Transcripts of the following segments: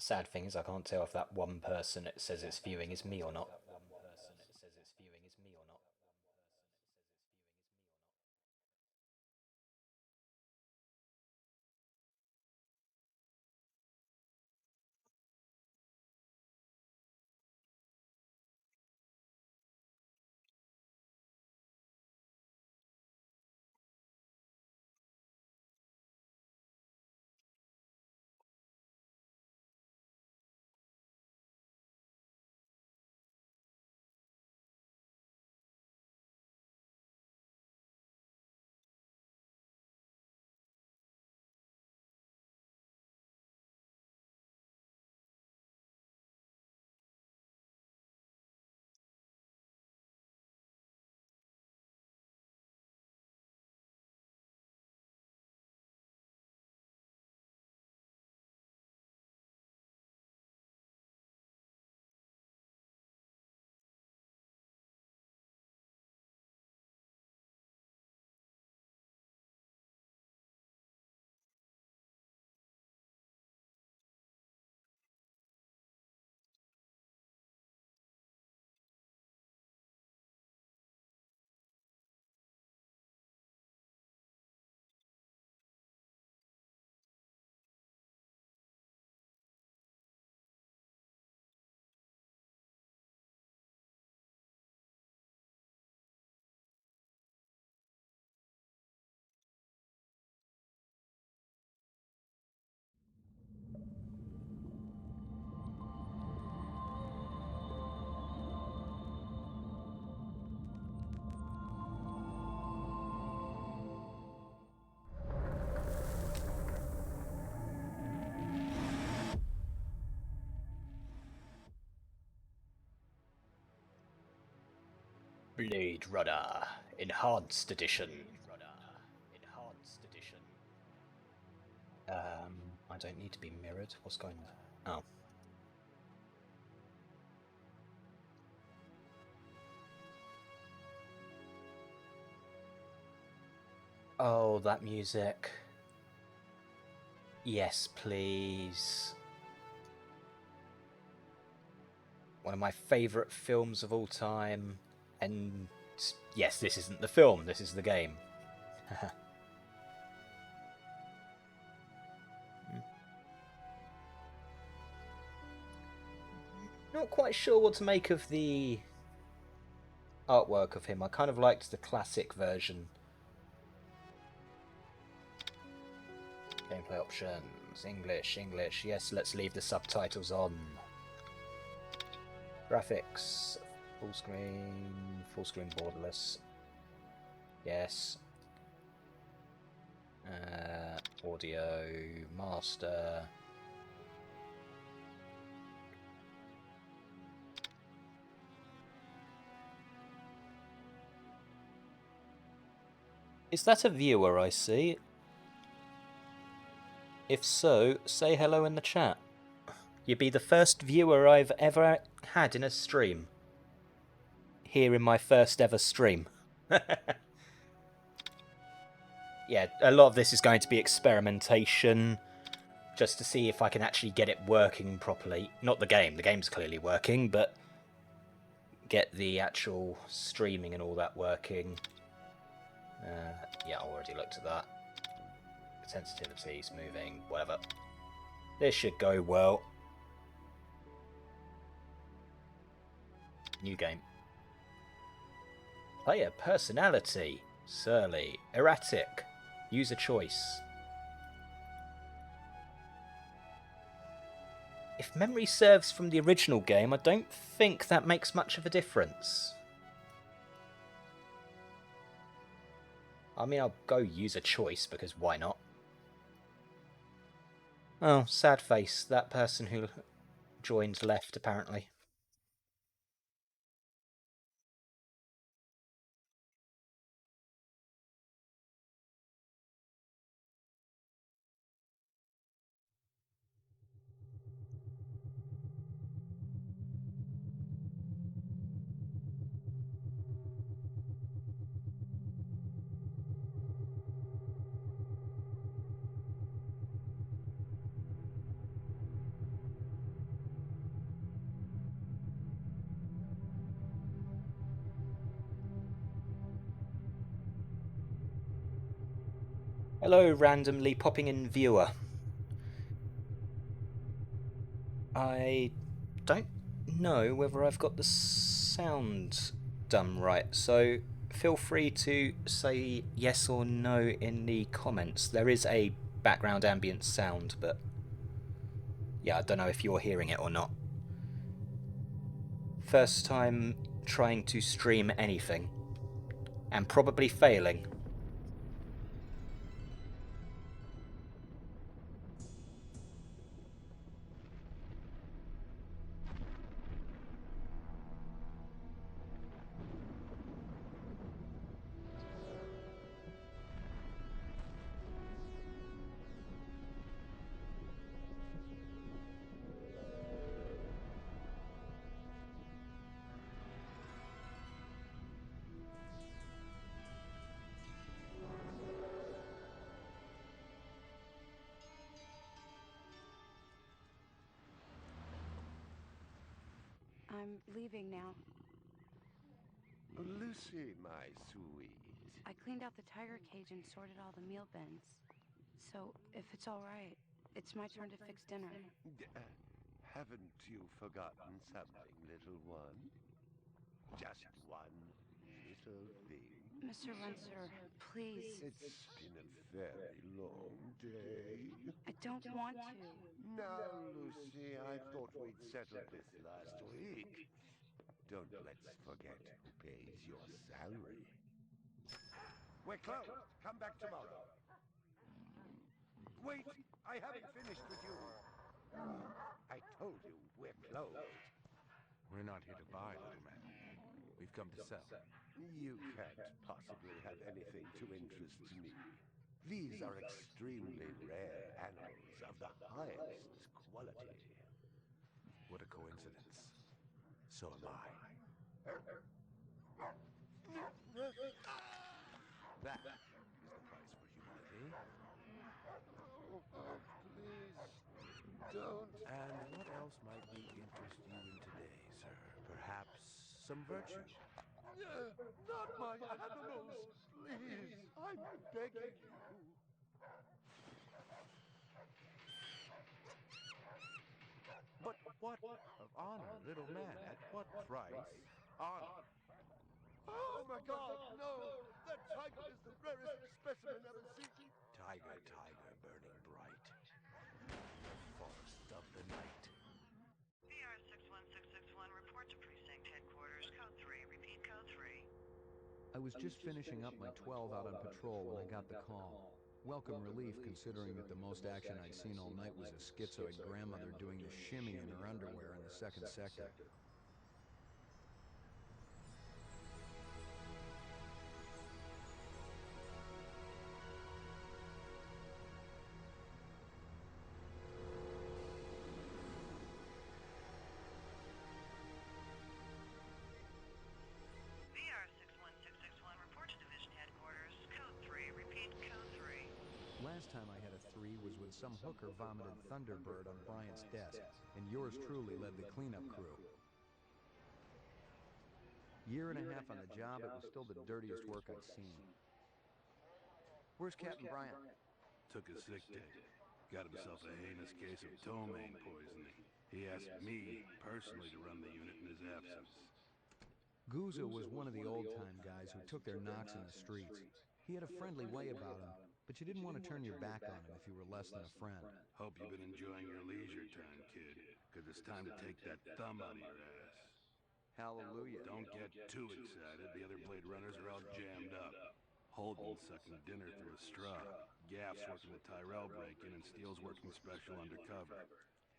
Sad thing is, I can't tell if that one person it says it's viewing is me or not. Blade Runner Enhanced Edition. I don't need to be mirrored. What's going on? Oh. Oh, that music. Yes, please. One of my favourite films of all time. And yes, this isn't the film, this is the game. Not quite sure what to make of the artwork of him. I kind of liked the classic version. Gameplay options. English, English. Yes, let's leave the subtitles on. Graphics. Full screen borderless. Yes. Audio. Master. Is that a viewer I see? If so, say hello in the chat. You'd be the first viewer I've ever had in a stream. Here in my first ever stream. Yeah, a lot of this is going to be experimentation, just to see if I can actually get it working properly. Not the game, the game's clearly working, but get the actual streaming and all that working. Yeah, I already looked at that. Sensitivity, smoothing, whatever. This should go well. New game. Player personality. Surly. Erratic. User choice. If memory serves from the original game, I don't think that makes much of a difference. I mean, I'll go user choice, because why not? Oh, sad face. That person who joined left, apparently. Hello, randomly popping in viewer. I don't know whether I've got the sound done right, so feel free to say yes or no in the comments. There is a background ambient sound, but yeah, I don't know if you're hearing it or not. First time trying to stream anything, and probably failing. I'm leaving now. Lucy, my sweet. I cleaned out the tiger cage and sorted all the meal bins. So, if it's all right, it's my turn to fix dinner. Haven't you forgotten something, little one? Just one little thing. Mr. Runser, please. It's been a very long day. I don't want to. Now, Lucy, I thought we'd settled this last week. Don't let's forget who pays your salary. We're closed. Come back tomorrow. Wait, I haven't finished with you. I told you we're closed. We're not here to buy, little man. We've come to sell. You can't possibly have anything to interest me. These are extremely rare animals of the highest quality. What a coincidence. So am I. That is the price for humility. Oh, please, don't. And what else might we interest you in today, sir? Perhaps some virtue? Not my animals, please. I'm begging you. But what of honor, little man? At what price? Honor. Oh my God, no! That tiger is the rarest specimen ever seen. Tiger, tiger, burning bright in the forest of the night. VR61661, report to precinct headquarters, code 3, repeat code 3. I was just finishing up my 12 out on patrol when I got the call. Welcome relief considering that the most action I'd seen all night was a schizoid grandmother doing the shimmy in her underwear in the second sector. VR61661, report to division headquarters, code 3, repeat code 3. Last time I had a 3 was when some hooker vomited Thunderbird on Bryant's desk, and yours truly led the cleanup crew. Year and a half on the job, it was still the dirtiest work I'd seen. Where's Captain Bryant? Took a sick day. Got himself a heinous case of ptomaine poisoning. He asked me, personally, to run the unit in his absence. Gouza was one of the old-time guys who took their knocks in the streets. He had a friendly way about him, but you didn't want to turn your back on him if you were less than a friend. Hope you've been enjoying your leisure time, kid, because it's time to take that thumb out of your ass. Hallelujah. Don't get too excited. The other Blade Runners are all jammed up. Holden's sucking dinner through a straw. Gaff's working the Tyrell break-in, and Steele's working special undercover.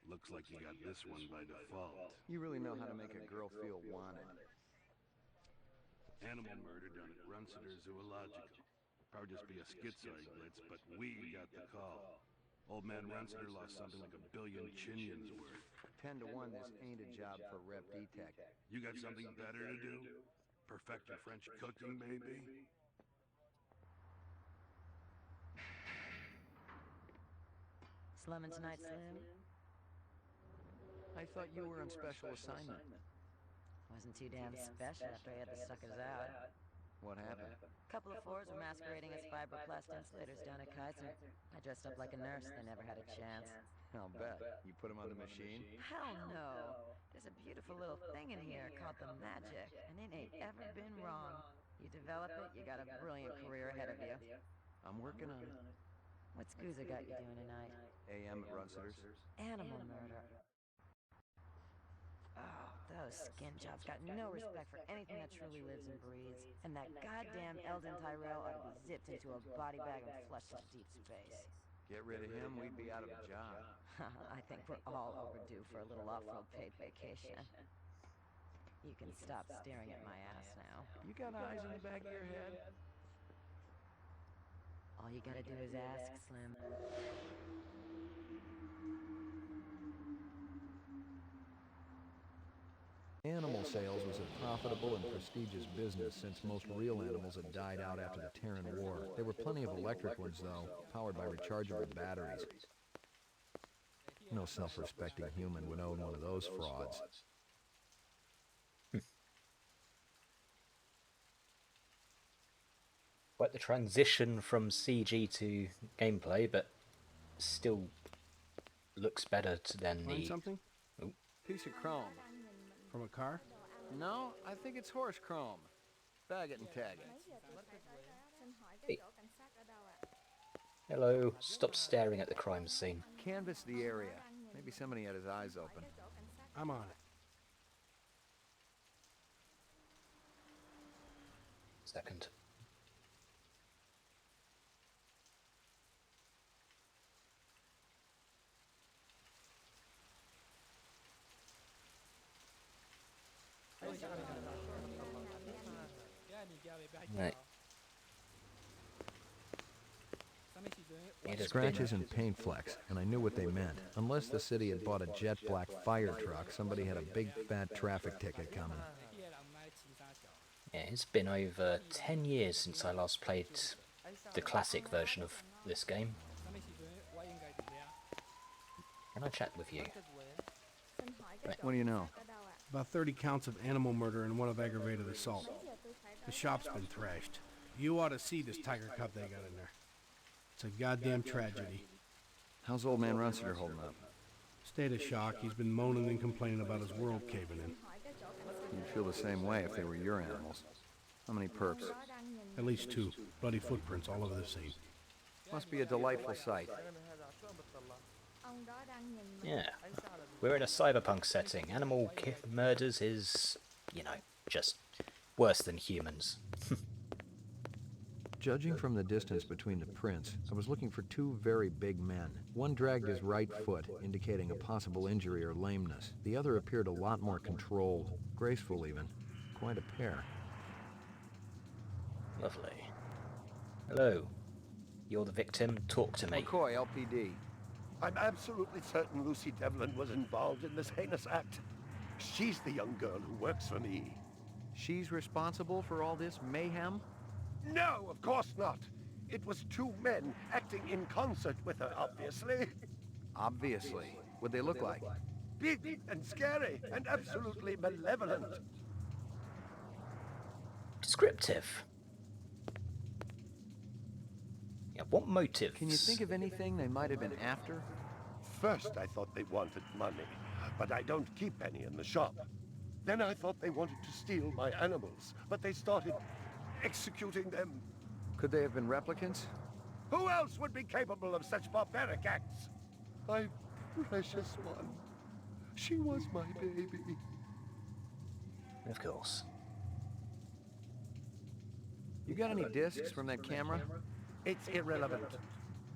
Looks like you got this one by default. You really know how to make a girl feel wanted. Animal murder done at Runciter Zoological. Probably just be a schizoid blitz, but we got the call. Old man Runciter lost something like $1 billion Chinians worth. 10 to 1, this ain't a job for Rep Detect. You got something better to do? Perfect your French cooking, maybe? Slumming tonight, Slim? I thought you were on special assignment. Wasn't too damn special after I had the suckers out. What happened? Couple of fours were masquerading as fibroplast insulators down at Kaiser. I dressed up like a nurse. They never had a chance. I'll bet. You put him on the machine? Hell no. There's a beautiful little thing in here called the magic, and it ain't ever been wrong. You develop it, you got a brilliant career ahead of you. I'm working on it. What's Gooza got you doing tonight? AM at Runsitter's. Animal murder. Oh, those skin jobs got no respect for anything that truly lives and breathes. And that goddamn Eldon Tyrell ought to be zipped into a body bag and flushed into deep space. Get rid of him, we'd be out of a job. I think we're all overdue for a little off-road paid vacation. You can stop staring at my ass now. You got eyes in the back of your head? All you gotta do is ask, Slim. Animal sales was a profitable and prestigious business since most real animals had died out after the Terran War. There were plenty of electric ones, though, powered by rechargeable batteries. No self-respecting human would own one of those frauds. Quite the transition from CG to gameplay, but still looks better than Find the... something? Oh. Piece of chrome. From a car? No, I think it's horse chrome. Bag it and tag it. Hey. Hello, stop staring at the crime scene. Canvass the area. Maybe somebody had his eyes open. I'm on it. Second. Right. It has Scratches been... and paint flecks, and I knew what they meant. Unless the city had bought a jet black fire truck, somebody had a big fat traffic ticket coming. Yeah, it's been over 10 years since I last played the classic version of this game. Can I chat with you? Right. What do you know? About 30 counts of animal murder and one of aggravated assault. The shop's been thrashed. You ought to see this tiger cub they got in there. It's a goddamn tragedy. How's old man Runsiter holding up? State of shock. He's been moaning and complaining about his world caving in. You'd feel the same way if they were your animals. How many perps? At least 2. Bloody footprints all over the scene. Must be a delightful sight. Yeah. We're in a cyberpunk setting. Animal murders is, you know, just worse than humans. Judging from the distance between the prints, I was looking for 2 very big men. One dragged his right foot, indicating a possible injury or lameness. The other appeared a lot more controlled, graceful even. Quite a pair. Lovely. Hello. You're the victim. Talk to me. McCoy, LPD. I'm absolutely certain Lucy Devlin was involved in this heinous act. She's the young girl who works for me. She's responsible for all this mayhem? No, of course not. It was 2 men acting in concert with her, obviously. Obviously. What'd they look like? Big and scary and absolutely malevolent. Descriptive. Yeah, what motives? Can you think of anything they might have been after? First, I thought they wanted money, but I don't keep any in the shop. Then I thought they wanted to steal my animals, but they started executing them. Could they have been replicants? Who else would be capable of such barbaric acts? My precious one. She was my baby. Of course. You got any discs from that camera? It's irrelevant.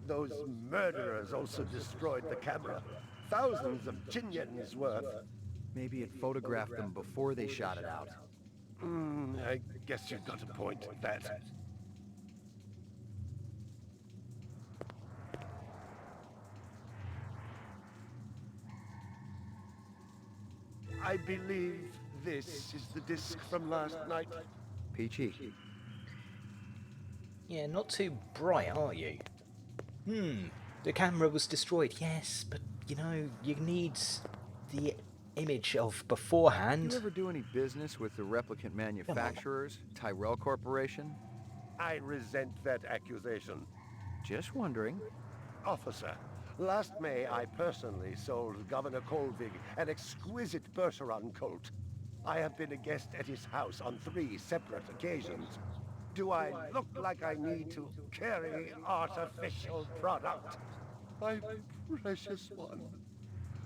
Those murderers also destroyed the camera. Thousands of Jinyens worth. Maybe it photographed them before they shot it out. I guess you've got a point with that. I believe this is the disc from last night. Peachy. Yeah, not too bright, are you? The camera was destroyed, yes, but, you know, you need the image of beforehand. You ever do any business with the replicant manufacturers, Tyrell Corporation? I resent that accusation. Just wondering. Officer, last May I personally sold Governor Colvig an exquisite Bergeron colt. I have been a guest at his house on 3 separate occasions. Do I look like I need to carry artificial product? My precious one.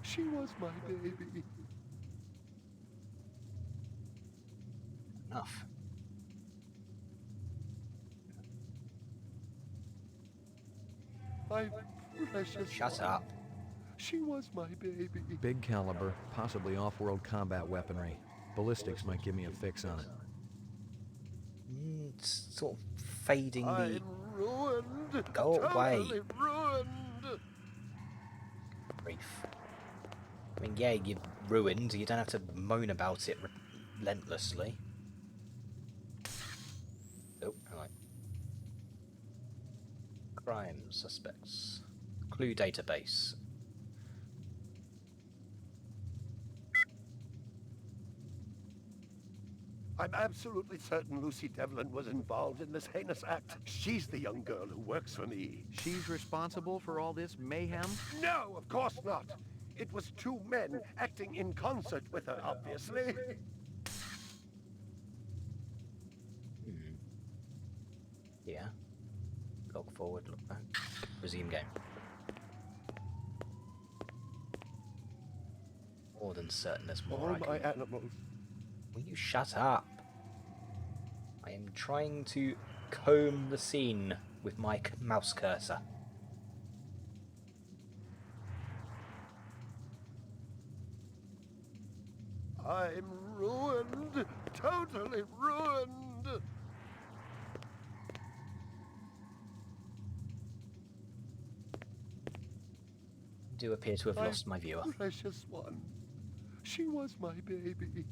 She was my baby. Enough. My precious Shut one. up. She was my baby. Big caliber, possibly off-world combat weaponry. Ballistics might give me a fix on it. It's sort of fading the... I'm ruined. Go away. Totally ruined. Grief. I mean, yeah, you're ruined. You don't have to moan about it relentlessly. Oh, right. Crime suspects. Clue database. I'm absolutely certain Lucy Devlin was involved in this heinous act. She's the young girl who works for me. She's responsible for all this mayhem? No, of course not. It was 2 men acting in concert with her, obviously. Yeah. Log forward, look back. Resume game. More than certain there's more. All my animals. Will you shut up? I am trying to comb the scene with my mouse cursor. I'm ruined. Totally ruined. Do appear to have lost my viewer. Precious one. She was my baby.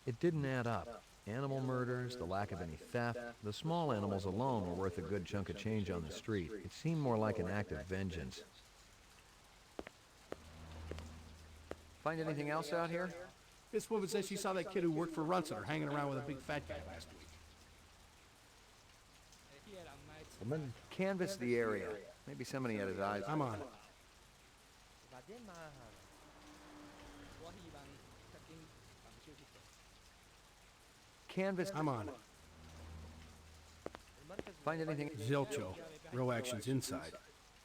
It didn't add up. Animal murders, the lack of any theft, the small animals alone were worth a good chunk of change on the street. It seemed more like an act of vengeance. Find anything else out here? This woman says she saw that kid who worked for Runciter hanging around with a big fat guy last week. Woman? Canvass the area. Maybe somebody had his eyes. I'm on it. Canvass. I'm on it. Find anything? Zilcho. Row actions inside.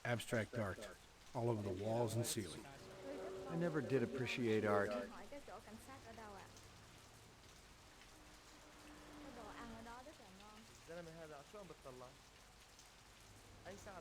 Abstract art. All over the walls and ceiling. I never did appreciate art. Hỏi cái chỗ cảnh sát ở đâu ạ? Cái đồ ăn ở đó rất là ngon. الزلمة هذا شو عم بتطلع؟ أي ساعة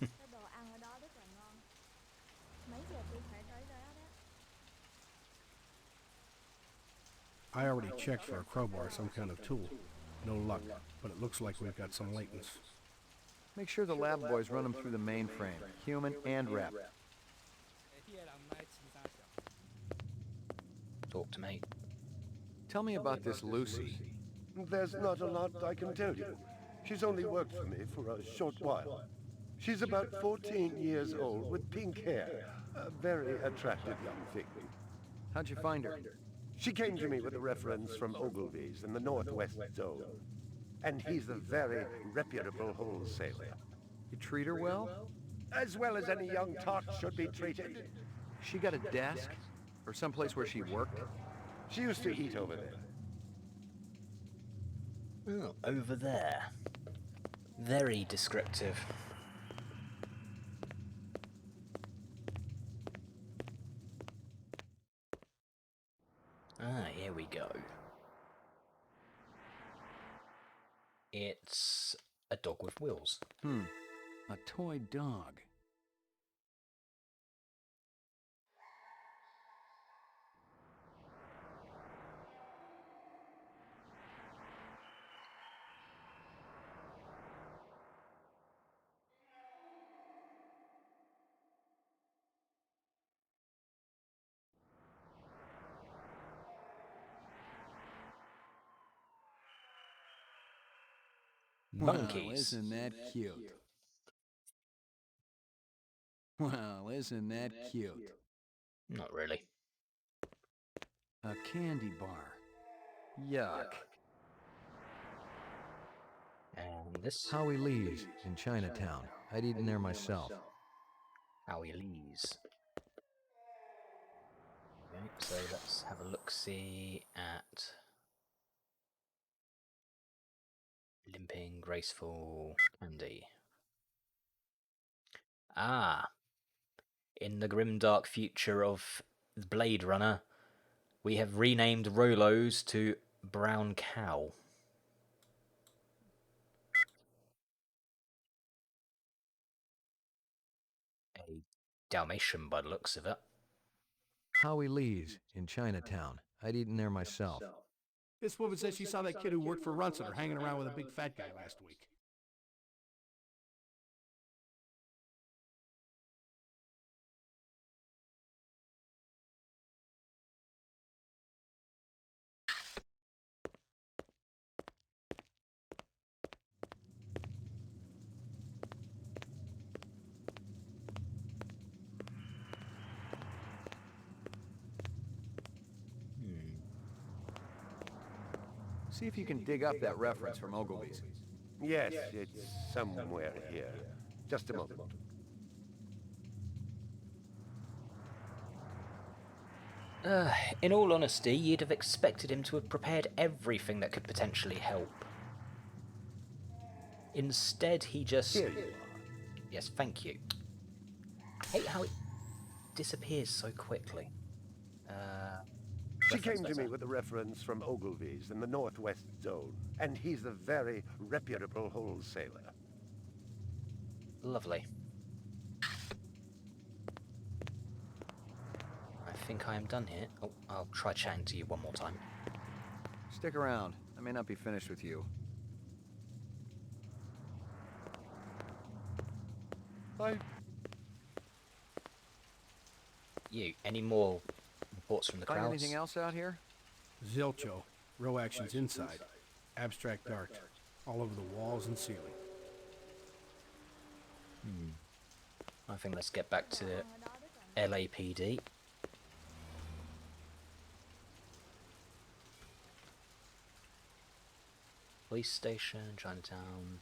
Cái đồ ăn ở đó rất là ngon. Mấy giờ tôi phải tới đó đó? I already checked for a crowbar or some kind of tool. No luck, but it looks like we've got some latents. Make sure the lab boys run them through the mainframe, human and rep. Talk to me. Tell me about this Lucy. There's not a lot I can tell you. She's only worked for me for a short while. She's about 14 years old with pink hair. A very attractive young thing. How'd you find her? She came to me with a reference from Ogilvy's in the Northwest Zone. And he's a very reputable wholesaler. You treat her well? As well as any young tot should be treated. She got a desk? Or someplace where she worked? She used to eat over there. Oh, over there. Very descriptive. Ah, here we go. It's a dog with wheels. A toy dog. Monkeys. Well, isn't that cute? Well, isn't that cute? Not really. A candy bar. Yuck. And this? Howie Lee's in Chinatown. I'd eaten there myself. Howie Lee's. Okay, so let's have a look-see at limping, graceful candy. Ah, in the grimdark future of Blade Runner, we have renamed Rolos to Brown Cow. A Dalmatian by the looks of it. Howie Lee's in Chinatown. I'd eaten there myself. This woman says she saw that kid who worked for Runciter hanging around with a big fat guy last week. See if you can dig up that reference from Ogilvy's. Yes, it's somewhere here. Just a moment. In all honesty, you'd have expected him to have prepared everything that could potentially help. Instead, he just... Here you are. Yes, thank you. I hate how it disappears so quickly. She came to me with a reference from Ogilvy's in the Northwest Zone, and he's a very reputable wholesaler. Lovely. I think I am done here. Oh, I'll try chatting to you one more time. Stick around. I may not be finished with you. Bye. You, any more reports from the Find crowds? anything else out here? Zilcho. Row actions inside. Abstract art. All over the walls and ceiling. I think let's get back to LAPD. Police station, Chinatown,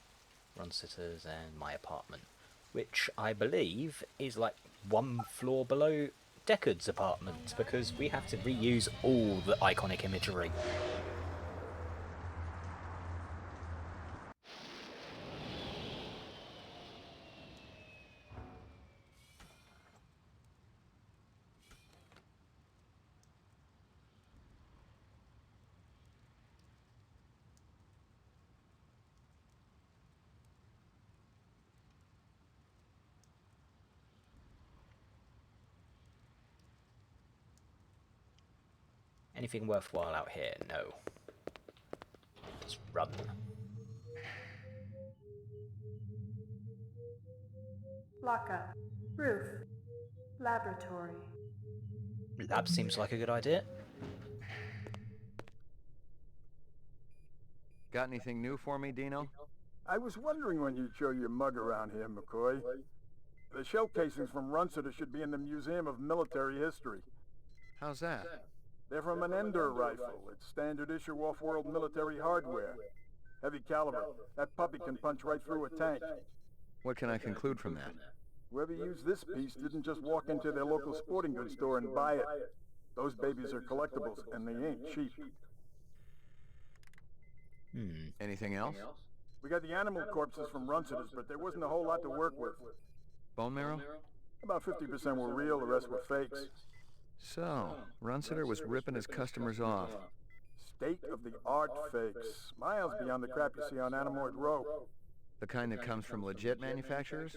Runciter's, and my apartment. Which I believe is like one floor below Deckard's apartment, because we have to reuse all the iconic imagery. Anything worthwhile out here? No. Let's run. Lockup. Roof. Laboratory. Lab seems like a good idea. Got anything new for me, Dino? I was wondering when you'd show your mug around here, McCoy. The shell casings from Runciter should be in the Museum of Military History. How's that? They're from an Ender rifle. It's standard issue off-world military hardware. Heavy caliber. That puppy can punch right through a tank. What can I conclude from that? Whoever used this piece didn't just walk into their local sporting goods store and buy it. Those babies are collectibles, and they ain't cheap. Anything else? We got the animal corpses from Runciter's, but there wasn't a whole lot to work with. Bone marrow? About 50% were real, the rest were fakes. So, Runciter was ripping his customers off. State-of-the-art fakes. Miles beyond the crap you see on Animoid Row. The kind that comes from legit manufacturers?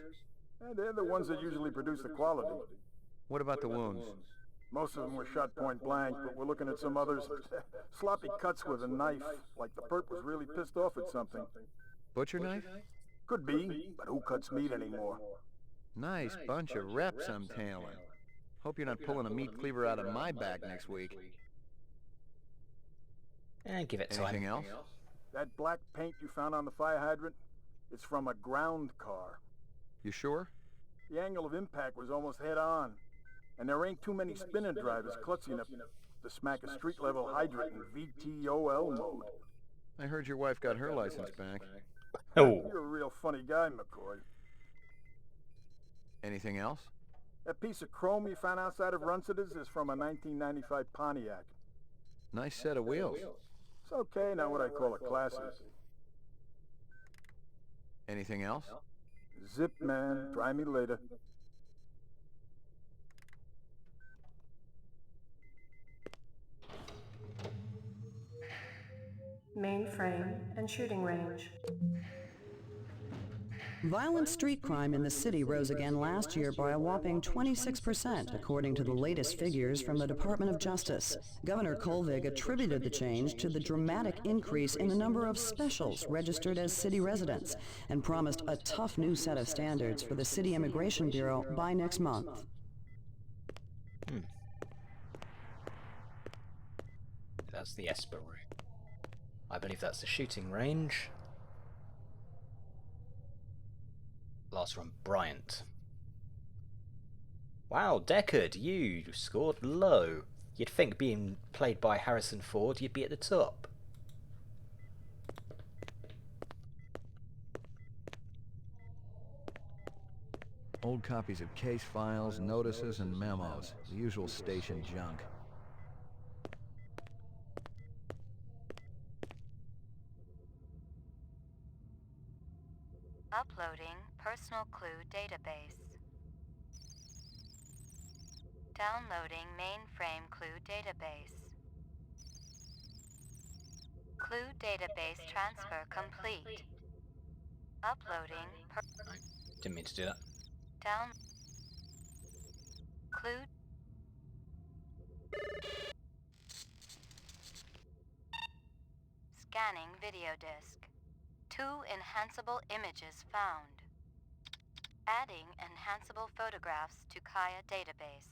And they're the ones that usually produce the quality. What about the wounds? Most of them were shot point blank, but we're looking at some others. Sloppy cuts with a knife, like the perp was really pissed off at something. Butcher knife? Could be, but who cuts meat anymore? Nice bunch of reps I'm tailing. Hope you're not pulling a meat cleaver out of my back next week. And give it time. Anything else? That black paint you found on the fire hydrant? It's from a ground car. You sure? The angle of impact was almost head on. And there ain't too many spinner drivers clutching up to smack a street-level hydrant in VTOL mode. I heard your wife got her license back. Oh. You're a real funny guy, McCoy. Anything else? That piece of chrome you found outside of Runcida's is from a 1995 Pontiac. Nice set of wheels. It's okay, not what I call a classic. Anything else? Zip, man. Try me later. Mainframe and shooting range. Violent street crime in the city rose again last year by a whopping 26%, according to the latest figures from the Department of Justice. Governor Kolvig attributed the change to the dramatic increase in the number of specials registered as city residents and promised a tough new set of standards for the City Immigration Bureau by next month. That's the Esper room. I believe that's the shooting range. Last one, Bryant. Wow, Deckard, you scored low. You'd think being played by Harrison Ford, you'd be at the top. Old copies of case files, notices, and memos. The usual station junk. Uploading personal clue database. Downloading mainframe clue database. Clue database transfer complete. Uploading Didn't mean to do that. down clue scanning video disk. 2 enhanceable images found. Adding enhanceable photographs to Kaya database.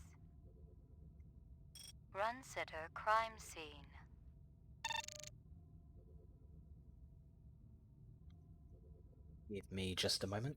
Run sitter crime scene. Give me just a moment.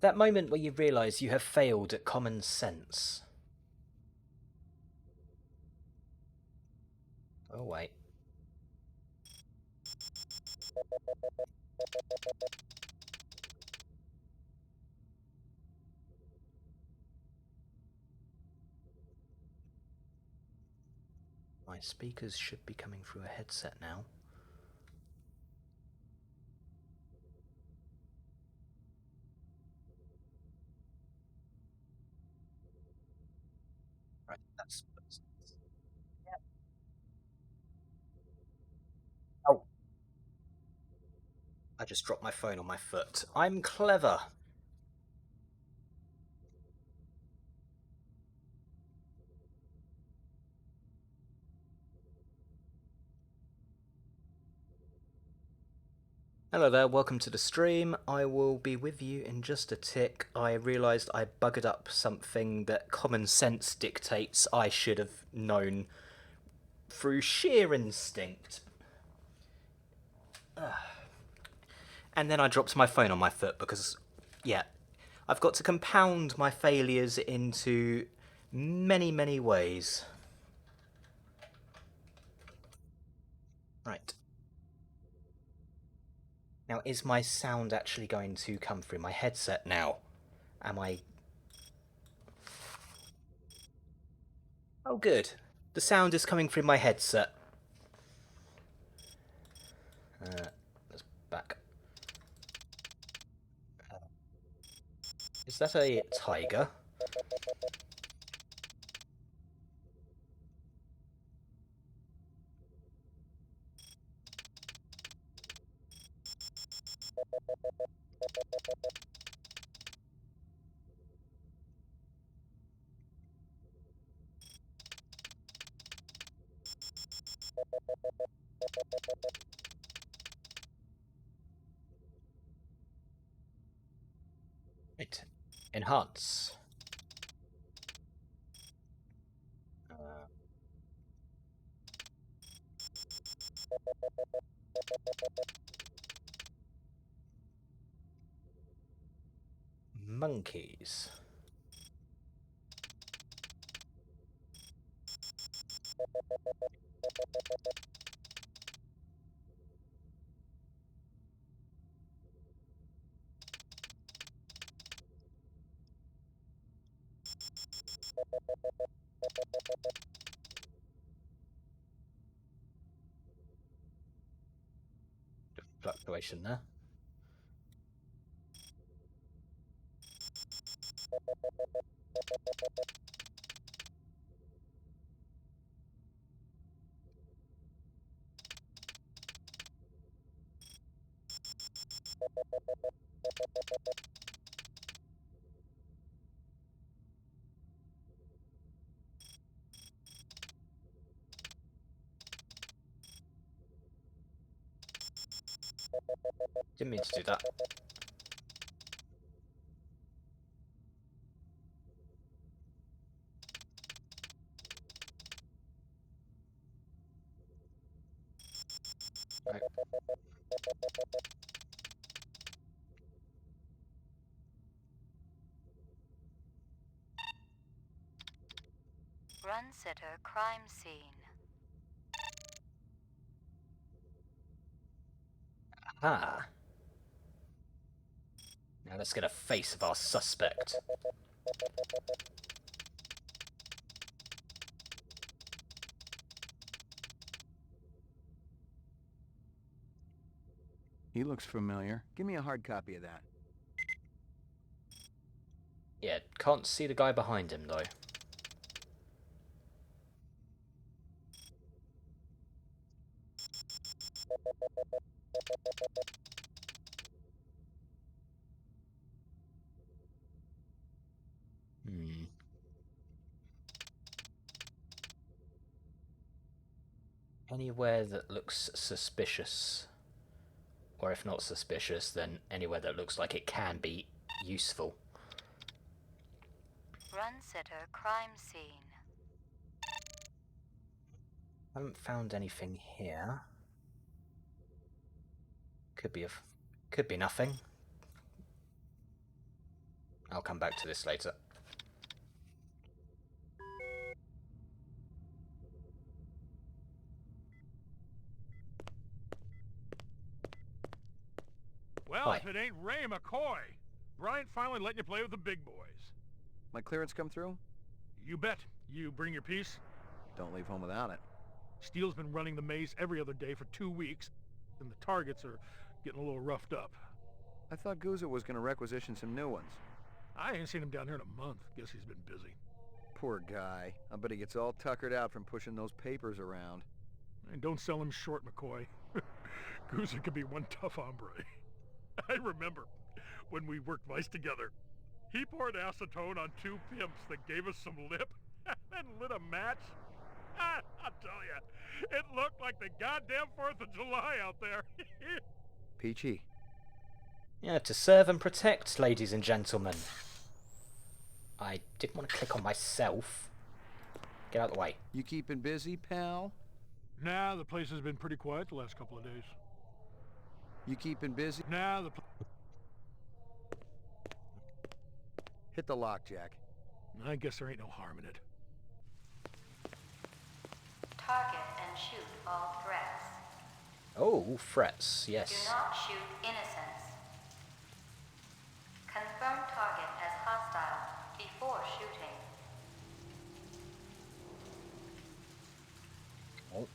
That moment where you realise you have failed at common sense. Oh, wait. My speakers should be coming through a headset now. Right, that's... Oh. I just dropped my phone on my foot. I'm clever. Hello there, welcome to the stream. I will be with you in just a tick. I realised I buggered up something that common sense dictates I should have known through sheer instinct. And then I dropped my phone on my foot because, yeah, I've got to compound my failures into many, many ways. Right. Now, is my sound actually going to come through my headset now? Am I... Oh, good. The sound is coming through my headset. Let's back. Is that a tiger? Right. Enhance. Monkeys. Fluctuation there. Didn't mean to do that. Right. Run sitter crime scene. Ah. Now let's get a face of our suspect. He looks familiar. Give me a hard copy of that. Yeah, can't see the guy behind him though. Anywhere that looks suspicious. Or if not suspicious, then anywhere that looks like it can be useful. Run sitter crime scene. Haven't found anything here. Could be nothing. I'll come back to this later. Well, Hi. if it ain't Ray McCoy. Brian finally letting you play with the big boys. My clearance come through? You bet. You bring your piece? Don't leave home without it. Steele's been running the maze every other day for 2 weeks, and the targets are getting a little roughed up. I thought Gouza was going to requisition some new ones. I ain't seen him down here in a month. Guess he's been busy. Poor guy. I bet he gets all tuckered out from pushing those papers around. And don't sell him short, McCoy. Gouza could be one tough hombre. I remember when we worked Vice together. He poured acetone on 2 pimps that gave us some lip and lit a match. I'll tell you, it looked like the goddamn 4th of July out there. Peachy. Yeah, to serve and protect, ladies and gentlemen. I didn't want to click on myself. Get out of the way. You keeping busy, pal? Nah, the place has been pretty quiet the last couple of days. You keeping busy? Nah, Hit the lock, Jack. I guess there ain't no harm in it. Target and shoot all threats. Oh, threats, yes. Do not shoot innocents. Confirm target as hostile before shooting. Oh.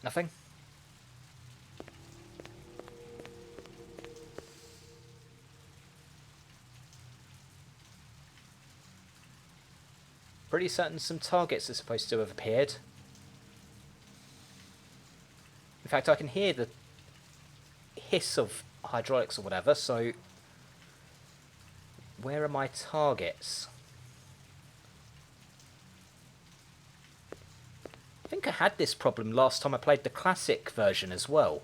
Nothing? Pretty certain some targets are supposed to have appeared. In fact, I can hear the hiss of hydraulics or whatever, so where are my targets? I think I had this problem last time I played the classic version as well.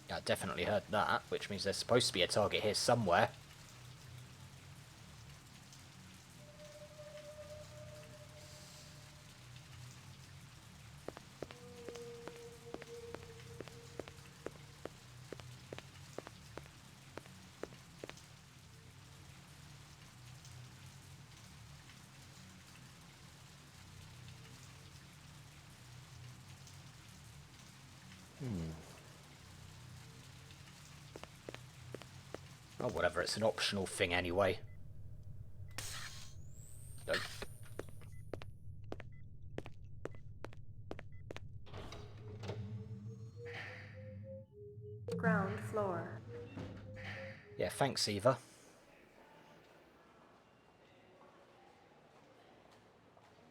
I definitely heard that, which means there's supposed to be a target here somewhere. Oh, whatever, it's an optional thing anyway. Nope. Ground floor. Yeah, thanks, Eva.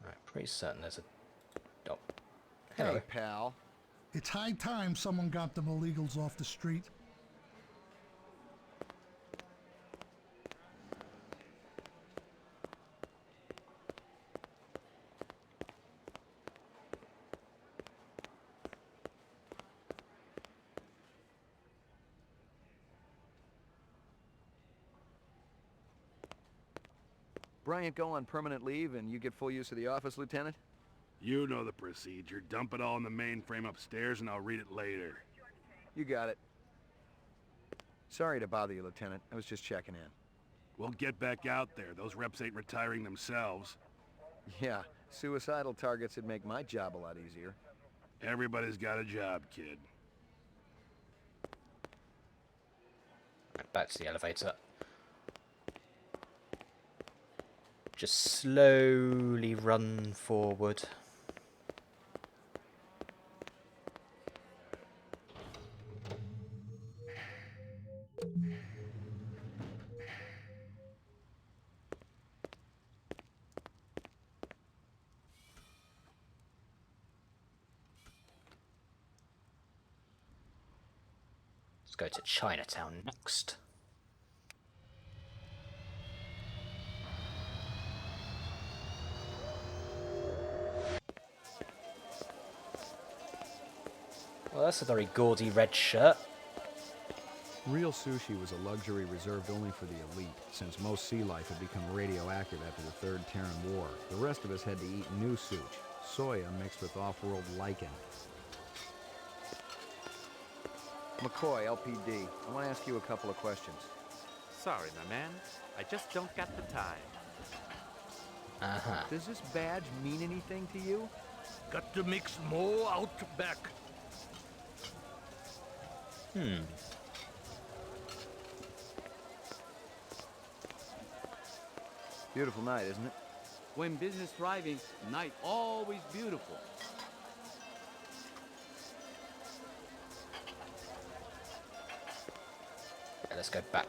Right, pretty certain there's a... Oh. Hello. Hey, pal. It's high time someone got them illegals off the street. Bryant go on permanent leave and you get full use of the office, Lieutenant? You know the procedure. Dump it all in the mainframe upstairs and I'll read it later. You got it. Sorry to bother you, Lieutenant. I was just checking in. We'll get back out there. Those reps ain't retiring themselves. Yeah, suicidal targets would make my job a lot easier. Everybody's got a job, kid. Back to the elevator. Just slowly run forward. Let's go to Chinatown next. Well, that's a very gaudy red shirt. Real sushi was a luxury reserved only for the elite, since most sea life had become radioactive after the Third Terran War. The rest of us had to eat new sushi, soya mixed with off-world lichen. McCoy, LPD, I want to ask you a couple of questions. Sorry, my man. I just don't got the time. Uh-huh. Does this badge mean anything to you? Got to mix more out back. Beautiful night, isn't it? When business thriving, night always beautiful. Yeah, let's go back.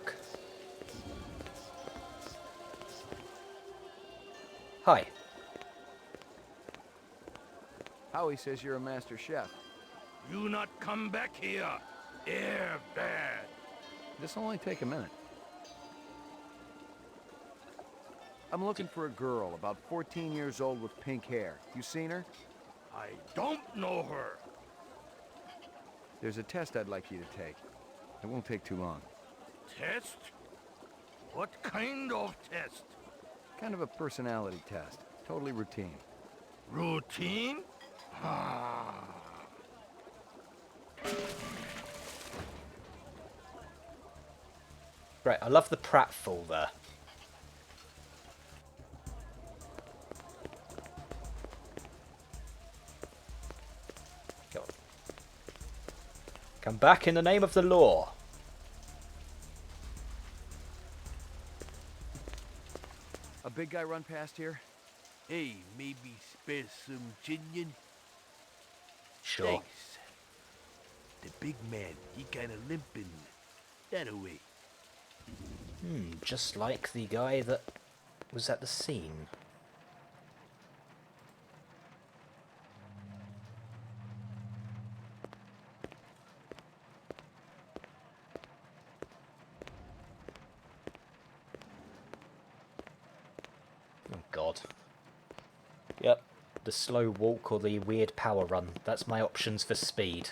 Hi. Howie says you're a master chef. You not come back here. Air bad. This'll only take a minute. I'm looking for a girl, about 14 years old with pink hair. You seen her? I don't know her. There's a test I'd like you to take. It won't take too long. Test? What kind of test? Kind of a personality test. Totally routine. Routine? Ah. Right, I love the pratfall there. Go on. Come back in the name of the law. A big guy run past here? Hey, maybe spare some chinion? Sure. Thanks. The big man, he kinda limping. That away. Just like the guy that was at the scene. Oh god. Yep, the slow walk or the weird power run. That's my options for speed.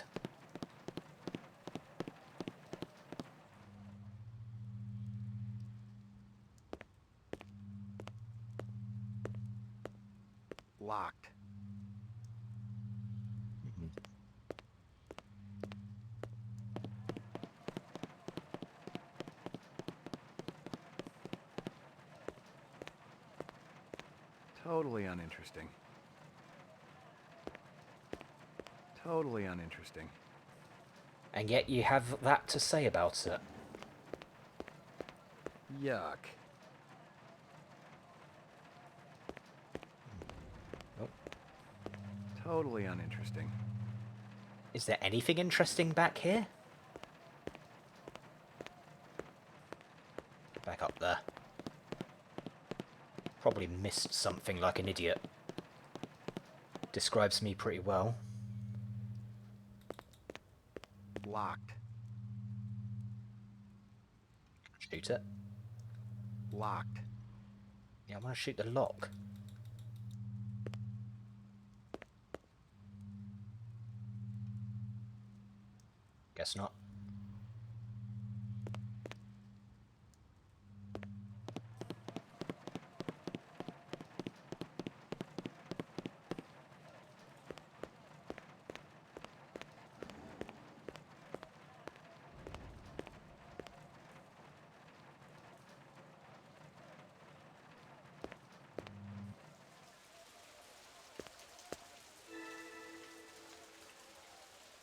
Locked. Totally uninteresting. Totally uninteresting. And yet you have that to say about it. Yuck. Nope. Totally uninteresting. Is there anything interesting back here? Back up there. Probably missed something like an idiot. Describes me pretty well. Locked. Shoot it. Locked. Yeah, I want to shoot the lock. Guess not.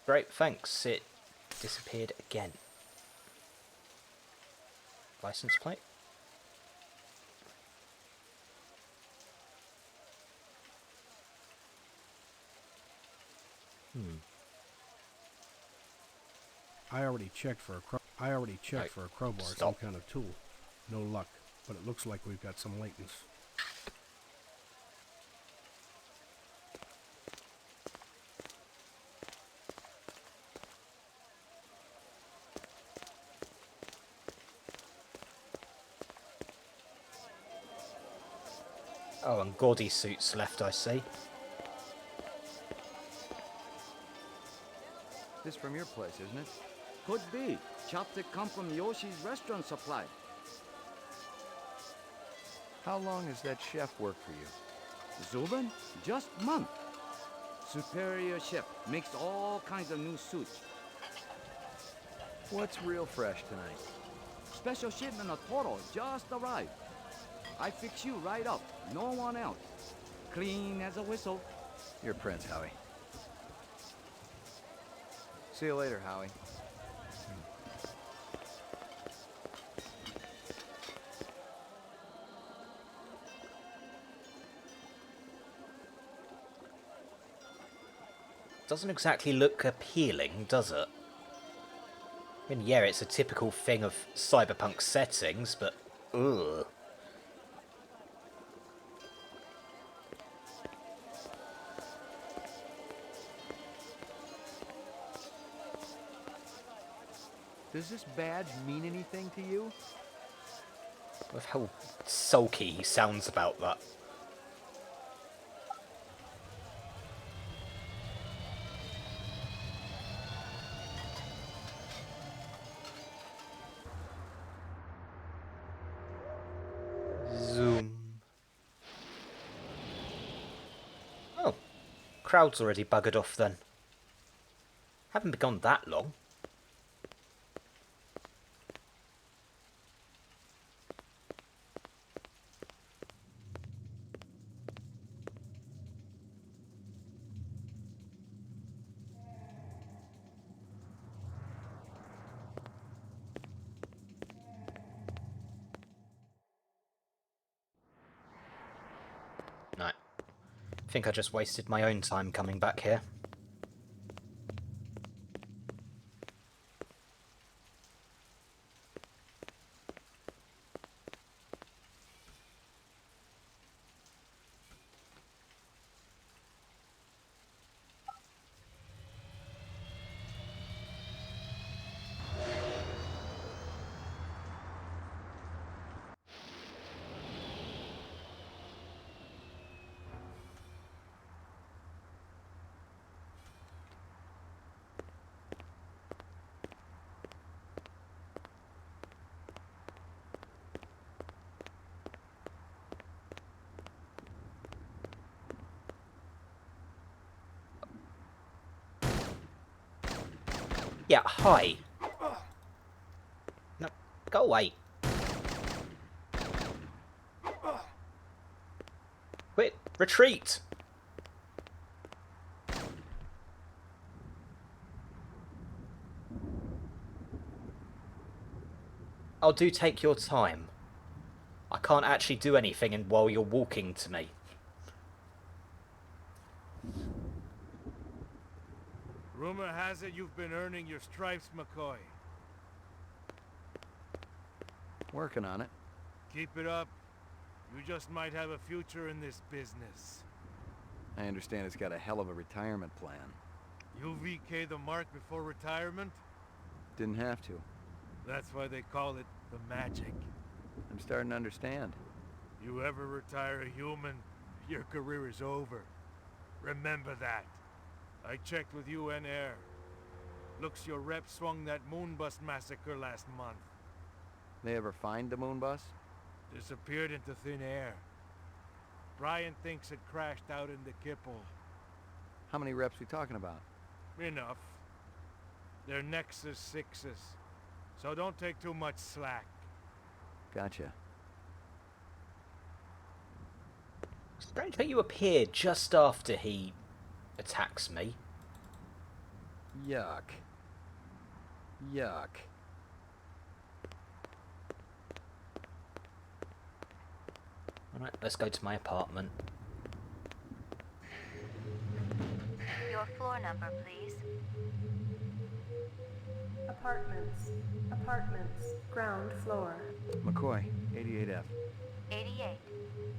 Great, thanks. It disappeared again. License plate? I already checked for a crowbar, some kind of tool. No luck, but it looks like we've got some latents. Oh, and gaudy suits left, I see. This from your place, isn't it? Could be. Chopstick come from Yoshi's restaurant supply. How long has that chef worked for you? Zubin? Just month. Superior chef. Makes all kinds of new suits. What's real fresh tonight? Special shipment of Toro just arrived. I fix you right up. No one else. Clean as a whistle. You're Prince, Howie. See you later, Howie. Doesn't exactly look appealing, does it? I mean, yeah, it's a typical thing of cyberpunk settings, but ugh. Does this badge mean anything to you? With how sulky he sounds about that. Zoom. Oh, crowd's already buggered off then. Haven't been gone that long. No. I think I just wasted my own time coming back here. Yeah, hi. No, go away. Quit. Retreat. Oh, do take your time. I can't actually do anything while you're walking to me. Rumor has it you've been earning your stripes, McCoy. Working on it. Keep it up. You just might have a future in this business. I understand it's got a hell of a retirement plan. You VK the mark before retirement? Didn't have to. That's why they call it the magic. I'm starting to understand. You ever retire a human, your career is over. Remember that. I checked with UN Air. Looks your rep swung that moonbus massacre last month. They ever find the moon bus? Disappeared into thin air. Brian thinks it crashed out in the Kipple. How many reps we talking about? Enough. They're Nexus 6s. So don't take too much slack. Gotcha. Strange that you appear just after he attacks me. Yuck. Yuck. Alright, let's go to my apartment. Your floor number, please. Apartments. Apartments. Ground floor. McCoy, 88F. 88.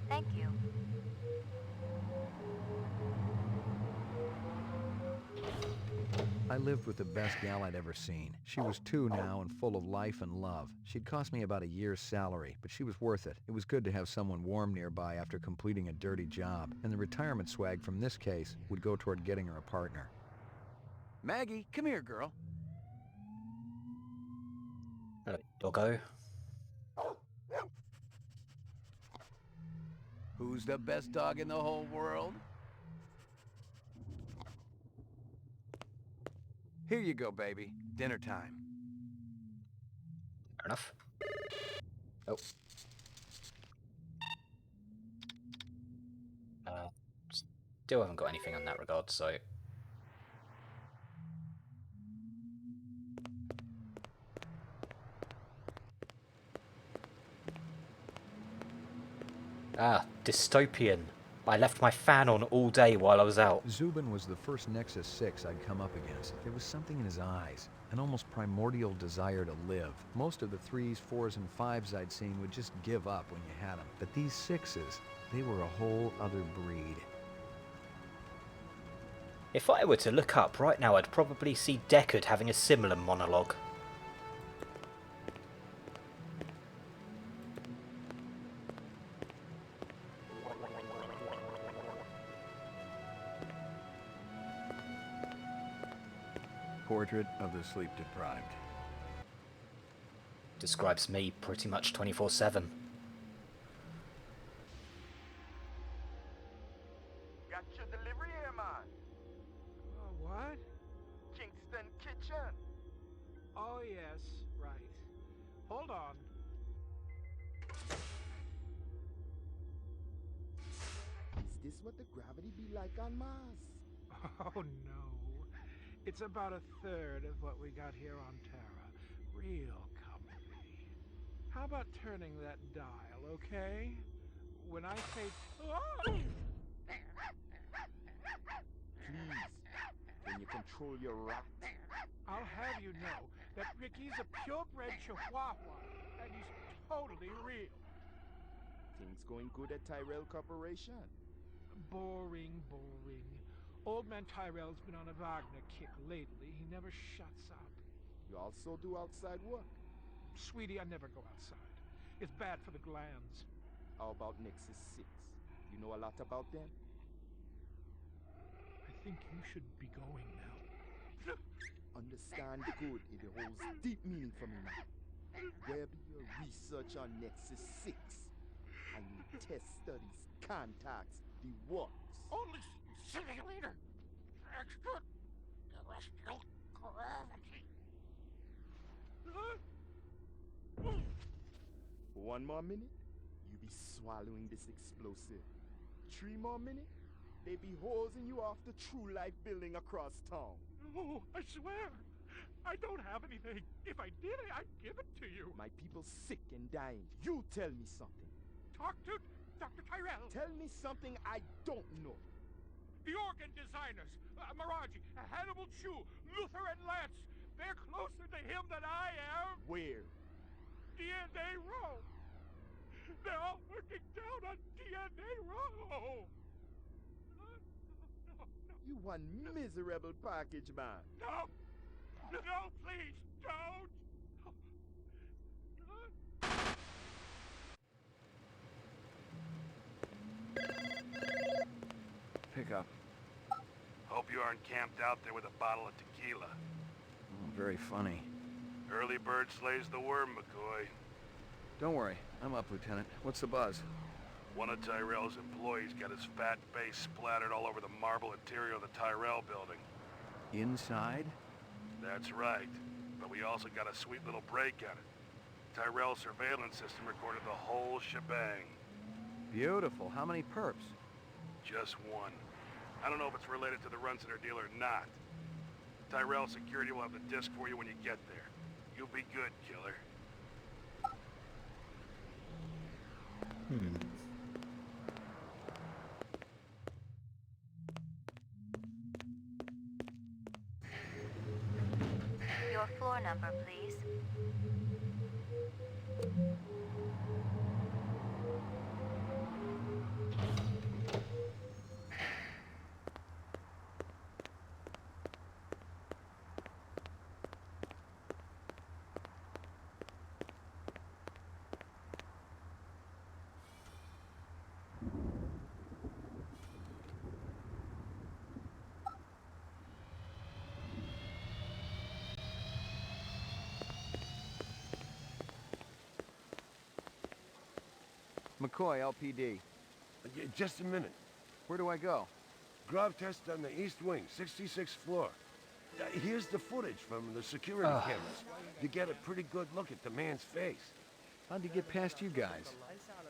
Thank you. I lived with the best gal I'd ever seen. She was 2 now and full of life and love. She'd cost me about a year's salary, but she was worth it. It was good to have someone warm nearby after completing a dirty job, and the retirement swag from this case would go toward getting her a partner. Maggie, come here, girl. Hello, doggo. Who's the best dog in the whole world? Here you go, baby. Dinner time. Fair enough. Oh. Still haven't got anything on that regard, so... Ah, dystopian. I left my fan on all day while I was out. Zubin was the first Nexus 6 I'd come up against. There was something in his eyes, an almost primordial desire to live. Most of the 3s, 4s, and 5s I'd seen would just give up when you had them. But these 6s, they were a whole other breed. If I were to look up right now, I'd probably see Deckard having a similar monologue. portrait of the sleep-deprived. Describes me pretty much 24/7. Got your delivery here, man. What? Kingston Kitchen. Oh, yes, right. Hold on. Is this what the gravity be like on Mars? Oh, no. It's about a third of what we got here on Terra. Real comfy. How about turning that dial, okay? When I say... Oh! Please, can you control your rat? I'll have you know that Ricky's a purebred chihuahua, and he's totally real. Things going good at Tyrell Corporation? Boring. Old man Tyrell's been on a Wagner kick lately. He never shuts up. You also do outside work? Sweetie, I never go outside. It's bad for the glands. How about Nexus 6? You know a lot about them? I think you should be going now. Understand good, it holds deep meaning for me now. Where be your research on Nexus 6? I need test studies, contacts, the works. Only simulator. Extraterrestrial gravity. One more minute, you be swallowing this explosive. 3 more minutes, they be hosing you off the True Life building across town. No, I swear. I don't have anything. If I did, I'd give it to you. My people sick and dying. You tell me something. Talk to Dr. Tyrell. Tell me something I don't know. The organ designers, Miraji, Hannibal Chu, Luther and Lance. They're closer to him than I am. Where? DNA Row. They're all working down on DNA Row. You one miserable package, man. No, please don't. Pick up. Hope you aren't camped out there with a bottle of tequila. Oh, very funny. Early bird slays the worm, McCoy. Don't worry, I'm up, Lieutenant. What's the buzz? One of Tyrell's employees got his fat face splattered all over the marble interior of the Tyrell building. Inside? That's right. But we also got a sweet little break at it. Tyrell's surveillance system recorded the whole shebang. Beautiful. How many perps? Just one. I don't know if it's related to the Run-Center deal or not. Tyrell security will have the disc for you when you get there. You'll be good, killer. Your floor number, please. McCoy, LPD. Just a minute. Where do I go? Grav test on the east wing, 66th floor. Here's the footage from the security cameras. You get a pretty good look at the man's face. How'd he get past you guys?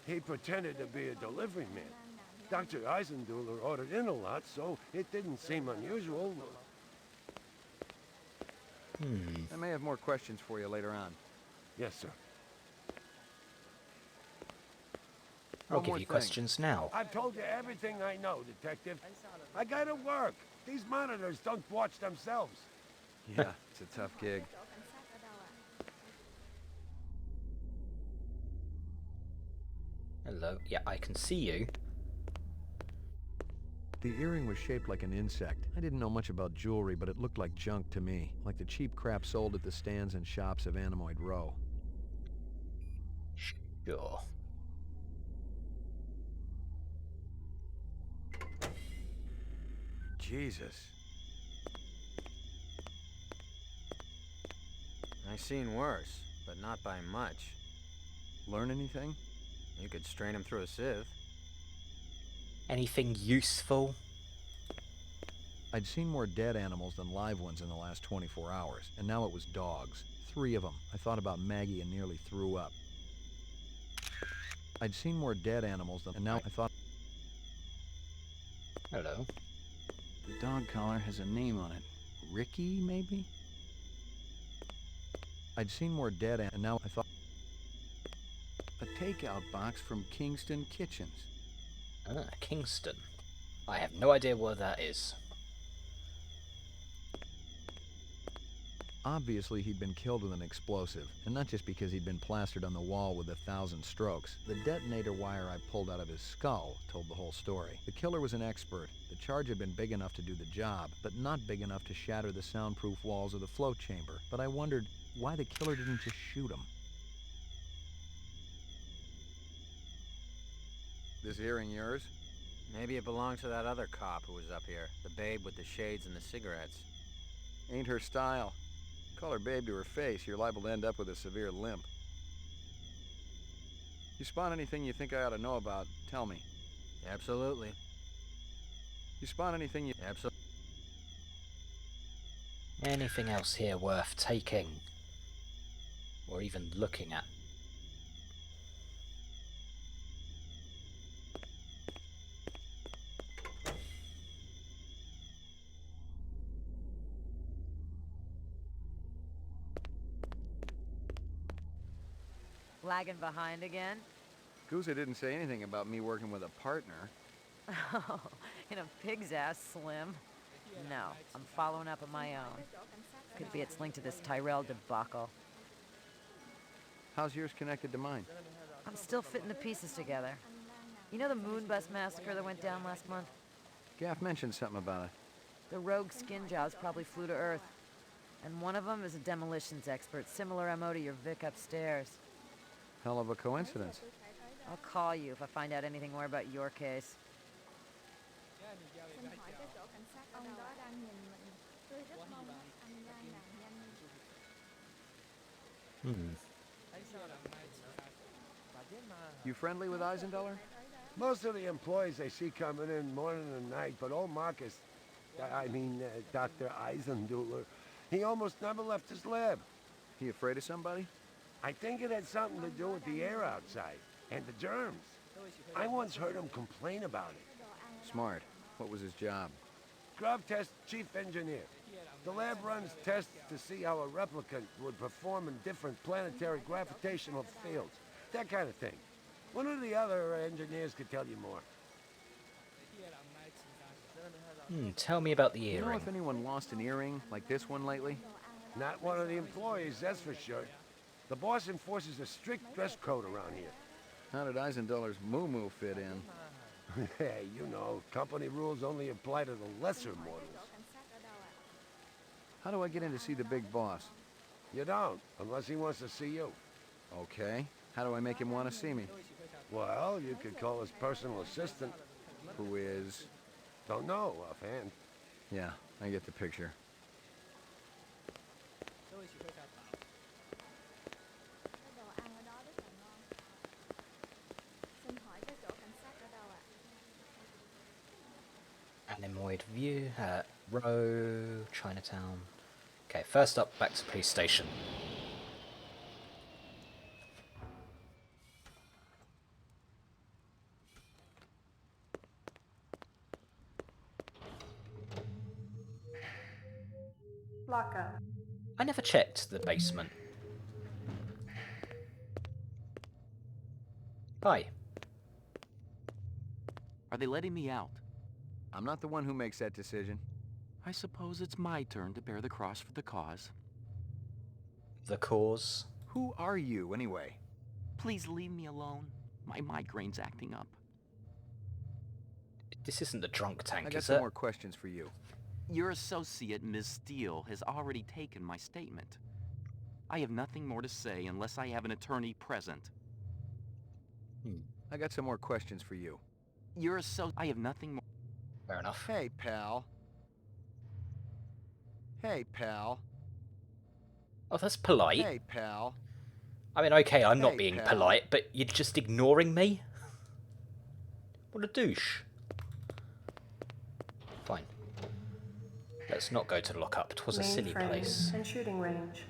He pretended to be a delivery man. Dr. Eisenduller ordered in a lot, so it didn't seem unusual. I may have more questions for you later on. Yes, sir. I'll give you questions now. I've told you everything I know, Detective. I gotta work. These monitors don't watch themselves. Yeah, it's a tough gig. Hello. Yeah, I can see you. The earring was shaped like an insect. I didn't know much about jewelry, but it looked like junk to me. Like the cheap crap sold at the stands and shops of Animoid Row. Sure. Jesus. I've seen worse, but not by much. Learn anything? You could strain him through a sieve. Anything useful? I'd seen more dead animals than live ones in the last 24 hours, and now it was dogs. 3 of them. I thought about Maggie and nearly threw up. I'd seen more dead animals than... and now I thought... Hello. The dog collar has a name on it. Ricky, maybe? I'd seen more dead and now I thought... A takeout box from Kingston Kitchens. Ah, Kingston. I have no idea what that is. Obviously, he'd been killed with an explosive, and not just because he'd been plastered on the wall with 1,000 strokes. The detonator wire I pulled out of his skull told the whole story. The killer was an expert. The charge had been big enough to do the job, but not big enough to shatter the soundproof walls of the float chamber. But I wondered why the killer didn't just shoot him. This hearing yours? Maybe it belonged to that other cop who was up here. The babe with the shades and the cigarettes. Ain't her style. Call her babe to her face, you're liable to end up with a severe limp. You spot anything you think I ought to know about, tell me. Absolutely. You spot anything you... Absolutely. Anything else here worth taking? Or even looking at? Lagging behind again? Guza didn't say anything about me working with a partner. Oh, in a pig's ass, Slim. No, I'm following up on my own. Could be it's linked to this Tyrell debacle. How's yours connected to mine? I'm still fitting the pieces together. You know the moon bus massacre that went down last month? Gaff mentioned something about it. The rogue skin jobs probably flew to Earth. And one of them is a demolitions expert, similar MO to your Vic upstairs. Hell of a coincidence. I'll call you if I find out anything more about your case. Xin hỏi cái chỗ cảnh sát ông đó đang nhìn mình. Tôi rất mong anh ra nạn nhân. You friendly with Eisendoller? Most of the employees I see coming in morning and night, but old Marcus, Dr. Eisendoller, he almost never left his lab. He afraid of somebody? I think it had something to do with the air outside, and the germs. I once heard him complain about it. Smart. What was his job? Scrub test chief engineer. The lab runs tests to see how a replicant would perform in different planetary gravitational fields. That kind of thing. One of the other engineers could tell you more. Tell me about the You earring. know if anyone lost an earring like this one lately? Not one of the employees, that's for sure. The boss enforces a strict dress code around here. How did Eisendoller's moo-moo fit in? Hey, you know, company rules only apply to the lesser mortals. How do I get in to see the big boss? You don't, unless he wants to see you. Okay. How do I make him want to see me? Well, you could call his personal assistant. Who is? Don't know, offhand. Yeah, I get the picture. Cái đồ ăn ở đó rất là ngon. Xin hỏi cái chỗ cảnh sát ở đâu ạ? Animoid view, row, Chinatown. Okay, first up, back to police station. Lockup. I never checked the basement. Hi. Are they letting me out? I'm not the one who makes that decision. I suppose it's my turn to bear the cross for the cause. The cause? Who are you, anyway? Please leave me alone. My migraine's acting up. This isn't the drunk tank, I got is some it? more questions for you. Your associate, Ms. Steele, has already taken my statement. I have nothing more to say unless I have an attorney present. I got some more questions for you. I have nothing more. Fair enough. Hey, pal. Hey, pal. Oh, that's polite. Hey, pal. I mean, okay, I'm not Hey, being pal. polite, but you're just ignoring me? What a douche. Fine. Let's not go to the lockup. 'Twas a silly place. And shooting range.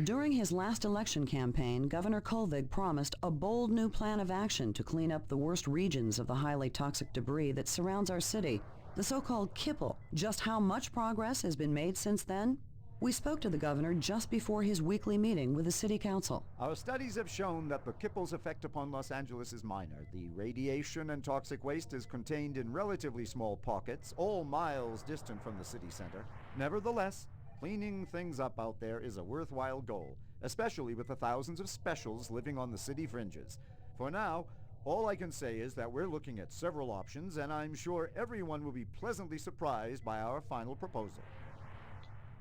During his last election campaign, Governor Kolvig promised a bold new plan of action to clean up the worst regions of the highly toxic debris that surrounds our city, the so-called kipple. Just how much progress has been made since then? We spoke to the governor just before his weekly meeting with the city council. Our studies have shown that the kipple's effect upon Los Angeles is minor. The radiation and toxic waste is contained in relatively small pockets, all miles distant from the city center. Nevertheless, cleaning things up out there is a worthwhile goal, especially with the thousands of specials living on the city fringes. For now, all I can say is that we're looking at several options, and I'm sure everyone will be pleasantly surprised by our final proposal.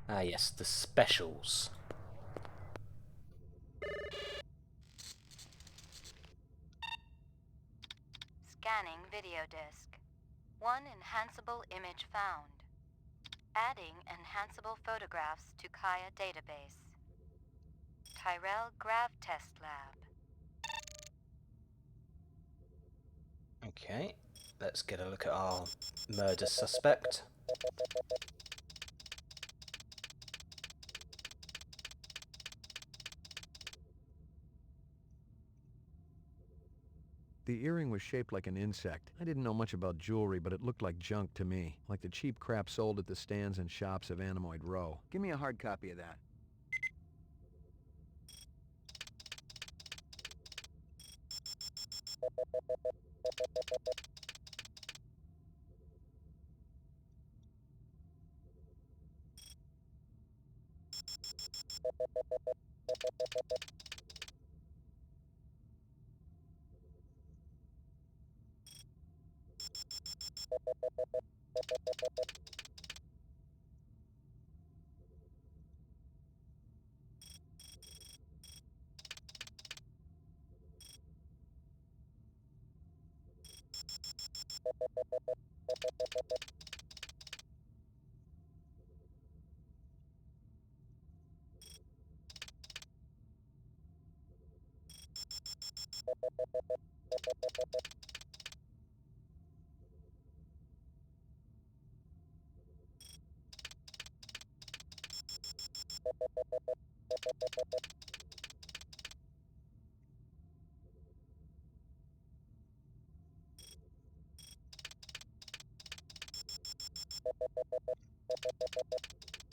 Ah yes, the specials. Scanning video disk. One enhanceable image found. Adding enhanceable photographs to Kaya database. Tyrell Grav Test Lab. Okay, let's get a look at our murder suspect. The earring was shaped like an insect. I didn't know much about jewelry, but it looked like junk to me, like the cheap crap sold at the stands and shops of Animoid Row. Give me a hard copy of that.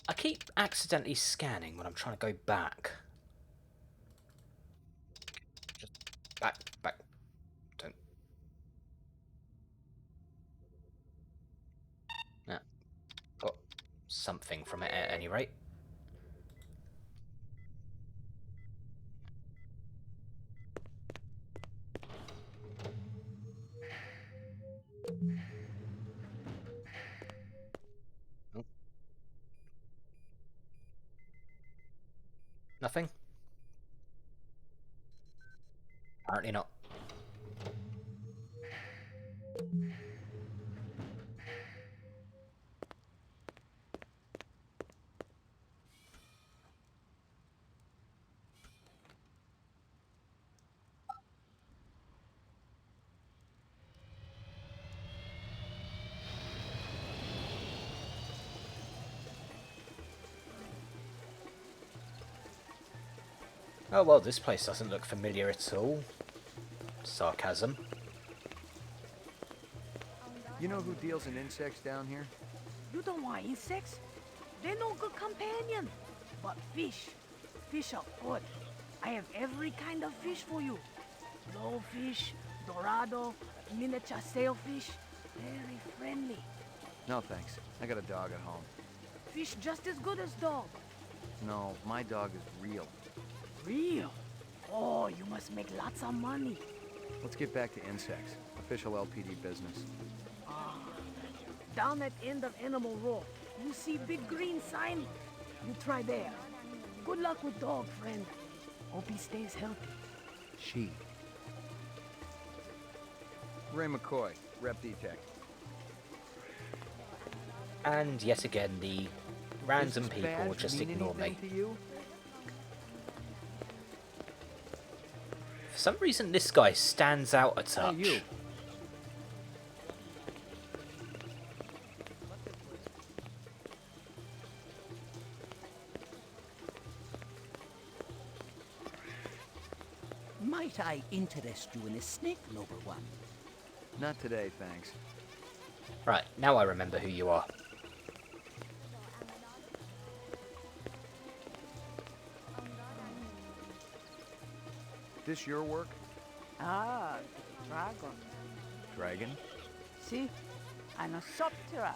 I keep accidentally scanning when I'm trying to go back. Just back. Don't. Yeah. Got something from it at any rate. Nothing? Apparently not. Oh well, this place doesn't look familiar at all. Sarcasm. You know who deals in insects down here? You don't want insects? They're no good companion. But fish. Fish are good. I have every kind of fish for you. Blowfish, dorado, miniature sailfish. Very friendly. No, thanks. I got a dog at home. Fish just as good as dog. No, my dog is real. Real? Oh, you must make lots of money. Let's get back to insects. Official LPD business. Down at end of Animal Row, you see big green sign? You try there. Good luck with dog, friend. Hope he stays healthy. She. Ray McCoy, Rep Detect. And yet again, the random people just ignore me. To you? some reason this guy stands out a touch. Hey, you. Might I interest you in a snake, noble one? Not today, thanks. Right, now I remember who you are. This your work? Ah, the dragon. Dragon? See? Anosoptera.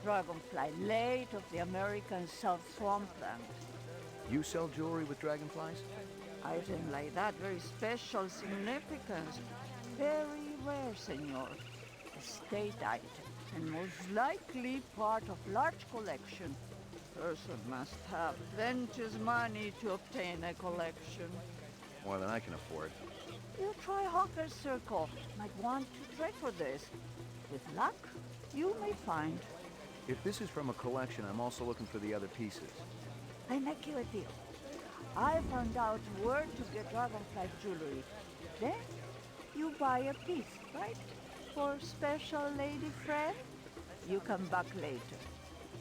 Dragonfly late of the American South Swampland. You sell jewelry with dragonflies? Item like that, very special significance. Very rare, senor. A state item, and most likely part of large collection. Person must have plenteous money to obtain a collection. More than I can afford. You try Hawker's Circle. Might want to trade for this. With luck, you may find. If this is from a collection, I'm also looking for the other pieces. I make you a deal. I found out where to get dragonfly jewelry. Then, you buy a piece, right? For special lady friend? You come back later.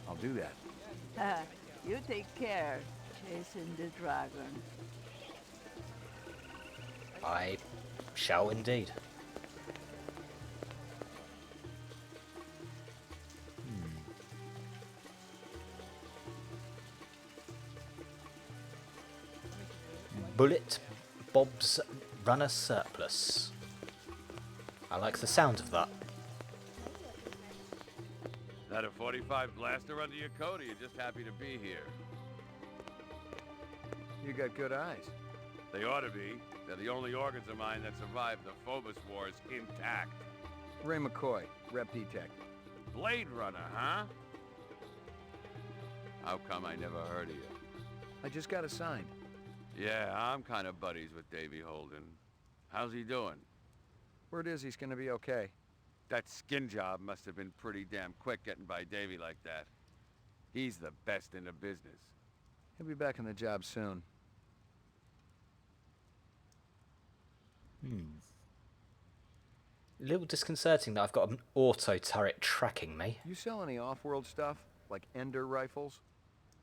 I'll do that. You take care, chasing the dragon. I shall indeed. Bullet Bob's Runner Surplus. I like the sound of that. That a 45 blaster under your coat, or you're just happy to be here? You got good eyes. They ought to be. They're the only organs of mine that survived the Phobos Wars intact. Ray McCoy, Rep Detect. Blade Runner, huh? How come I never heard of you? I just got assigned. Yeah, I'm kind of buddies with Davy Holden. How's he doing? Word is he's gonna be okay. That skin job must have been pretty damn quick getting by Davy like that. He's the best in the business. He'll be back on the job soon. A little disconcerting that I've got an auto turret tracking me. You sell any off-world stuff? Like Ender rifles?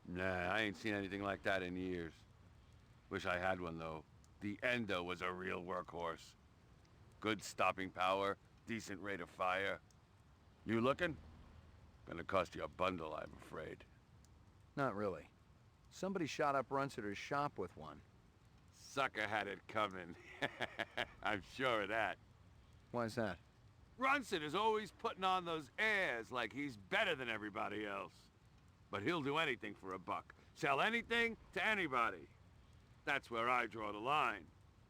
Nah, I ain't seen anything like that in years. Wish I had one, though. The Endo was a real workhorse. Good stopping power, decent rate of fire. You looking? Gonna cost you a bundle, I'm afraid. Not really. Somebody shot up Runsiter's shop with one. Sucker had it coming. I'm sure of that. Why's that? Runsiter's always putting on those airs like he's better than everybody else. But he'll do anything for a buck. Sell anything to anybody. That's where I draw the line.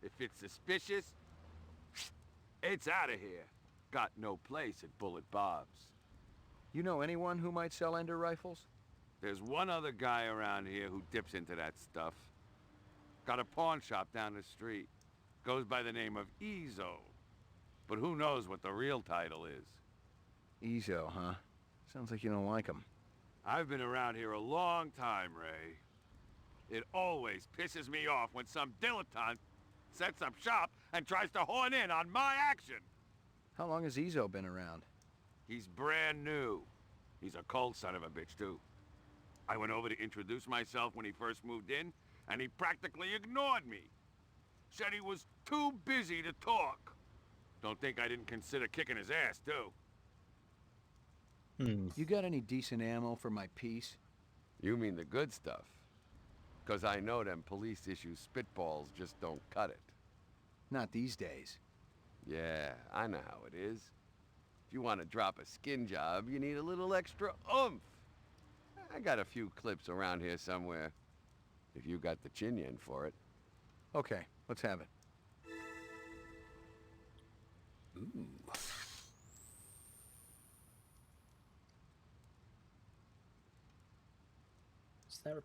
If it's suspicious, it's out of here. Got no place at Bullet Bob's. You know anyone who might sell Ender rifles? There's one other guy around here who dips into that stuff. Got a pawn shop down the street. Goes by the name of Ezo. But who knows what the real title is. Ezo, huh? Sounds like you don't like him. I've been around here a long time, Ray. It always pisses me off when some dilettante sets up shop and tries to horn in on my action. How long has Ezo been around? He's brand new. He's a cold son of a bitch, too. I went over to introduce myself when he first moved in, and he practically ignored me. Said he was too busy to talk. Don't think I didn't consider kicking his ass, too. You got any decent ammo for my piece? You mean the good stuff? 'Cause I know them police-issue spitballs just don't cut it. Not these days. Yeah, I know how it is. If you want to drop a skin job, you need a little extra oomph. I got a few clips around here somewhere. If you got the chin yen for it. Okay, let's have it. Ooh. Is there a...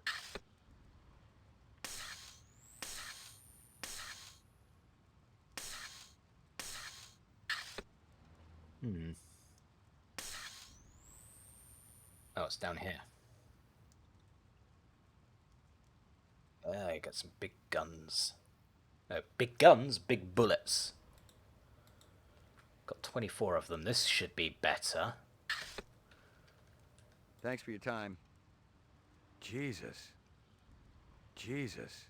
Oh, it's down here. I got some big guns. No, big guns, big bullets. Got 24 of them. This should be better. Thanks for your time. Jesus. Jesus.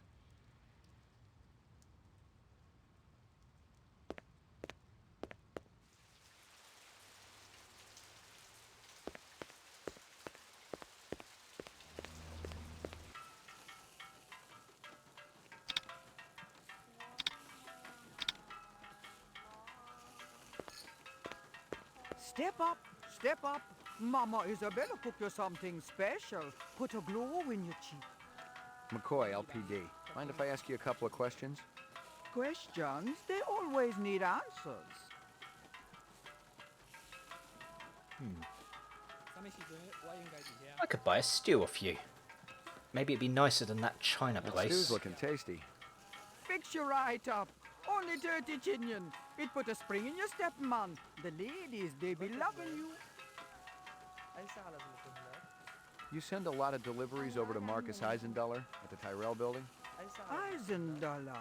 Step up, step up. Mama Isabella cooked you something special. Put a glow in your cheek. McCoy, LPD. Mind if I ask you a couple of questions? Questions? They always need answers. I could buy a stew off you. Maybe it'd be nicer than that China That place. stew's looking tasty. Fix you right up. Only 30 chinion. It put a spring in your step, man. The ladies, they be loving you. You send a lot of deliveries over to Marcus Eisendaler at the Tyrell building? Eisendaler.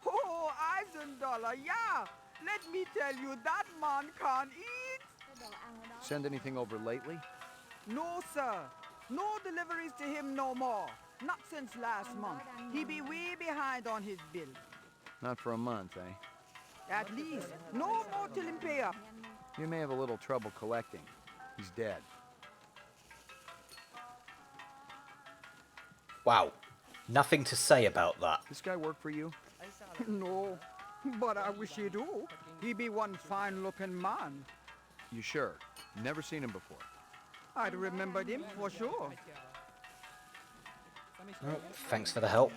Oh, Eisendaler, yeah. Let me tell you, that man can't eat. Send anything over lately? No, sir. No deliveries to him no more. Not since last month. He be way behind on his bill. Not for a month, eh? At least. No more till him pay up. You may have a little trouble collecting. He's dead. Wow. Nothing to say about that. This guy work for you? No, but I wish he do. He be one fine-looking man. You sure? Never seen him before. I'd remembered him for sure. Oh, thanks for the help.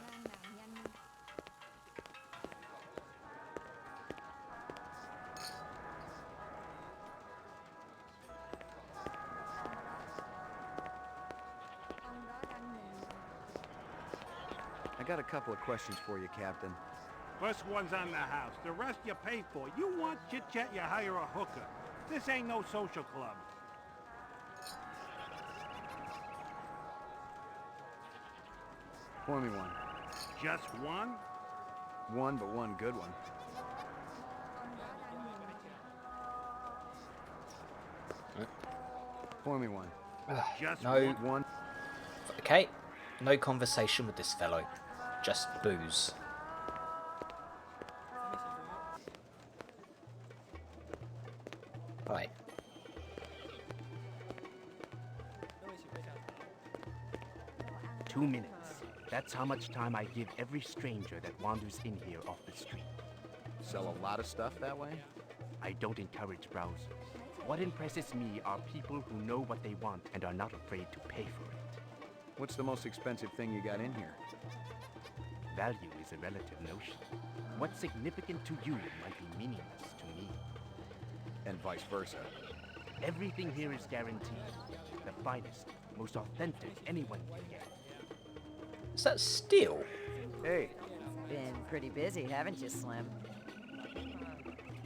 I got a couple of questions for you, Captain. First one's on the house. The rest you pay for. You want chit-chat, you hire a hooker. This ain't no social club. Pour me one. Just one? One, but one good one. Pour me one. Just No. One. Okay. No conversation with this fellow. Just booze. Right. Two minutes. That's how much time I give every stranger that wanders in here off the street. Sell a lot of stuff that way? I don't encourage browsers. What impresses me are people who know what they want and are not afraid to pay for it. What's the most expensive thing you got in here? Value is a relative notion. What's significant to you might be meaningless to me. And vice versa. Everything here is guaranteed. The finest, most authentic anyone can get. Is that steel? Hey. Been pretty busy, haven't you, Slim?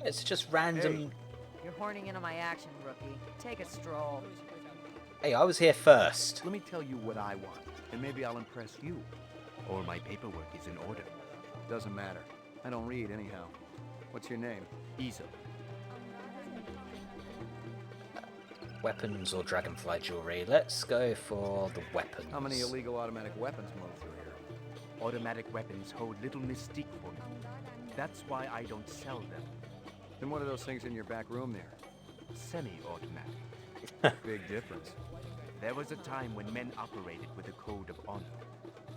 It's just random. Hey. You're horning in on my action, rookie. Take a stroll. Hey, I was here first. Let me tell you what I want, and maybe I'll impress you. Or my paperwork is in order. Doesn't matter. I don't read anyhow. What's your name? Easel. Weapons or dragonfly jewelry. Let's go for the weapons. How many illegal automatic weapons move through here? Automatic weapons hold little mystique for me. That's why I don't sell them. Then what are those things in your back room there? Semi-automatic. Big difference. There was a time when men operated with a code of honor.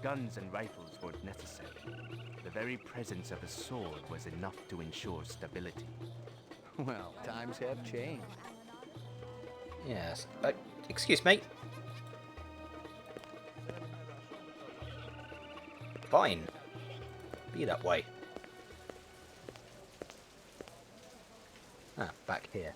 Guns and rifles weren't necessary. The very presence of a sword was enough to ensure stability. Well, times have changed. Yes. Excuse me. Fine. Be that way. Ah, back here.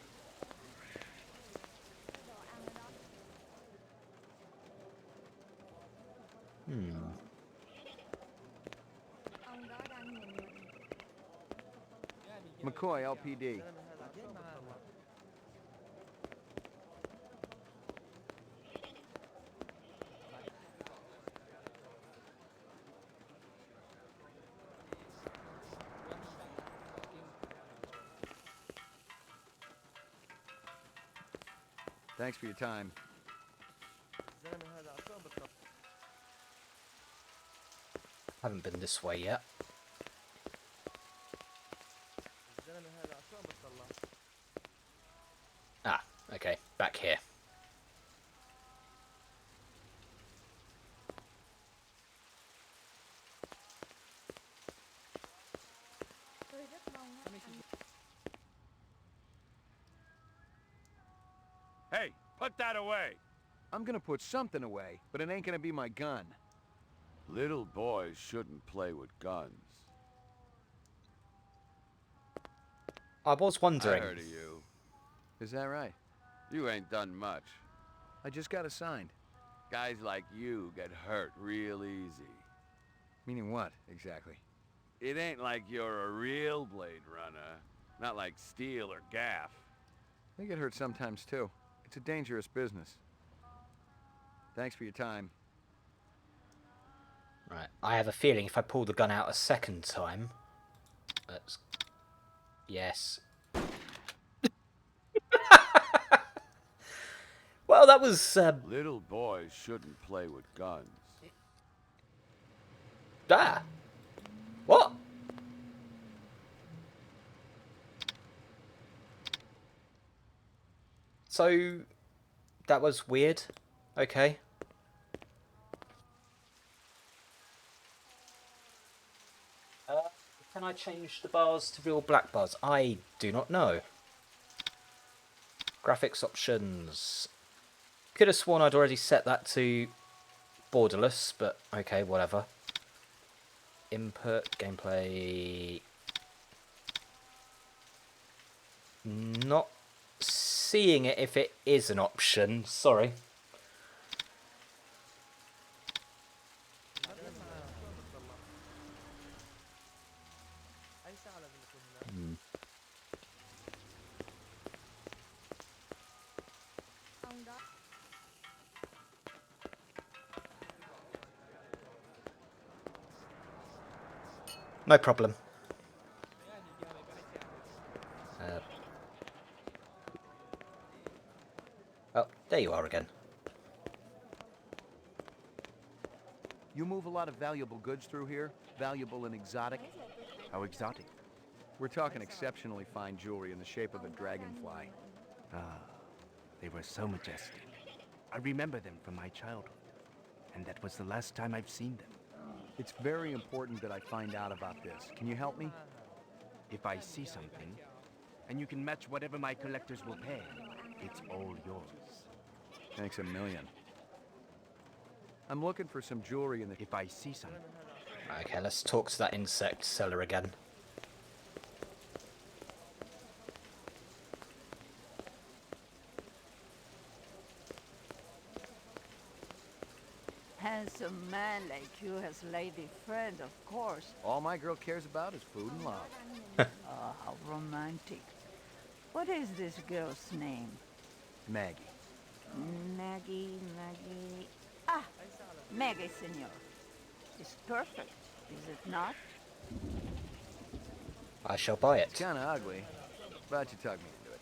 McCoy, LPD. Thanks for your time. Haven't been this way yet. Ah, okay, back here. Tôi rất mong á, anh Hey, put that away! I'm gonna put something away, but it ain't gonna be my gun. Little boys shouldn't play with guns. I was wondering. I heard of you. Is that right? You ain't done much. I just got assigned. Guys like you get hurt real easy. Meaning what, exactly? It ain't like you're a real Blade Runner. Not like Steel or Gaff. I get hurt sometimes, too. It's a dangerous business. Thanks for your time. Right, I have a feeling if I pull the gun out a second time... Let's... Yes. Well, that was... Little boys shouldn't play with guns. Ah! What? So... That was weird. Okay. Can I change the bars to real black bars? I do not know. Graphics options. Could have sworn I'd already set that to borderless, but okay, whatever. Input, gameplay. Not seeing it if it is an option, sorry. ông đó No problem. Oh, there you are again. You move a lot of valuable goods through here? Valuable and exotic? How exotic? We're talking exceptionally fine jewelry in the shape of a dragonfly. Ah, they were so majestic. I remember them from my childhood, and that was the last time I've seen them. It's very important that I find out about this. Can you help me? If I see something, and you can match whatever my collectors will pay, it's all yours. Thanks a million. I'm looking for some jewelry in the... If I see something... Okay, let's talk to that insect seller again. Handsome man like you has lady friend, of course. All my girl cares about is food and love. Oh, how romantic. What is this girl's name? Maggie. Maggie... Ah, Maggie, senor. It's perfect, is it not? I shall buy it. It's kind of ugly, but you talked me into it.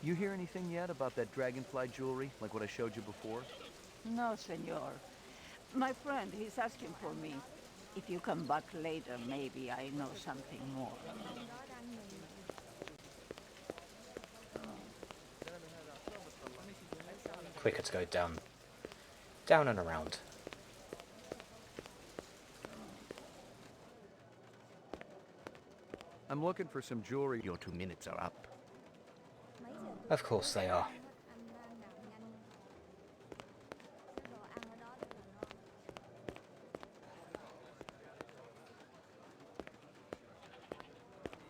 You hear anything yet about that dragonfly jewelry, like what I showed you before? No, senor. My friend, he's asking for me. If you come back later, maybe I know something more. Quicker to go down. Down and around. I'm looking for some jewelry. Your 2 minutes are up. Of course they are.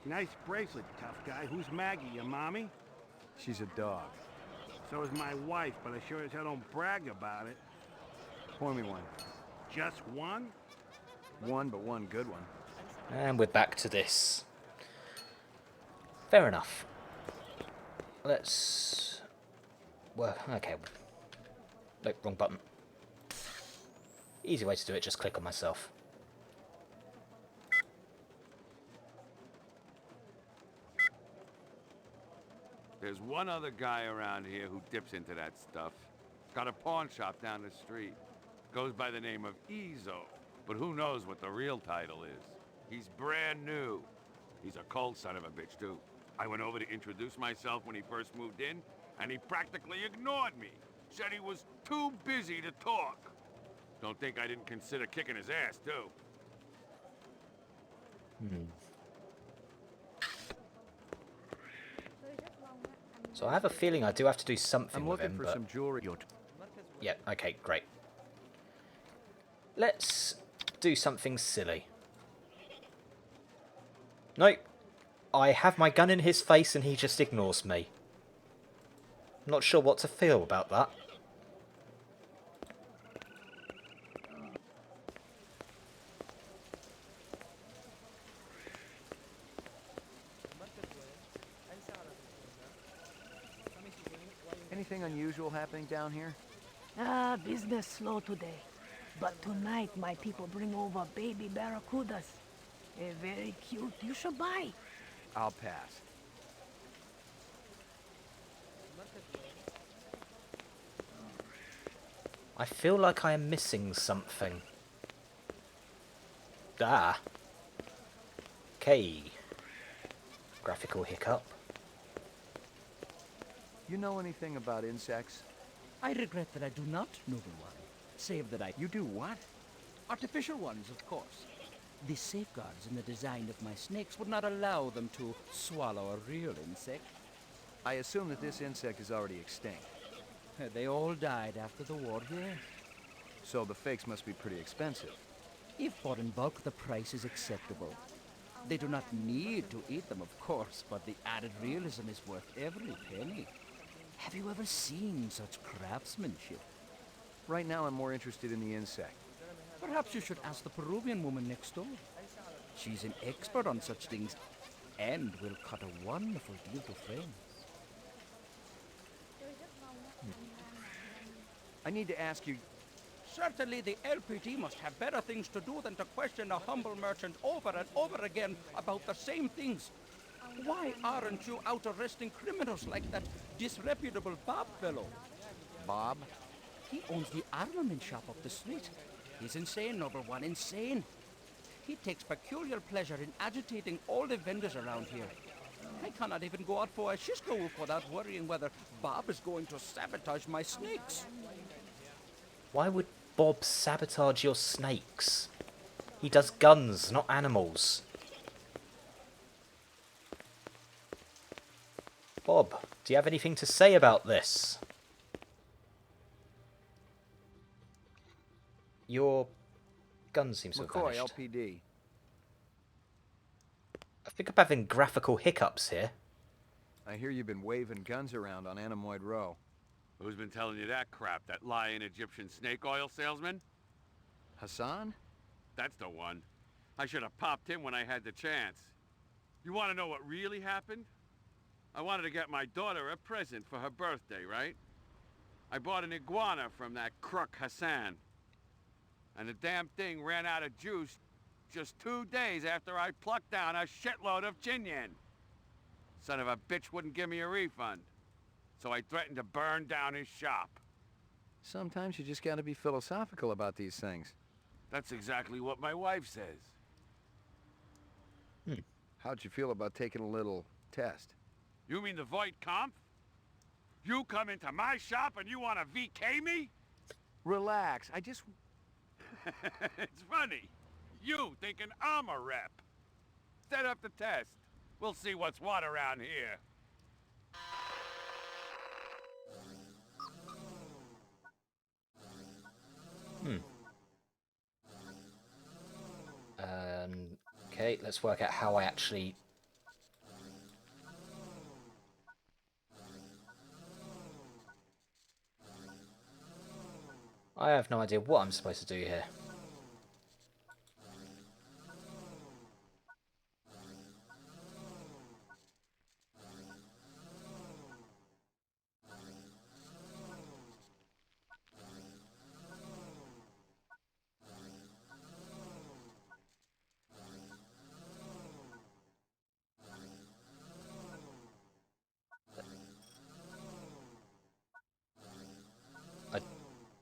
Nice bracelet, tough guy. Who's Maggie, your mommy? She's a dog. So is my wife, but I sure as hell don't brag about it. Pour me one. Just one? One, but one good one. And we're back to this. Fair enough. Let's... Well, okay. Nope, wrong button. Easy way to do it, just click on myself. There's one other guy around here who dips into that stuff. Got a pawn shop down the street. Goes by the name of Ezo. But who knows what the real title is. He's brand new. He's a cold son of a bitch, too. I went over to introduce myself when he first moved in, and he practically ignored me. Said he was too busy to talk. Don't think I didn't consider kicking his ass, too. So I have a feeling I do have to do something with him, I'm looking for but... some jewelry. Yeah, okay, great. Let's do something silly. Nope. I have my gun in his face and he just ignores me. I'm not sure what to feel about that. Anything unusual happening down here? Business slow today. But tonight my people bring over baby barracudas. They're very cute. You should buy. I'll pass. I feel like I am missing something. Ah. Okay. Graphical hiccup. You know anything about insects? I regret that I do not, noble one. Save that I... You do what? Artificial ones, of course. The safeguards in the design of my snakes would not allow them to swallow a real insect. I assume that this insect is already extinct. They all died after the war, yes. So the fakes must be pretty expensive. If bought in bulk, the price is acceptable. They do not need to eat them, of course, but the added realism is worth every penny. Have you ever seen such craftsmanship? Right now, I'm more interested in the insect. Perhaps you should ask the Peruvian woman next door. She's an expert on such things and will cut a wonderful deal to friends. I need to ask you... Certainly the LPD must have better things to do than to question a humble merchant over and over again about the same things. Why aren't you out arresting criminals like that disreputable Bob fellow? Bob? He owns the armament shop up the street. He's insane, number one, insane. He takes peculiar pleasure in agitating all the vendors around here. I cannot even go out for a Shisco without worrying whether Bob is going to sabotage my snakes. Why would Bob sabotage your snakes? He does guns, not animals. Bob, do you have anything to say about this? Your gun seems to have McCoy, vanished. LPD. I think I'm having graphical hiccups here. I hear you've been waving guns around on Anemoid Row. Who's been telling you that crap? That lying Egyptian snake oil salesman? Hassan? That's the one. I should have popped him when I had the chance. You want to know what really happened? I wanted to get my daughter a present for her birthday, right? I bought an iguana from that crook Hassan. And the damn thing ran out of juice just 2 days after I plucked down a shitload of Jinyan. Son of a bitch wouldn't give me a refund. So I threatened to burn down his shop. Sometimes you just gotta be philosophical about these things. That's exactly what my wife says. How'd you feel about taking a little test? You mean the Voight Kampf? You come into my shop and you want to VK me? Relax, I just... It's funny. You thinking I'm a rep. Set up the test. We'll see what's what around here. Okay, let's work out how I actually... I have no idea what I'm supposed to do here.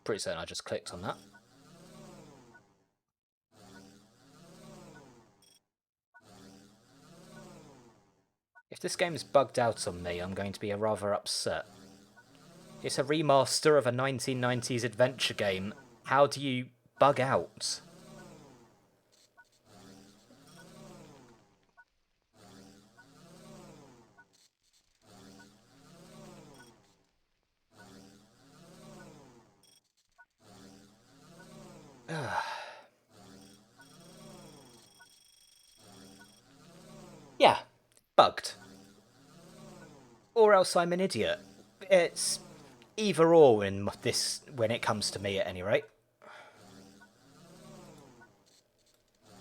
Pretty certain I just clicked on that. If this game is bugged out on me, I'm going to be rather upset. It's a remaster of a 1990s adventure game. How do you bug out? Yeah, bugged. Or else I'm an idiot. It's either or in this when it comes to me at any rate.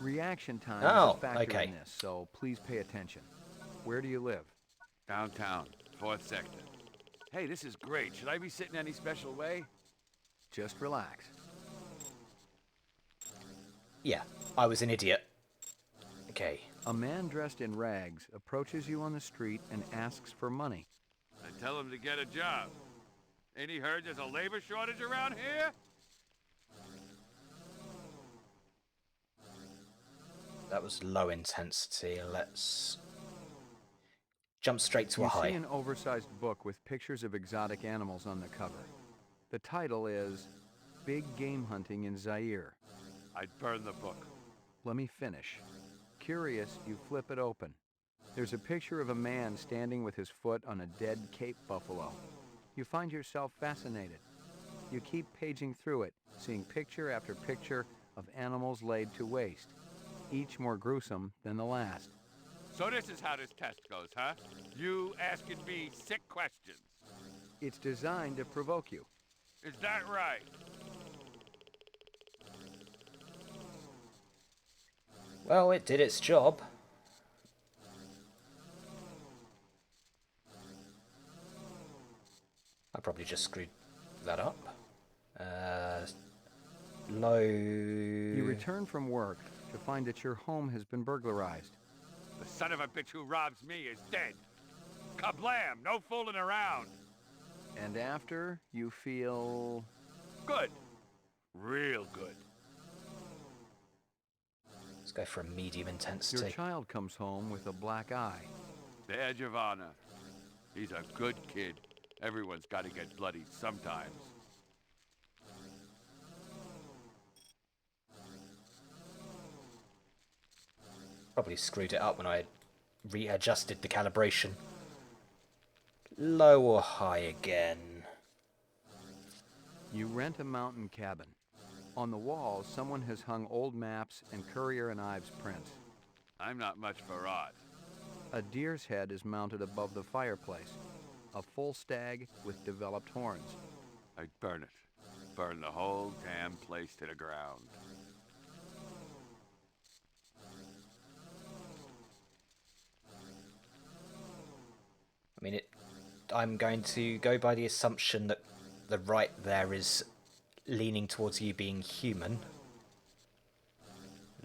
Reaction time Oh, is a factor okay. in this, so please pay attention. Where do you live? Downtown, 4th sector. Hey, this is great. Should I be sitting any special way? Just relax. Yeah, I was an idiot. Okay. A man dressed in rags approaches you on the street and asks for money. I tell him to get a job. Ain't he heard there's a labor shortage around here? That was low intensity. Let's jump straight to a You high. see an oversized book with pictures of exotic animals on the cover. The title is Big Game Hunting in Zaire. I'd burn the book. Let me finish. Curious, you flip it open. There's a picture of a man standing with his foot on a dead Cape buffalo. You find yourself fascinated. You keep paging through it, seeing picture after picture of animals laid to waste, each more gruesome than the last. So this is how this test goes, huh? You asking me sick questions. It's designed to provoke you. Is that right? Well, it did its job. I probably just screwed that up. Low... You return from work to find that your home has been burglarized. The son of a bitch who robs me is dead. Kablam! No fooling around. And after, you feel... Good. Real good. Let's go for a medium intensity. Your child comes home with a black eye. Badge of honor. He's a good kid. Everyone's got to get bloody sometimes. Probably screwed it up when I readjusted the calibration. Low or high again? You rent a mountain cabin. On the walls, someone has hung old maps and Currier and Ives prints. I'm not much for art. A deer's head is mounted above the fireplace. A full stag with developed horns. I'd burn it. Burn the whole damn place to the ground. I mean, I'm going to go by the assumption that the right there is leaning towards you being human.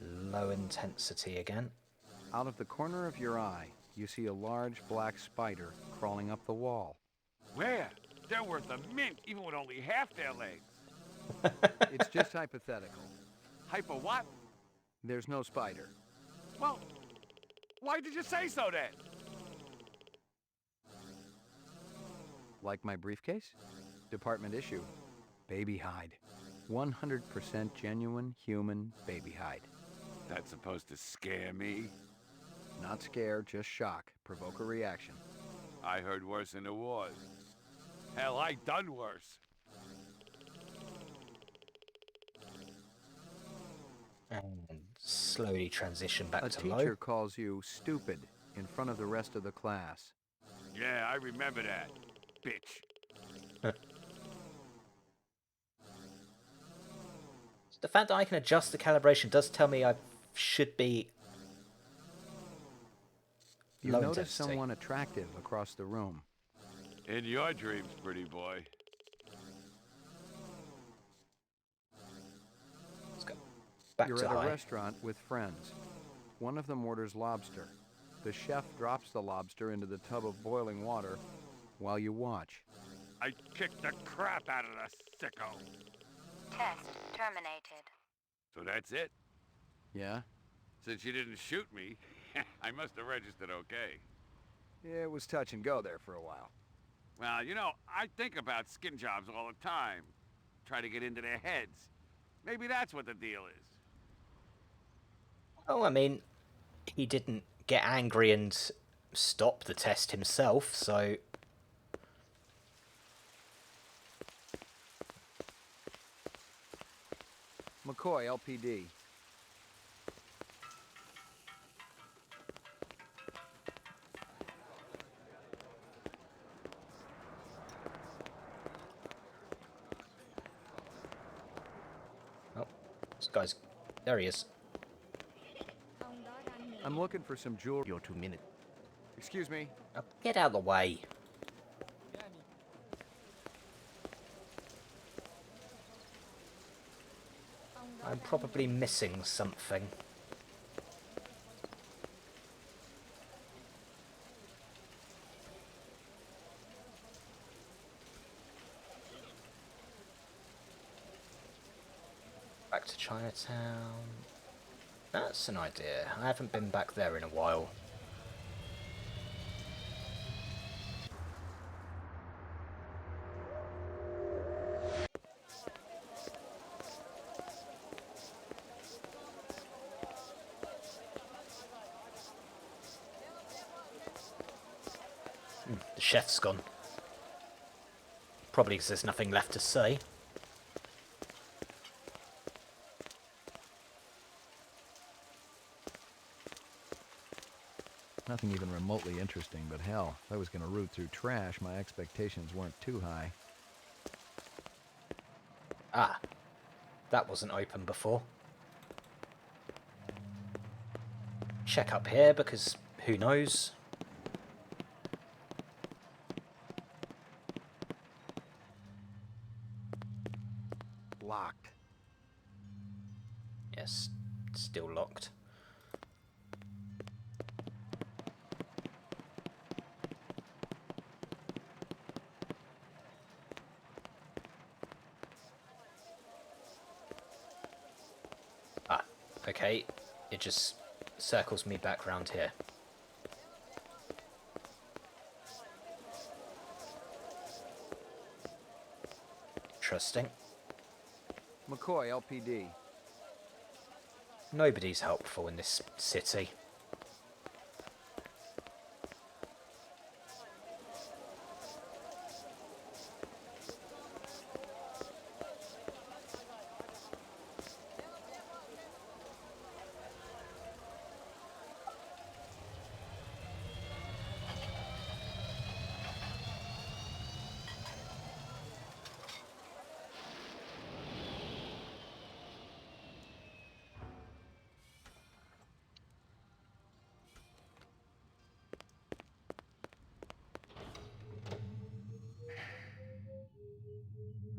Low intensity again. Out of the corner of your eye, you see a large black spider crawling up the wall. Where? They're worth a mint, even with only half their legs. It's just hypothetical. Hyper what? There's no spider. Well, why did you say so then? Like my briefcase? Department issue. Baby hide. 100% genuine human baby hide. That's supposed to scare me? Not scare, just shock. Provoke a reaction. I heard worse in the wars. Hell, I done worse. And slowly transition back to low. A teacher calls you stupid in front of the rest of the class. Yeah, I remember that. Bitch. The fact that I can adjust the calibration does tell me I should be You low notice intensity. someone attractive across the room. In your dreams, pretty boy. Let's go back You're to at high. a restaurant with friends. One of them orders lobster. The chef drops the lobster into the tub of boiling water while you watch. I kicked the crap out of the sicko. Test terminated. So that's it? Yeah? Since you didn't shoot me, I must have registered okay. Yeah, it was touch and go there for a while. Well, you know, I think about skin jobs all the time. Try to get into their heads. Maybe that's what the deal is. Oh, I mean, he didn't get angry and stop the test himself, so... McCoy, LPD. Oh, this guy's... There he is. I'm looking for some jewelry. Your 2 minutes. Excuse me. Oh, get out of the way. I'm probably missing something. Back to Chinatown. That's an idea. I haven't been back there in a while. The chef's gone. Probably because there's nothing left to say. Nothing even remotely interesting, but hell, if I was going to root through trash, my expectations weren't too high. Ah, that wasn't open before. Check up here, because who knows? Locked. Yes, still locked. Ah, okay. It just circles me back round here. Interesting. McCoy, LPD. Nobody's helpful in this city.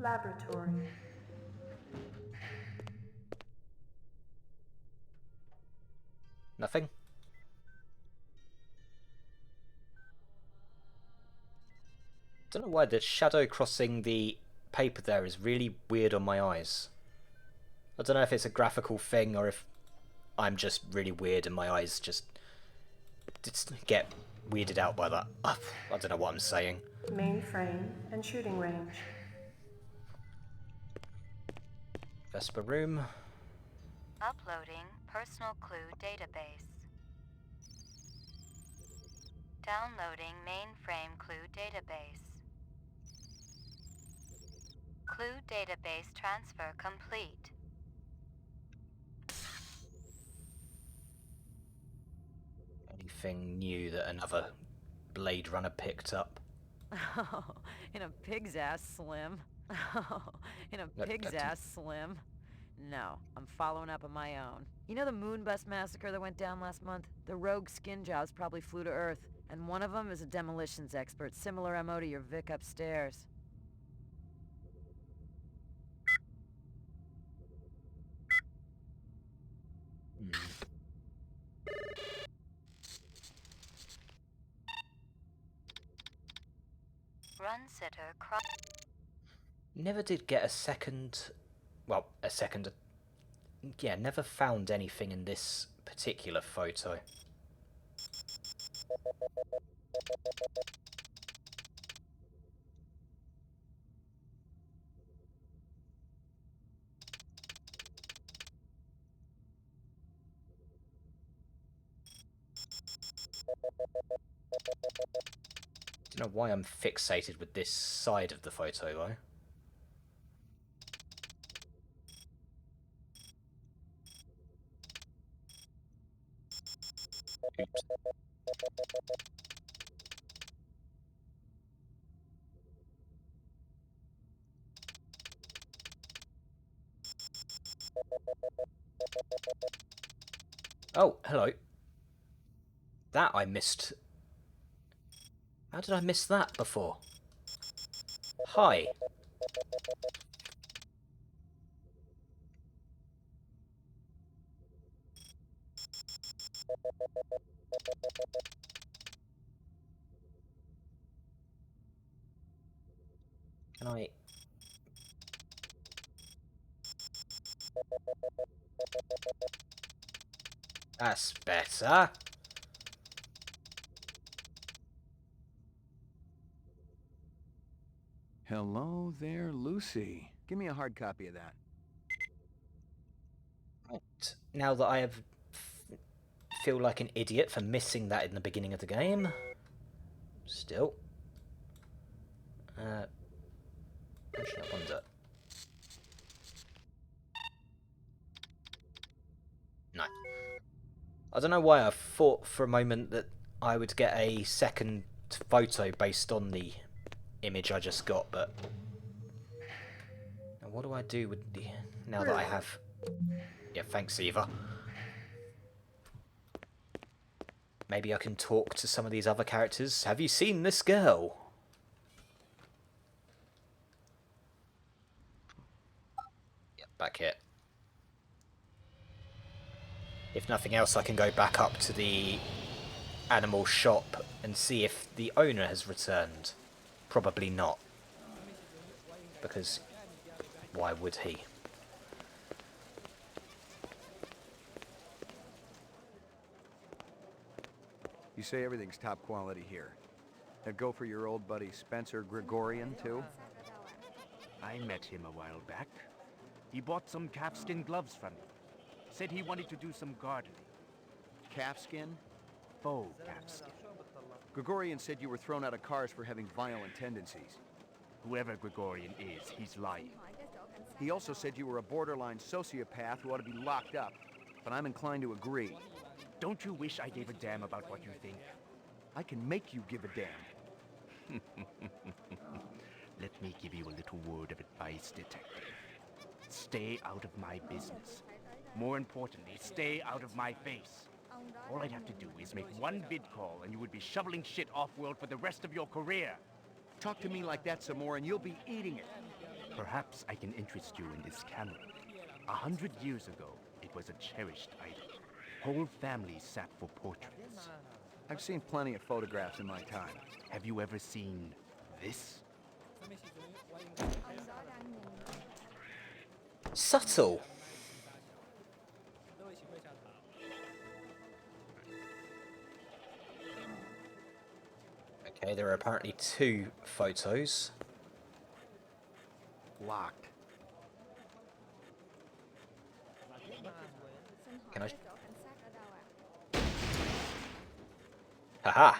Laboratory. Nothing? Don't know why the shadow crossing the paper there is really weird on my eyes. I don't know if it's a graphical thing or if I'm just really weird and my eyes just get weirded out by that. I don't know what I'm saying. Mainframe and shooting range. Vesper room. Uploading personal clue database. Downloading mainframe clue database. Clue database transfer complete. Anything new that another Blade Runner picked up? Oh, in a pig's ass, Slim. Oh, in a pig's ass, Slim. No, I'm following up on my own. You know the Moonbus massacre that went down last month? The rogue skin jobs probably flew to Earth, and one of them is a demolitions expert, similar MO to your Vic upstairs. Run sitter Never did get a second... well, a second. Yeah, never found anything in this particular photo. I don't know why I'm fixated with this side of the photo, though. Oops. Oh, hello. That I missed. How did I miss that before? Hi. Can I... That's better. Hello there, Lucy. Give me a hard copy of that. Right. Now that I have feel like an idiot for missing that in the beginning of the game. Still. Actually, I wonder. No. I don't know why I thought for a moment that I would get a second photo based on the image I just got, but... Now what do I do with the... Now that I have... Yeah, thanks, Eva. Maybe I can talk to some of these other characters. Have you seen this girl? Yeah, back here. If nothing else, I can go back up to the animal shop and see if the owner has returned. Probably not. Because why would he? You say everything's top quality here. That go for your old buddy Spencer Gregorian, too? I met him a while back. He bought some calfskin gloves from me. Said he wanted to do some gardening. Calfskin? Faux calfskin. Gregorian said you were thrown out of cars for having violent tendencies. Whoever Gregorian is, he's lying. He also said you were a borderline sociopath who ought to be locked up, but I'm inclined to agree. Don't you wish I gave a damn about what you think? I can make you give a damn. Let me give you a little word of advice, detective. Stay out of my business. More importantly, stay out of my face. All I'd have to do is make one vid call and you would be shoveling shit off-world for the rest of your career. Talk to me like that some more and you'll be eating it. Perhaps I can interest you in this camera. 100 years ago, it was a cherished item. Whole families sat for portraits. I've seen plenty of photographs in my time. Have you ever seen this? Subtle. Okay, there are apparently 2 photos. Locked. Can I... Haha!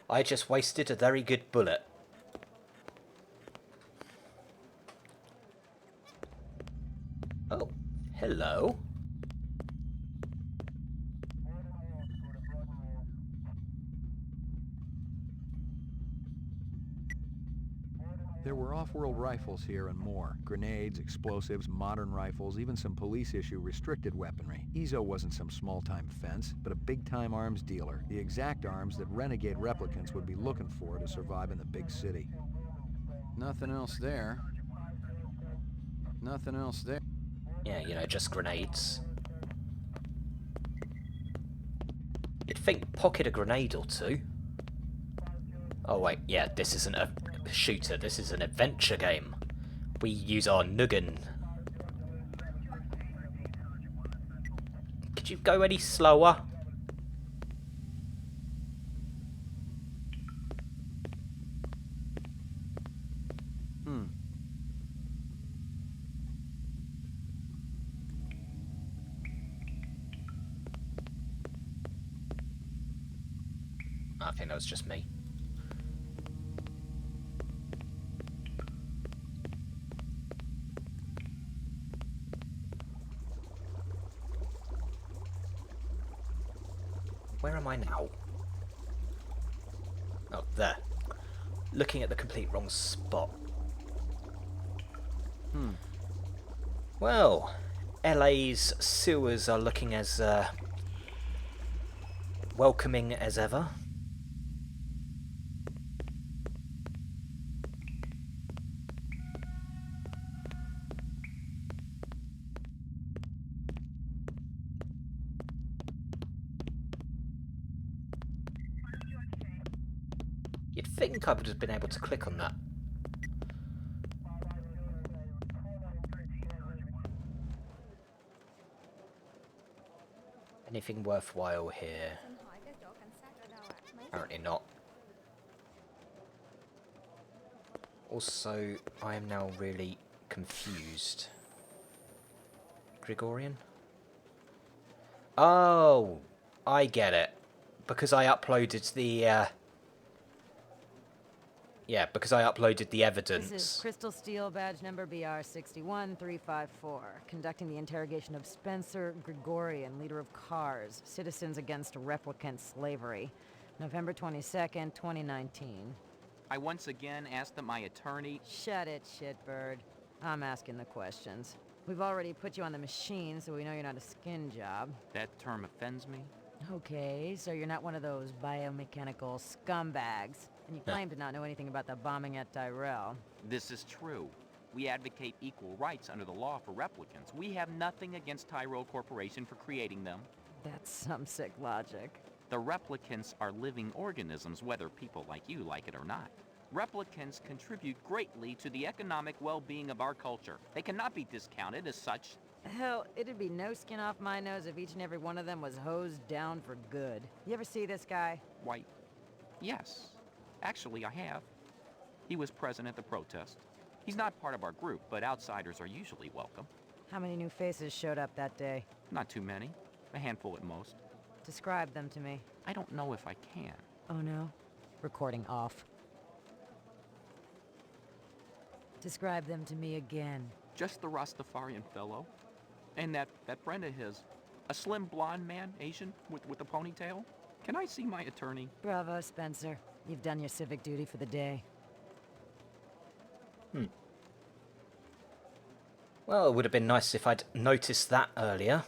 I just wasted a very good bullet. Oh, hello. There were off-world rifles here and more. Grenades, explosives, modern rifles, even some police-issue restricted weaponry. Ezo wasn't some small-time fence, but a big-time arms dealer. The exact arms that renegade replicants would be looking for to survive in the big city. Nothing else there. Nothing else there. Yeah, you know, just grenades. You'd think pocket a grenade or two. Oh wait, yeah, this isn't a shooter, this is an adventure game. We use our noggin you go any slower? I think that was just me. Where am I now? Oh, there. Looking at the complete wrong spot. Well, LA's sewers are looking as welcoming as ever. You'd think I would have been able to click on that. Anything worthwhile here? Apparently not. Also, I am now really confused. Gregorian? Oh, I get it. Because I uploaded the yeah, because I uploaded the evidence. This is Crystal Steel badge number BR61354, conducting the interrogation of Spencer Gregorian, leader of CARS, Citizens Against Replicant Slavery, November 22nd, 2019. I once again asked that my attorney... Shut it, shitbird. I'm asking the questions. We've already put you on the machine, so we know you're not a skin job. That term offends me. Okay, so you're not one of those biomechanical scumbags. And you claim to not know anything about the bombing at Tyrell. This is true. We advocate equal rights under the law for replicants. We have nothing against Tyrell Corporation for creating them. That's some sick logic. The replicants are living organisms, whether people like you like it or not. Replicants contribute greatly to the economic well-being of our culture. They cannot be discounted as such. Hell, it'd be no skin off my nose if each and every one of them was hosed down for good. You ever see this guy? Why, yes. Actually, I have. He was present at the protest. He's not part of our group, but outsiders are usually welcome. How many new faces showed up that day? Not too many. A handful at most. Describe them to me. I don't know if I can. Oh no? Recording off. Describe them to me again. Just the Rastafarian fellow. And that friend of his. A slim blonde man, Asian, with a ponytail. Can I see my attorney? Bravo, Spencer. You've done your civic duty for the day. Well, it would have been nice if I'd noticed that earlier.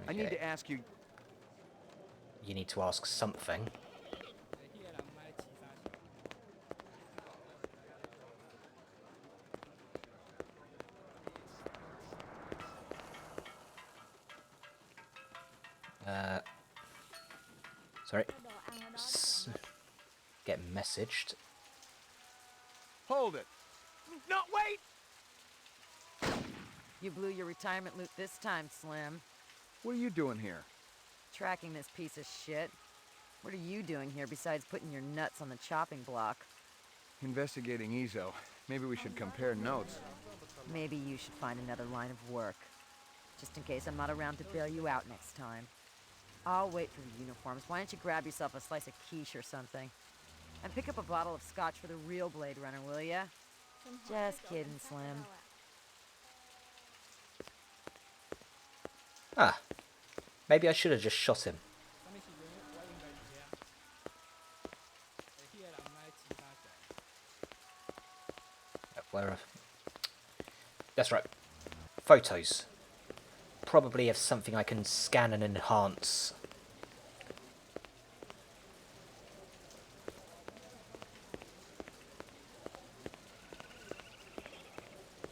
Okay. I need to ask you... You need to ask something. Sorry. Get messaged. Hold it! No, wait! You blew your retirement loot this time, Slim. What are you doing here? Tracking this piece of shit. What are you doing here besides putting your nuts on the chopping block? Investigating Ezo. Maybe we should compare notes. Maybe you should find another line of work. Just in case I'm not around to bail you out next time. I'll wait for the uniforms. Why don't you grab yourself a slice of quiche or something? And pick up a bottle of scotch for the real Blade Runner, will ya? Just kidding, Slim. Ah. Maybe I should have just shot him. Where? That's right. Photos. Probably have something I can scan and enhance.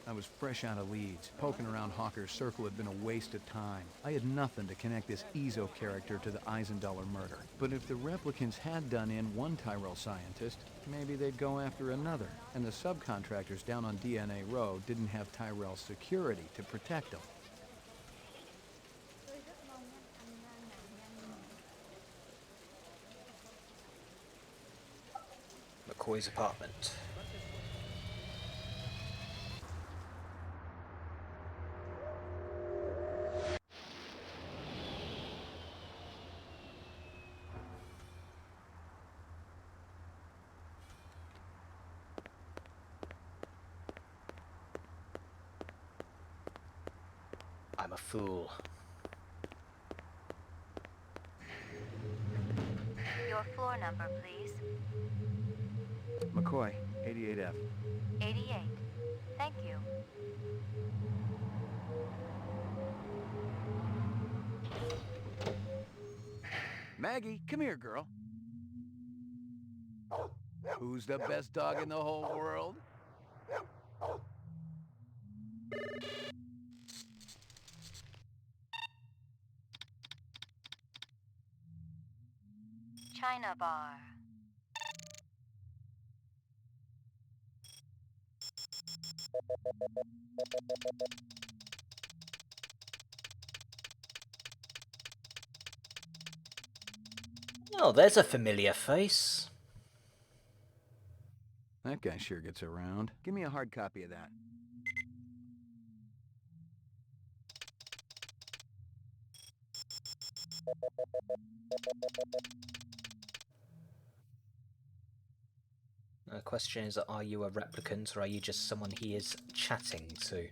I was fresh out of Leeds. Poking around Hawker's circle had been a waste of time. I had nothing to connect this Ezo character to the Eisendaler murder. But if the replicants had done in one Tyrell scientist, maybe they'd go after another. And the subcontractors down on DNA Row didn't have Tyrell security to protect them. McCoy's apartment. I'm a fool. Your floor number, please. McCoy, 88F. 88. Thank you. Maggie, come here, girl. Who's the best dog in the whole world? China bar. Oh, there's a familiar face. That guy sure gets around. Give me a hard copy of that. The question is, are you a replicant or are you just someone he is chatting to?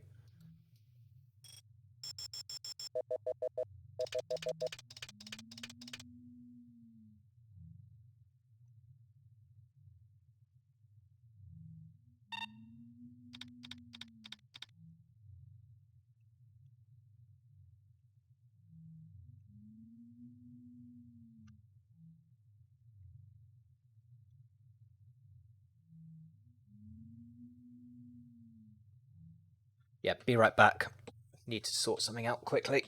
Yeah, be right back. Need to sort something out quickly.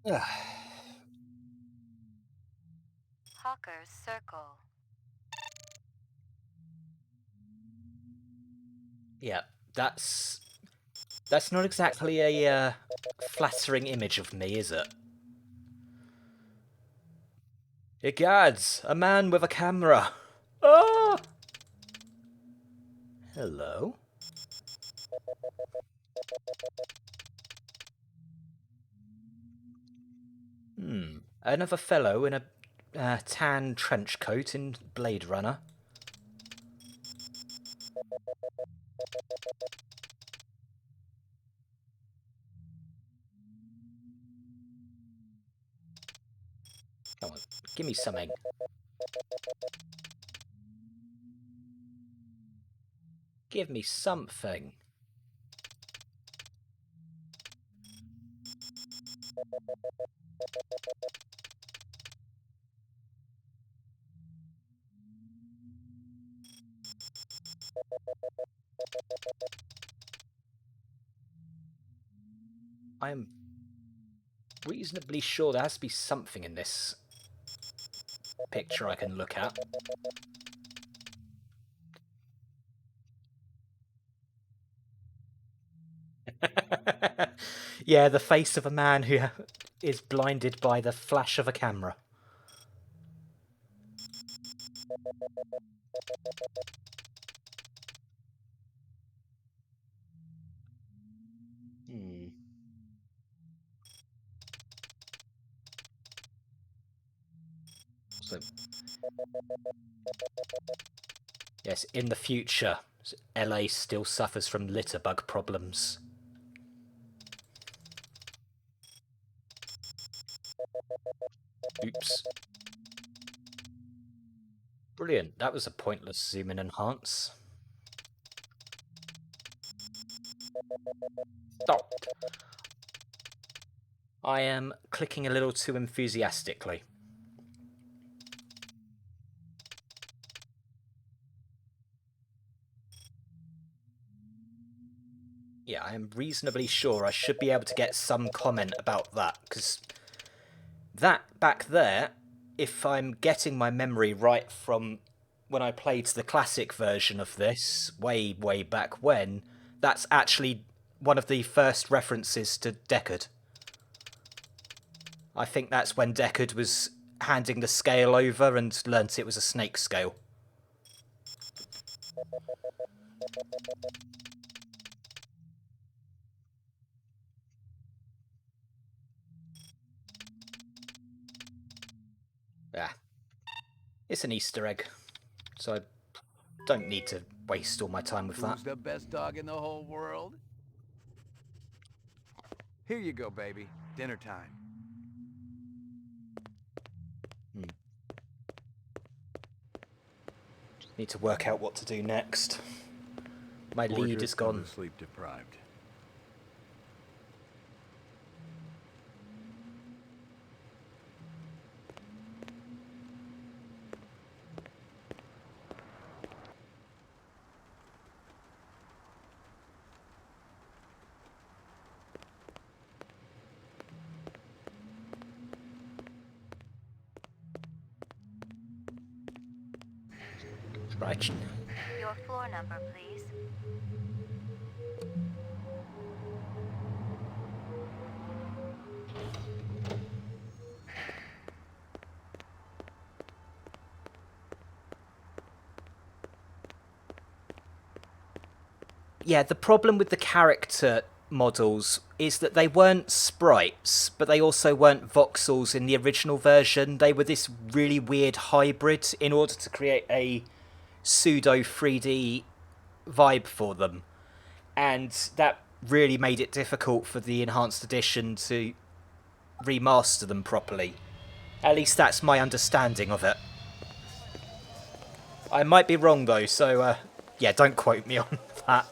Hawker's Circle. Yeah, that's not exactly a flattering image of me, is it? Egads, a man with a camera. Ah! Hello? Another fellow in a tan trench coat in Blade Runner. Come on, give me something. Give me something. I am reasonably sure there has to be something in this picture I can look at. Yeah, the face of a man who is blinded by the flash of a camera. So, yes, in the future, LA still suffers from litterbug problems. Oops. Brilliant. That was a pointless zoom and enhance. Stop. I am clicking a little too enthusiastically. Yeah, I am reasonably sure I should be able to get some comment about that, because that back there, if I'm getting my memory right from when I played the classic version of this, way, way back when, that's actually one of the first references to Deckard. I think that's when Deckard was handing the scale over and learnt it was a snake scale. Yeah. It's an Easter egg, so I don't need to waste all my time with that. Who's the best dog in the whole world? Here you go, baby. Dinner time. Need to work out what to do next. My lead is gone. Of the sleep deprived. Right. Your floor number, please. Yeah, the problem with the character models is that they weren't sprites, but they also weren't voxels in the original version. They were this really weird hybrid in order to create a pseudo 3D vibe for them. And that really made it difficult for the enhanced edition to remaster them properly. At least that's my understanding of it. I might be wrong though, so yeah, don't quote me on that.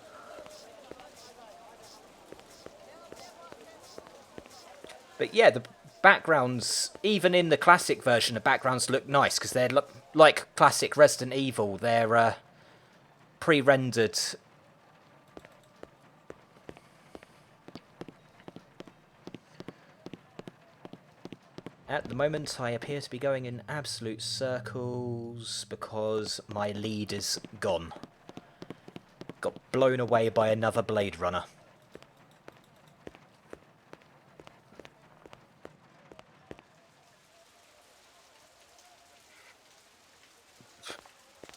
But yeah, the backgrounds, even in the classic version, the backgrounds look nice because they're like classic Resident Evil. They're pre-rendered. At the moment, I appear to be going in absolute circles because my lead is gone. Got blown away by another Blade Runner.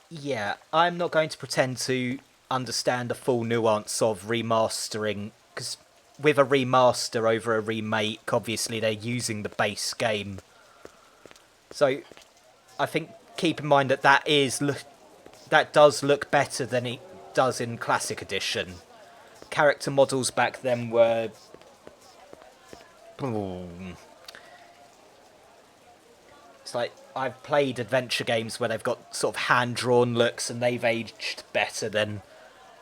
Yeah, I'm not going to pretend to understand the full nuance of remastering, because with a remaster over a remake, obviously they're using the base game. So I think keep in mind that that does look better than it does in Classic Edition. Character models back then were... It's like, I've played adventure games where they've got sort of hand-drawn looks and they've aged better than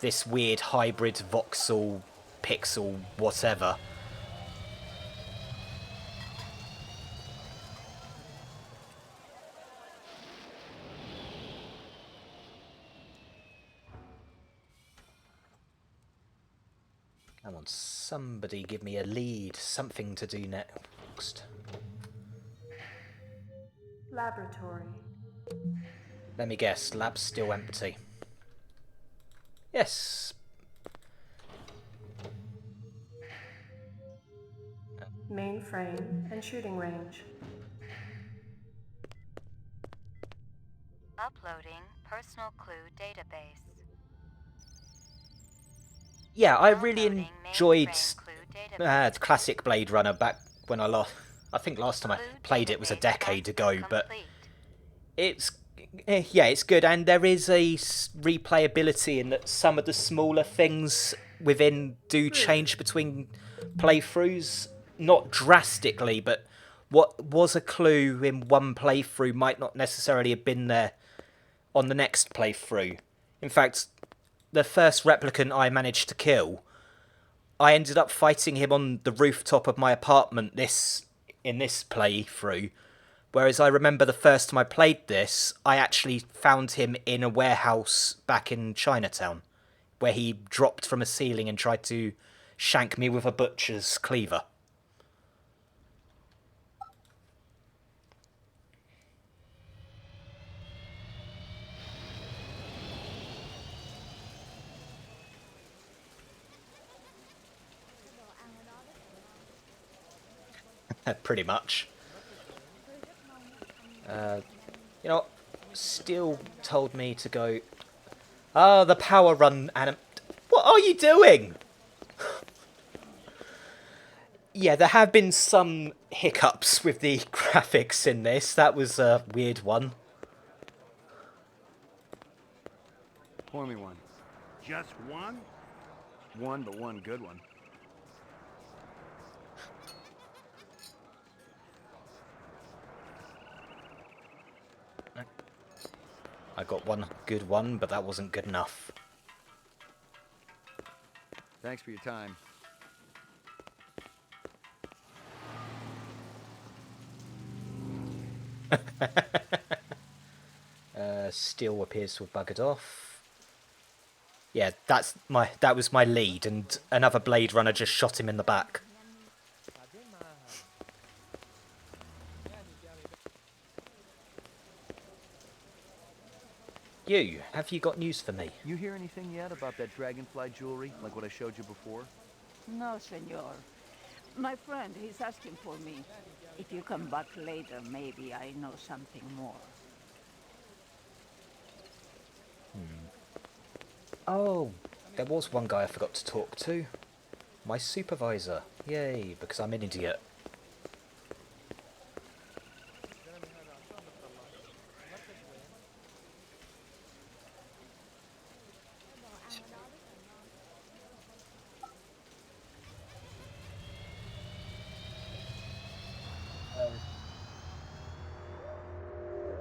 this weird hybrid voxel, pixel, whatever. Come on, somebody give me a lead, something to do next. Laboratory. Let me guess, lab's still empty. Yes. Mainframe and shooting range. Uploading personal clue database. Yeah, I really enjoyed classic Blade Runner back when I think last time I played it was a decade ago, but it's good, and there is a replayability in that some of the smaller things within do change between playthroughs, not drastically, but what was a clue in one playthrough might not necessarily have been there on the next playthrough. In fact, the first replicant I managed to kill, I ended up fighting him on the rooftop of my apartment in this playthrough. Whereas I remember the first time I played this, I actually found him in a warehouse back in Chinatown, where he dropped from a ceiling and tried to shank me with a butcher's cleaver. Pretty much. You know, Steele told me to go... Ah, the power run What are you doing? Yeah, there have been some hiccups with the graphics in this. That was a weird one. Pour me one. Just one? One, but one good one. I got one good one, but that wasn't good enough. Thanks for your time. Steele appears to have buggered off. Yeah, that was my lead, and another Blade Runner just shot him in the back. Have you got news for me? You hear anything yet about that dragonfly jewelry, like what I showed you before? No, senor. My friend, he's asking for me. If you come back later, maybe I know something more. Oh, there was one guy I forgot to talk to. My supervisor. Yay, because I'm an idiot.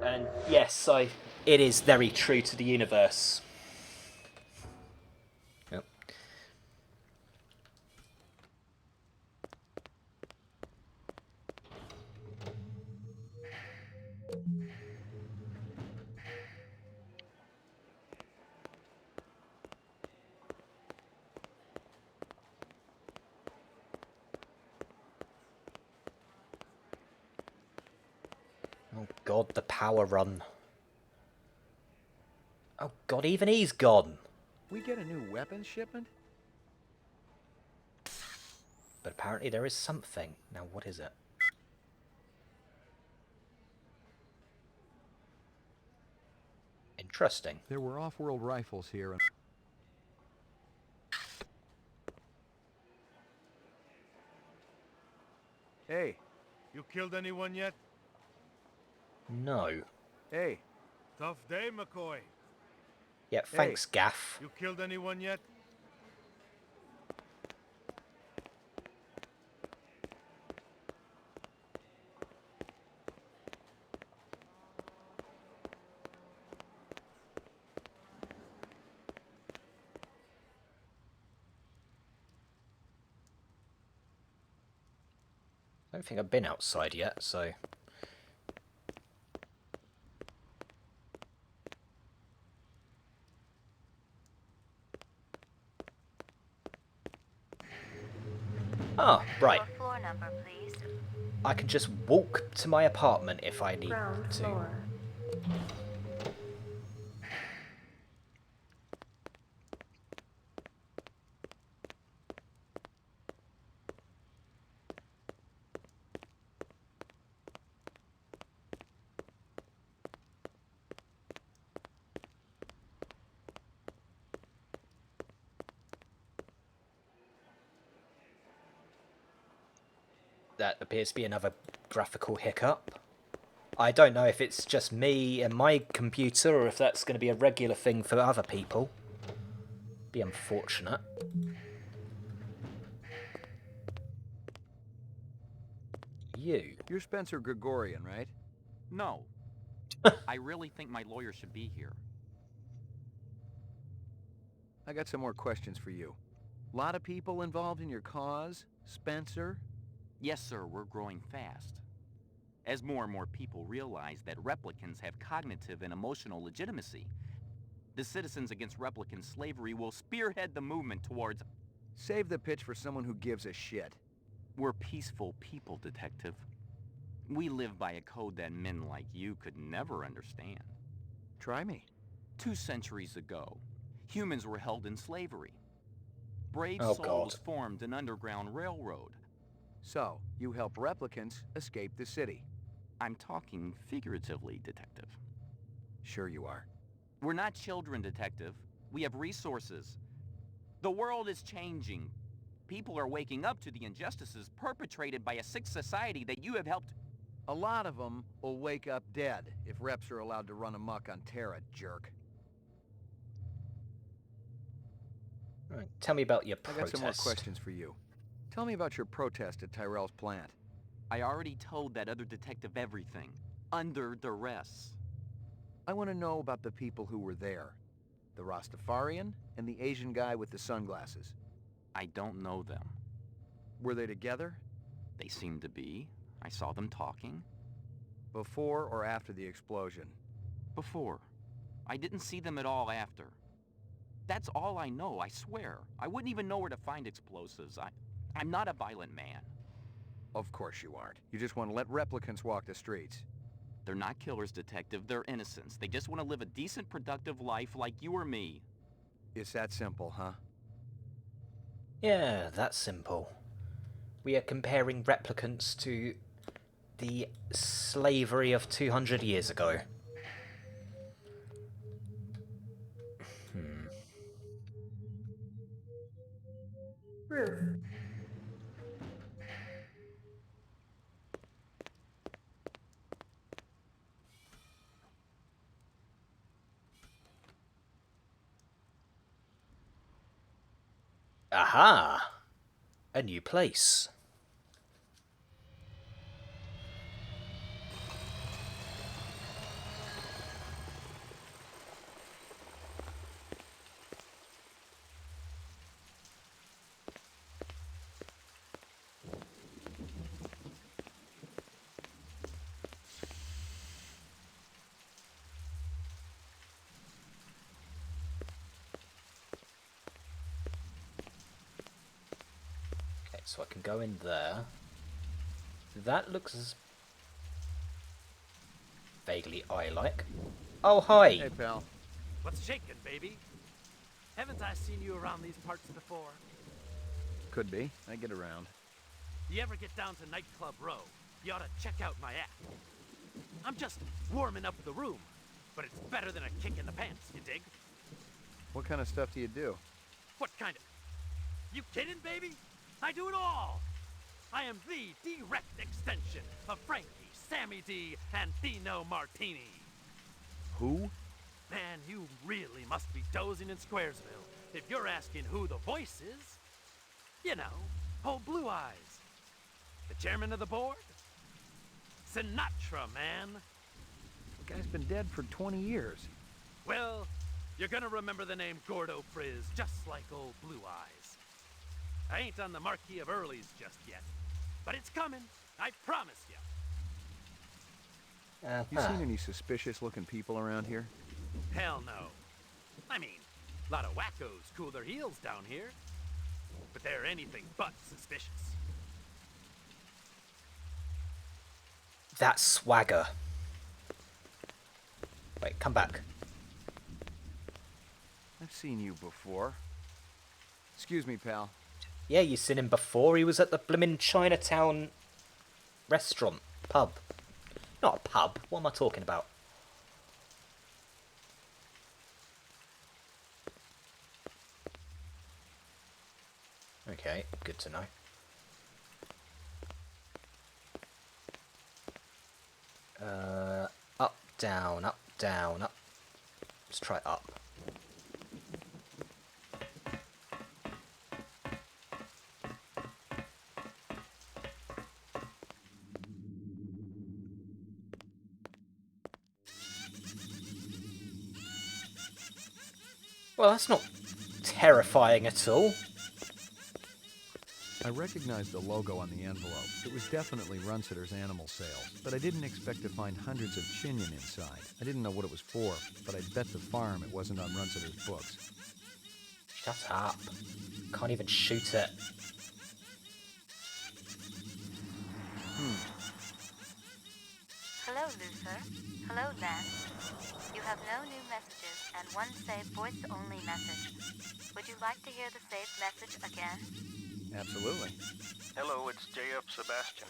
And yes, it is very true to the universe. Yep. Oh god, the power run. Oh god, even he's gone. We get a new weapons shipment? But apparently there is something. Now what is it? Interesting. There were off-world rifles here and... Hey. You killed anyone yet? No. Hey. Tough day, McCoy. Yeah, thanks, Gaff. You killed anyone yet? I don't think I've been outside yet, so... Ah, right. Your floor number, please. I can just walk to my apartment if I need Ground to. floor. That appears to be another graphical hiccup. I don't know if it's just me and my computer or if that's going to be a regular thing for other people. Be unfortunate. You. You're Spencer Gregorian, right? No. I really think my lawyer should be here. I got some more questions for you. Lot of people involved in your cause, Spencer? Yes, sir, we're growing fast. As more and more people realize that replicants have cognitive and emotional legitimacy, the Citizens Against Replicant Slavery will spearhead the movement towards... Save the pitch for someone who gives a shit. We're peaceful people, Detective. We live by a code that men like you could never understand. Try me. 2 centuries ago, humans were held in slavery. Brave Oh, souls God. formed an underground railroad. So, you help replicants escape the city. I'm talking figuratively, Detective. Sure you are. We're not children, Detective. We have resources. The world is changing. People are waking up to the injustices perpetrated by a sick society that you have helped... A lot of them will wake up dead if reps are allowed to run amok on Terra, jerk. Right, tell me about your I protest. got some more questions for you. Tell me about your protest at Tyrell's plant. I already told that other detective everything. Under duress. I want to know about the people who were there. The Rastafarian and the Asian guy with the sunglasses. I don't know them. Were they together? They seem to be. I saw them talking. Before or after the explosion? Before. I didn't see them at all after. That's all I know, I swear. I wouldn't even know where to find explosives. I'm not a violent man. Of course you aren't. You just want to let replicants walk the streets. They're not killers, Detective. They're innocents. They just want to live a decent, productive life like you or me. It's that simple, huh? Yeah, that's simple. We are comparing replicants to the slavery of 200 years ago. Roof. Aha! A new place. So I can go in there. That looks vaguely eye-like. Oh, hi. Hey, pal. What's shaking, baby? Haven't I seen you around these parts before? Could be. I get around. You ever get down to Nightclub Row, you ought to check out my act. I'm just warming up the room, but it's better than a kick in the pants, you dig? What kind of stuff do you do? What kind of... You kidding, baby? I do it all! I am the direct extension of Frankie, Sammy D, and Dino Martini. Who? Man, you really must be dozing in Squaresville if you're asking who the voice is. You know, old Blue Eyes. The chairman of the board? Sinatra, man. The guy's been dead for 20 years. Well, you're gonna remember the name Gordo Frizz just like old Blue Eyes. I ain't on the Marquis of Early's just yet, but it's coming, I promise you. You seen any suspicious-looking people around here? Hell no. I mean, a lot of wackos cool their heels down here, but they're anything but suspicious. That swagger. Wait, come back. I've seen you before. Excuse me, pal. Yeah, you seen him before. He was at the blimmin' Chinatown restaurant. Pub. Not a pub. What am I talking about? Okay, good to know. Up, down, up, down, up. Let's try up. Well, that's not terrifying at all. I recognized the logo on the envelope. It was definitely Runsitter's animal sales, but I didn't expect to find hundreds of chinion inside. I didn't know what it was for, but I'd bet the farm it wasn't on Runsitter's books. Shut up. Can't even shoot it. Hello, Luther. Hello, Lance. You have no new messages and one saved voice-only message. Would you like to hear the saved message again? Absolutely. Hello, it's J.F. Sebastian.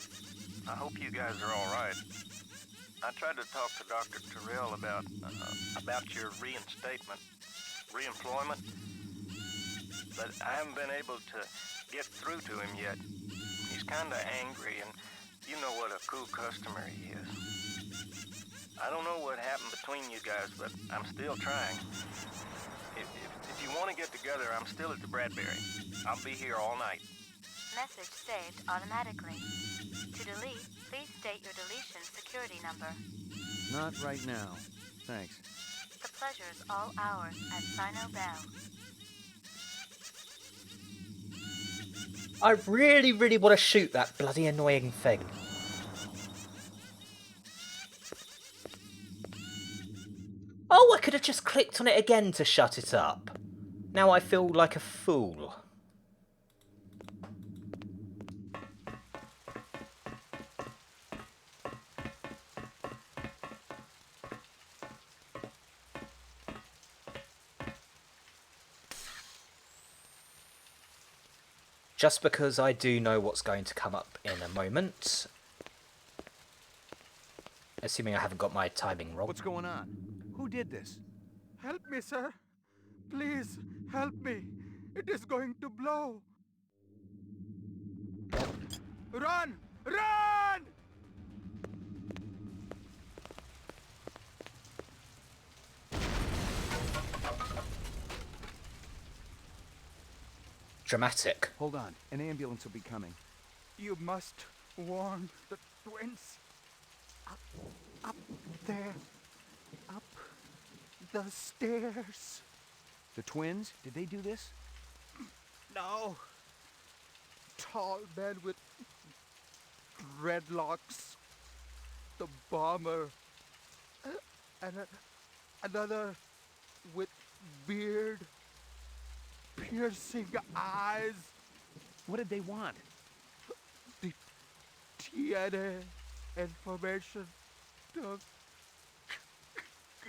I hope you guys are all right. I tried to talk to Dr. Terrell about your reemployment, but I haven't been able to get through to him yet. He's kind of angry, and you know what a cool customer he is. I don't know what happened between you guys, but I'm still trying. If you want to get together, I'm still at the Bradbury. I'll be here all night. Message saved automatically. To delete, please state your deletion security number. Not right now. Thanks. The pleasure is all ours at Sino Bell. I really, really want to shoot that bloody annoying thing. Oh, I could have just clicked on it again to shut it up. Now I feel like a fool. Just because I do know what's going to come up in a moment. Assuming I haven't got my timing wrong. What's going on? Who did this? Help me, sir. Please, help me. It is going to blow. Run! Run! Dramatic. Hold on. An ambulance will be coming. You must warn the twins. Up there. Up the stairs. The twins? Did they do this? No. Tall man with dreadlocks. The bomber. And another with beard. Piercing eyes. What did they want? The DNA information. The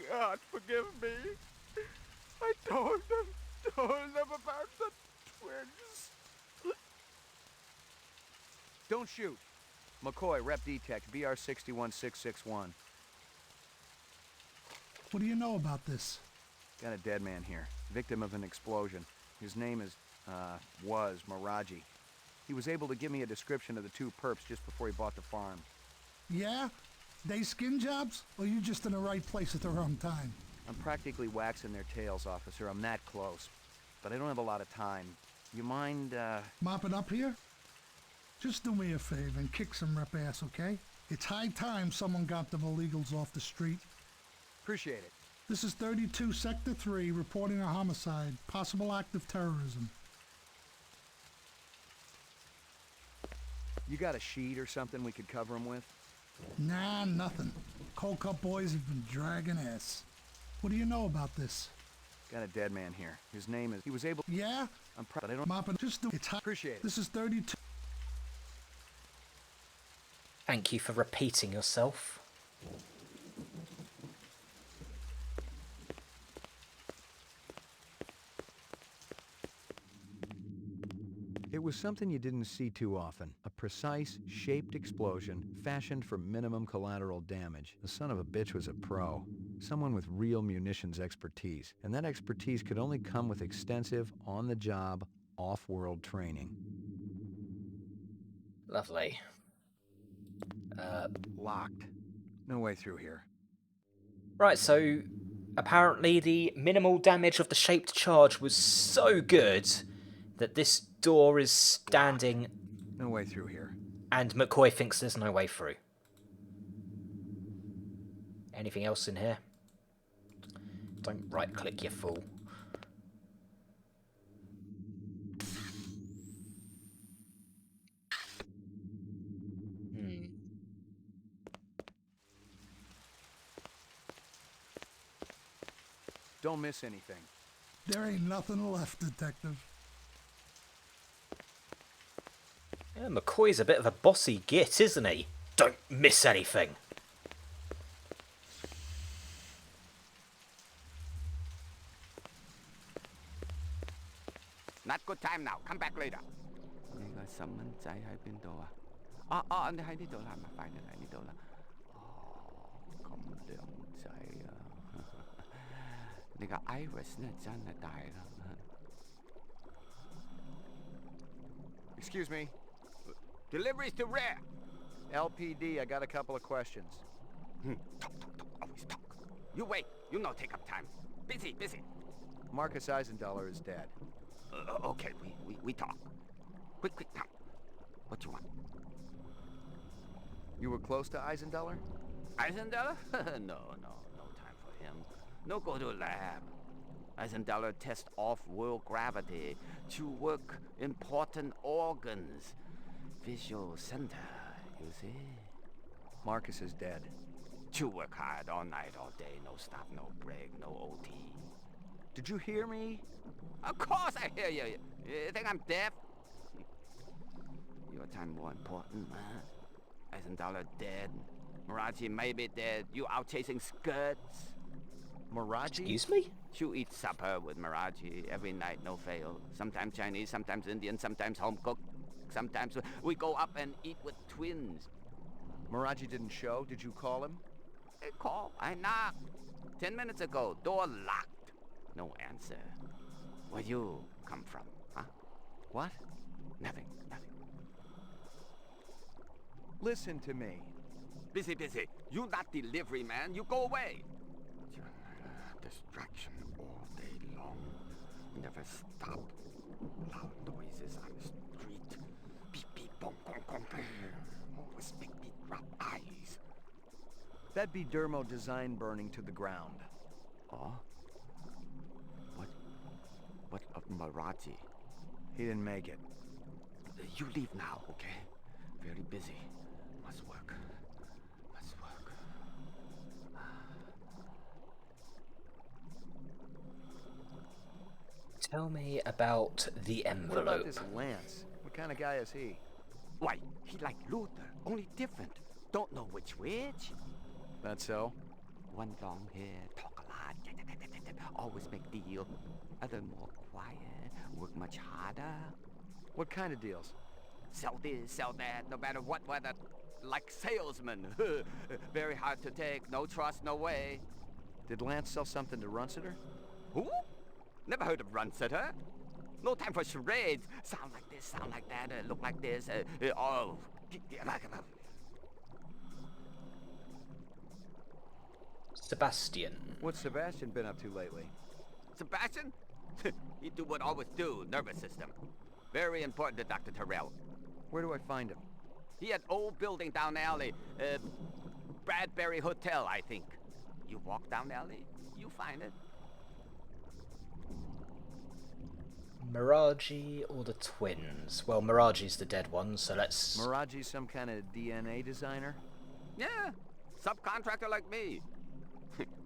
God, forgive me. I told them about the twins. Don't shoot. McCoy, Rep Detect, BR 61661. What do you know about this? Got a dead man here, victim of an explosion. His name was Miraji. He was able to give me a description of the two perps just before he bought the farm. Yeah? They skin jobs? Or you just in the right place at the wrong time? I'm practically waxing their tails, officer. I'm that close. But I don't have a lot of time. You mind, Mopping up here? Just do me a favor and kick some rep ass, okay? It's high time someone got them illegals off the street. Appreciate it. This is 32 Sector 3 reporting a homicide, possible act of terrorism. You got a sheet or something we could cover him with? Nah, nothing. Cold Cup boys have been dragging ass. What do you know about this? Got a dead man here. His name is... He was able... Yeah? But I don't... Mopping... Just do... It's high... Appreciate it. This is 32... Thank you for repeating yourself. It was something you didn't see too often. A precise, shaped explosion fashioned for minimum collateral damage. The son of a bitch was a pro. Someone with real munitions expertise. And that expertise could only come with extensive, on-the-job, off-world training. Lovely. Locked. No way through here. Right, so apparently the minimal damage of the shaped charge was so good that this door is standing... No way through here. And McCoy thinks there's no way through. Anything else in here? Don't right-click, you fool. Don't miss anything. There ain't nothing left, Detective. Yeah, McCoy's a bit of a bossy git, isn't he? Don't miss anything. Not good time now. Come back later. 你個細蚊仔喺邊度啊？你喺呢度啦，咪快啲嚟呢度啦。咁靚仔啊！你個 iris 咧真係大啦。Excuse me. Deliveries to rare. LPD, I got a couple of questions. Talk, always talk. You wait. You no take up time. Busy. Marcus Eisendaler is dead. Okay, we talk. Quick now. What you want? You were close to Eisendaler? Eisendaler? No time for him. No go to lab. Eisendaler test off-world gravity to work important organs. Visual center, you see? Marcus is dead. To work hard all night, all day, no stop, no break, no OT. Did you hear me? Of course I hear you. You think I'm deaf? Your time more important, man. Eisendaler dead. Miraji may be dead. You out chasing skirts. Miraji? Excuse me? You eat supper with Miraji every night, no fail. Sometimes Chinese, sometimes Indian, sometimes home cooked. Sometimes we go up and eat with twins. Miraji didn't show. Did you call him? I call. I knocked. 10 minutes ago, door locked. No answer. Where you come from, huh? What? Nothing. Listen to me. Busy. You not delivery man. You go away. Distraction all day long. Never stop. Loud noises on the street. Beep, boom, boom. Always make me drop eyes. That'd be dermo design burning to the ground. Oh? What of Miraji? He didn't make it. You leave now, okay? Very busy. Must work. Tell me about the envelope. What about this Lance? What kind of guy is he? Why, he like Luther, only different. Don't know which. That so? One long hair, talk a lot, always make deal. Other more quiet, work much harder. What kind of deals? Sell this, sell that, no matter what weather. Like salesman. Very hard to take, no trust, no way. Did Lance sell something to Runciter? Who? Never heard of Runciter. No time for charades. Sound like this, sound like that, look like this. Oh. Sebastian. What's Sebastian been up to lately? Sebastian? He do what always do, nervous system. Very important to Dr. Terrell. Where do I find him? He had old building down alley. Bradbury Hotel, I think. You walk down alley, you find it. Miraji or the twins? Well, Miraji's the dead one, so let's... Miraji's some kind of DNA designer? Yeah, subcontractor like me.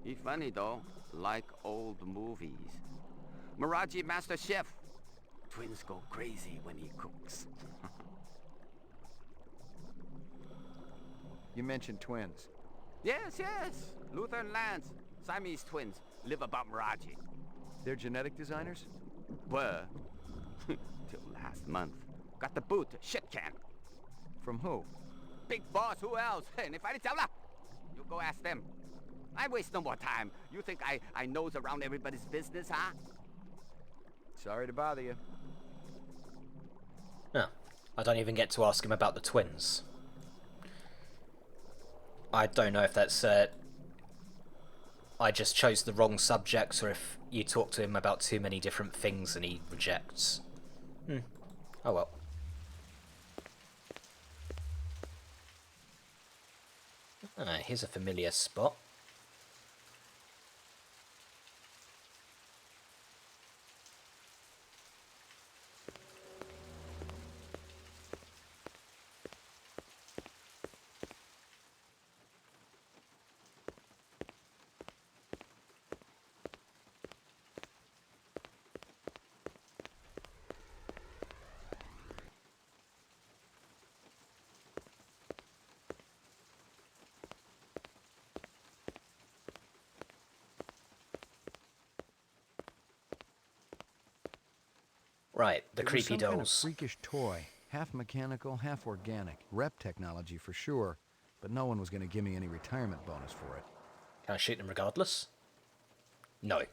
He funny though, like old movies. Miraji master chef. Twins go crazy when he cooks. You mentioned twins. Yes. Luther and Lance, Siamese twins, live above Miraji. They're genetic designers? Were. Till last month. Got the boot, shit can. From who? Big boss, who else? Hey, you go ask them. I waste no more time. You think I nose around everybody's business, huh? Sorry to bother you. No, I don't even get to ask him about the twins. I don't know if that's I just chose the wrong subject, or if you talk to him about too many different things and he rejects. Oh well. Here's a familiar spot. Right, the creepy dolls. Kind of freakish toy, half mechanical, half organic. Rep technology for sure, but no one was going to give me any retirement bonus for it. Can I shoot them regardless? No.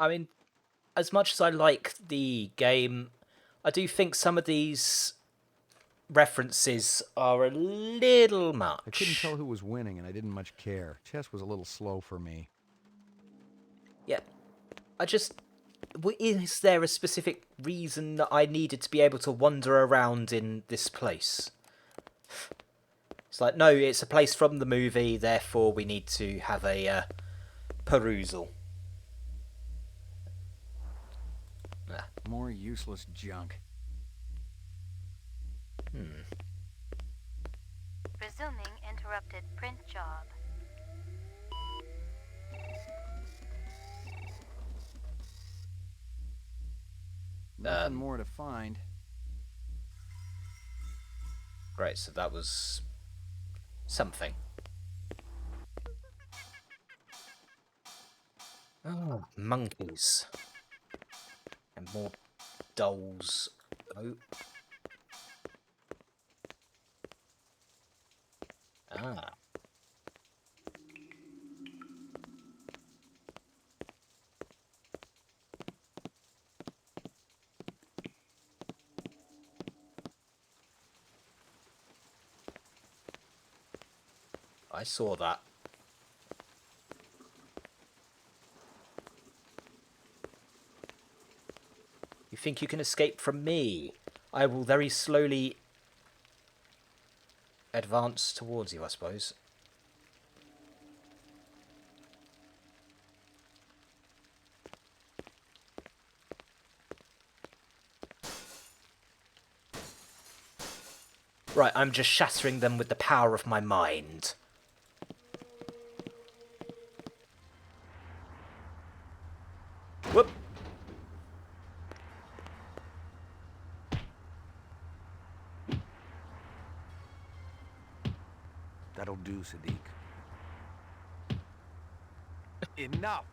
I mean, as much as I like the game, I do think some of these references are a little much. I couldn't tell who was winning, and I didn't much care. Chess was a little slow for me. Yeah. Is there a specific reason that I needed to be able to wander around in this place? It's like, no, it's a place from the movie, therefore we need to have a perusal. More useless junk. Resuming interrupted print job. Nothing more to find. Right, so that was something. Oh, monkeys. And more dolls. Oh. Ah. I saw that. You think you can escape from me? I will very slowly advance towards you, I suppose. Right, I'm just shattering them with the power of my mind. Whoop! That'll do, Sadiq. Enough!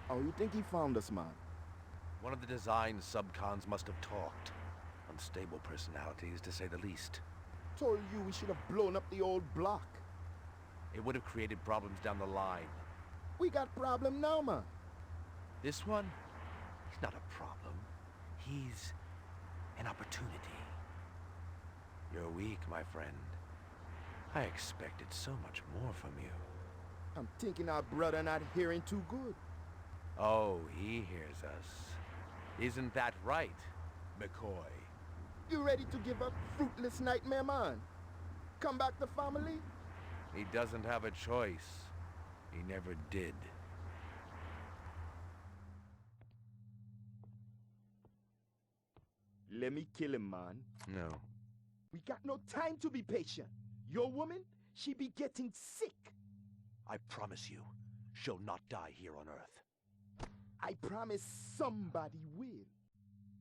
Oh, you think he found us, man? One of the design subcons must have talked. Unstable personalities, to say the least. Told you we should have blown up the old block. It would have created problems down the line. We got problem now, man. This one? He's not a problem. He's an opportunity. You're weak, my friend. I expected so much more from you. I'm thinking our brother not hearing too good. Oh, he hears us. Isn't that right, McCoy? You ready to give up fruitless nightmare, man? Come back to family? He doesn't have a choice. He never did. Let me kill him, man. No. We got no time to be patient. Your woman, she be getting sick. I promise you, she'll not die here on Earth. I promise somebody will.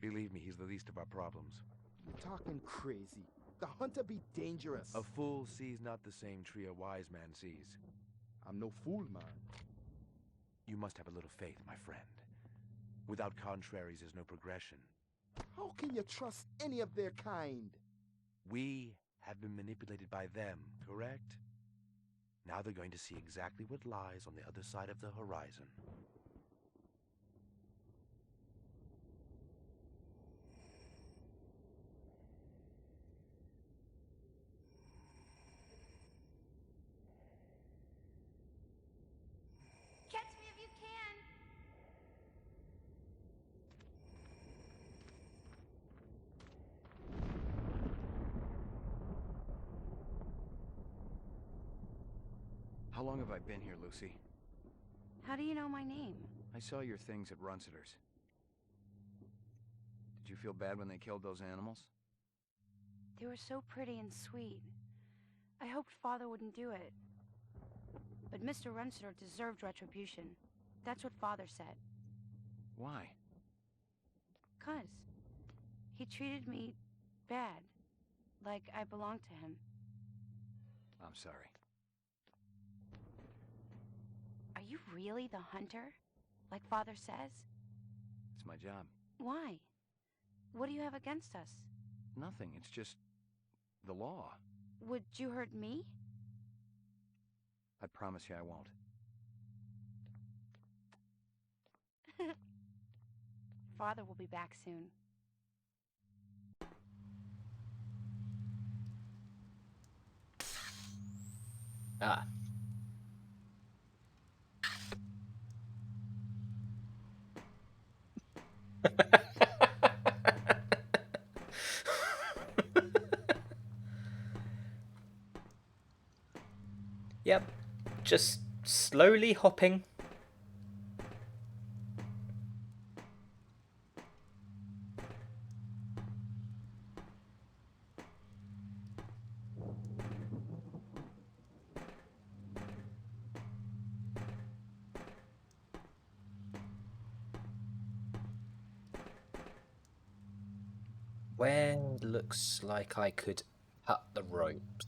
Believe me, he's the least of our problems. You're talking crazy. The hunter be dangerous. A fool sees not the same tree a wise man sees. I'm no fool, man. You must have a little faith, my friend. Without contraries, there's no progression. How can you trust any of their kind? We have been manipulated by them, correct? Now they're going to see exactly what lies on the other side of the horizon. Catch me if you can. How long have I been here, Lucy? How do you know my name? I saw your things at Runciter's. Did you feel bad when they killed those animals? They were so pretty and sweet. I hoped Father wouldn't do it. But Mr. Runciter deserved retribution. That's what Father said. Why? 'Cause he treated me bad. Like I belonged to him. I'm sorry. Are you really the hunter? Like Father says? It's my job. Why? What do you have against us? Nothing. It's just the law. Would you hurt me? I promise you I won't. Father will be back soon. Ah. Yep, just slowly hopping. Where looks like I could cut the ropes.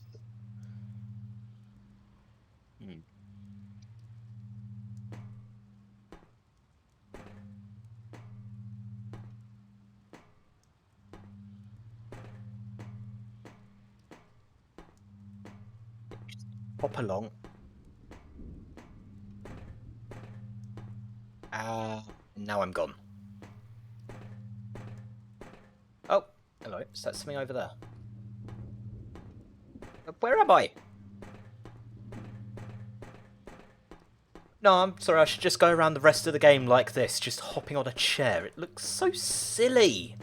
Hop along. Now I'm gone. Oh, hello. Is that something over there? Where am I? No, I'm sorry. I should just go around the rest of the game like this, just hopping on a chair. It looks so silly.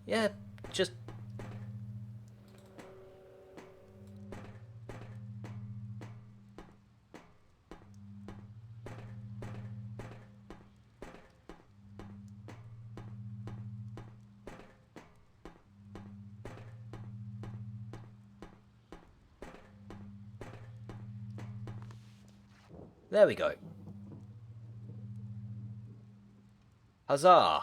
Yeah, just... There we go. Huzzah!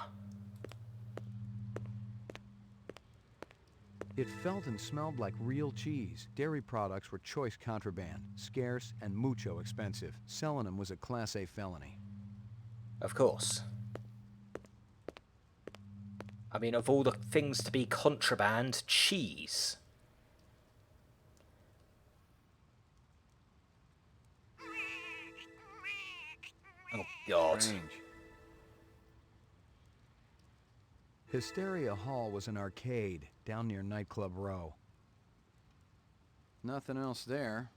It felt and smelled like real cheese. Dairy products were choice contraband, scarce and mucho expensive. Selling them was a Class A felony. Of course. I mean, of all the things to be contraband, cheese. Oh, God. Strange. Hysteria Hall was an arcade down near Nightclub Row. Nothing else there.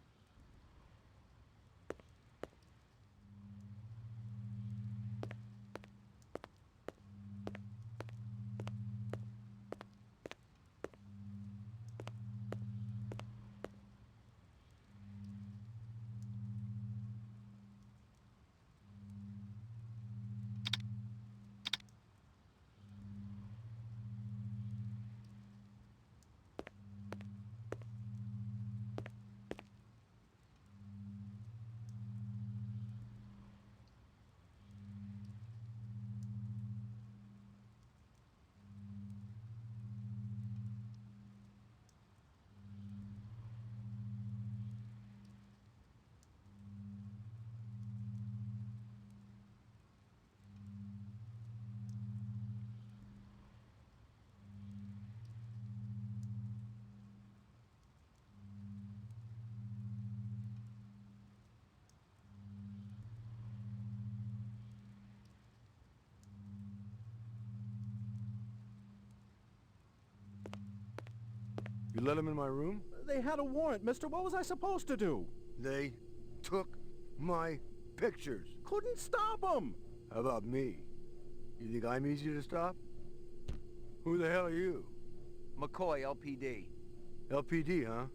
You let them in my room? They had a warrant, mister. What was I supposed to do? They took my pictures. Couldn't stop them. How about me? You think I'm easy to stop? Who the hell are you? McCoy, LPD. LPD, huh?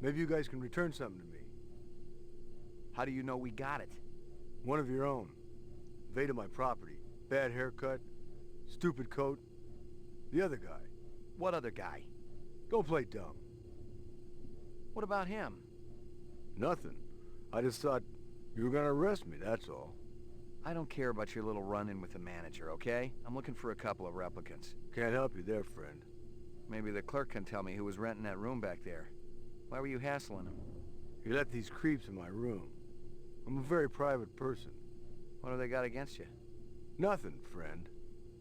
Maybe you guys can return something to me. How do you know we got it? One of your own. Invaded my property. Bad haircut. Stupid coat. The other guy. What other guy? Don't play dumb. What about him? Nothing. I just thought you were gonna arrest me, that's all. I don't care about your little run-in with the manager, okay? I'm looking for a couple of replicants. Can't help you there, friend. Maybe the clerk can tell me who was renting that room back there. Why were you hassling him? You let these creeps in my room. I'm a very private person. What have they got against you? Nothing, friend.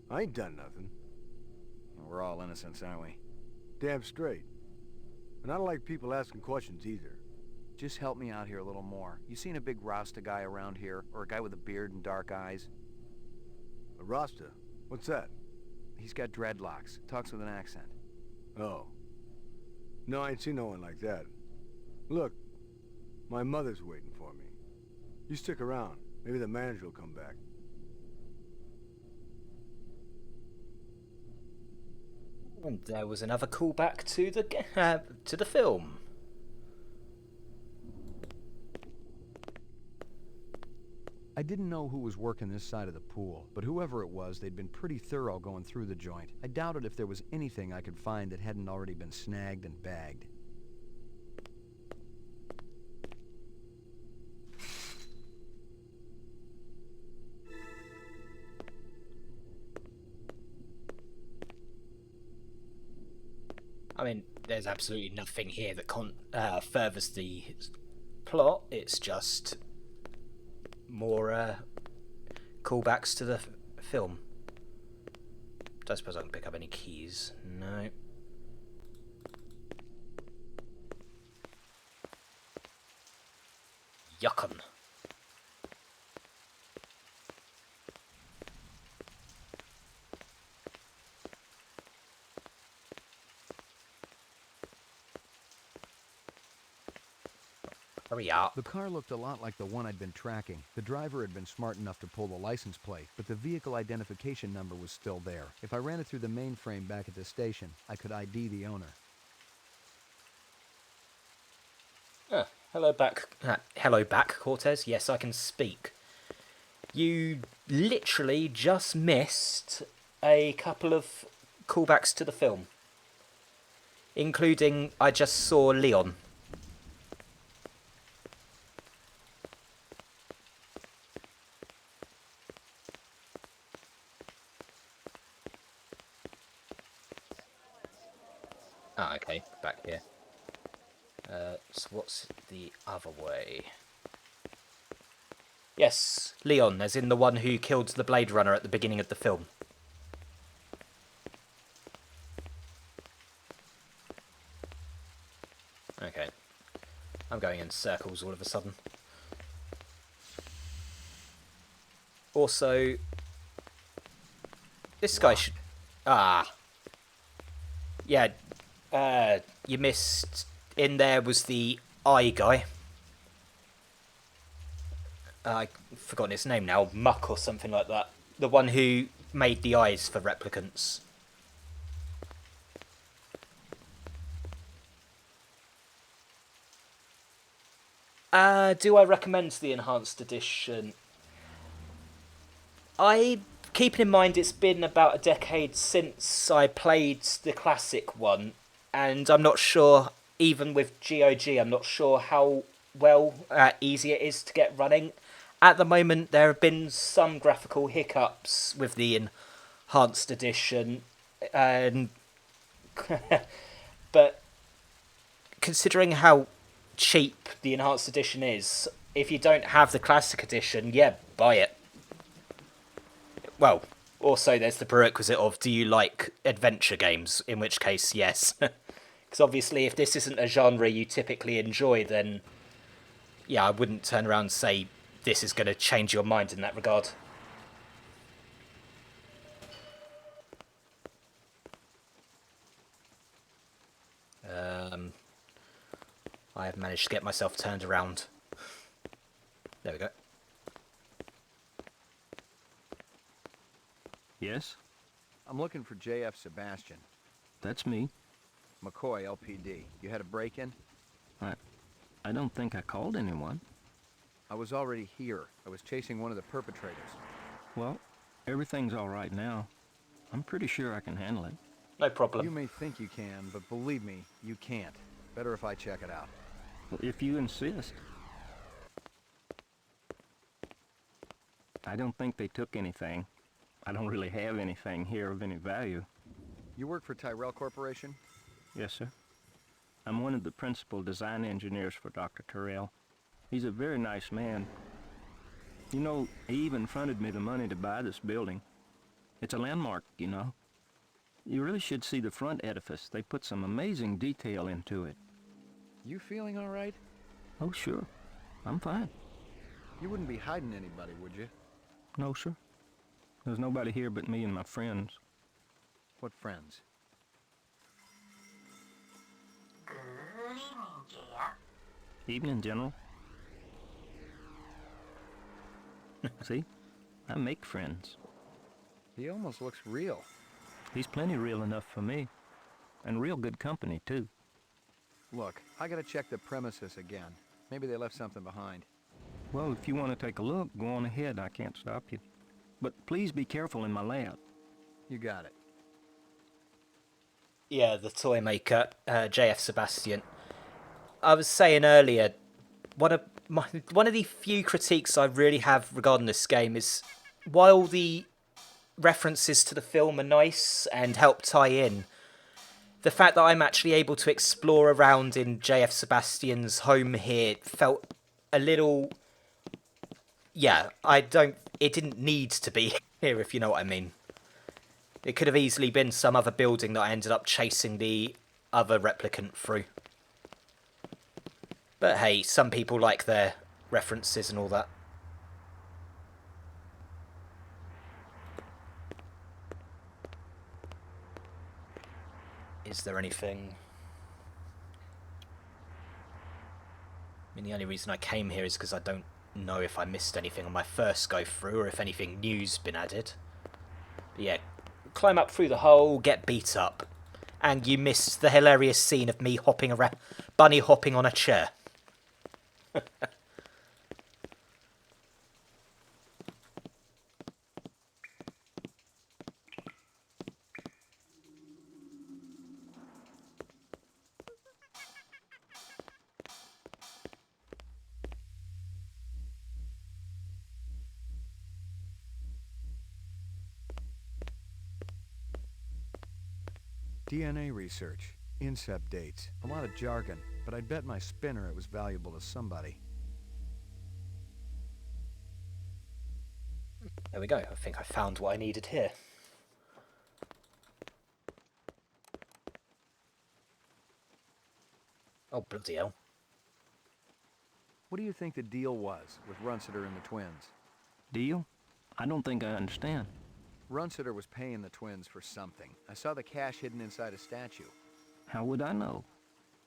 I ain't done nothing. We're all innocents, aren't we? Damn straight. And I don't like people asking questions either. Just help me out here a little more. You seen a big Rasta guy around here? Or a guy with a beard and dark eyes? A Rasta? What's that? He's got dreadlocks. Talks with an accent. Oh. No, I ain't seen no one like that. Look, my mother's waiting for me. You stick around. Maybe the manager will come back. And there was another callback to the film. I didn't know who was working this side of the pool, but whoever it was, they'd been pretty thorough going through the joint. I doubted if there was anything I could find that hadn't already been snagged and bagged. I mean, there's absolutely nothing here that furthers the plot. It's just more callbacks to the film. Don't suppose I can pick up any keys. No. Yuckin'. Hurry up. The car looked a lot like the one I'd been tracking. The driver had been smart enough to pull the license plate, but the vehicle identification number was still there. If I ran it through the mainframe back at the station, I could ID the owner. Hello back, Cortez. Yes, I can speak. You literally just missed a couple of callbacks to the film. Including, I just saw Leon. Ah, okay, back here. So what's the other way? Yes, Leon, as in the one who killed the Blade Runner at the beginning of the film. Okay. I'm going in circles all of a sudden. Also, this guy should... Ah. Yeah, you missed... In there was the eye guy. I've forgotten his name now. Muck or something like that. The one who made the eyes for replicants. Do I recommend the enhanced edition? Keeping in mind it's been about a decade since I played the classic one, and I'm not sure, even with GOG, I'm not sure how easy it is to get running. At the moment, there have been some graphical hiccups with the enhanced edition, and but considering how cheap the enhanced edition is, if you don't have the classic edition, yeah, buy it. Well, also there's the prerequisite of, do you like adventure games? In which case, yes. Because obviously if this isn't a genre you typically enjoy, then yeah, I wouldn't turn around and say this is going to change your mind in that regard. I have managed to get myself turned around. There we go. Yes? I'm looking for J.F. Sebastian. That's me. McCoy, LPD. You had a break-in? I don't think I called anyone. I was already here. I was chasing one of the perpetrators. Well, everything's all right now. I'm pretty sure I can handle it. No problem. You may think you can, but believe me, you can't. Better if I check it out. Well, if you insist. I don't think they took anything. I don't really have anything here of any value. You work for Tyrell Corporation? Yes, sir. I'm one of the principal design engineers for Dr. Tyrell. He's a very nice man. You know, he even fronted me the money to buy this building. It's a landmark, you know. You really should see the front edifice. They put some amazing detail into it. You feeling all right? Oh, sure. I'm fine. You wouldn't be hiding anybody, would you? No, sir. There's nobody here but me and my friends. What friends? Good evening, Jeff. Evening, General. See? I make friends. He almost looks real. He's plenty real enough for me. And real good company, too. Look, I gotta check the premises again. Maybe they left something behind. Well, if you want to take a look, go on ahead. I can't stop you. But please be careful in my lab. You got it. Yeah, the toy maker, J.F. Sebastian. I was saying earlier, one of the few critiques I really have regarding this game is, while the references to the film are nice and help tie in, the fact that I'm actually able to explore around in J.F. Sebastian's home here felt a little... Yeah, it didn't need to be here, if you know what I mean. It could have easily been some other building that I ended up chasing the other replicant through. But hey, some people like their references and all that. Is there anything... I mean, the only reason I came here is because I don't know if I missed anything on my first go through or if anything new's been added. But yeah, climb up through the hole, get beat up. And you missed the hilarious scene of me hopping around, bunny hopping on a chair. DNA research. Incept dates. A lot of jargon, but I'd bet my spinner it was valuable to somebody. There we go. I think I found what I needed here. Oh, bloody hell. What do you think the deal was with Runciter and the twins? Deal? I don't think I understand. Runciter was paying the twins for something. I saw the cash hidden inside a statue. How would I know?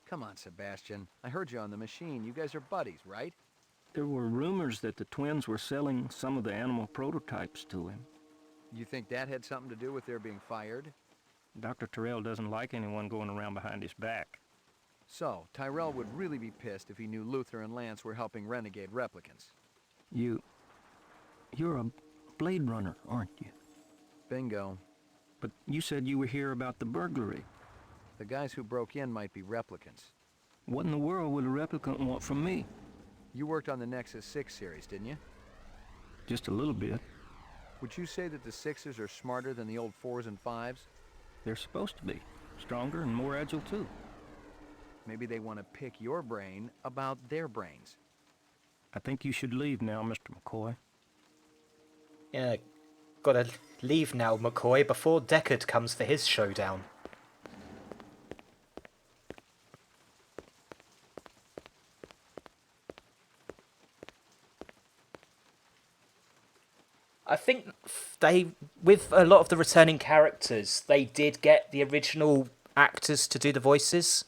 Come on, Sebastian. I heard you on the machine. You guys are buddies, right? There were rumors that the twins were selling some of the animal prototypes to him. You think that had something to do with their being fired? Dr. Tyrell doesn't like anyone going around behind his back. So, Tyrell would really be pissed if he knew Luther and Lance were helping renegade replicants. You're a Blade Runner, aren't you? Bingo. But you said you were here about the burglary. The guys who broke in might be replicants. What in the world would a replicant want from me? You worked on the Nexus 6 series, didn't you? Just a little bit. Would you say that the 6s are smarter than the old 4s and 5s? They're supposed to be. Stronger and more agile, too. Maybe they want to pick your brain about their brains. I think you should leave now, Mr. McCoy. Yeah, gotta leave now, McCoy, before Deckard comes for his showdown. I think with a lot of the returning characters, they did get the original actors to do the voices.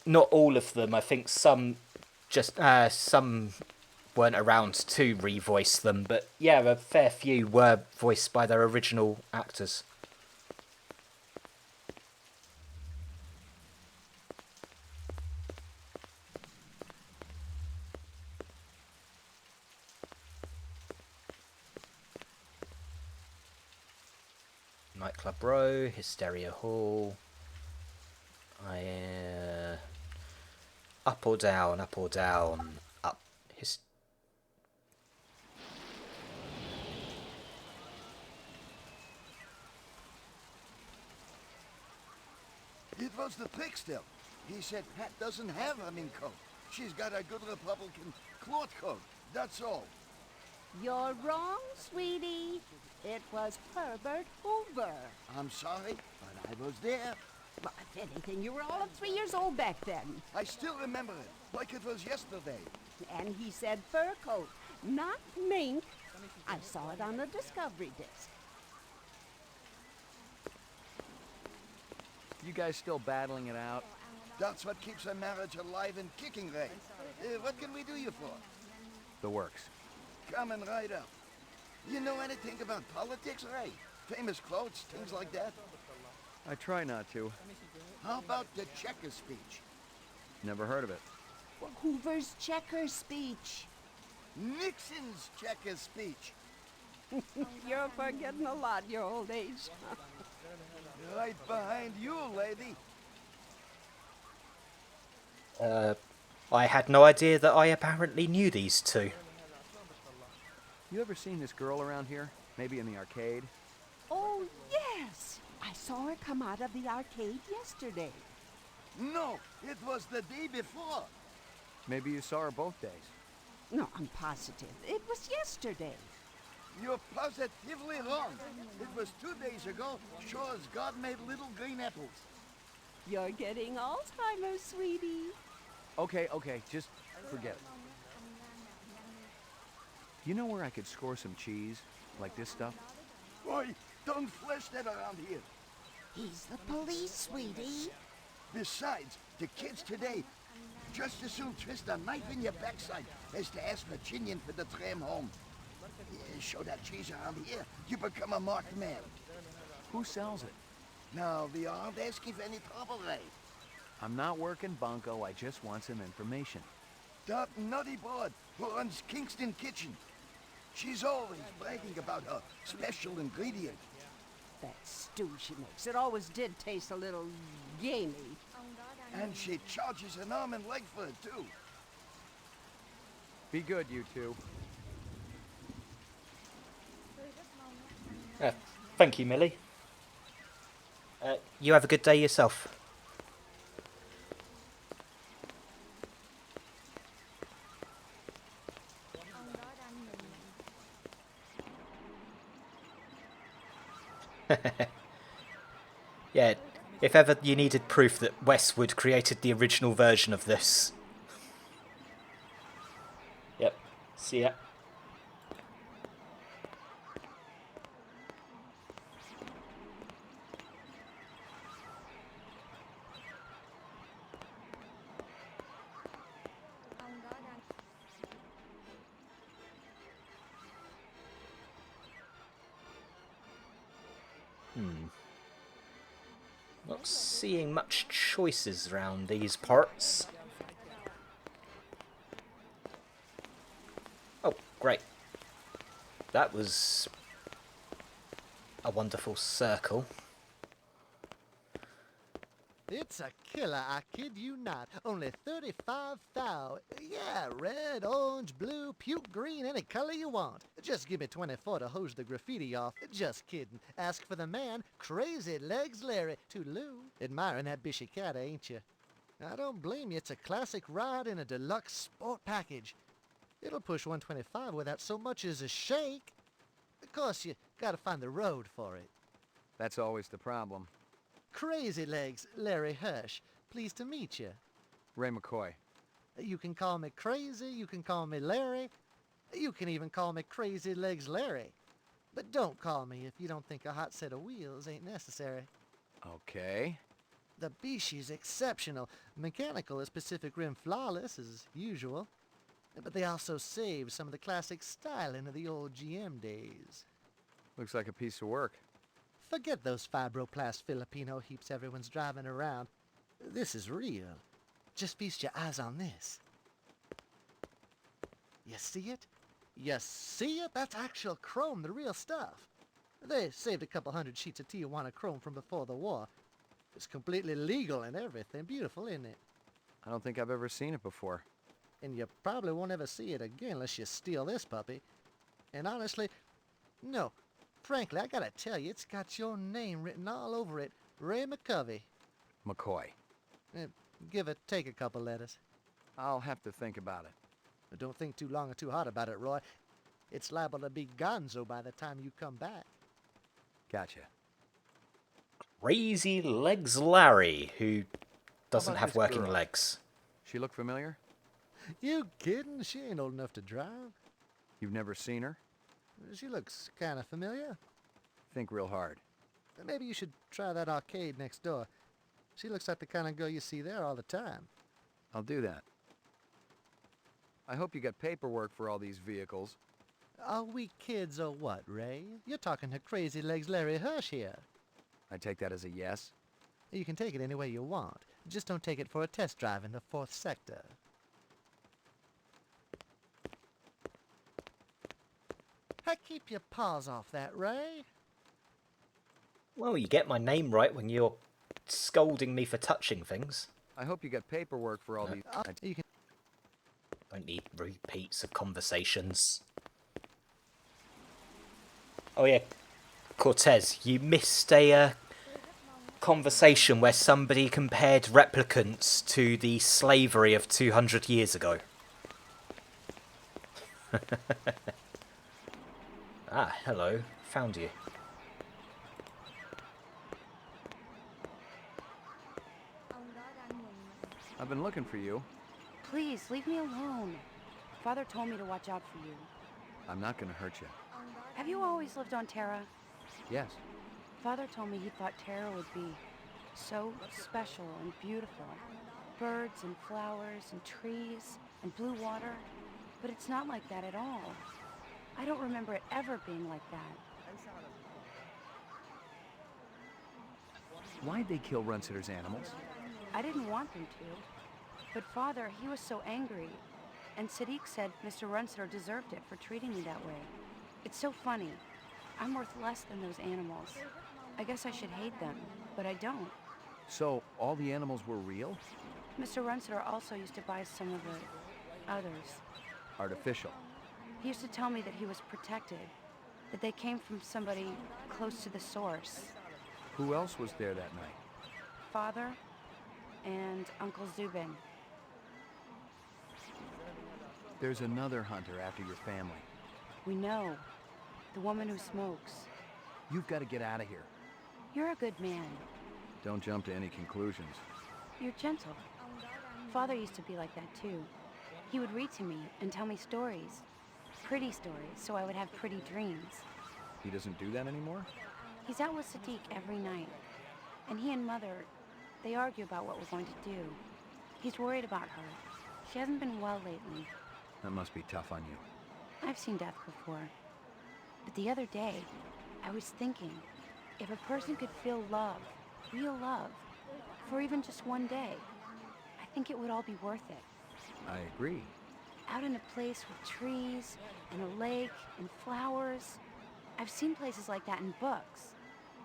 Not all of them. I think some weren't around to revoice them, but yeah, a fair few were voiced by their original actors. Nightclub Row, Hysteria Hall. Up or down, up or down, up. It was the pig still. He said Pat doesn't have a mink coat. She's got a good Republican cloth coat. That's all. You're wrong, sweetie. It was Herbert Hoover. I'm sorry, but I was there. Well, if anything, you were all of 3 years old back then. I still remember it, like it was yesterday. And he said fur coat, not mink. I saw it on the Discovery disc. You guys still battling it out? That's what keeps a marriage alive and kicking, Ray. What can we do you for? The works. Coming right up. You know anything about politics, Ray? Famous quotes, things like that? I try not to. How about the checker speech? Never heard of it. Well, Hoover's checker speech. Nixon's checker speech. You're forgetting a lot, your old age. Right behind you, lady. I had no idea that I apparently knew these two. You ever seen this girl around here? Maybe in the arcade? Oh, yes! I saw her come out of the arcade yesterday. No, it was the day before. Maybe you saw her both days. No, I'm positive. It was yesterday. You're positively wrong. It was 2 days ago, sure as God made little green apples. You're getting Alzheimer's, sweetie. Okay, just forget it. You know where I could score some cheese? Like this stuff? Boy, don't flesh that around here. He's the police, sweetie. Besides, the kids today just as soon twist a knife in your backside as to ask Virginian for the tram home. Show that cheese around here, you become a marked man. Who sells it? Now, we aren't asking for any trouble, Ray. I'm not working bunco, I just want some information. That nutty broad who runs Kingston Kitchen. She's always bragging about her special ingredient. That stew she makes, it always did taste a little gamey. And she charges an arm and leg for it, too. Be good, you two. Thank you, Millie. You have a good day yourself. Yeah, if ever you needed proof that Westwood created the original version of this. Yep, see ya. Not seeing much choices around these parts. Oh, great. That was a wonderful circle. It's a killer, I kid you not. Only 35 thou. Yeah, red, orange, blue, puke green, any color you want. Just give me 24 to hose the graffiti off. Just kidding. Ask for the man, Crazy Legs Larry. Toodaloo. Admiring that bishy cat, ain't you? I don't blame you. It's a classic ride in a deluxe sport package. It'll push 125 without so much as a shake. Of course, you gotta find the road for it. That's always the problem. Crazy Legs, Larry Hirsch. Pleased to meet you. Ray McCoy. You can call me Crazy, you can call me Larry. You can even call me Crazy Legs Larry. But don't call me if you don't think a hot set of wheels ain't necessary. Okay. The Bishi's exceptional. Mechanical is Pacific Rim flawless, as usual. But they also save some of the classic styling of the old GM days. Looks like a piece of work. Forget those fibroplast Filipino heaps everyone's driving around. This is real. Just feast your eyes on this. You see it? You see it? That's actual chrome, the real stuff. They saved a couple hundred sheets of Tijuana chrome from before the war. It's completely legal and everything. Beautiful, isn't it? I don't think I've ever seen it before. And you probably won't ever see it again unless you steal this puppy. And honestly, no. Frankly, I gotta tell you, it's got your name written all over it. Ray McCovey. McCoy. Give it, take a couple letters. I'll have to think about it. But don't think too long or too hard about it, Roy. It's liable to be gonzo by the time you come back. Gotcha. Crazy Legs Larry, who doesn't have working girl? legs. She look familiar? You kidding? She ain't old enough to drive. You've never seen her? She looks kind of familiar. Think real hard. Maybe you should try that arcade next door. She looks like the kind of girl you see there all the time. I'll do that. I hope you got paperwork for all these vehicles. Are we kids or what, Ray? You're talking to Crazy Legs Larry Hirsch here. I take that as a yes? You can take it any way you want. Just don't take it for a test drive in the 4th sector. Keep your paws off that, Ray. Well, you get my name right when you're scolding me for touching things. I hope you got paperwork for all these... You can... Don't need repeats of conversations. Oh yeah, Cortez, you missed a conversation where somebody compared replicants to the slavery of 200 years ago. Ah, hello. Found you. I've been looking for you. Please, leave me alone. Father told me to watch out for you. I'm not gonna hurt you. Have you always lived on Terra? Yes. Father told me he thought Terra would be so special and beautiful. Birds and flowers and trees and blue water. But it's not like that at all. I don't remember it ever being like that. Why'd they kill Runsitter's animals? I didn't want them to. But Father, he was so angry. And Sadiq said Mr. Runsitter deserved it for treating me that way. It's so funny. I'm worth less than those animals. I guess I should hate them, but I don't. So, all the animals were real? Mr. Runsitter also used to buy some of the others. Artificial. He used to tell me that he was protected. that they came from somebody close to the source. Who else was there that night? Father and Uncle Zubin. There's another hunter after your family. We know. The woman who smokes. You've got to get out of here. You're a good man. Don't jump to any conclusions. You're gentle. Father used to be like that too. He would read to me and tell me stories. Pretty stories, so I would have pretty dreams. He doesn't do that anymore? He's out with Sadiq every night. And he and Mother, they argue about what we're going to do. He's worried about her. She hasn't been well lately. That must be tough on you. I've seen death before. But the other day, I was thinking, if a person could feel love, real love, for even just one day, I think it would all be worth it. I agree. Out in a place with trees, and a lake, and flowers. I've seen places like that in books.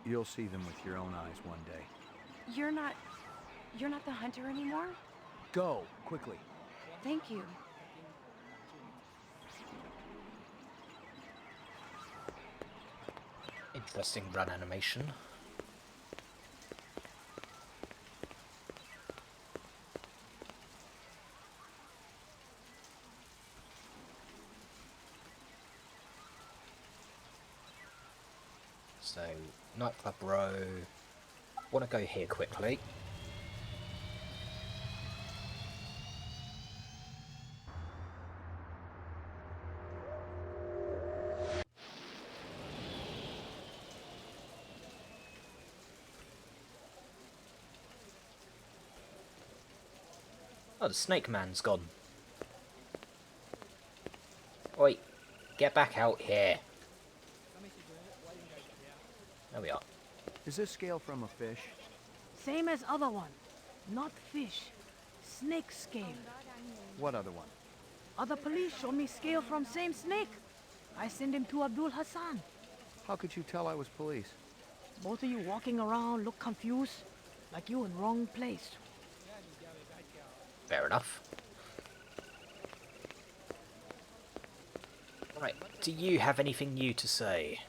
You'll see them with your own eyes one day. You're not the hunter anymore? Go, quickly. Thank you. Interesting run animation. So, nightclub row. Want to go here quickly. Oh, the Snake Man's gone. Oi, get back out here. There we are. Is this scale from a fish? Same as other one. Not fish. Snake scale. What other one? Other police show me scale from same snake. I send him to Abdul Hassan. How could you tell I was police? Both of you walking around look confused. Like you in wrong place. Fair enough. Right, do you have anything new to say?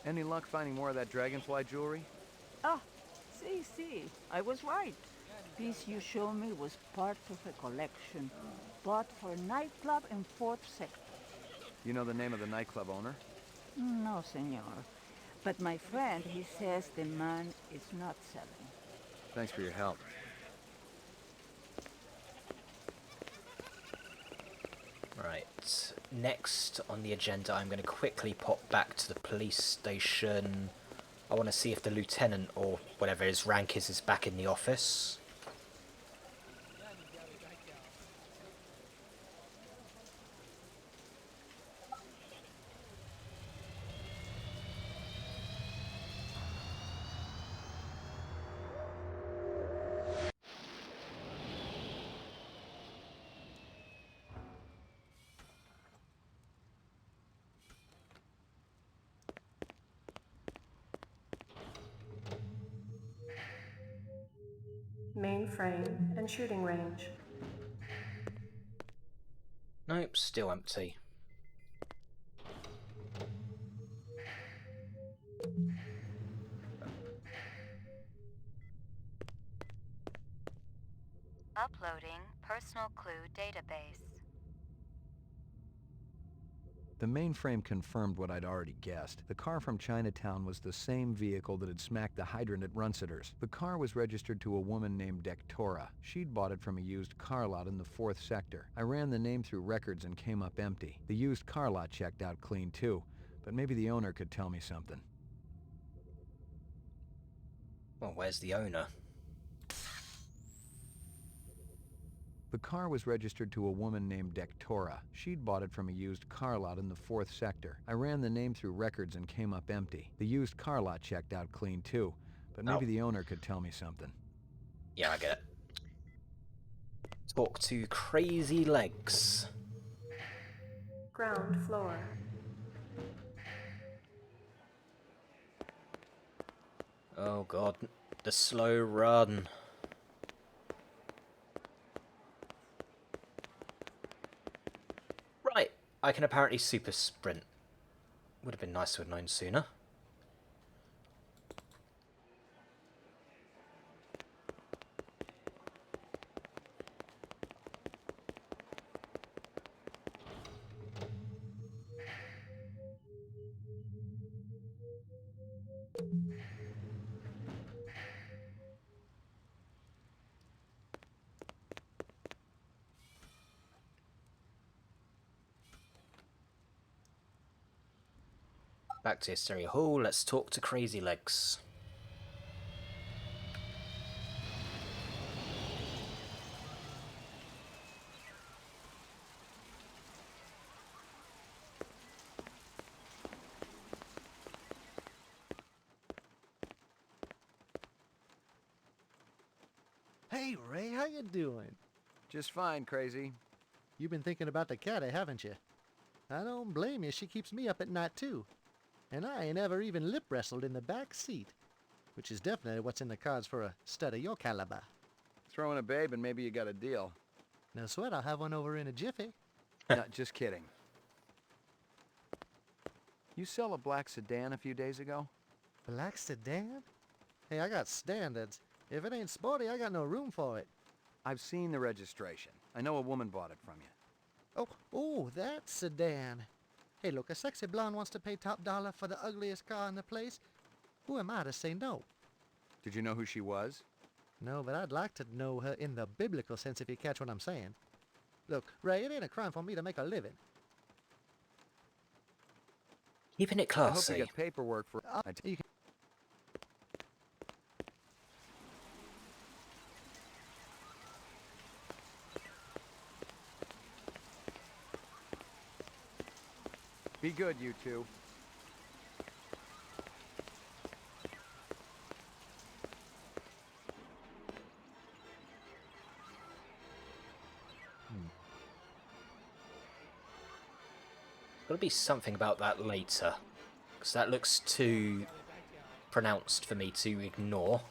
Any luck finding more of that dragonfly jewelry? Ah, see, I was right. Piece you show me was part of a collection, bought for a nightclub in 4th sector. You know the name of the nightclub owner? No, senor. But my friend, he says the man is not selling. Thanks for your help. Right, next on the agenda I'm going to quickly pop back to the police station. I want to see if the lieutenant, or whatever his rank is back in the office. Mainframe and shooting range. Nope, still empty. Uploading personal clue database. The mainframe confirmed what I'd already guessed. The car from Chinatown was the same vehicle that had smacked the hydrant at Runsitter's. The car was registered to a woman named Dektora. She'd bought it from a used car lot in the 4th sector. I ran the name through records and came up empty. The used car lot checked out clean too, but maybe the owner could tell me something. Well, where's the owner? The car was registered to a woman named Dektora. She'd bought it from a used car lot in the 4th sector. I ran the name through records and came up empty. The used car lot checked out clean too, but maybe the owner could tell me something. Yeah, I get it. Talk to Crazy Legs. Ground floor. Oh god, the slow run. I can apparently super sprint. Would have been nice to have known sooner. Back to Hysteria Hall, let's talk to Crazy Legs. Hey, Ray, how you doing? Just fine, Crazy. You've been thinking about the cat, haven't you? I don't blame you. She keeps me up at night, too. And I ain't ever even lip wrestled in the back seat, which is definitely what's in the cards for a stud of your caliber. Throw in a babe and maybe you got a deal. No sweat, I'll have one over in a jiffy. No, just kidding. You sell a black sedan a few days ago? Black sedan? Hey, I got standards. If it ain't sporty, I got no room for it. I've seen the registration. I know a woman bought it from you. Oh, that sedan. Hey, look, a sexy blonde wants to pay top dollar for the ugliest car in the place. Who am I to say no? Did you know who she was? No, but I'd like to know her in the biblical sense, if you catch what I'm saying. Look, Ray, it ain't a crime for me to make a living. Keeping it classy. I hope you get paperwork for... You can... Be good, you two. Gotta be something about that later, because that looks too pronounced for me to ignore.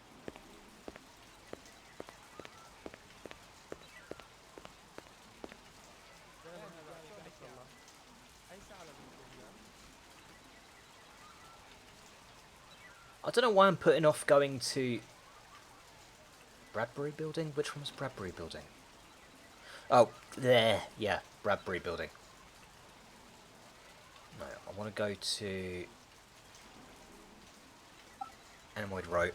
I don't know why I'm putting off going to Bradbury Building? Which one was Bradbury Building? Oh, there. Yeah, Bradbury Building. No, I want to go to Anemoid Road.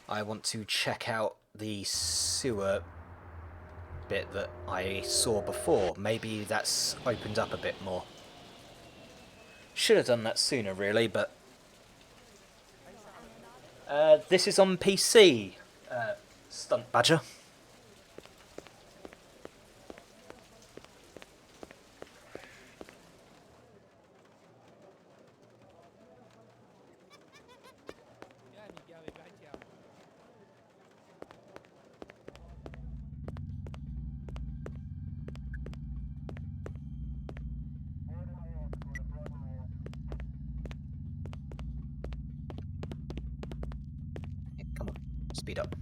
I want to check out the sewer bit that I saw before. Maybe that's opened up a bit more. Should have done that sooner, really, but... this is on PC, Stunt Badger. Come on, speed up.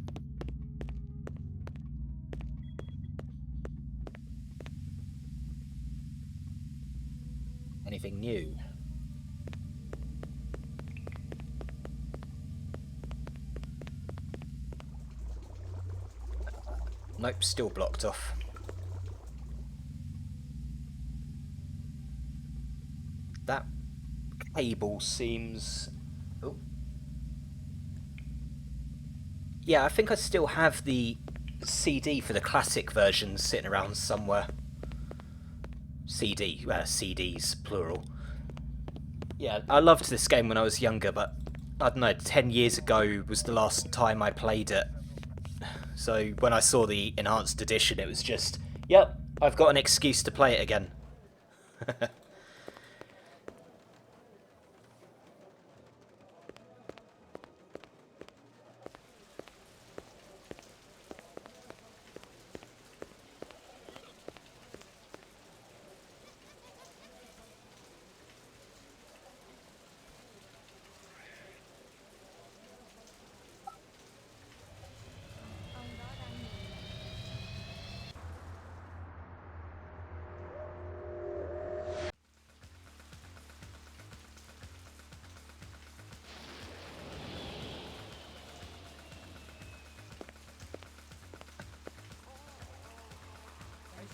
Anything new? Nope, still blocked off. That cable seems... Oh. Yeah, I think I still have the CD for the classic version sitting around somewhere. CDs, plural. Yeah, I loved this game when I was younger, but I don't know, 10 years ago was the last time I played it. So when I saw the enhanced edition, it was just, yep, I've got an excuse to play it again.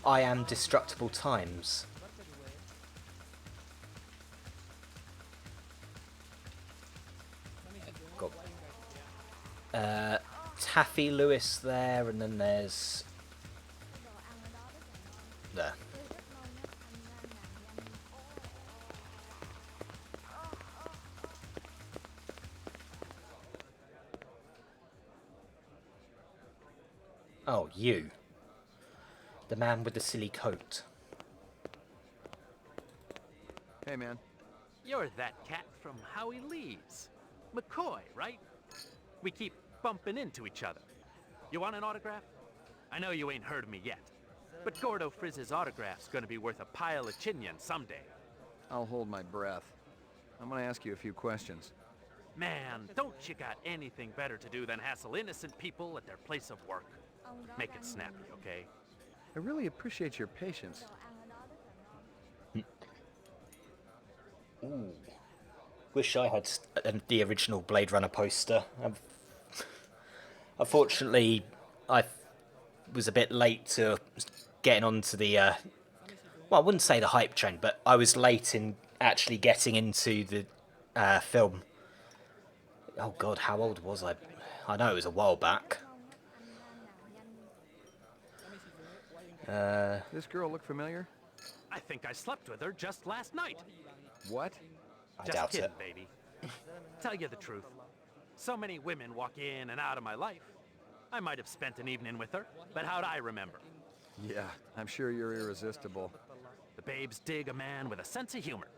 I am destructible times. Got Taffy Lewis there, and then there's there. Oh, you. The man with the silly coat. Hey, man. You're that cat from Howie Lee's. McCoy, right? We keep bumping into each other. You want an autograph? I know you ain't heard of me yet, but Gordo Frizz's autograph's gonna be worth a pile of chinion someday. I'll hold my breath. I'm gonna ask you a few questions. Man, don't you got anything better to do than hassle innocent people at their place of work? Make it snappy, okay? I really appreciate your patience. Ooh. Wish I had the original Blade Runner poster. Unfortunately, I was a bit late to getting onto the... well, I wouldn't say the hype train, but I was late in actually getting into the film. Oh god, how old was I? I know it was a while back. This girl look familiar? I think I slept with her just last night. What? I Just doubt kidding, it. baby. Tell you the truth. So many women walk in and out of my life. I might have spent an evening with her, but how'd I remember? Yeah, I'm sure you're irresistible. The babes dig a man with a sense of humor.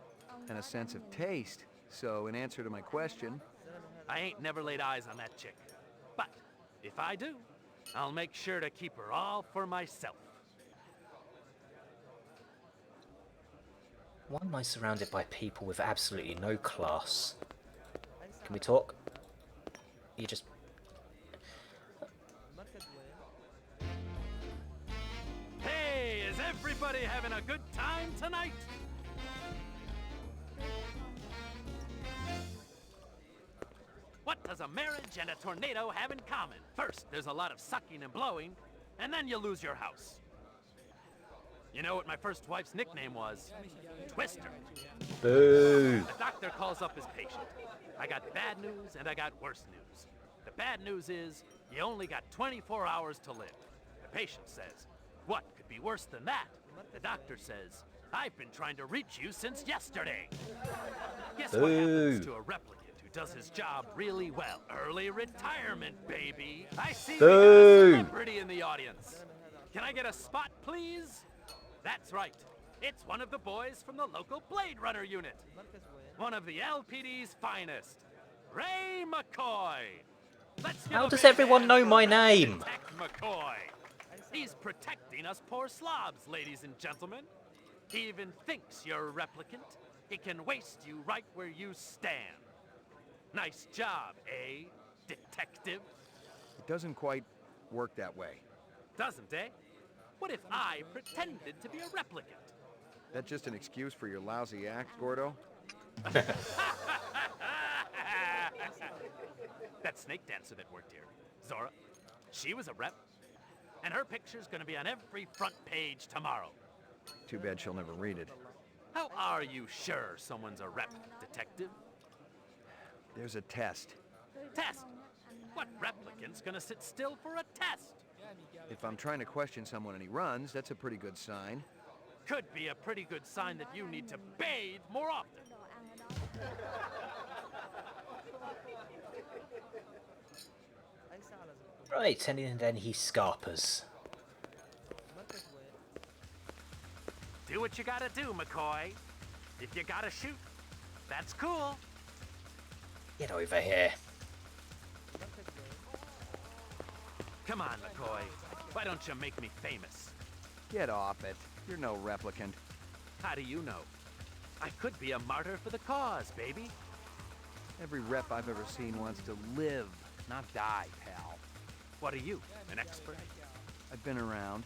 And a sense of taste. So, in answer to my question... I ain't never laid eyes on that chick. But if I do, I'll make sure to keep her all for myself. Why am I surrounded by people with absolutely no class? Can we talk? You just... Hey, is everybody having a good time tonight? What does a marriage and a tornado have in common? First, there's a lot of sucking and blowing, and then you lose your house. You know what my first wife's nickname was? Twister. Boo! The doctor calls up his patient. I got bad news and I got worse news. The bad news is you only got 24 hours to live. The patient says, what could be worse than that? The doctor says, I've been trying to reach you since yesterday. Guess what happens to a replicant who does his job really well? Early retirement, baby. I see we got a celebrity in the audience. Can I get a spot, please? That's right. It's one of the boys from the local Blade Runner unit. One of the LPD's finest, Ray McCoy. Let's How does everyone know my name? McCoy. He's protecting us poor slobs, ladies and gentlemen. He even thinks you're a replicant. He can waste you right where you stand. Nice job, eh, detective? It doesn't quite work that way. Doesn't, eh? What if I pretended to be a replicant? That just an excuse for your lousy act, Gordo? That snake dancer that worked here, Zora, she was a rep. And her picture's gonna be on every front page tomorrow. Too bad she'll never read it. How are you sure someone's a rep, detective? There's a test. Test? What replicant's gonna sit still for a test? If I'm trying to question someone and he runs, that's a pretty good sign. Could be a pretty good sign that you need to bathe more often. Right, and then he scarpers. Do what you gotta do, McCoy. If you gotta shoot, that's cool. Get over here. Come on, McCoy. Why don't you make me famous? Get off it. You're no replicant. How do you know? I could be a martyr for the cause, baby. Every rep I've ever seen wants to live, not die, pal. What are you, an expert? I've been around.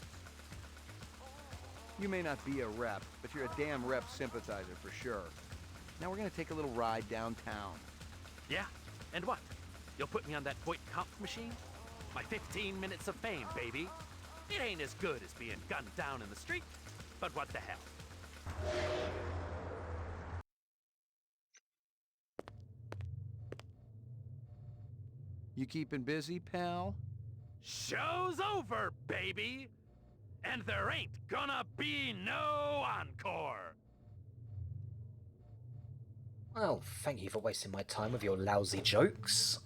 You may not be a rep, but you're a damn rep sympathizer for sure. Now we're gonna take a little ride downtown. Yeah? And what? You'll put me on that Voight Kampf machine? My 15 minutes of fame, baby. It ain't as good as being gunned down in the street, but what the hell? You keeping busy, pal? Show's over, baby! And there ain't gonna be no encore! Well, thank you for wasting my time with your lousy jokes.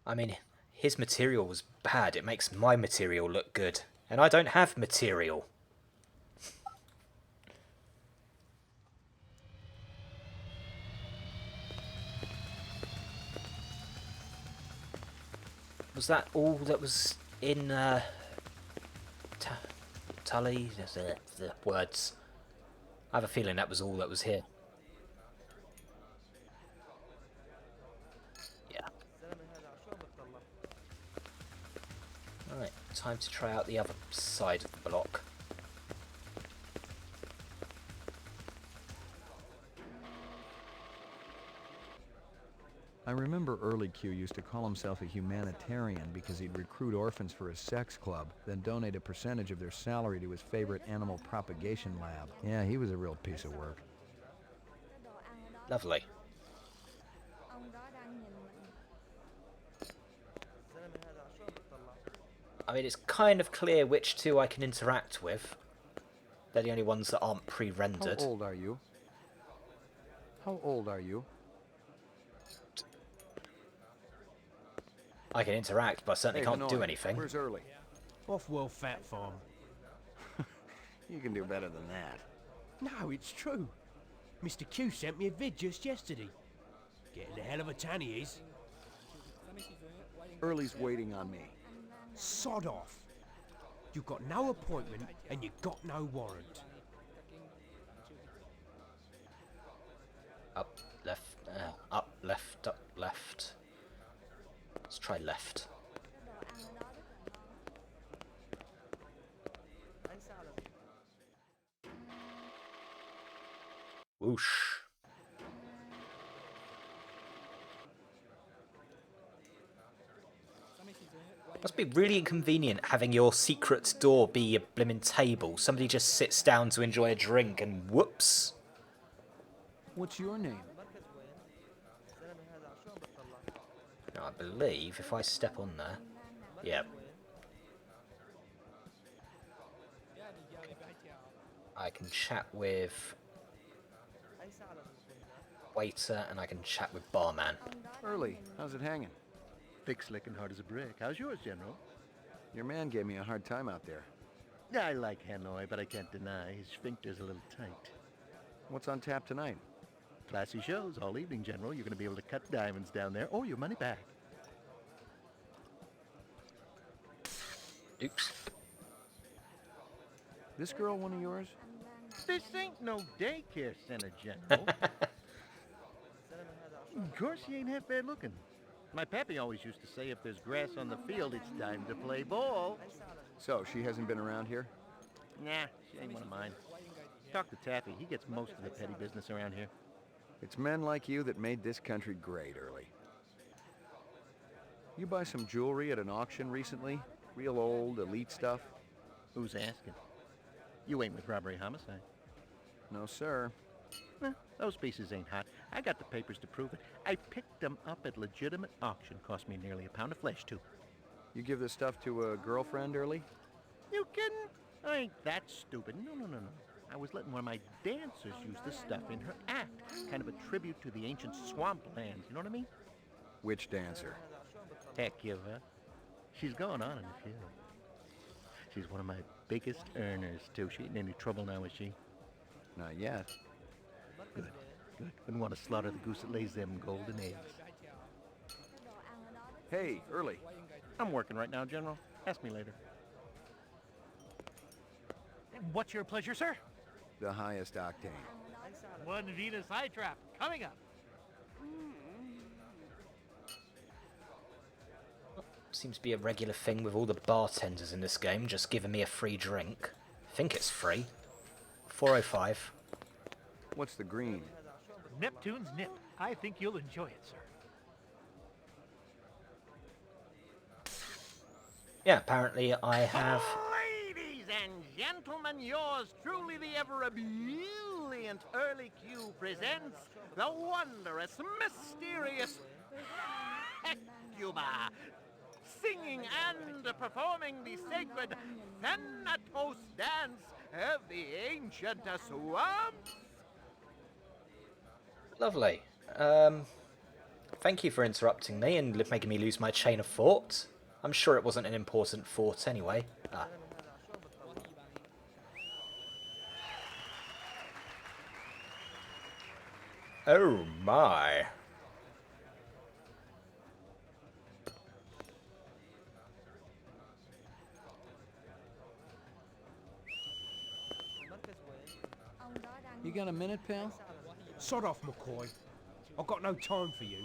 I mean, his material was bad. It makes my material look good. And I don't have material. Was that all that was in Tully? The words. I have a feeling that was all that was here. Yeah. Alright, time to try out the other side of the block. I remember early Q used to call himself a humanitarian because he'd recruit orphans for his sex club, then donate a percentage of their salary to his favorite animal propagation lab. Yeah, he was a real piece of work. Lovely. I mean, it's kind of clear which two I can interact with. They're the only ones that aren't pre-rendered. How old are you? How old are you? I can interact, but I certainly can't do anything. Where's Early? Off-world fat farm. You can do better than that. No, it's true. Mr. Q sent me a vid just yesterday. Getting a hell of a tan he is. Early's waiting on me. Sod off. You got no appointment and you got no warrant. Up, left, up, left, up, left. Let's try left. Whoosh. Must be really inconvenient having your secret door be a blimmin' table. Somebody just sits down to enjoy a drink and whoops. What's your name? Now, I believe if I step on there... Yep. I can chat with... waiter and I can chat with barman. Early, how's it hanging? Thick, slick, and hard as a brick. How's yours, General? Your man gave me a hard time out there. I like Hanoi, but I can't deny his sphincter's a little tight. What's on tap tonight? Classy shows all evening, General. You're going to be able to cut diamonds down there or your money back. Oops. This girl one of yours? This ain't no daycare center, General. Of course, she ain't half bad looking. My pappy always used to say if there's grass on the field, it's time to play ball. So, she hasn't been around here? Nah, she ain't one of mine. Talk to Taffy. He gets most of the petty business around here. It's men like you that made this country great, Early. You buy some jewelry at an auction recently? Real old, elite stuff? Who's asking? You ain't with robbery homicide. No, sir. Those pieces ain't hot. I got the papers to prove it. I picked them up at legitimate auction. Cost me nearly a pound of flesh, too. You give this stuff to a girlfriend, Early? You kidding? I ain't that stupid. No. I was letting one of my dancers use the stuff in her act. Kind of a tribute to the ancient swamp lands, you know what I mean? Which dancer? Heck, you her. She's going on in a few. She's one of my biggest earners, too. She ain't in any trouble now, is she? Not yet. Good. Wouldn't want to slaughter the goose that lays them golden eggs. Hey, Early. I'm working right now, General. Ask me later. What's your pleasure, sir? The highest octane. One Venus eye trap coming up. Seems to be a regular thing with all the bartenders in this game, just giving me a free drink. I think it's free. 405. What's the green? Neptune's Nip. I think you'll enjoy it, sir. Yeah, apparently I have... Ladies and gentlemen, yours truly, the ever brilliant Early Q presents the wondrous, mysterious Hecuba, singing and performing the sacred Thanatos dance of the ancient swamps. Lovely. Thank you for interrupting me and making me lose my chain of thought. I'm sure it wasn't an important thought anyway. Ah. Oh my. You got a minute, pal? Sod off, McCoy. I've got no time for you.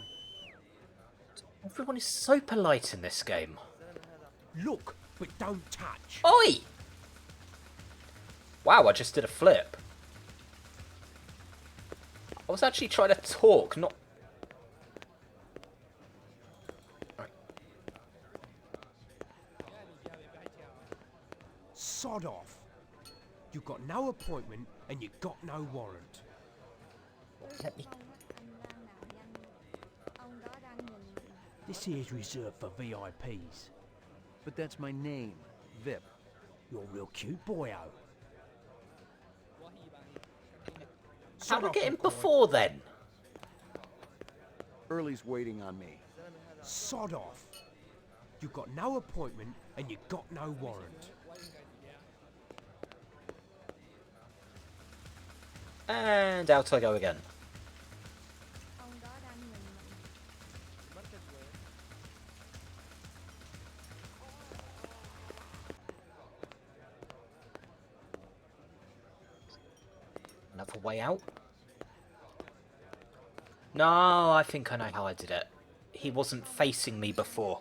Everyone is so polite in this game. Look, but don't touch. Oi! Wow, I just did a flip. I was actually trying to talk, not... Right. Sod off. You've got no appointment and you've got no warrant. Let me... This here's reserved for VIPs. But that's my name, VIP. You're a real cute boyo. How did I get him before then? Early's waiting on me. Sod off. You've got no appointment and you've got no warrant. And out I go again. Another way out? No, I think I know how I did it. He wasn't facing me before.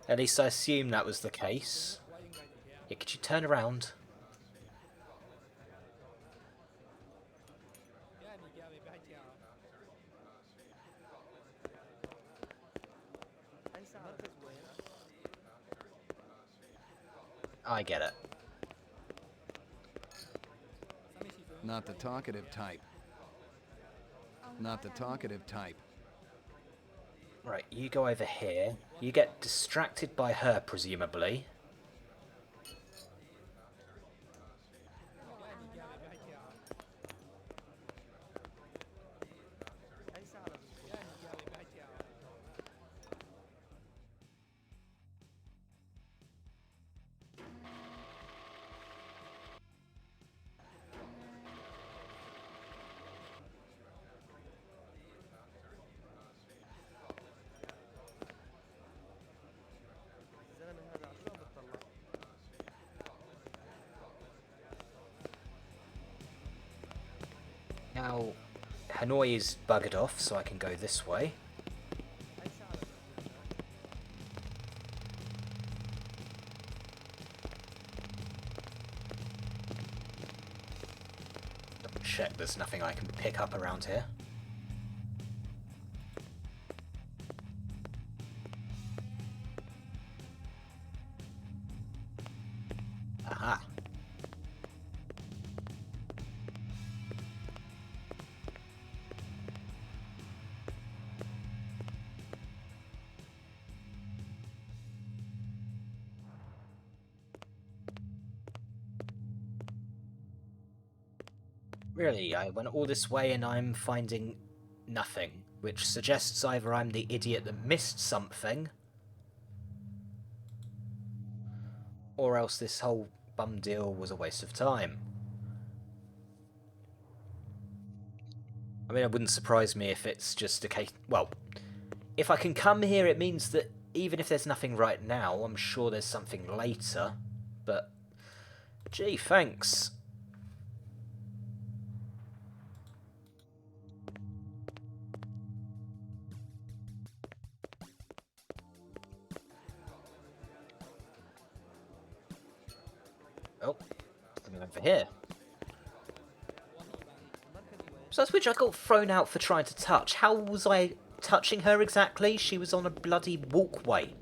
At least I assume that was the case. Yeah, could you turn around? I get it. Not the talkative type. Not the talkative type. Right, you go over here. You get distracted by her, presumably. Now, Hanoi is buggered off, so I can go this way. Double check there's nothing I can pick up around here. Aha. Really, I went all this way and I'm finding nothing, which suggests either I'm the idiot that missed something, or else this whole bum deal was a waste of time. I mean, it wouldn't surprise me if it's just a case... Well, if I can come here, it means that even if there's nothing right now, I'm sure there's something later, but... Gee, thanks. Oh, something over here. Besides which, I got thrown out for trying to touch. How was I touching her exactly? She was on a bloody walkway.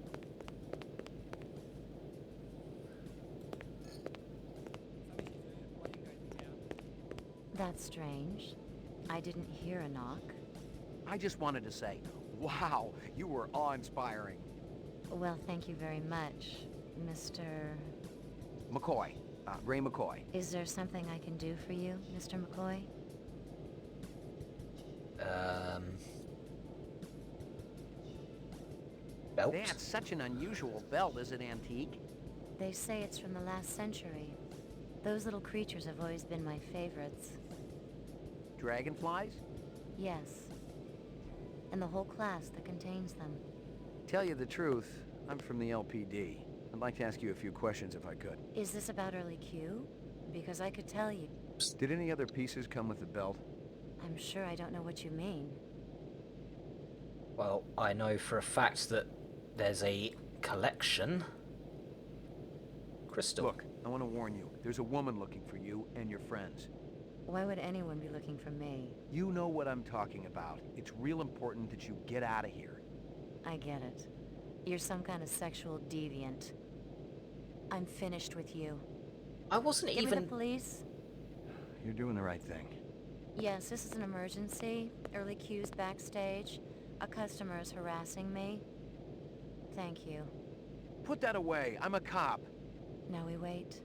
That's strange. I didn't hear a knock. I just wanted to say, wow, you were awe-inspiring. Well, thank you very much, Mr. McCoy. Ray McCoy. Is there something I can do for you, Mr. McCoy? Belt? That's such an unusual belt. Is it antique? They say it's from the last century. Those little creatures have always been my favorites. Dragonflies? Yes. And the whole class that contains them. Tell you the truth, I'm from the LPD. I'd like to ask you a few questions if I could. Is this about early Q? Because I could tell you. Did any other pieces come with the belt? I'm sure I don't know what you mean. Well, I know for a fact that there's a collection. Crystal. Look, I want to warn you. There's a woman looking for you and your friends. Why would anyone be looking for me? You know what I'm talking about. It's real important that you get out of here. I get it. You're some kind of sexual deviant. I'm finished with you. I wasn't Give even... me the police? You're doing the right thing. Yes, this is an emergency. Early Q's backstage. A customer is harassing me. Thank you. Put that away. I'm a cop. Now we wait.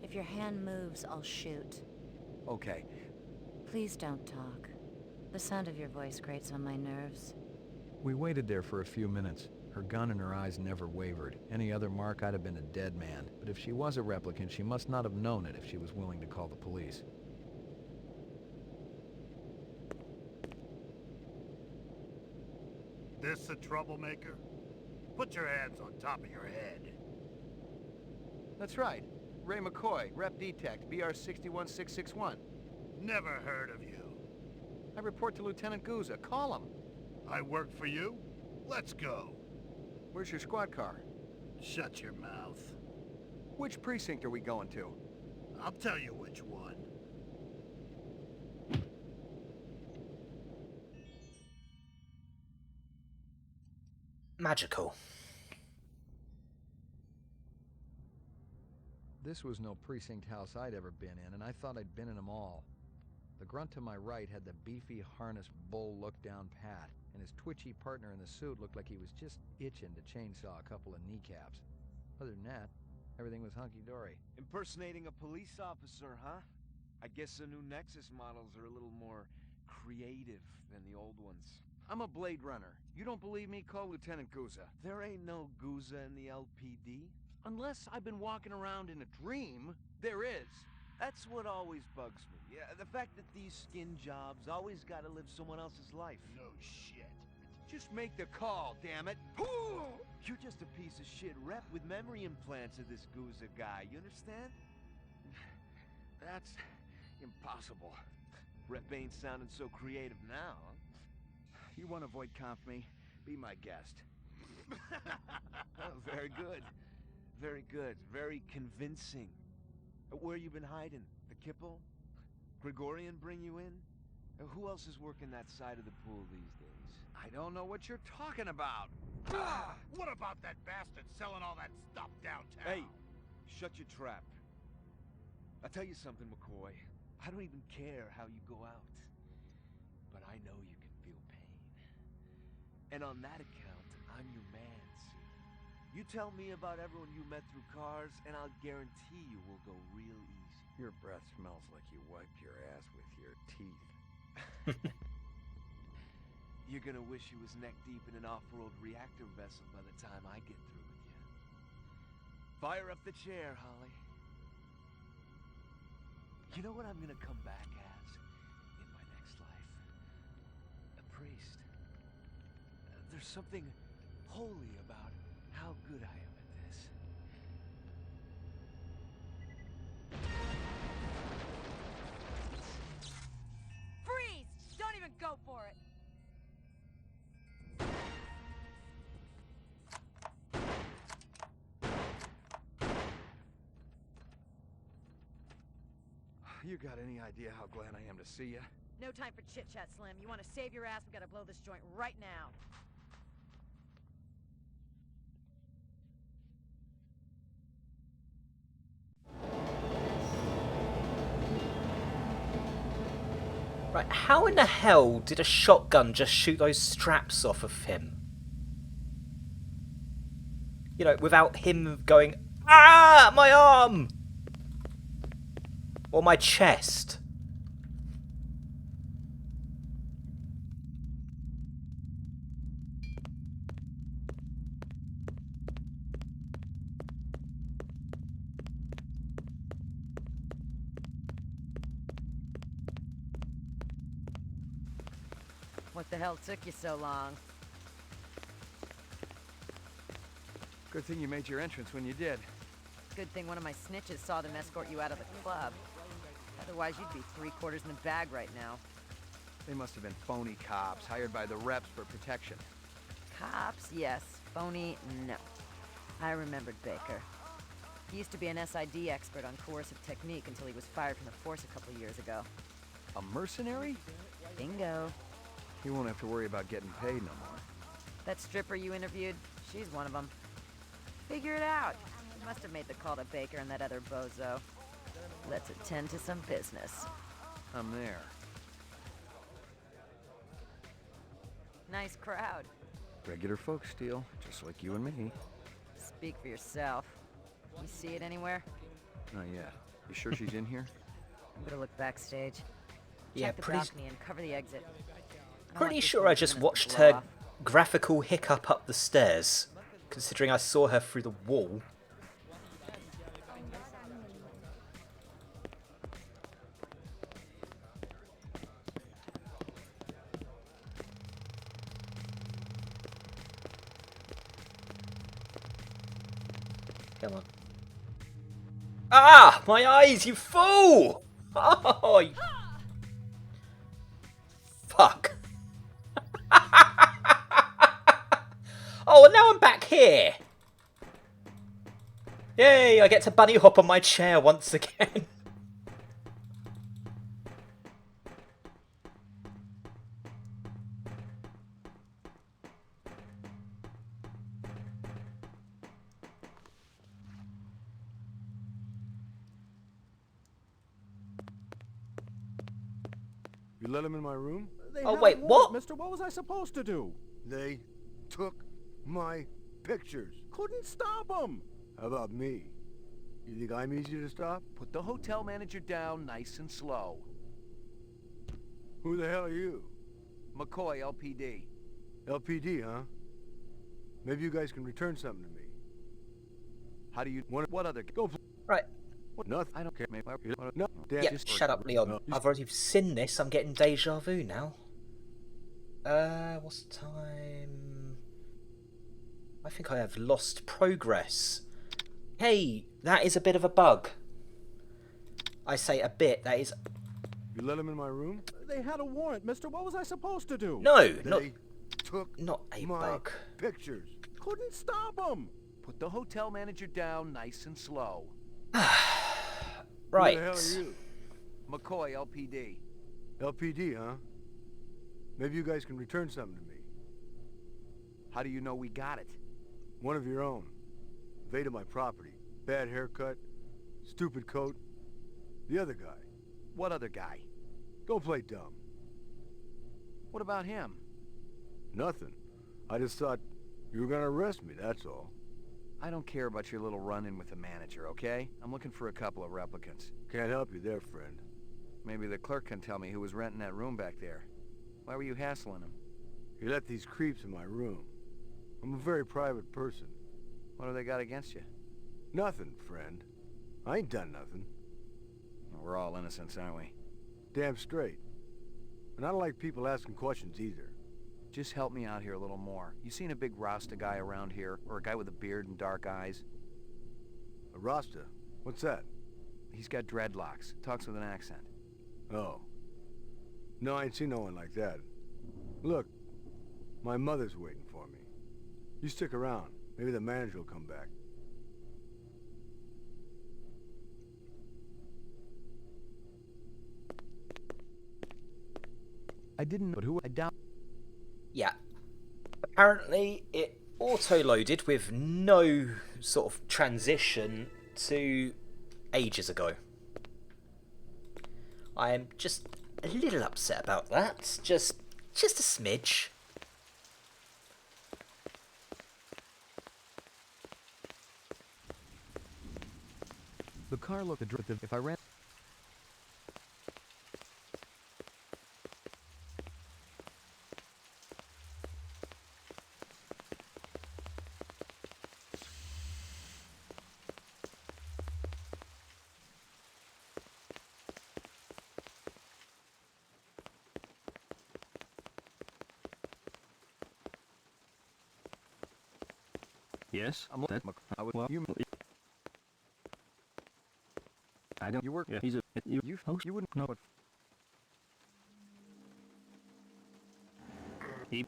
If your hand moves, I'll shoot. Okay. Please don't talk. The sound of your voice grates on my nerves. We waited there for a few minutes. Her gun in her eyes never wavered. Any other mark, I'd have been a dead man. But if she was a replicant, she must not have known it if she was willing to call the police. This a troublemaker? Put your hands on top of your head. That's right. Ray McCoy, Rep Detect, BR 61661. Never heard of you. I report to Lieutenant Gouza. Call him. I work for you? Let's go. Where's your squad car? Shut your mouth. Which precinct are we going to? I'll tell you which one. Magical. This was no precinct house I'd ever been in, and I thought I'd been in them all. The grunt to my right had the beefy harness bull look down pat, and his twitchy partner in the suit looked like he was just itching to chainsaw a couple of kneecaps. Other than that, everything was hunky-dory. Impersonating a police officer, huh? I guess the new Nexus models are a little more creative than the old ones. I'm a Blade Runner. You don't believe me? Call Lieutenant Gouza. There ain't no Gouza in the LPD. Unless I've been walking around in a dream, there is. That's what always bugs me. Yeah, the fact that these skin jobs always gotta live someone else's life. No shit. Just make the call, damn it. You're just a piece of shit rep with memory implants of this Gouza guy, you understand? That's impossible. Rep ain't sounding so creative now, huh? You want to avoid conf me? Be my guest. Oh, very good. Very good. Very convincing. Where you been hiding? The Kipple? Gregorian bring you in? Who else is working that side of the pool these days? I don't know what you're talking about. What about that bastard selling all that stuff downtown? Hey, shut your trap. I'll tell you something, McCoy. I don't even care how you go out. But I know you can feel pain. And on that account, I'm your man, see? You tell me about everyone you met through cars, and I'll guarantee you we'll go real easy. Your breath smells like you wiped your ass with your teeth. You're gonna wish you was neck-deep in an off-road reactor vessel by the time I get through with you. Fire up the chair, Holly. You know what I'm gonna come back as in my next life? A priest. There's something holy about how good I am at this. Freeze! Don't even go for it! You got any idea how glad I am to see you? No time for chit-chat, Slim. You want to save your ass? We gotta blow this joint right now. Right, how in the hell did a shotgun just shoot those straps off of him? You know, without him going, ah, my arm! Or my chest. What the hell took you so long? Good thing you made your entrance when you did. Good thing one of my snitches saw them escort you out of the club. Otherwise, you'd be 3/4 in the bag right now. They must have been phony cops hired by the reps for protection. Cops, yes. Phony, no. I remembered Baker. He used to be an SID expert on coercive technique until he was fired from the force a couple years ago. A mercenary? Bingo. He won't have to worry about getting paid no more. That stripper you interviewed, she's one of them. Figure it out. You must have made the call to Baker and that other bozo. Let's attend to some business. I'm there. Nice crowd. Regular folks, Steele, just like you and me. Speak for yourself. You see it anywhere? Not yet. You sure she's in here? I'm gonna look backstage. Yeah, Check the balcony and cover the exit. Pretty sure I just watched her graphical hiccup up the stairs, considering I saw her through the wall. Come on. Ah! My eyes, you fool! Oh! Fuck. Oh, and now I'm back here. Yay, I get to bunny hop on my chair once again. You let him in my room? Oh, wait, what? Mister, what was I supposed to do? They took my pictures. Couldn't stop them. How about me? You think I'm easy to stop? Put the hotel manager down nice and slow. Who the hell are you? McCoy, LPD. LPD, huh? Maybe you guys can return something to me. How do you... What other... Go... Right. What? Nothing. I don't care. No. Yeah, shut up, Leon. I've already seen this. I'm getting deja vu now. What's the time? I think I have lost progress. Hey, that is a bit of a bug. I say a bit, that is... You let him in my room? They had a warrant, mister. What was I supposed to do? No, they took not a bug. Pictures. Couldn't stop them. Put the hotel manager down nice and slow. Right. Who the hell are you? McCoy, LPD. LPD, huh? Maybe you guys can return something to me. How do you know we got it? One of your own. Invaded my property. Bad haircut. Stupid coat. The other guy. What other guy? Don't play dumb. What about him? Nothing. I just thought you were gonna arrest me, that's all. I don't care about your little run-in with the manager, okay? I'm looking for a couple of replicants. Can't help you there, friend. Maybe the clerk can tell me who was renting that room back there. Why were you hassling him? You let these creeps in my room. I'm a very private person. What do they got against you? Nothing, friend. I ain't done nothing. Well, we're all innocents, aren't we? Damn straight. And I don't like people asking questions either. Just help me out here a little more. You seen a big Rasta guy around here? Or a guy with a beard and dark eyes? A Rasta? What's that? He's got dreadlocks. Talks with an accent. Oh. No, I ain't seen no one like that. Look, my mother's waiting for me. You stick around. Maybe the manager will come back. I didn't, but who? I doubt. Yeah. Apparently, it auto-loaded with no sort of transition to ages ago. I am just a little upset about that. Just a smidge. The car looked if I ran. Yes, That I would. well, You. I don't. You work. Yeah, he's a. You wouldn't know what. He.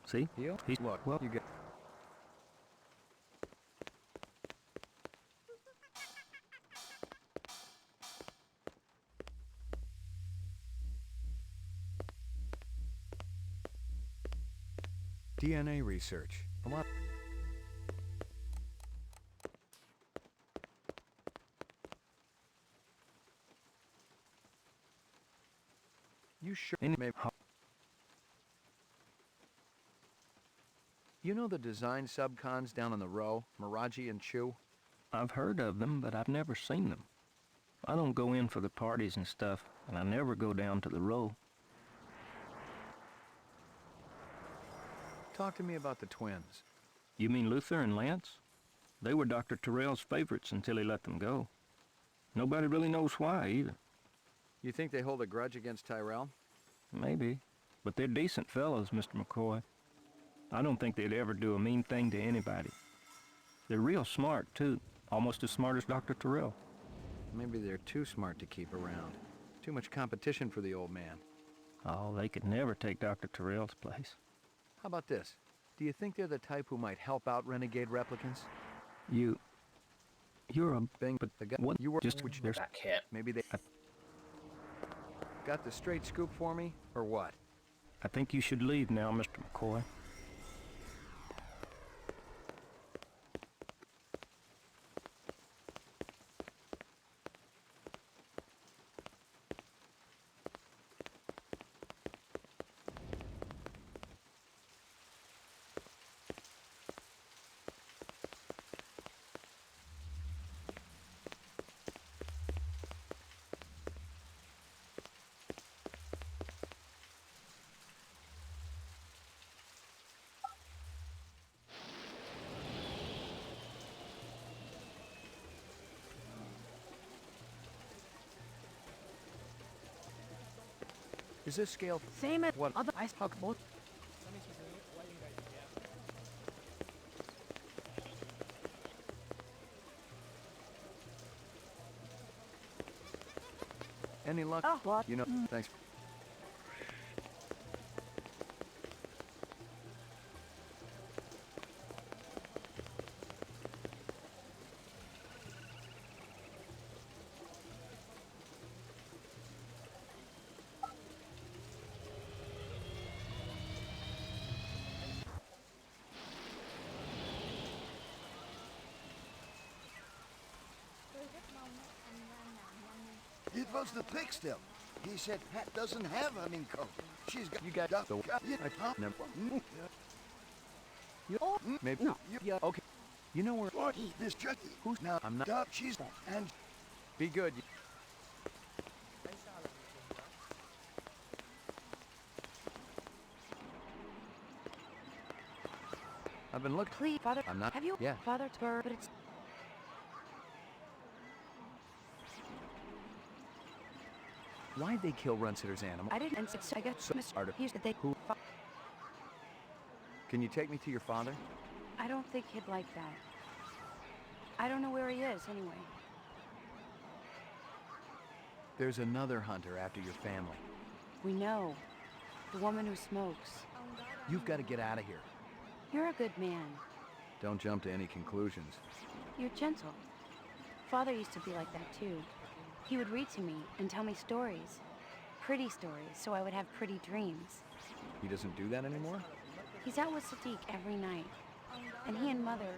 See? He's look. Well, you get. DNA research. A lot. You sure? Maybe. You know the design subcons down on the row, Miraji and Chu? I've heard of them, but I've never seen them. I don't go in for the parties and stuff, and I never go down to the row. Talk to me about the twins. You mean Luther and Lance? They were Dr. Terrell's favorites until he let them go. Nobody really knows why, either. You think they hold a grudge against Tyrell? Maybe. But they're decent fellows, Mr. McCoy. I don't think they'd ever do a mean thing to anybody. They're real smart, too. Almost as smart as Dr. Terrell. Maybe they're too smart to keep around. Too much competition for the old man. Oh, they could never take Dr. Terrell's place. How about this? Do you think they're the type who might help out renegade replicants? You're a thing, but the guy what you were just which there's Back here. maybe they got the straight scoop for me, or what? I think you should leave now, Mr. McCoy. Is this scale Same as what other ice hook boat. any luck? Oh, what? You know, thanks. It was the pig still. He said Pat doesn't have a mink coat. She's got... You got the... I never... You... Maybe... No. Yeah, okay. You know where... What? This just... Who's... Now, I'm not... She's... And... Be good. I've been looking... Please, Father... I'm not... Have you... Yeah. Father... But it's... Why'd they kill Runsitter's animal? I didn't... I guess... So, Mr. He's... They... Who? Can you take me to your father? I don't think he'd like that. I don't know where he is, anyway. There's another hunter after your family. We know. The woman who smokes. You've got to get out of here. You're a good man. Don't jump to any conclusions. You're gentle. Father used to be like that, too. He would read to me and tell me stories. Pretty stories, so I would have pretty dreams. He doesn't do that anymore? He's out with Sadiq every night. And he and Mother,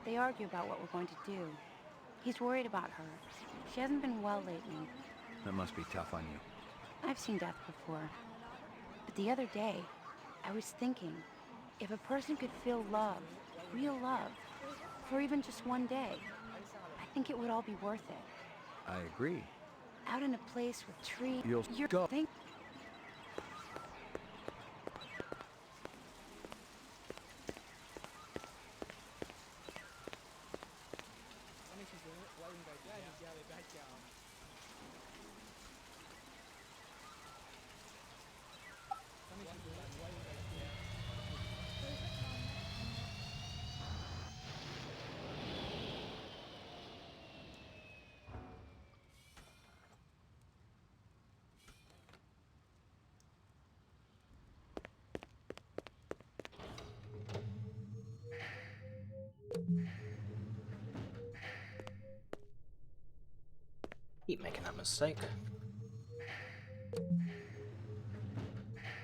they argue about what we're going to do. He's worried about her. She hasn't been well lately. That must be tough on you. I've seen death before. But the other day, I was thinking, if a person could feel love, real love, for even just one day, I think it would all be worth it. I agree. Out in a place with trees, You'll go. Keep making that mistake.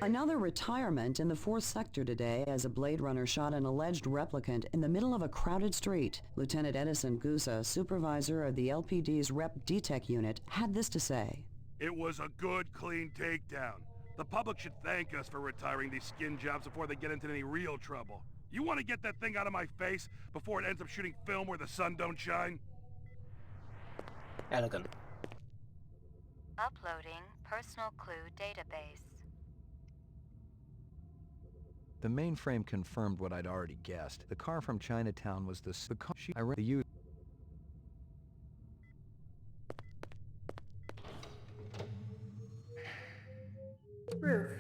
Another retirement in the 4th sector today as a Blade Runner shot an alleged replicant in the middle of a crowded street. Lieutenant Edison Gusa, supervisor of the LPD's Rep DTEC unit, had this to say. It was a good, clean takedown. The public should thank us for retiring these skin jobs before they get into any real trouble. You want to get that thing out of my face before it ends up shooting film where the sun don't shine? Elegant. Uploading personal clue database. The mainframe confirmed what I'd already guessed. The car from Chinatown was the car I ran the use. Roof.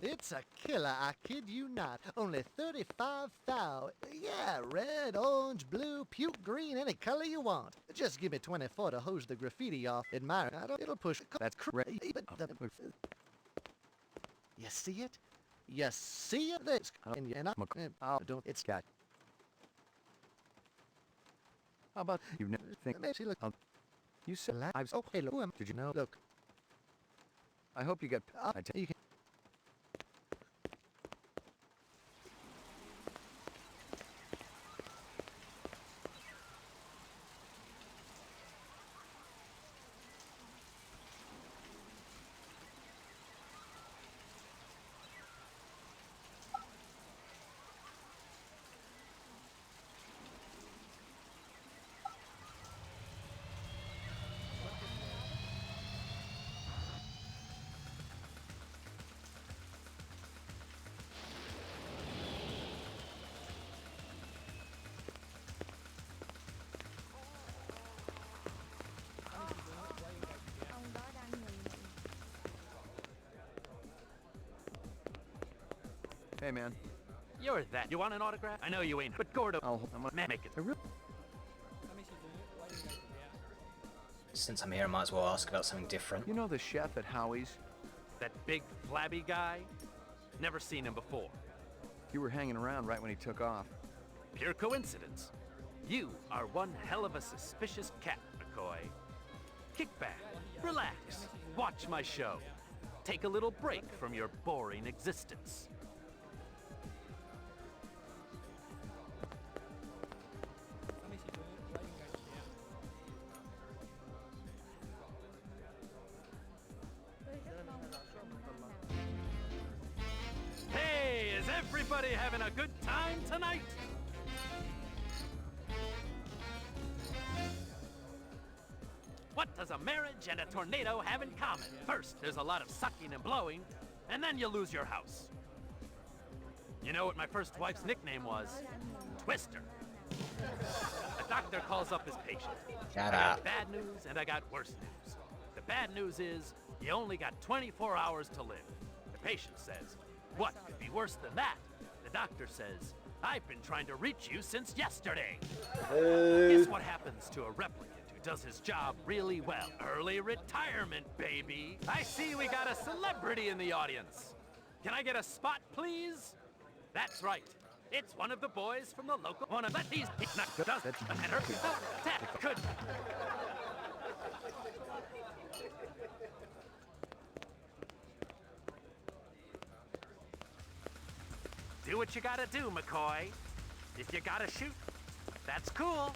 It's a killer, I kid you not. Only 35 thou. Yeah, red, orange, blue, puke green, any color you want. Just give me 24 to hose the graffiti off. Admire it. It'll push. That's correct. You see it? You see it? It's don't. It's got. How about you never think? Look. You said I've. Oh, hey, look. Did you know? Look. I hope you got. I tell you. Hey, man. You're that. You want an autograph? I know you ain't, but Gordo, man, make it. Since I'm here, I might as well ask about something different. You know the chef at Howie's? That big, flabby guy? Never seen him before. You were hanging around right when he took off. Pure coincidence. You are one hell of a suspicious cat, McCoy. Kick back, relax, watch my show. Take a little break from your boring existence. Hey, is everybody having a good time tonight? What does a marriage and a tornado have in common? First, there's a lot of sucking and blowing, and then you lose your house. You know what my first wife's nickname was? Twister. A doctor calls up his patient. Shut I up. got bad news and I got worse news. The bad news is you only got 24 hours to live. The patient says, what could be worse than that? The doctor says, I've been trying to reach you since yesterday. Guess what happens to a replicant who does his job really well. Early retirement, baby. I see we got a celebrity in the audience. Can I get a spot, please? That's right. It's one of the boys from the local one of that these does matter. Could. Do what you gotta do, McCoy. If you gotta shoot, that's cool.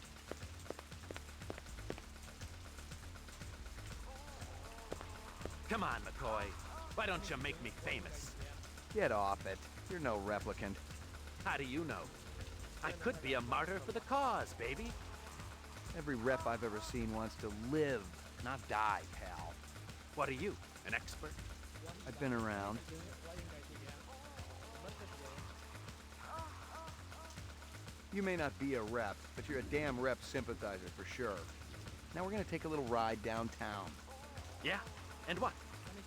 Come on, McCoy. Why don't you make me famous? Get off it. You're no replicant. How do you know? I could be a martyr for the cause, baby. Every rep I've ever seen wants to live, not die, pal. What are you, an expert? I've been around. You may not be a rep, but you're a damn rep sympathizer for sure. Now we're gonna take a little ride downtown. Yeah? And what?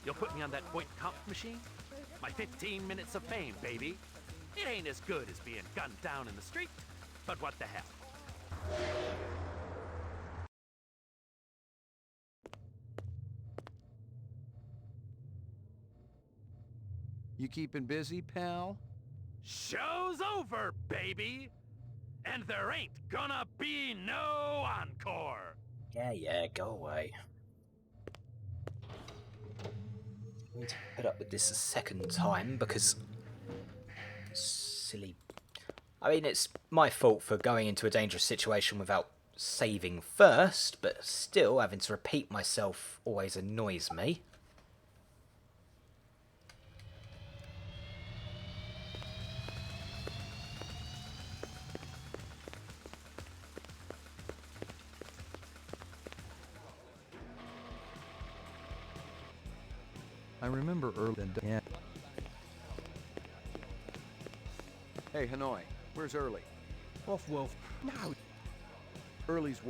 You'll put me on that point comp machine? My 15 minutes of fame, baby. It ain't as good as being gunned down in the street, but what the hell? You keeping busy, pal? Show's over, baby! And there ain't gonna be no encore! Yeah, go away. I need to put up with this a second time because... silly... I mean, it's my fault for going into a dangerous situation without saving first, but still, having to repeat myself always annoys me. I remember early and Hey, Hanoi, where's Early? Off, Wolf. Now. Early's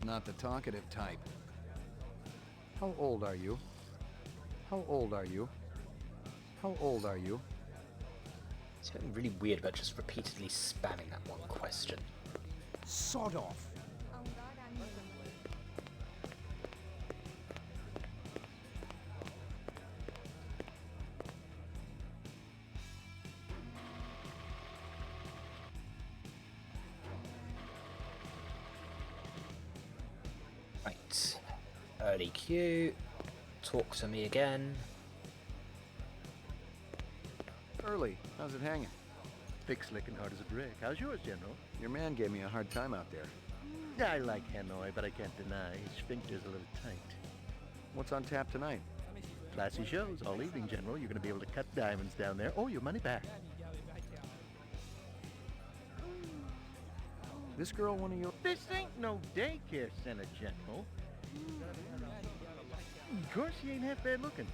not the talkative type. How old are you? How old are you? How old are you? It's something really weird about just repeatedly spamming that one question. Sod off. Right. Early queue. Talk to me again. Early, how's it hanging? Thick, slick, and hard as a brick. How's yours, General? Your man gave me a hard time out there. I like Hanoi, but I can't deny his sphincter's a little tight. What's on tap tonight? Classy shows all evening, General. You're going to be able to cut diamonds down there or your money back. This girl one of your... This ain't no daycare center, General. Of course, she ain't half bad looking.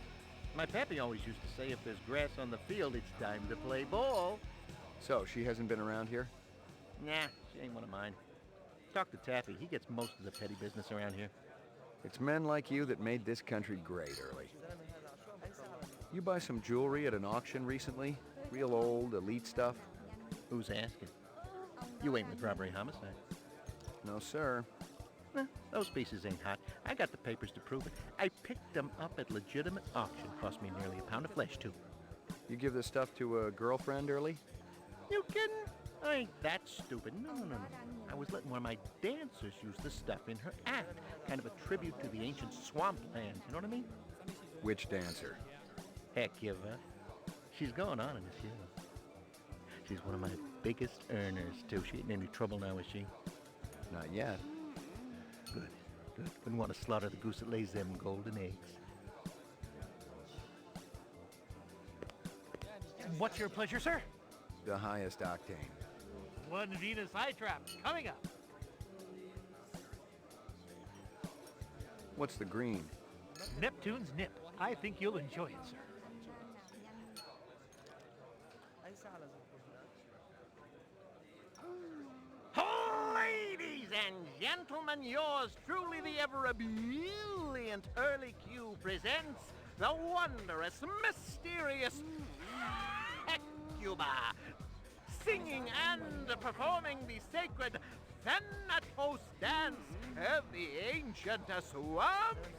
My pappy always used to say if there's grass on the field, it's time to play ball. So, she hasn't been around here? Nah, she ain't one of mine. Talk to Taffy. He gets most of the petty business around here. It's men like you that made this country great, Early. You buy some jewelry at an auction recently? Real old, elite stuff? Who's asking? You ain't with robbery homicide. No, sir. Those pieces ain't hot. I got the papers to prove it. I picked them up at legitimate auction. Cost me nearly a pound of flesh, too. You give this stuff to a girlfriend, Early? You kidding? I ain't that stupid. No. I was letting one of my dancers use the stuff in her act. Kind of a tribute to the ancient swamplands, you know what I mean? Which dancer? Heck, give up. She's going on in this year. She's one of my biggest earners, too. She ain't in any trouble now, is she? Not yet. Good. Wouldn't want to slaughter the goose that lays them golden eggs. What's your pleasure, sir? The highest octane. One Venus eye trap coming up. What's the green? Neptune's nip. I think you'll enjoy it, sir. Ladies and gentlemen, yours truly, the ever brilliant Early Q presents the wondrous, mysterious Hecuba. singing and performing the sacred Thanatos dance of the ancient swamps.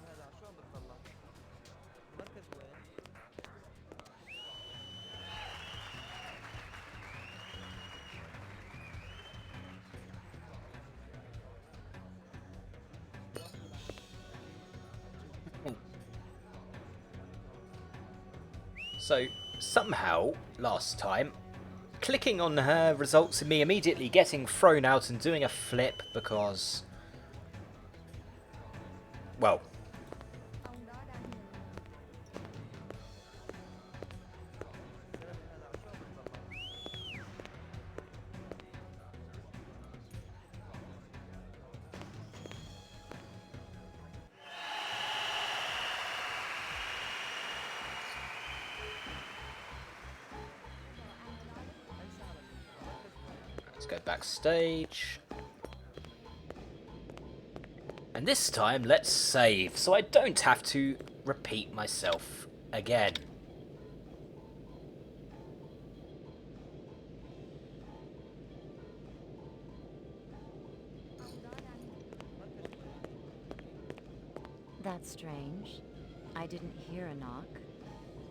So, somehow, last time, clicking on her results in me immediately getting thrown out and doing a flip because... well... let's go backstage. And this time, let's save, so I don't have to repeat myself again. That's strange. I didn't hear a knock.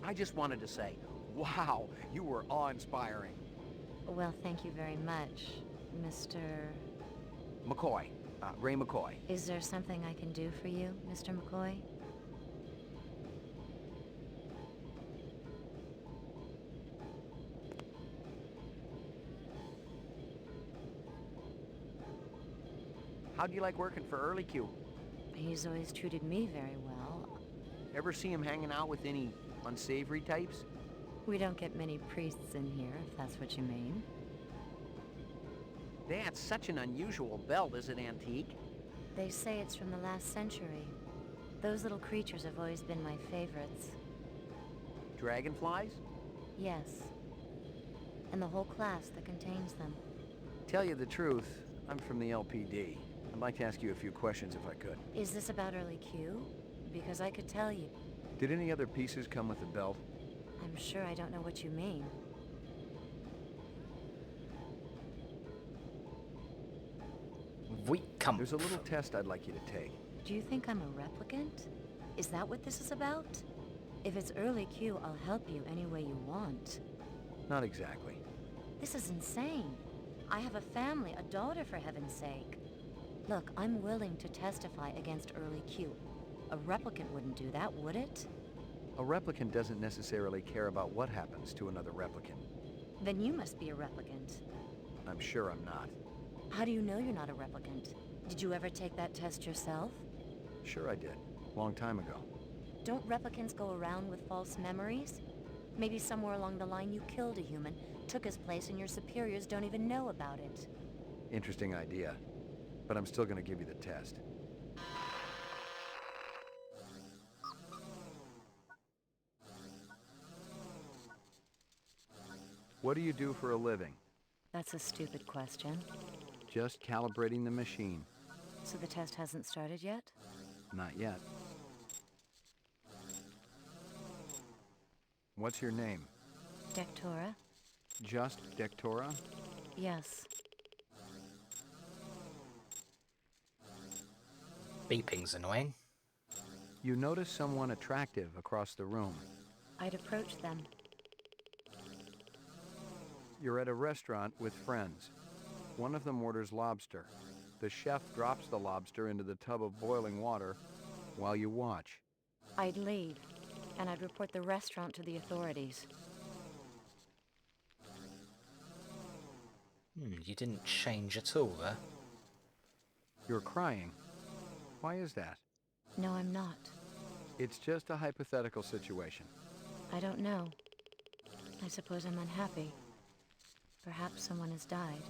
I just wanted to say, wow, you were awe-inspiring. Well, thank you very much, Mr. McCoy. Ray McCoy. Is there something I can do for you, Mr. McCoy? How do you like working for Early Q? He's always treated me very well. Ever see him hanging out with any unsavory types? We don't get many priests in here, if that's what you mean. That's such an unusual belt. Is it antique? They say it's from the last century. Those little creatures have always been my favorites. Dragonflies? Yes. And the whole class that contains them. Tell you the truth, I'm from the LPD. I'd like to ask you a few questions if I could. Is this about Early Q? Because I could tell you. Did any other pieces come with the belt? I'm sure I don't know what you mean. There's a little test I'd like you to take. Do you think I'm a replicant? Is that what this is about? If it's Early Q, I'll help you any way you want. Not exactly. This is insane. I have a family, a daughter, for heaven's sake. Look, I'm willing to testify against Early Q. A replicant wouldn't do that, would it? A replicant doesn't necessarily care about what happens to another replicant. Then you must be a replicant. I'm sure I'm not. How do you know you're not a replicant? Did you ever take that test yourself? Sure I did. Long time ago. Don't replicants go around with false memories? Maybe somewhere along the line you killed a human, took his place, and your superiors don't even know about it. Interesting idea. But I'm still gonna give you the test. What do you do for a living? That's a stupid question. Just calibrating the machine. So the test hasn't started yet? Not yet. What's your name? Dectora? Just Dectora? Yes. Beeping's annoying. You notice someone attractive across the room. I'd approach them. You're at a restaurant with friends. One of them orders lobster. The chef drops the lobster into the tub of boiling water while you watch. I'd leave, and I'd report the restaurant to the authorities. You didn't change at all, there. You're crying. Why is that? No, I'm not. It's just a hypothetical situation. I don't know. I suppose I'm unhappy. Perhaps someone has died.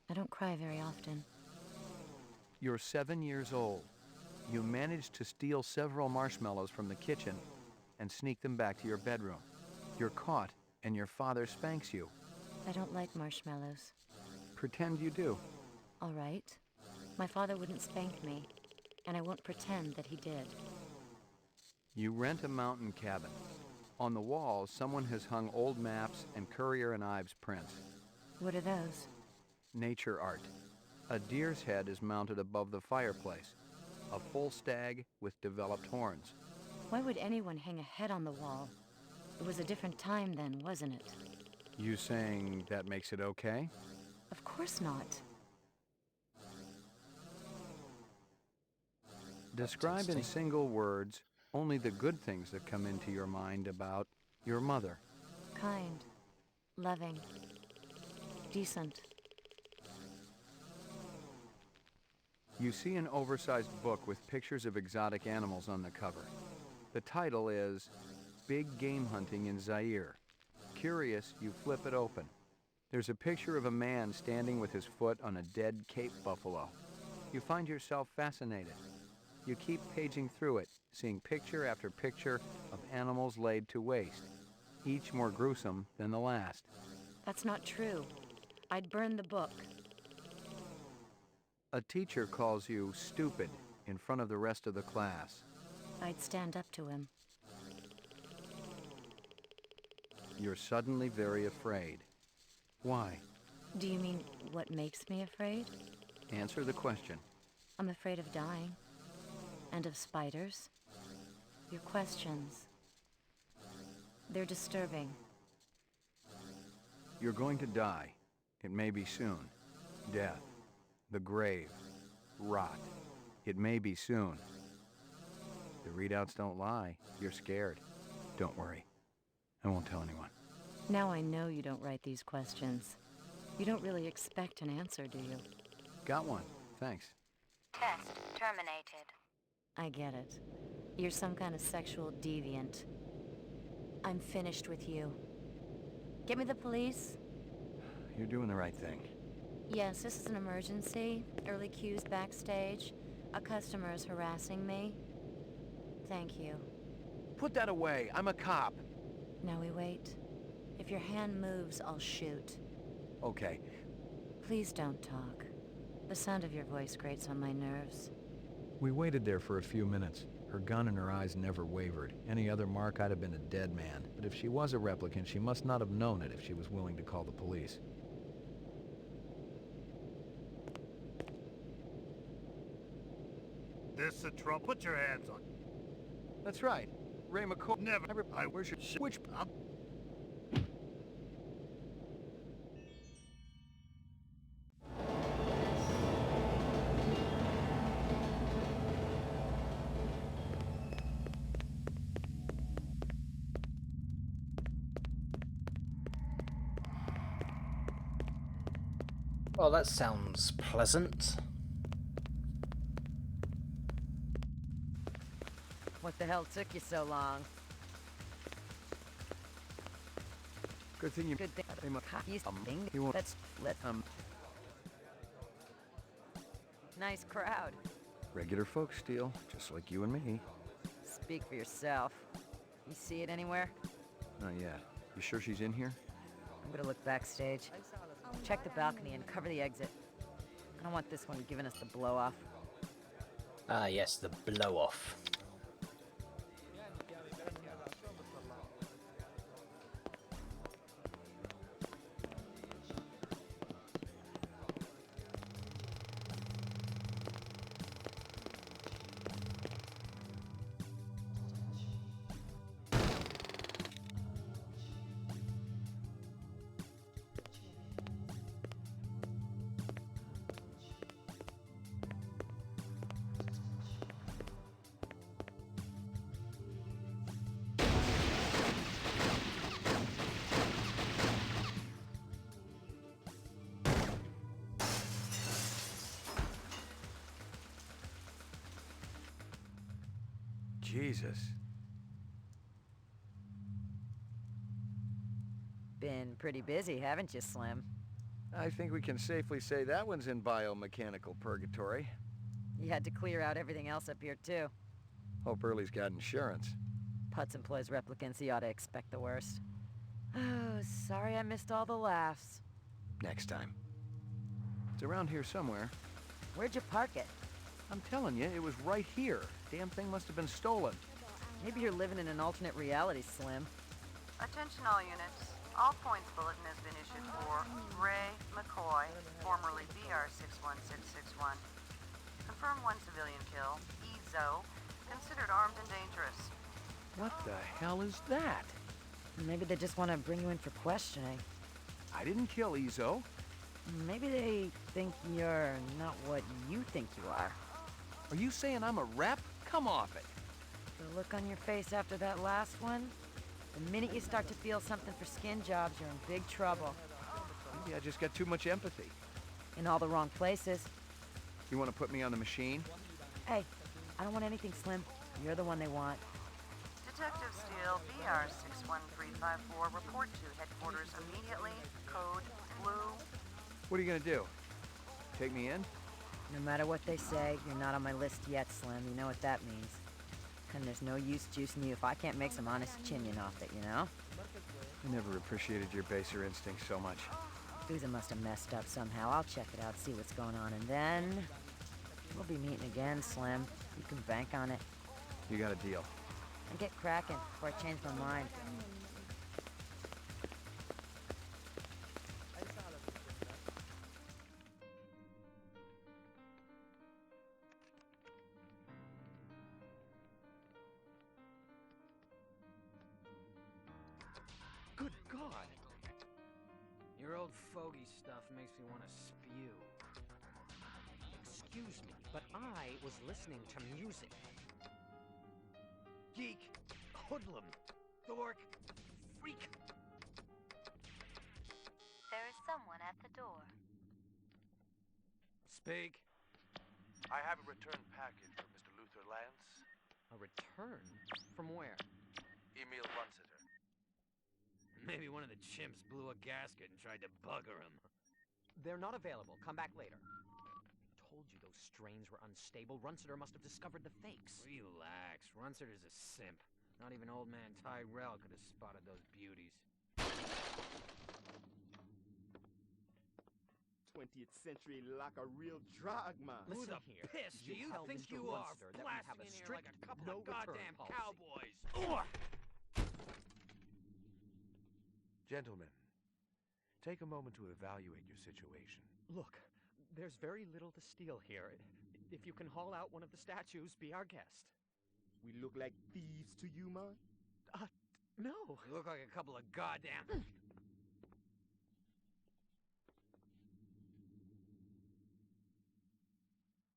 I don't cry very often. You're 7 years old. You managed to steal several marshmallows from the kitchen and sneak them back to your bedroom. You're caught, and your father spanks you. I don't like marshmallows. Pretend you do. All right. My father wouldn't spank me, and I won't pretend that he did. You rent a mountain cabin. On the walls, someone has hung old maps and Currier and Ives prints. What are those? Nature art. A deer's head is mounted above the fireplace. A full stag with developed horns. Why would anyone hang a head on the wall? It was a different time then, wasn't it? You saying that makes it okay? Of course not. Describe in single words only the good things that come into your mind about your mother. Kind. Loving. Decent. You see an oversized book with pictures of exotic animals on the cover. The title is Big Game Hunting in Zaire. Curious, you flip it open. There's a picture of a man standing with his foot on a dead Cape buffalo. You find yourself fascinated. You keep paging through it, seeing picture after picture of animals laid to waste, each more gruesome than the last. That's not true. I'd burn the book. A teacher calls you stupid in front of the rest of the class. I'd stand up to him. You're suddenly very afraid. Why? Do you mean what makes me afraid? Answer the question. I'm afraid of dying. And of spiders. Your questions. They're disturbing. You're going to die. It may be soon. Death. The grave. Rot. It may be soon. The readouts don't lie. You're scared. Don't worry. I won't tell anyone. Now I know you don't write these questions. You don't really expect an answer, do you? Got one. Thanks. Test terminated. I get it. You're some kind of sexual deviant. I'm finished with you. Get me the police? You're doing the right thing. Yes, this is an emergency. Early cues backstage. A customer is harassing me. Thank you. Put that away. I'm a cop. Now we wait. If your hand moves, I'll shoot. Okay. Please don't talk. The sound of your voice grates on my nerves. We waited there for a few minutes. Her gun in her eyes never wavered. Any other mark, I'd have been a dead man. But if she was a replicant, she must not have known it if she was willing to call the police. This a trouble. Put your hands on. That's right. Ray McCoy. Never. I wish it. Which? Well, that sounds pleasant. What the hell took you so long? Good thing you... Good thing. Something. He won't... Let's let Nice crowd. Regular folks, Steele. Just like you and me. Speak for yourself. You see it anywhere? Not yet. You sure she's in here? I'm gonna look backstage. Check the balcony and cover the exit. I don't want this one giving us the blow-off. Ah, yes, the blow-off. Jesus. Been pretty busy, haven't you, Slim? I think we can safely say that one's in biomechanical purgatory. You had to clear out everything else up here, too. Hope Early's got insurance. Putz employs replicants, he ought to expect the worst. Oh, sorry I missed all the laughs. Next time. It's around here somewhere. Where'd you park it? I'm telling you, it was right here. Damn thing must have been stolen. Maybe you're living in an alternate reality, Slim. Attention all units. All points bulletin has been issued for Ray McCoy, formerly BR61661. Confirmed 1 civilian kill. Ezo, considered armed and dangerous. What the hell is that? Maybe they just want to bring you in for questioning. I didn't kill Ezo. Maybe they think you're not what you think you are. Are you saying I'm a rep? Come off it. The look on your face after that last one? The minute you start to feel something for skin jobs, you're in big trouble. Maybe I just got too much empathy. In all the wrong places. You want to put me on the machine? Hey, I don't want anything, Slim. You're the one they want. Detective Steele, BR61354, report to headquarters immediately. Code Blue. What are you going to do? Take me in? No matter what they say, you're not on my list yet, Slim. You know what that means. And there's no use juicing you if I can't make some honest chinion off it, you know? I never appreciated your baser instinct so much. Boozer must have messed up somehow. I'll check it out, see what's going on, and then... we'll be meeting again, Slim. You can bank on it. You got a deal. And get cracking before I change my mind. Good God! Your old fogey stuff makes me want to spew. Excuse me, but I was listening to music. Geek, hoodlum, dork, freak. There is someone at the door. Speak. I have a return package for Mr. Luther Lance. A return? From where? Emil Runsiter. Maybe one of the chimps blew a gasket and tried to bugger him. They're not available. Come back later. Told you those strains were unstable. Runsiter must have discovered the fakes. Relax. Runsiter's a simp. Not even old man Tyrell could have spotted those beauties. 20th century like a real drug man. Who the piss do you think you are, blasting in here like a couple of goddamn cowboys? Gentlemen, take a moment to evaluate your situation. Look, there's very little to steal here. If you can haul out one of the statues, be our guest. We look like thieves to you, man? No. You look like a couple of goddamn...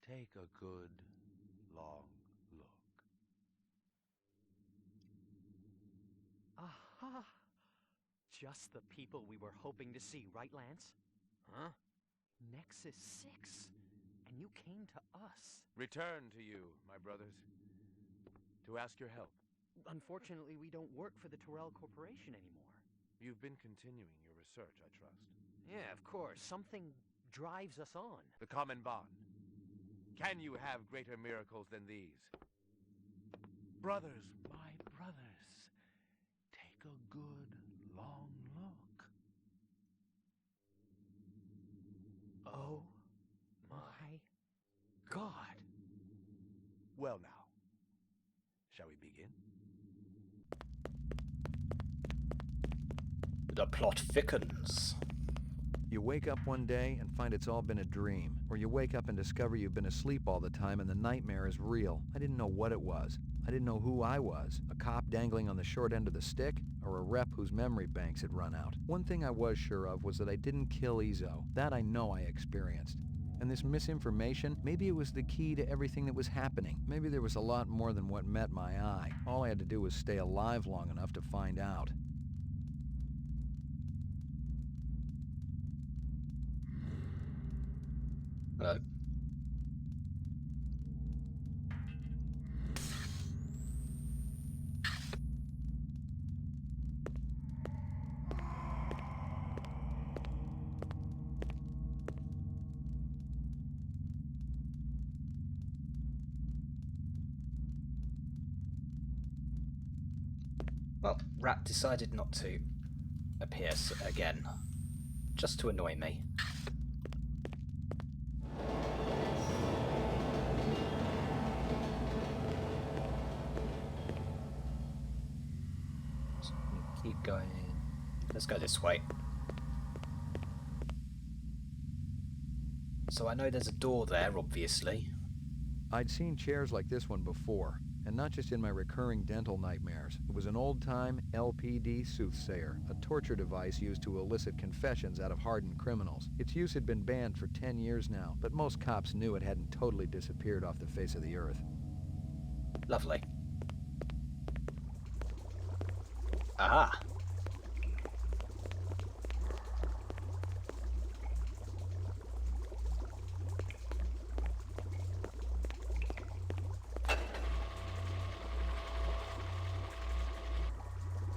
Take a good, long look. Aha! Just the people we were hoping to see, right, Lance? Huh? Nexus 6. And you came to us. Return to you, my brothers, to ask your help. Unfortunately, we don't work for the Tyrell Corporation anymore. You've been continuing your research, I trust. Yeah, of course. Something drives us on. The common bond. Can you have greater miracles than these? Brothers, my brothers, take a good, long look. Oh my God. Well now, shall we begin? The plot thickens. You wake up one day and find it's all been a dream, or you wake up and discover you've been asleep all the time and the nightmare is real. I didn't know what it was. I didn't know who I was, a cop dangling on the short end of the stick, or a rep whose memory banks had run out. One thing I was sure of was that I didn't kill Ezo. That I know I experienced. And this misinformation, maybe it was the key to everything that was happening. Maybe there was a lot more than what met my eye. All I had to do was stay alive long enough to find out. Hello. Well, Rat decided not to appear again, just to annoy me. Keep going. Let's go this way. So I know there's a door there, obviously. I'd seen chairs like this one before, and not just in my recurring dental nightmares. It was an old-time LPD soothsayer, a torture device used to elicit confessions out of hardened criminals. Its use had been banned for 10 years now, but most cops knew it hadn't totally disappeared off the face of the earth. Lovely. Aha!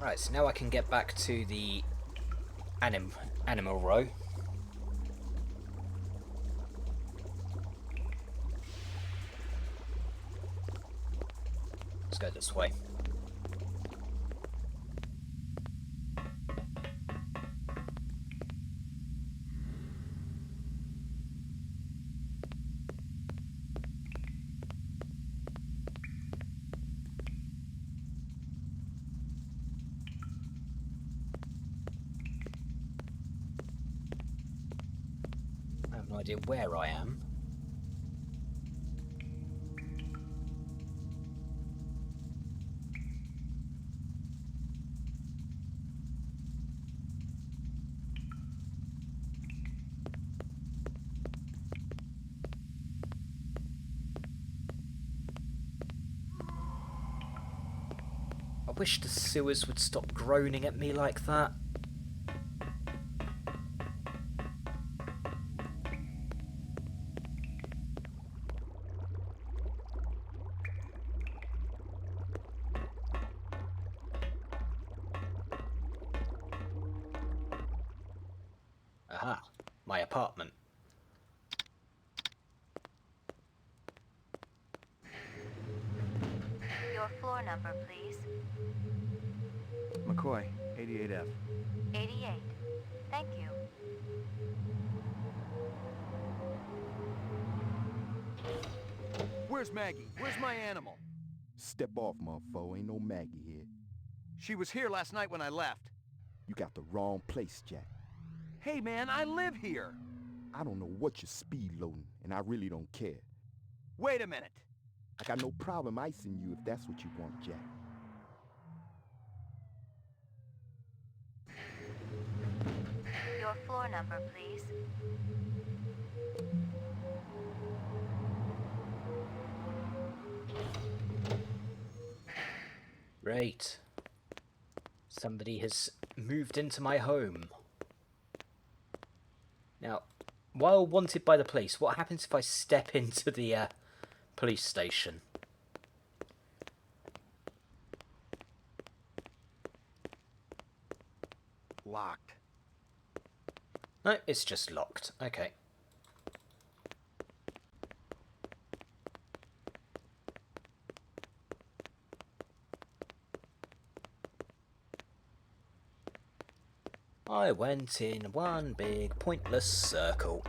Right, so now I can get back to the animal row. Let's go this way. I have no idea where I am. I wish the sewers would stop groaning at me like that. Aha, my apartment. Your floor number, please. McCoy, 88F. 88. Thank you. Where's Maggie? Where's my animal? Step off, motherfucker. Ain't no Maggie here. She was here last night when I left. You got the wrong place, Jack. Hey man, I live here. I don't know what you're speed loading, and I really don't care. Wait a minute. I got no problem icing you if that's what you want, Jack. Your floor number, please. Right. Somebody has moved into my home. Now, while wanted by the police, what happens if I step into the police station? Locked. No, it's just locked. Okay. I went in one big pointless circle.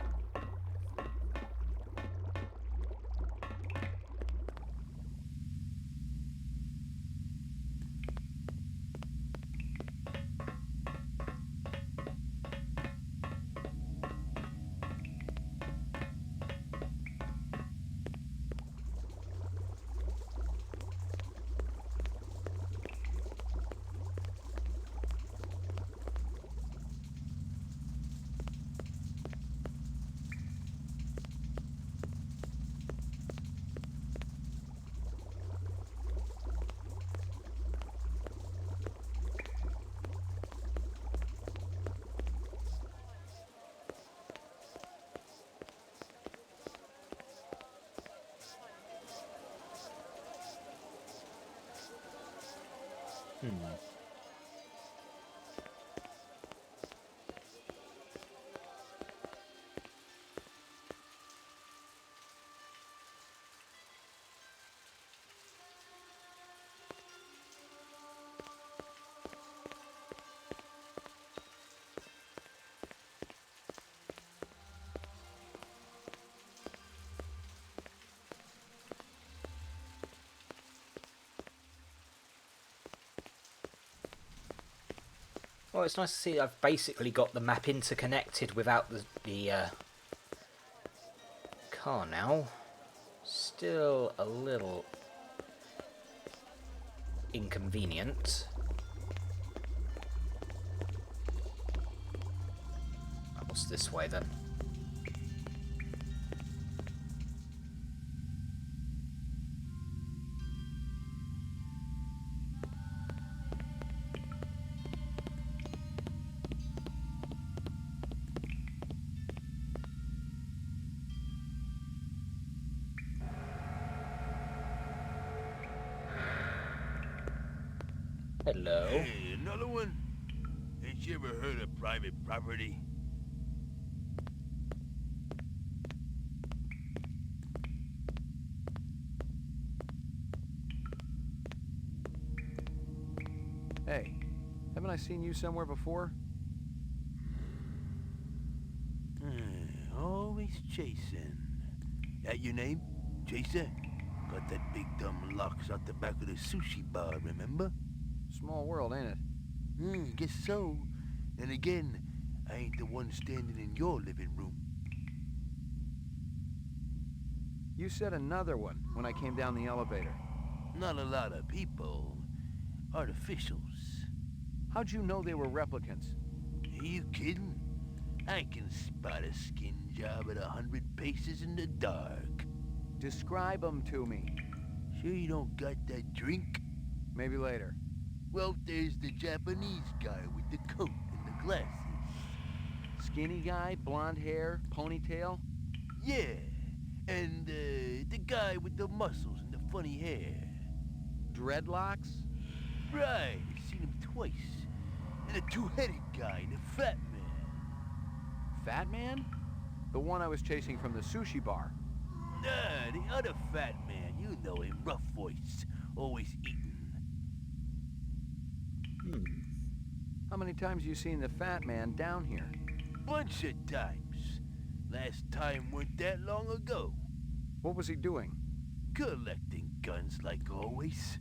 Well, it's nice to see I've basically got the map interconnected without the car now. Still a little inconvenient. What's this way then? Hello. Hey, another one? Ain't you ever heard of private property? Hey, haven't I seen you somewhere before? Always chasing. That your name? Chaser? Got that big dumb locks out the back of the sushi bar, remember? Small world, ain't it? Guess so. And again, I ain't the one standing in your living room. You said another one when I came down the elevator. Not a lot of people. Artificials. How'd you know they were replicants? Are you kidding? I can spot a skin job at 100 paces in the dark. Describe them to me. Sure you don't got that drink? Maybe later. Well, there's the Japanese guy with the coat and the glasses. Skinny guy, blonde hair, ponytail? Yeah, and the guy with the muscles and the funny hair. Dreadlocks? Right, I've seen him twice. And a two-headed guy and a fat man. Fat man? The one I was chasing from the sushi bar. Nah, the other fat man. You know him, rough voice, always eating. How many times you seen the fat man down here? Bunch of times. Last time weren't that long ago. What was he doing? Collecting guns like always.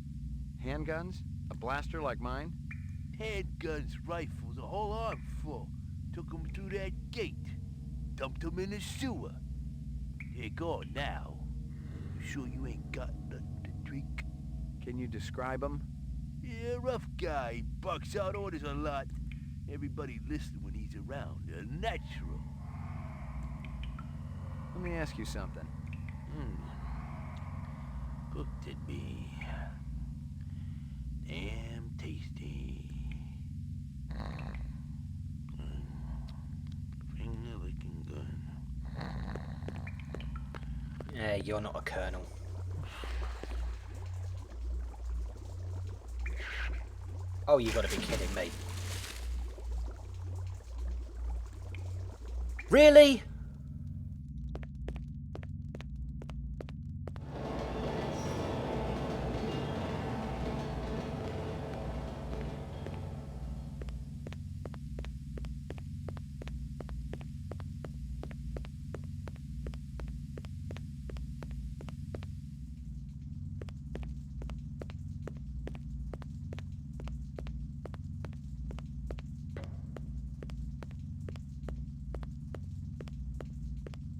Handguns? A blaster like mine? Handguns, rifles, a whole armful. Took 'em through that gate. Dumped 'em in the sewer. Here, go on now. You sure you ain't got nothing to drink? Can you describe him? Yeah, rough guy. Barks out orders a lot. Everybody listen when he's around. Natural. Let me ask you something. Cooked it be. Damn tasty. Finger looking good. Yeah, you're not a colonel. Oh, you gotta be kidding me. Really?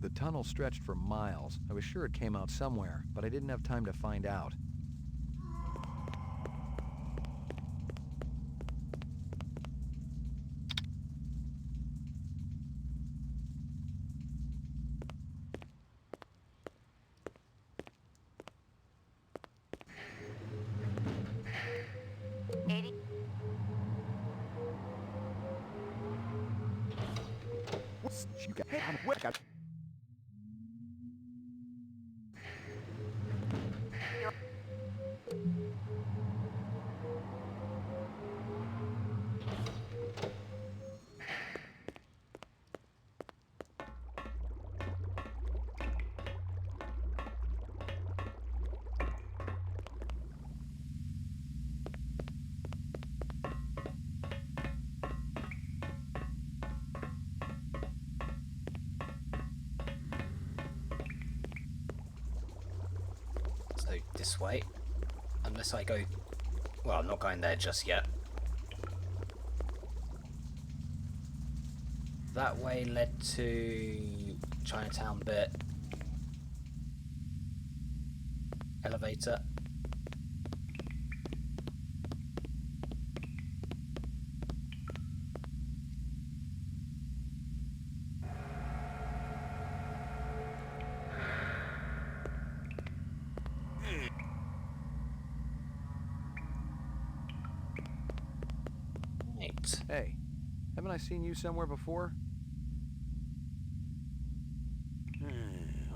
The tunnel stretched for miles. I was sure it came out somewhere, but I didn't have time to find out. You got what got So this way, unless I go. Well, I'm not going there just yet. that way led to Chinatown bit. Elevator. Right. Hey, haven't I seen you somewhere before?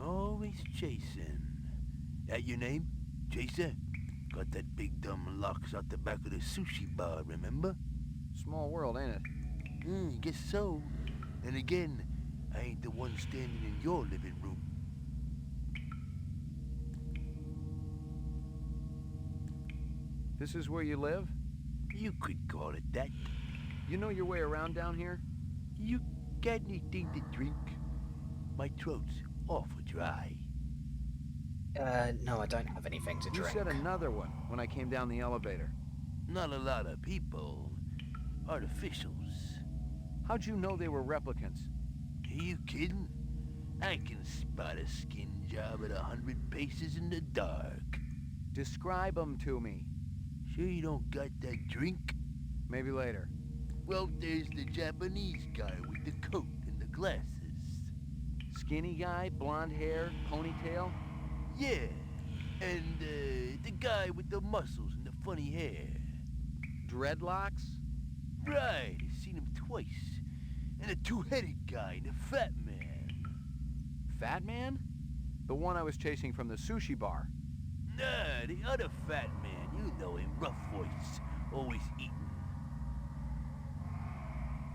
Always chasing. That your name? Chaser? Got that big dumb locks out the back of the sushi bar, remember? Small world, ain't it? Guess so. And again, I ain't the one standing in your living room. This is where you live? You could call it that. You know your way around down here? You got anything to drink? My throat's awful dry. No, I don't have anything to drink. You said another one when I came down the elevator. Not a lot of people. Artificials. How'd you know they were replicants? Are you kidding? I can spot a skin job at 100 paces in the dark. Describe them to me. Sure you don't got that drink? Maybe later. Well, there's the Japanese guy with the coat and the glasses. Skinny guy, blonde hair, ponytail? Yeah, and the guy with the muscles and the funny hair. Dreadlocks? Right, I've seen him twice. And the two-headed guy, the fat man. Fat man? The one I was chasing from the sushi bar. Nah, the other fat man. You know him, rough voice, always eating.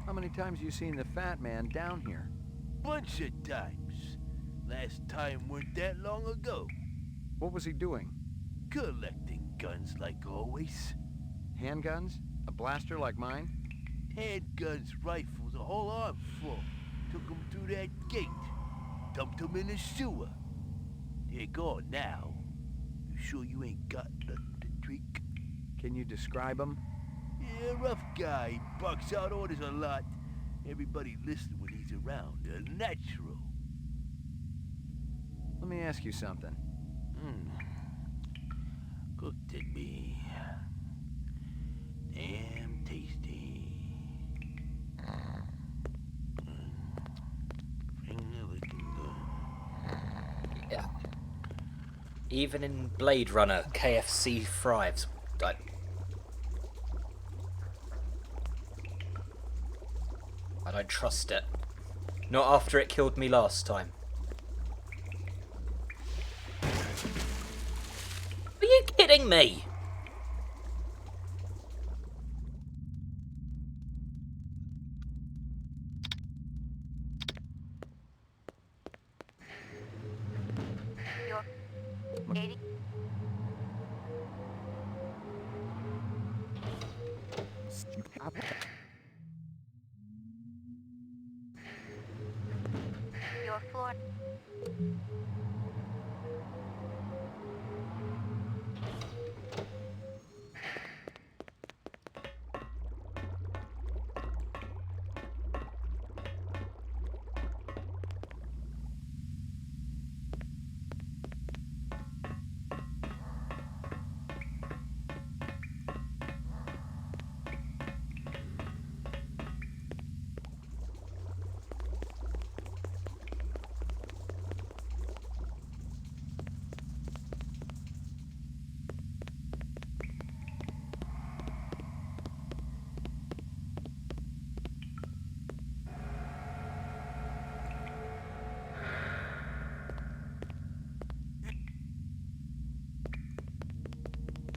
How many times you seen the fat man down here? Bunch of times. Last time weren't that long ago. What was he doing? Collecting guns like always. Handguns? A blaster like mine? Handguns, rifles, a whole arm full. Took them through that gate. Dumped them in the sewer. They're gone now. You sure you ain't got nothing to drink? Can you describe him? Yeah, rough guy. Barks out orders a lot. Everybody listens when he's around. A natural. Let me ask you something. Cooked it be. Damn tasty. Looking good. Yeah. Even in Blade Runner, KFC thrives. I don't trust it. Not after it killed me last time. Are you kidding me? You're 80. Your floor.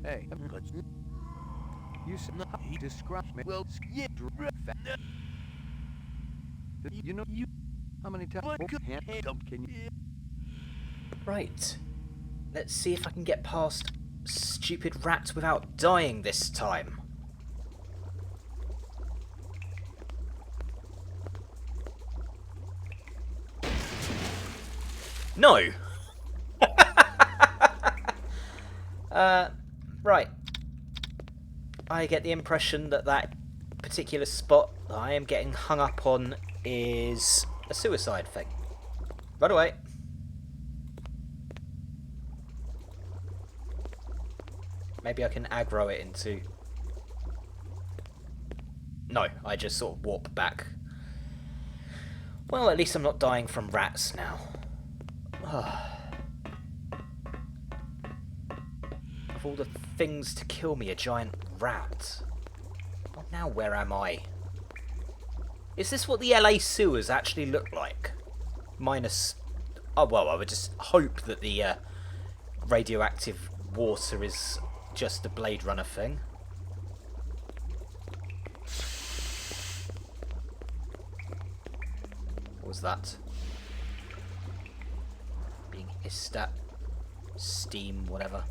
Hey, you said he described me. Well, yeah. You know you. How many times? Can you? Right. Let's see if I can get past stupid rats without dying this time. No! Right. I get the impression that that particular spot that I am getting hung up on is a suicide thing. Run away. Maybe I can aggro it into... No, I just sort of warp back. Well, at least I'm not dying from rats now. Of all the things to kill me, a giant rat. Oh, now where am I? Is this what the LA sewers actually look like? Minus... Oh, well, I would just hope that the radioactive water is just a Blade Runner thing. What was that? Being hissed at. Steam, whatever.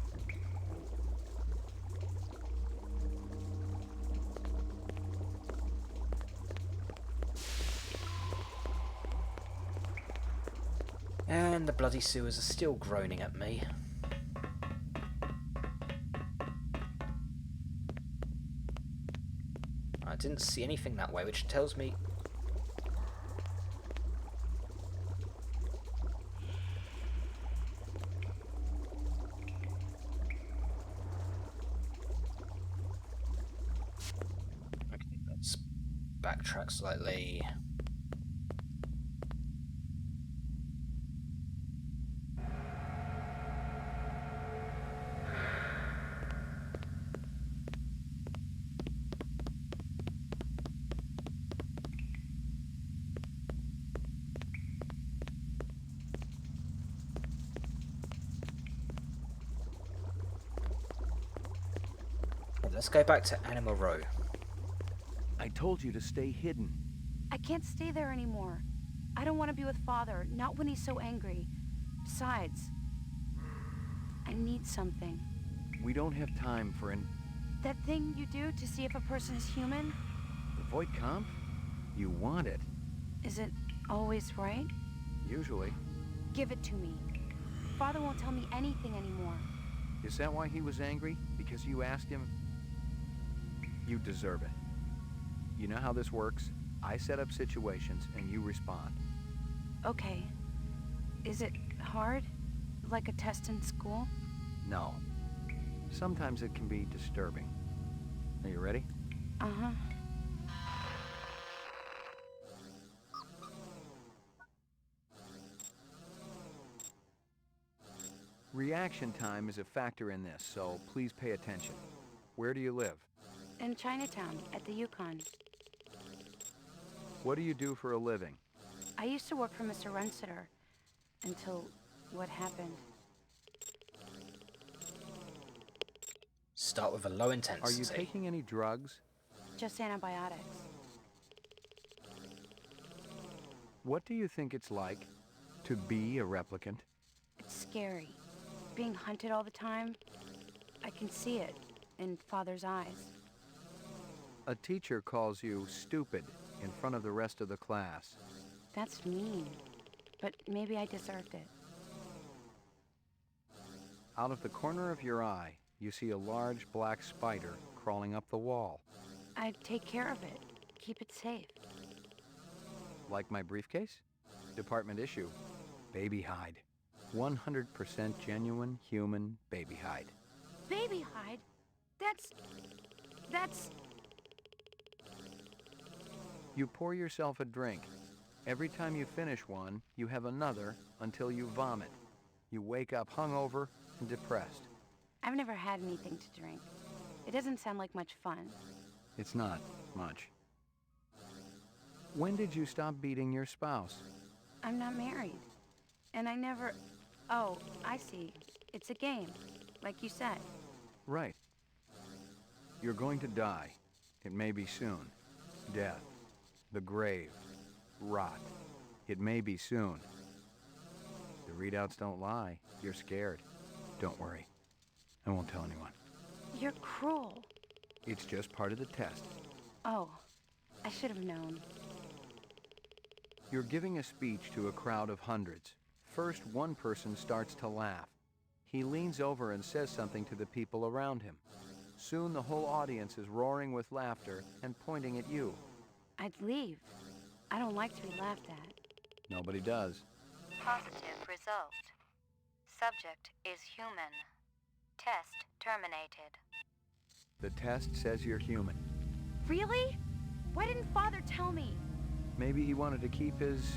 And the bloody sewers are still groaning at me. I didn't see anything that way, which tells me... Okay, let's backtrack slightly. Let's go back to Animal Row. I told you to stay hidden. I can't stay there anymore. I don't want to be with Father, not when he's so angry. Besides, I need something. We don't have time for That thing you do to see if a person is human? the Void Comp? You want it. Is it always right? Usually. Give it to me. Father won't tell me anything anymore. Is that why he was angry? Because you asked him? You deserve it. You know how this works? I set up situations and you respond. Okay. Is it hard? Like a test in school? No. Sometimes it can be disturbing. Are you ready? Uh-huh. Reaction time is a factor in this, so please pay attention. Where do you live? In Chinatown, at the Yukon. What do you do for a living? I used to work for Mr. Runsiter. Until what happened. Start with a low intensity. Are you taking any drugs? Just antibiotics. What do you think it's like to be a replicant? It's scary. Being hunted all the time. I can see it in Father's eyes. A teacher calls you stupid in front of the rest of the class. That's mean. But maybe I deserved it. Out of the corner of your eye, you see a large black spider crawling up the wall. I'd take care of it. Keep it safe. Like my briefcase? Department issue. Baby hide. 100% genuine human baby hide. Baby hide? That's... You pour yourself a drink. Every time you finish one, you have another until you vomit. You wake up hungover and depressed. I've never had anything to drink. It doesn't sound like much fun. It's not much. When did you stop beating your spouse? I'm not married. And I never... Oh, I see. It's a game, like you said. Right. You're going to die. It may be soon. Death. The grave. Rot. It may be soon. The readouts don't lie. You're scared. Don't worry. I won't tell anyone. You're cruel. It's just part of the test. Oh, I should have known. You're giving a speech to a crowd of hundreds. First, one person starts to laugh. He leans over and says something to the people around him. Soon the whole audience is roaring with laughter and pointing at you. I'd leave. I don't like to be laughed at. Nobody does. Positive result. Subject is human. Test terminated. The test says you're human. Really? Why didn't Father tell me? Maybe he wanted to keep his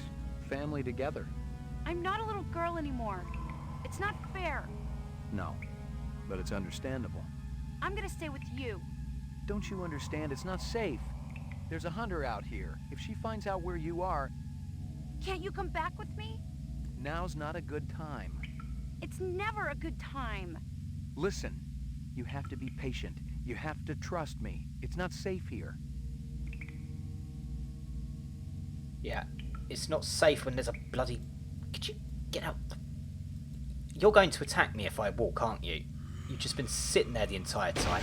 family together. I'm not a little girl anymore. It's not fair. No, but it's understandable. I'm gonna stay with you. Don't you understand? It's not safe. There's a hunter out here. If she finds out where you are... Can't you come back with me? Now's not a good time. It's never a good time. Listen, you have to be patient. You have to trust me. It's not safe here. Yeah, it's not safe when there's a bloody... Could you get out? You're going to attack me if I walk, aren't you? You've just been sitting there the entire time.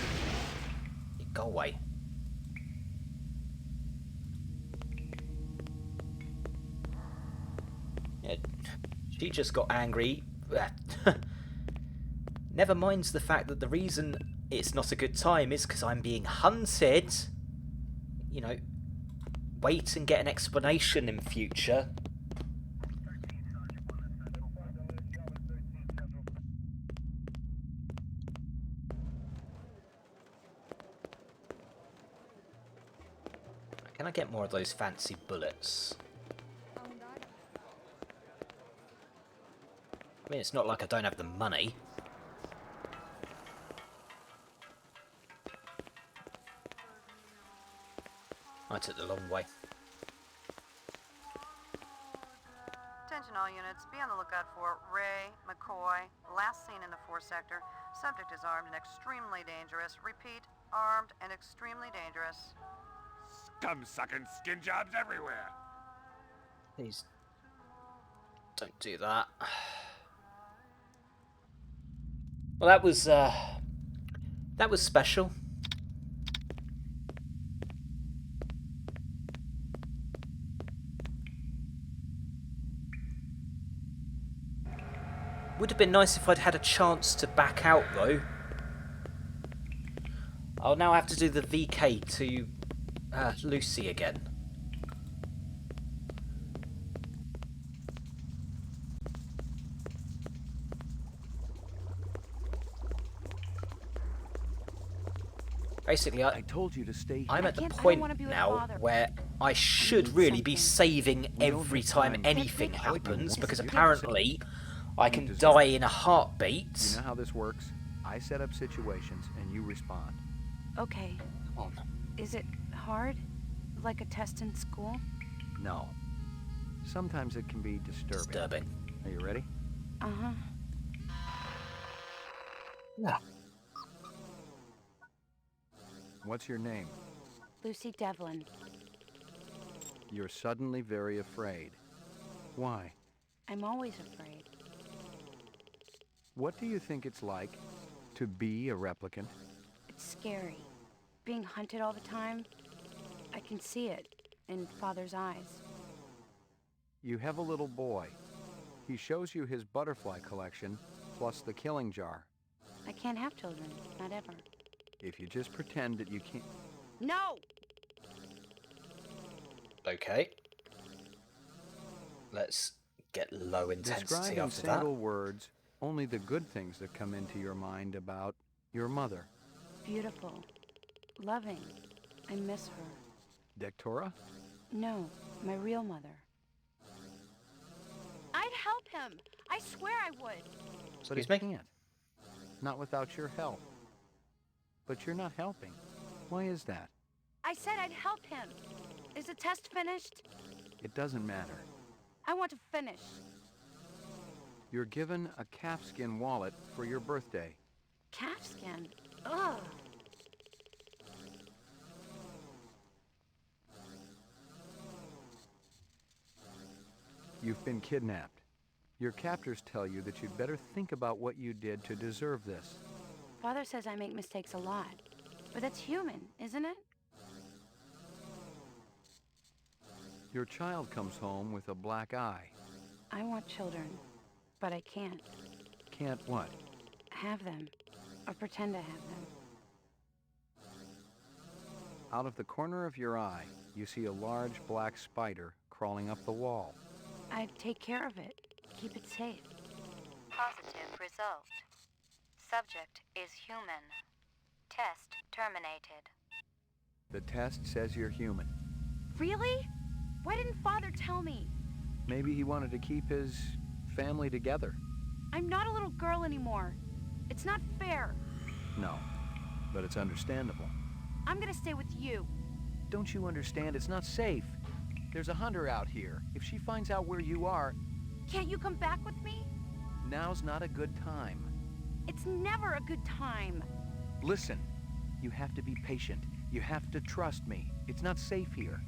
Go away. Yeah, she just got angry. Never minds the fact that the reason it's not a good time is because I'm being hunted. You know, wait and get an explanation in future. Can I get more of those fancy bullets? I mean, it's not like I don't have the money. I took the long way. Attention all units, be on the lookout for Ray McCoy, last seen in the 4th sector. Subject is armed and extremely dangerous. Repeat, armed and extremely dangerous. Scum-sucking skin jobs everywhere. Please don't do that. Well, that was special. Would have been nice if I'd had a chance to back out, though. I'll now have to do the VK to Lucy again. Basically, I told you to stay. I'm at the point now where I should really be saving every time anything happens, because apparently I can die in a heartbeat. You know how this works? I set up situations and you respond. Okay. Come on. Is it hard? Like a test in school? No. Sometimes it can be disturbing. Are you ready? Uh-huh. Yeah. What's your name? Lucy Devlin. You're suddenly very afraid. Why? I'm always afraid. What do you think it's like to be a replicant? It's scary. Being hunted all the time. I can see it in Father's eyes. You have a little boy. He shows you his butterfly collection, plus the killing jar. I can't have children. Not ever. If you just pretend that you can't... No! Okay. Let's get low intensity Describe in after that. single words only the good things that come into your mind about your mother. Beautiful. Loving. I miss her. Dectora? No, my real mother. I'd help him. I swear I would. But you can't. Not without your help. But you're not helping. Why is that? I said I'd help him. Is the test finished? It doesn't matter. I want to finish. You're given a calfskin wallet for your birthday. Calfskin? Ugh. You've been kidnapped. Your captors tell you that you'd better think about what you did to deserve this. Father says I make mistakes a lot. But that's human, isn't it? Your child comes home with a black eye. I want children, but I can't. Can't what? Have them. Or pretend to have them. Out of the corner of your eye, you see a large black spider crawling up the wall. I'd take care of it. Keep it safe. Positive result. Subject is human. Test terminated. The test says you're human. Really? Why didn't Father tell me? Maybe he wanted to keep his family together. I'm not a little girl anymore. It's not fair. No, but it's understandable. I'm gonna stay with you. Don't you understand? It's not safe. There's a hunter out here. If she finds out where you are... Can't you come back with me? Now's not a good time. It's never a good time. Listen, you have to be patient. You have to trust me. It's not safe here.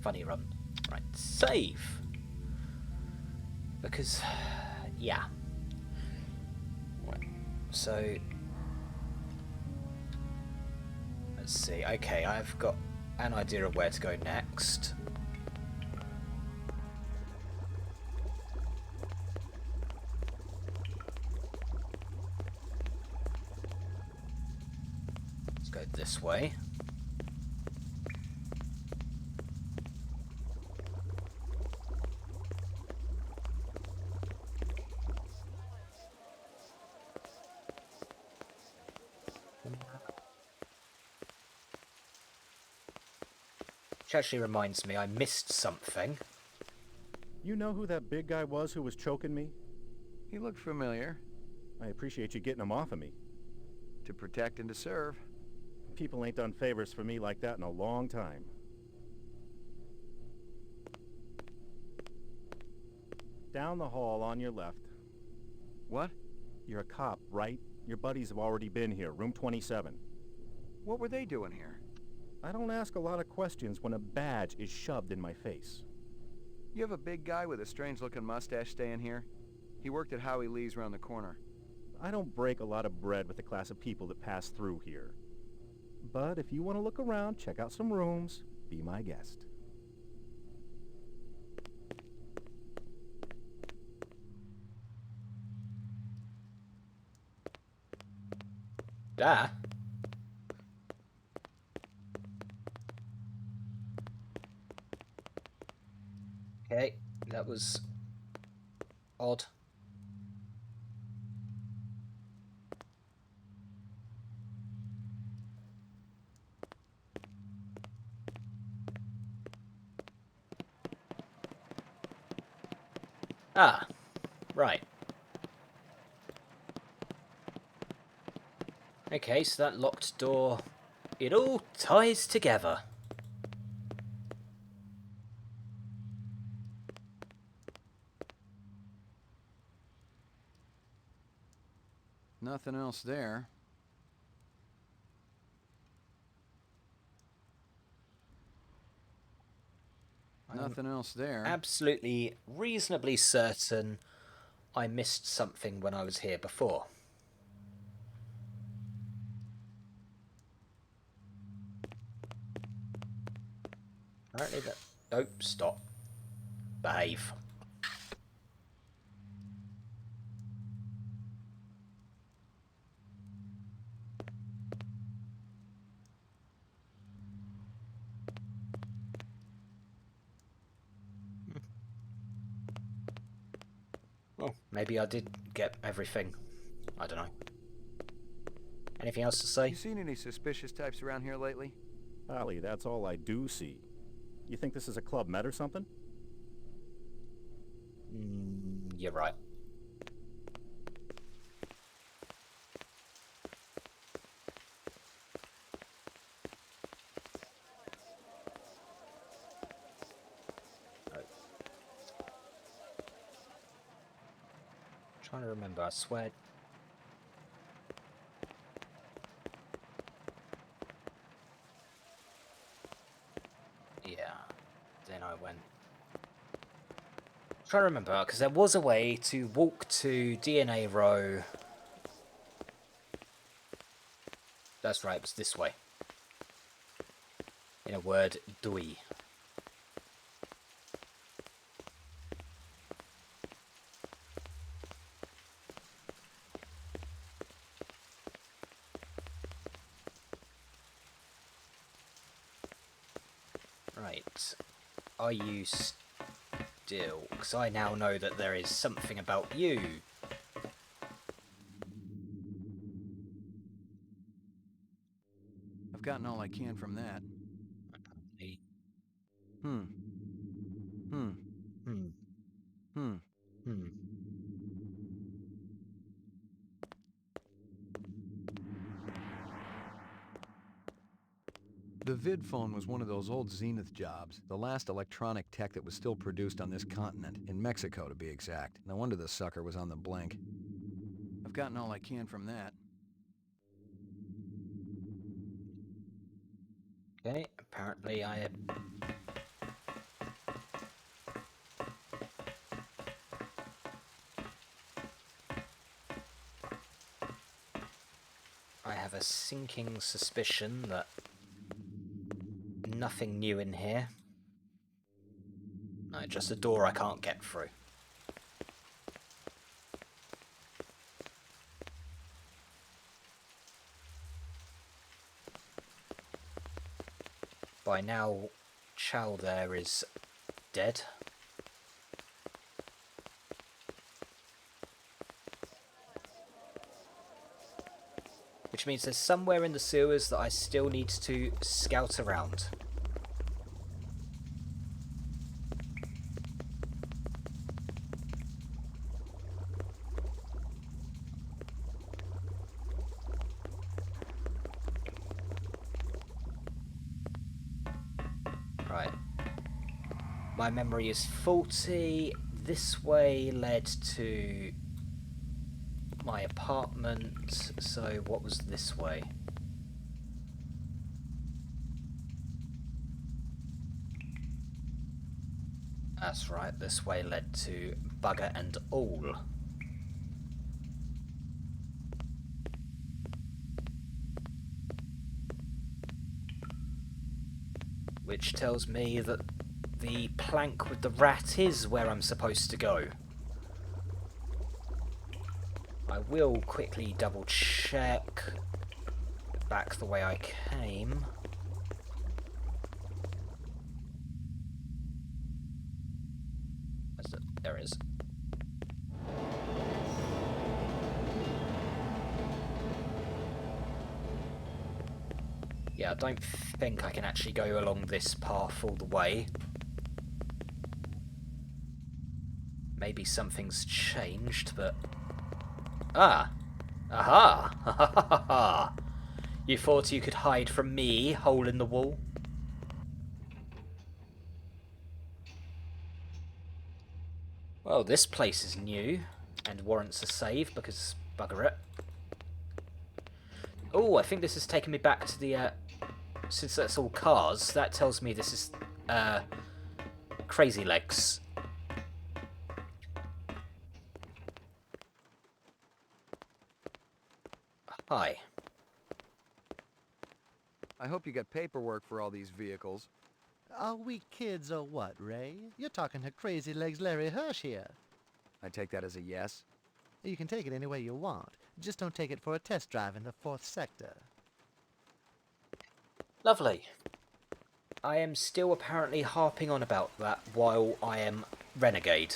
Funny run. Right, save. Because, yeah. Right, so... Let's see. Okay, I've got an idea of where to go next. Let's go this way. Which actually reminds me, I missed something. You know who that big guy was who was choking me? He looked familiar. I appreciate you getting him off of me. To protect and to serve. People ain't done favors for me like that in a long time. Down the hall on your left. What? You're a cop, right? Your buddies have already been here, room 27. What were they doing here? I don't ask a lot of questions when a badge is shoved in my face. You have a big guy with a strange-looking mustache staying here? He worked at Howie Lee's around the corner. I don't break a lot of bread with the class of people that pass through here. But if you want to look around, check out some rooms, be my guest. Ah. Okay, that was odd. Ah, right. Okay, so that locked door, it all ties together. Nothing else there. Nothing else there. Absolutely reasonably certain I missed something when I was here before. Apparently that... Oh, stop. Behave. Well, maybe I did get everything. I don't know. Anything else to say? You seen any suspicious types around here lately? Ollie, that's all I do see. You think this is a Club Med or something? You're right. Trying to remember, I swear. Yeah, then I went. Trying to remember, because there was a way to walk to DNA row. That's right, it was this way. In a word, Dewey. Right. Are you still? Because I now know that there is something about you. I've gotten all I can from that. Hmm. Hmm. Hmm. Hmm. Hmm. The vid phone was one of those old Zenith jobs, the last electronic tech that was still produced on this continent, in Mexico to be exact. No wonder the sucker was on the blink. I've gotten all I can from that. Okay, apparently I have a sinking suspicion that nothing new in here. No, just a door I can't get through. By now, Chow there is dead. Which means there's somewhere in the sewers that I still need to scout around. Right. My memory is faulty. This way led to my apartment, so what was this way? That's right, this way led to Bugger and All. Which tells me that the plank with the rat is where I'm supposed to go. I will quickly double check back the way I came. Where's it? There it is. Yeah, I don't think I can actually go along this path all the way. Maybe something's changed, but... Ah! Aha! Ha ha ha ha! You thought you could hide from me, hole in the wall? Well, this place is new, and warrants a save, because bugger it. Oh, I think this has taken me back to the, since that's all cars, that tells me this is, Crazy Legs. Hi. I hope you got paperwork for all these vehicles. Are we kids or what, Ray? You're talking to Crazy Legs Larry Hirsch here. I take that as a yes. You can take it any way you want. Just don't take it for a test drive in the 4th sector. Lovely. I am still apparently harping on about that while I am Renegade.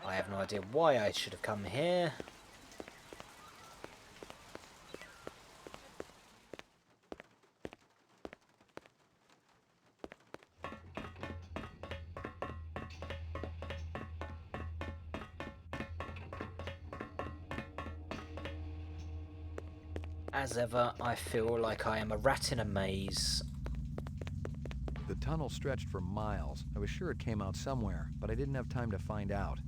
I have no idea why I should have come here. As ever, I feel like I am a rat in a maze. The tunnel stretched for miles. I was sure it came out somewhere, but I didn't have time to find out.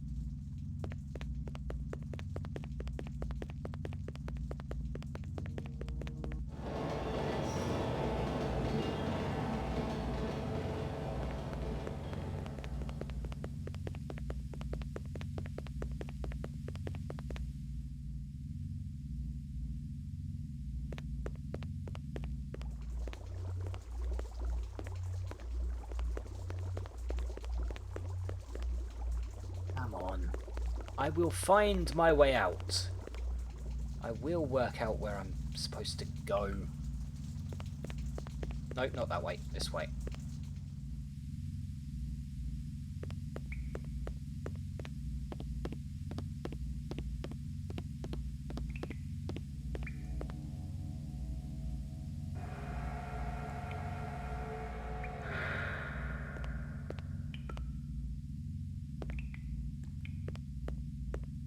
I will find my way out. I will work out where I'm supposed to go. No, not that way. This way.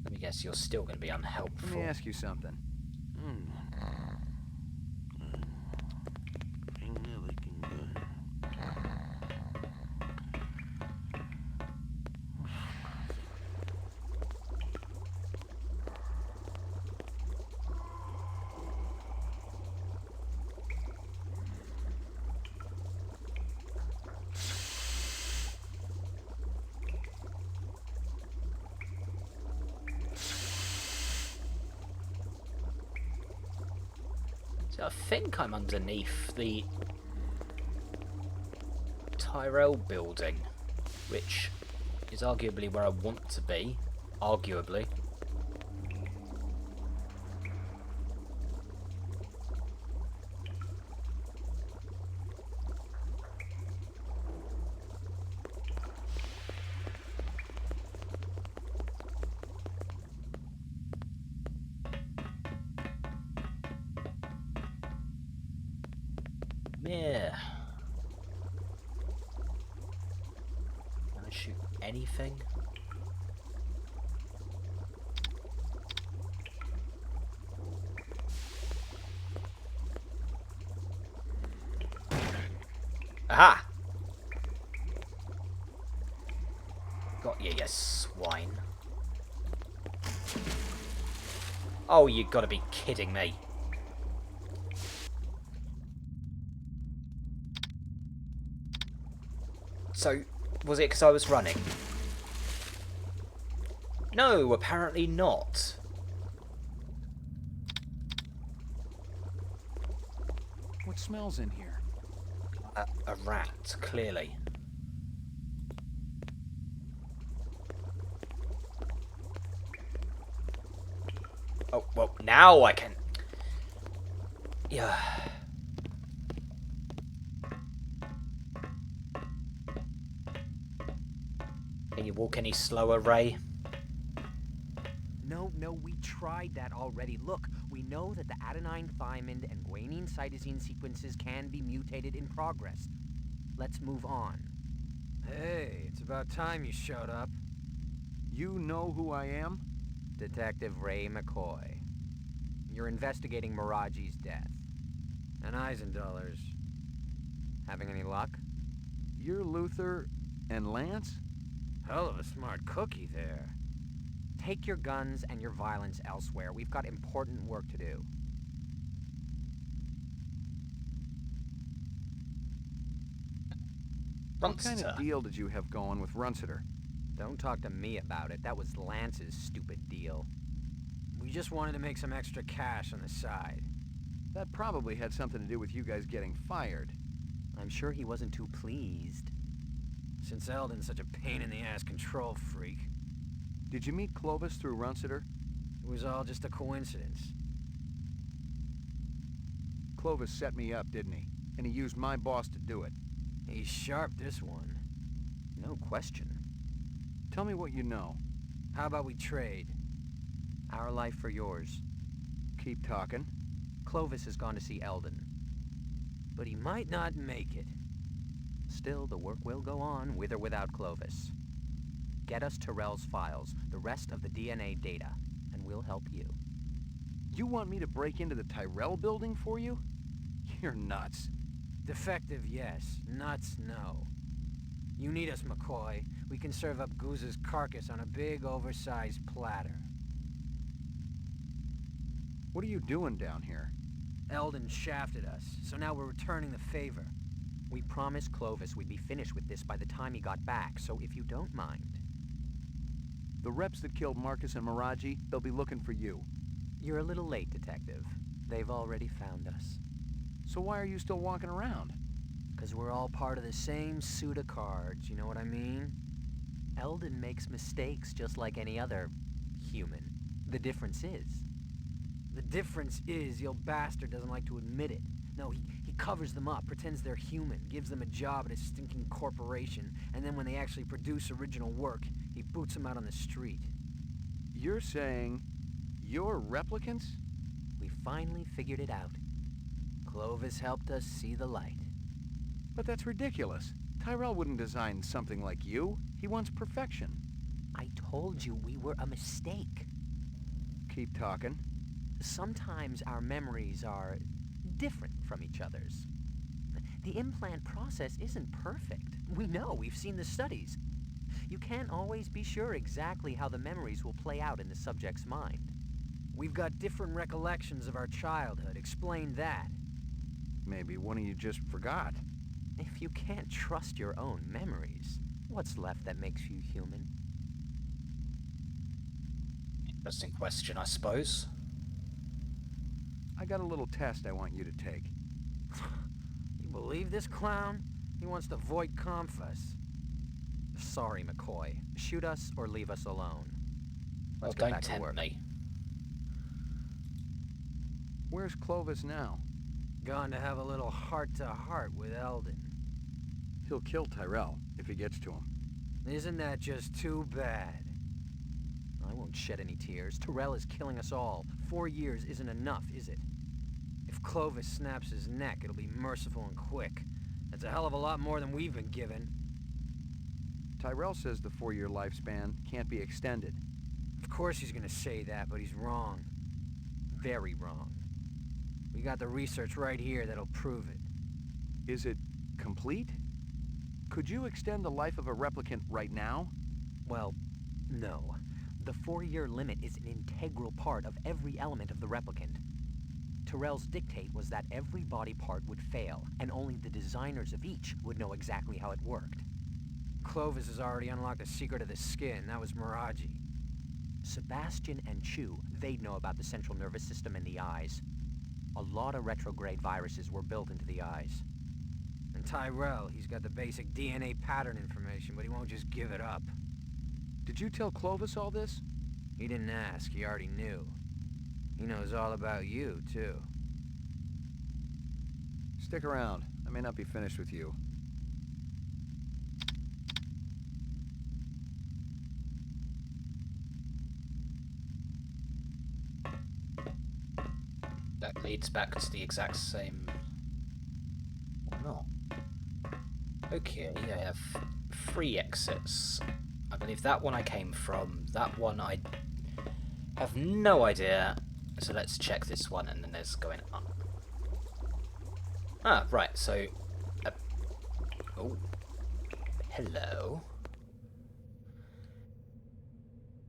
Let me guess, you're still going to be unhelpful. Let me ask you something. So I think I'm underneath the Tyrell building, which is arguably where I want to be. Arguably. Yeah. Can I shoot anything? Aha! Got you, you swine. Oh, you gotta be kidding me. So, was it because I was running? No, apparently not. What smells in here? A rat, clearly. Oh, well, now I can... Yeah. Can you walk any slower, Ray? No, we tried that already. Look, we know that the adenine thymine and guanine cytosine sequences can be mutated in progress. Let's move on. Hey, it's about time you showed up. You know who I am? Detective Ray McCoy. You're investigating Miraji's death. And Eisendoller's. Having any luck? You're Luther and Lance? Hell of a smart cookie there. Take your guns and your violence elsewhere. We've got important work to do. What kind of deal did you have going with Runciter? Don't talk to me about it. That was Lance's stupid deal. We just wanted to make some extra cash on the side. That probably had something to do with you guys getting fired. I'm sure he wasn't too pleased. Since Eldon's such a pain-in-the-ass control freak. Did you meet Clovis through Runciter? It was all just a coincidence. Clovis set me up, didn't he? And he used my boss to do it. He's sharp, this one. No question. Tell me what you know. How about we trade? Our life for yours. Keep talking. Clovis has gone to see Eldon. But he might not make it. Still, the work will go on, with or without Clovis. Get us Tyrell's files, the rest of the DNA data, and we'll help you. You want me to break into the Tyrell building for you? You're nuts. Defective, yes. Nuts, no. You need us, McCoy. We can serve up Goose's carcass on a big, oversized platter. What are you doing down here? Eldon shafted us, so now we're returning the favor. We promised Clovis we'd be finished with this by the time he got back, so if you don't mind... The reps that killed Marcus and Miraji, they'll be looking for you. You're a little late, Detective. They've already found us. So why are you still walking around? 'Cause we're all part of the same suit of cards, you know what I mean? Eldon makes mistakes just like any other human. The difference is... The difference is, your bastard doesn't like to admit it. No, he covers them up, pretends they're human, gives them a job at a stinking corporation, and then when they actually produce original work, he boots them out on the street. You're saying you're replicants? We finally figured it out. Clovis helped us see the light. But that's ridiculous. Tyrell wouldn't design something like you. He wants perfection. I told you we were a mistake. Keep talking. Sometimes our memories are different from each other's. The implant process isn't perfect. We know, we've seen the studies. You can't always be sure exactly how the memories will play out in the subject's mind. We've got different recollections of our childhood. Explain that. Maybe one of you just forgot. If you can't trust your own memories, what's left that makes you human? Interesting question, I suppose. I got a little test I want you to take. You believe this clown? He wants to void confess. Sorry, McCoy. Shoot us or leave us alone. Well, Let's get don't back to tempt work. me. Where's Clovis now? Gone to have a little heart-to-heart with Eldon. He'll kill Tyrell if he gets to him. Isn't that just too bad? I won't shed any tears. Tyrell is killing us all. 4 years isn't enough, is it? If Clovis snaps his neck, it'll be merciful and quick. That's a hell of a lot more than we've been given. Tyrell says the 4-year lifespan can't be extended. Of course he's gonna say that, but he's wrong. Very wrong. We got the research right here that'll prove it. Is it complete? Could you extend the life of a replicant right now? Well, no. The 4-year limit is an integral part of every element of the replicant. Tyrell's dictate was that every body part would fail, and only the designers of each would know exactly how it worked. Clovis has already unlocked the secret of the skin. That was Miraji. Sebastian and Chu, they'd know about the central nervous system and the eyes. A lot of retrograde viruses were built into the eyes. And Tyrell, he's got the basic DNA pattern information, but he won't just give it up. Did you tell Clovis all this? He didn't ask, he already knew. He knows all about you, too. Stick around. I may not be finished with you. That leads back to the exact same... or not. Okay, I have 3 exits. I believe that one I came from, that one I have no idea, so let's check this one, and then there's going up. Ah, right, so... oh. Hello.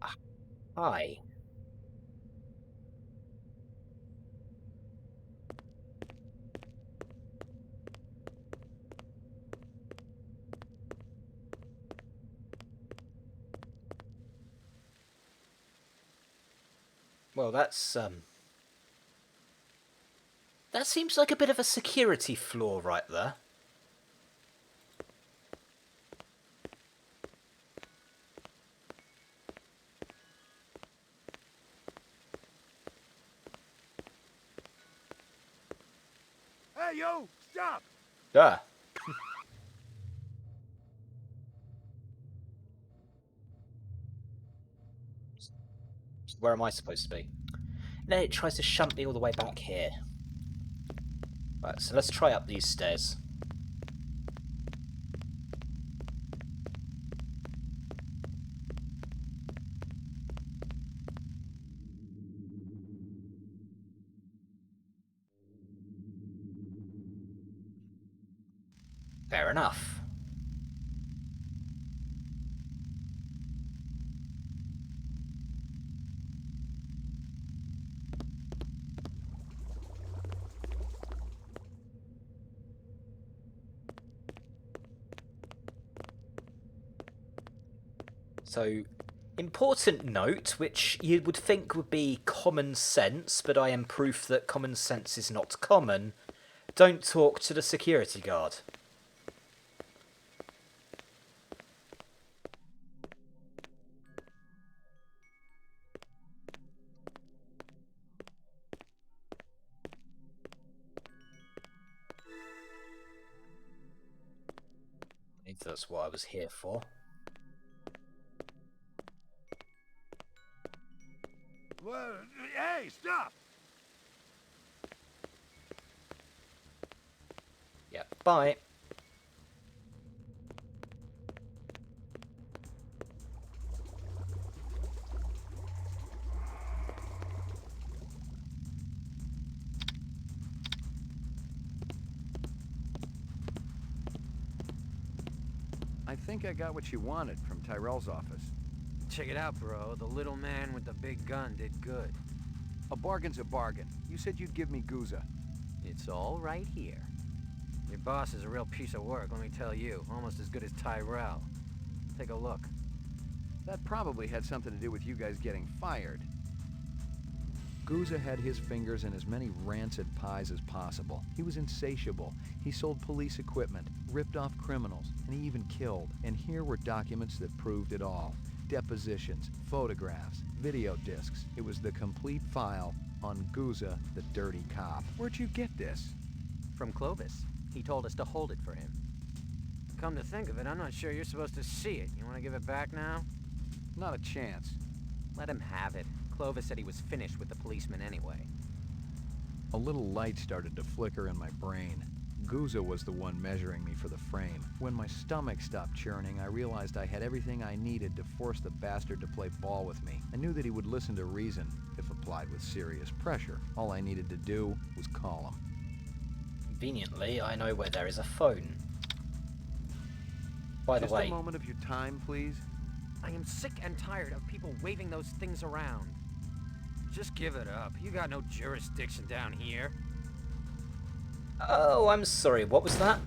Ah, hi. Well, that's, that seems like a bit of a security flaw right there. Hey, yo! Stop! Ah. Where am I supposed to be? Then it tries to shunt me all the way back here. Right, so let's try up these stairs. Fair enough. So, important note, which you would think would be common sense, but I am proof that common sense is not common. Don't talk to the security guard. That's what I was here for. Well, hey, stop! Yeah, bye. I think I got what you wanted from Tyrell's office. Check it out, bro. The little man with the big gun did good. A bargain's a bargain. You said you'd give me Guza. It's all right here. Your boss is a real piece of work, let me tell you. Almost as good as Tyrell. Take a look. That probably had something to do with you guys getting fired. Guza had his fingers in as many rancid pies as possible. He was insatiable. He sold police equipment, ripped off criminals, and he even killed. And here were documents that proved it all. Depositions, photographs, video discs. It was the complete file on Guza, the dirty cop. Where'd you get this? From Clovis. He told us to hold it for him. Come to think of it, I'm not sure you're supposed to see it. You want to give it back now? Not a chance. Let him have it. Clovis said he was finished with the policeman anyway. A little light started to flicker in my brain. Guza was the one measuring me for the frame. When my stomach stopped churning, I realized I had everything I needed to force the bastard to play ball with me. I knew that he would listen to reason, if applied with serious pressure. All I needed to do was call him. Conveniently, I know where there is a phone. By the way... Just a moment of your time, please. I am sick and tired of people waving those things around. Just give it up. You got no jurisdiction down here. Oh, I'm sorry. What was that?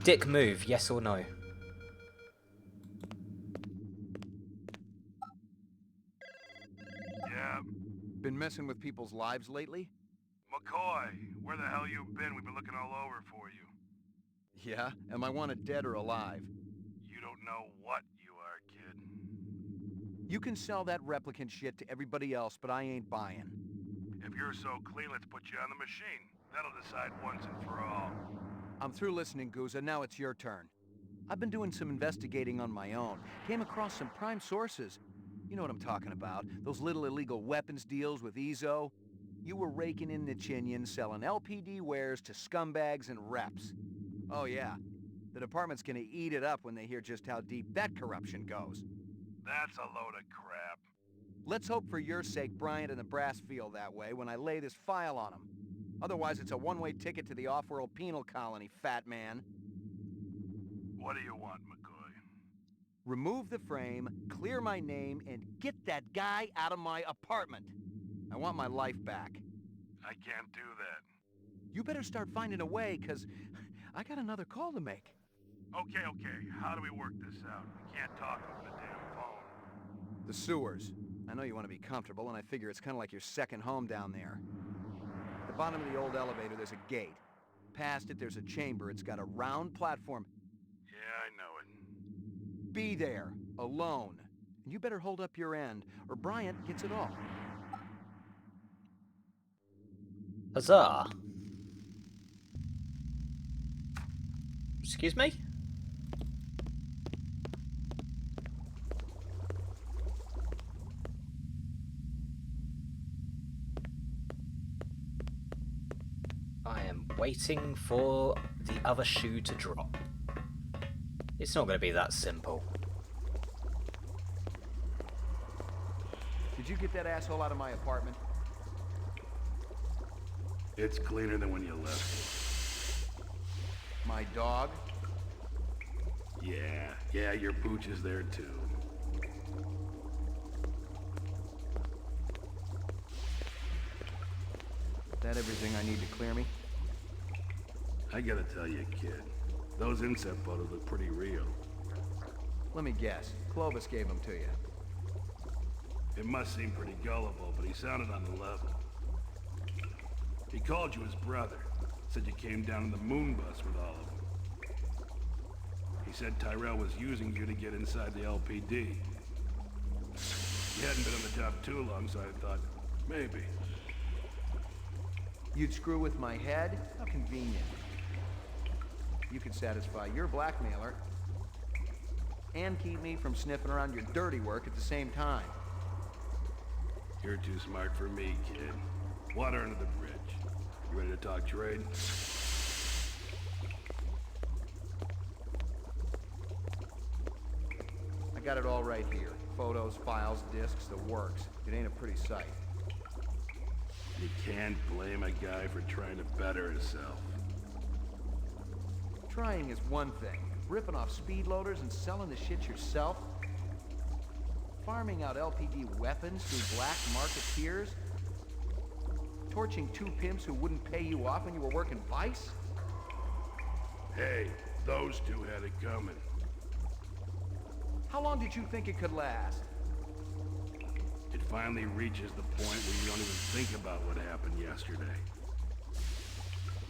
Dick move, yes or no? Yeah. Been messing with people's lives lately? McCoy, where the hell you been? We've been looking all over for you. Yeah? Am I wanted dead or alive? You don't know what you are, kid. You can sell that replicant shit to everybody else, but I ain't buying. If you're so clean, let's put you on the machine. That'll decide once and for all. I'm through listening, Guza. Now it's your turn. I've been doing some investigating on my own. Came across some prime sources. You know what I'm talking about. Those little illegal weapons deals with Ezo. You were raking in the chinion, selling LPD wares to scumbags and reps. Oh yeah, the department's gonna eat it up when they hear just how deep that corruption goes. That's a load of crap. Let's hope for your sake Bryant and the brass feel that way when I lay this file on them. Otherwise it's a one-way ticket to the off-world penal colony, fat man. What do you want, McCoy? Remove the frame, clear my name, and get that guy out of my apartment. I want my life back. I can't do that. You better start finding a way, 'cause I got another call to make. Okay. How do we work this out? We can't talk over the damn phone. The sewers. I know you want to be comfortable, and I figure it's kind of like your second home down there. At the bottom of the old elevator, there's a gate. Past it, there's a chamber. It's got a round platform. Yeah, I know it. Be there, alone. And you better hold up your end, or Bryant gets it all. Huzzah! Excuse me? I am waiting for the other shoe to drop. It's not going to be that simple. Did you get that asshole out of my apartment? It's cleaner than when you left. My dog? Yeah, your pooch is there too. That everything I need to clear me? I gotta tell you, kid, those inset photos look pretty real. Let me guess. Clovis gave them to you. It must seem pretty gullible, but he sounded on the level. He called you his brother. Said you came down in the moon bus with all of them. He said Tyrell was using you to get inside the LPD. You hadn't been on the job too long, so I thought, maybe. You'd screw with my head? How convenient. You could satisfy your blackmailer and keep me from sniffing around your dirty work at the same time. You're too smart for me, kid. Water under the bridge. You ready to talk trade? I got it all right here. Photos, files, discs, the works. It ain't a pretty sight. You can't blame a guy for trying to better himself. Trying is one thing. Ripping off speed loaders and selling the shit yourself? Farming out LPD weapons through black marketeers? Torching two pimps who wouldn't pay you off when you were working Vice? Hey, those two had it coming. How long did you think it could last? It finally reaches the point where you don't even think about what happened yesterday.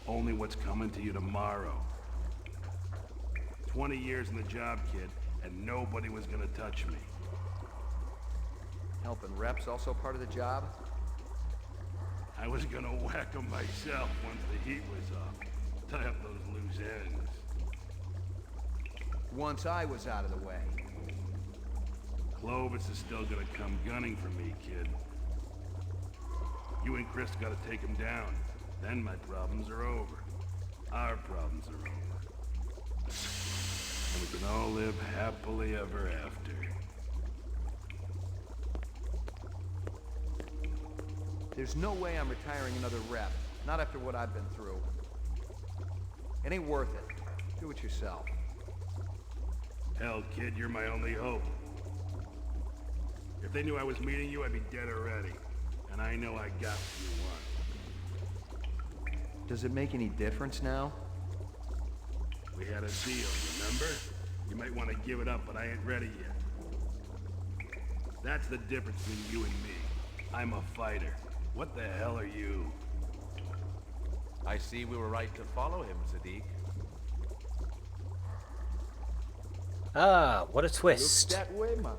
Only what's coming to you tomorrow. 20 years in the job, kid, and nobody was gonna touch me. Helping reps also part of the job? I was gonna whack them myself once the heat was off. Tie up those loose ends. Once I was out of the way. Clovis is still gonna come gunning for me, kid. You and Chris gotta take him down. Then my problems are over. Our problems are over. And we can all live happily ever after. There's no way I'm retiring another rep. Not after what I've been through. It ain't worth it. Do it yourself. Hell, kid, you're my only hope. If they knew I was meeting you, I'd be dead already. And I know I got what you want. Does it make any difference now? We had a deal, remember? You might want to give it up, but I ain't ready yet. That's the difference between you and me. I'm a fighter. What the hell are you? I see we were right to follow him, Sadiq. Ah, what a twist. Look that way, man.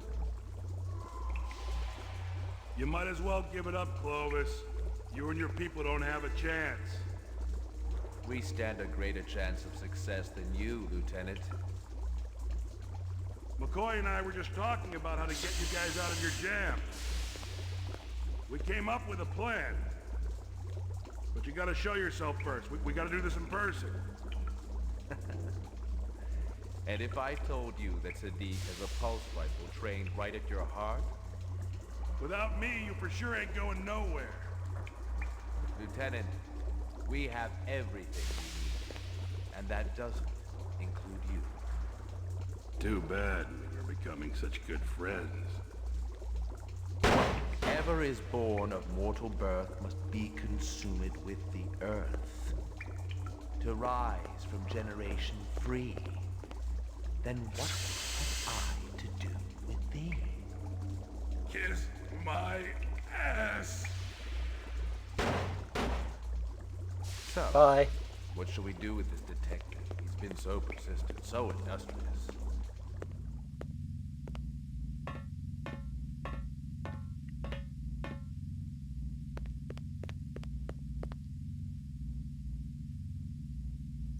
You might as well give it up, Clovis. You and your people don't have a chance. We stand a greater chance of success than you, Lieutenant. McCoy and I were just talking about how to get you guys out of your jam. We came up with a plan. But you gotta show yourself first. We gotta do this in person. And if I told you that Sadiq has a pulse rifle trained right at your heart? Without me, you for sure ain't going nowhere. Lieutenant, we have everything we need. And that doesn't include you. Too bad we were becoming such good friends. Whatever is born of mortal birth must be consumed with the earth. To rise from generation free, then what have I to do with thee? Kiss my ass! So, Bye. what shall we do with this detective? He's been so persistent, so industrious.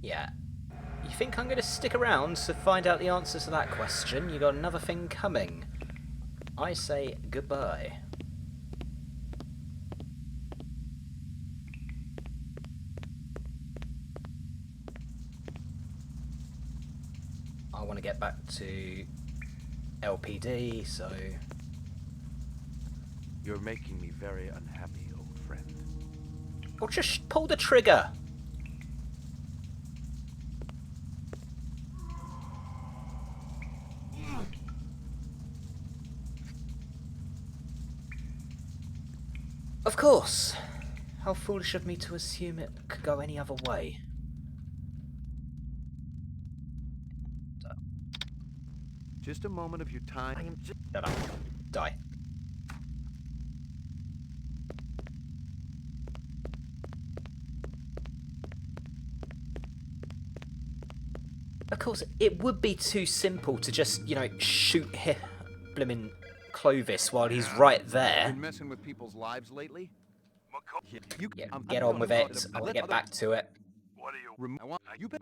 Yeah. You think I'm going to stick around to find out the answer to that question? You got another thing coming. I say goodbye. I want to get back to LPD, so... You're making me very unhappy, old friend. Or just pull the trigger! Of course. How foolish of me to assume it could go any other way. Just a moment of your time. I am just... Shut up. Die. of course, it would be too simple to just, you know, shoot blimmin' Clovis while he's right there. Been messing with people's lives lately? Yeah, get on with it. I want to get back to it. What do you... I want you bet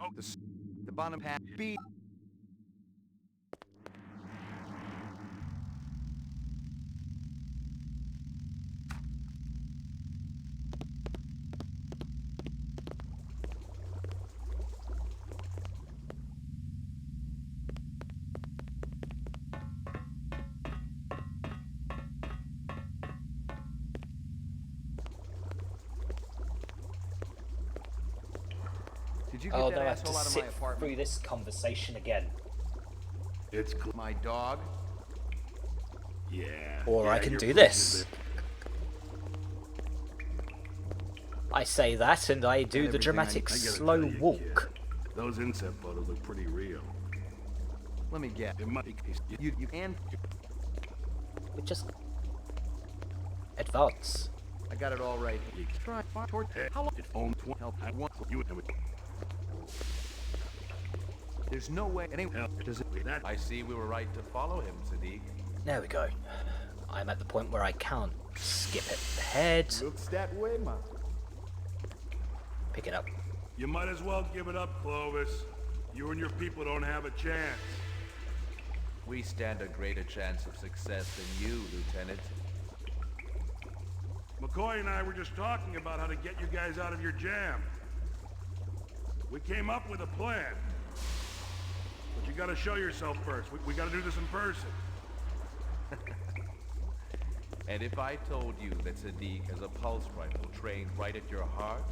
the bottom half B. Did you get Oh, that they'll have to asshole out of my sit apartment? through this conversation again. It's my dog. Yeah. Or yeah, I can your do place is this. I say that, and I do the dramatic I gotta slow tell you, walk. kid, those inset photos look pretty real. Let me get. It might be, You can. We just advance. I got it all right. Try toward. How long? Help. I want you. There's no way. Does it? I see we were right to follow him, Sadiq. There we go. I'm at the point where I can't skip it ahead. Looks that way, man. Pick it up. You might as well give it up, Clovis. You and your people don't have a chance. We stand a greater chance of success than you, Lieutenant. McCoy and I were just talking about how to get you guys out of your jam. We came up with a plan. But you gotta show yourself first. We gotta do this in person. And if I told you that Sadiq has a pulse rifle trained right at your heart?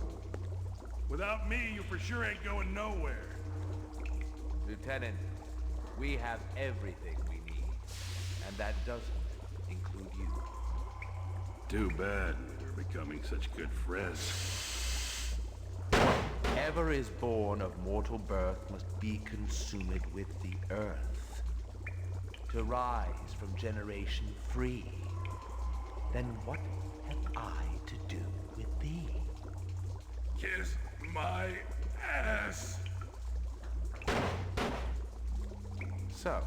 Without me, you for sure ain't going nowhere. Lieutenant, we have everything we need. And that doesn't include you. Too bad. We're becoming such good friends. Whatever is born of mortal birth must be consumed with the earth. To rise from generation free, then what have I to do with thee? Kiss my ass. So,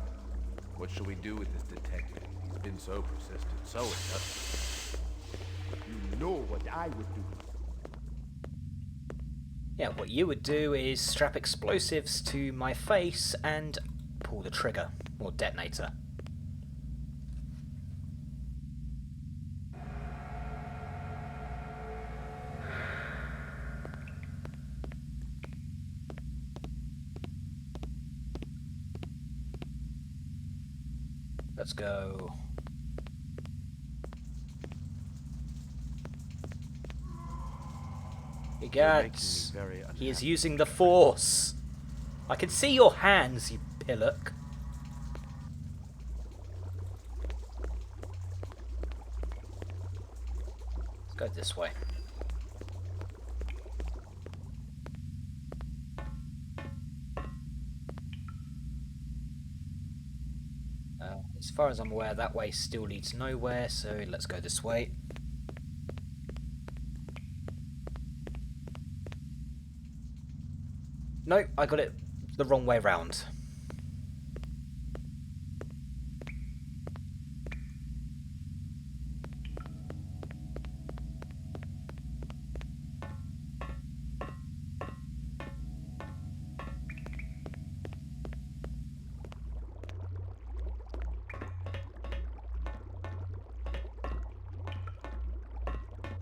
what should we do with this detective? He's been so persistent, so industrious. You know what I would do. Yeah, what you would do is strap explosives to my face and pull the trigger, or detonator. Let's go. He gets. He is using the Force. I can see your hands, you pillock. Let's go this way. As far as I'm aware, that way still leads nowhere, so let's go this way. No, I got it the wrong way round.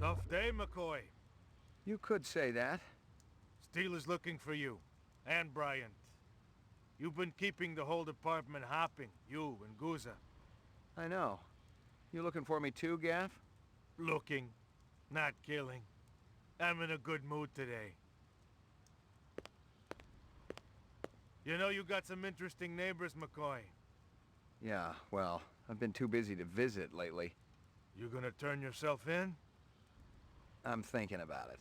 Tough day, McCoy. You could say that. Steele is looking for you. And Bryant. You've been keeping the whole department hopping, you and Guza. I know. You looking for me too, Gaff? Looking, not killing. I'm in a good mood today. You know you got some interesting neighbors, McCoy. Yeah, well, I've been too busy to visit lately. You gonna turn yourself in? I'm thinking about it.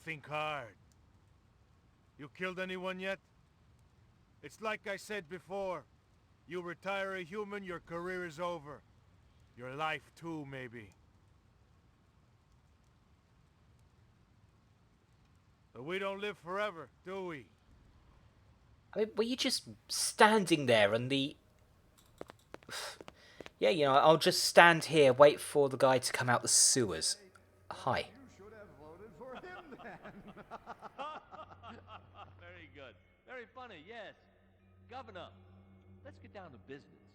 Think hard. You killed anyone yet? It's like I said before. You retire a human, your career is over. Your life too, maybe. But we don't live forever, do we? I mean, were you just standing there and the... Yeah, you know, I'll just stand here, wait for the guy to come out the sewers. Hi. You should have voted for him then. Very good. Very funny, yes. Governor, let's get down to business.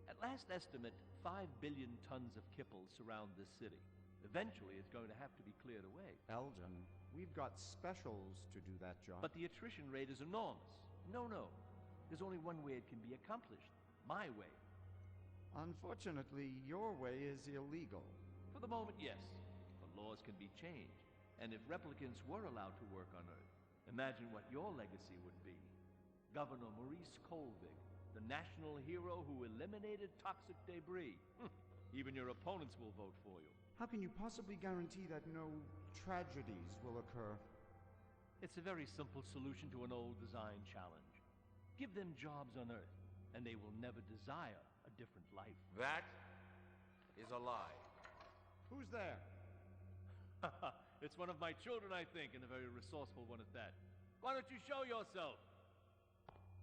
At last estimate, 5 billion tons of kipple surround this city. Eventually, it's going to have to be cleared away. Eldon, we've got specials to do that job. But the attrition rate is enormous. No. There's only one way it can be accomplished. My way. Unfortunately, your way is illegal. For the moment, yes. But laws can be changed. And if replicants were allowed to work on Earth, imagine what your legacy would be. Governor Maurice Colvig, the national hero who eliminated toxic debris. Even your opponents will vote for you. How can you possibly guarantee that no tragedies will occur? It's a very simple solution to an old design challenge. Give them jobs on Earth, and they will never desire a different life. That is a lie. Who's there? It's one of my children, I think, and a very resourceful one at that. Why don't you show yourself?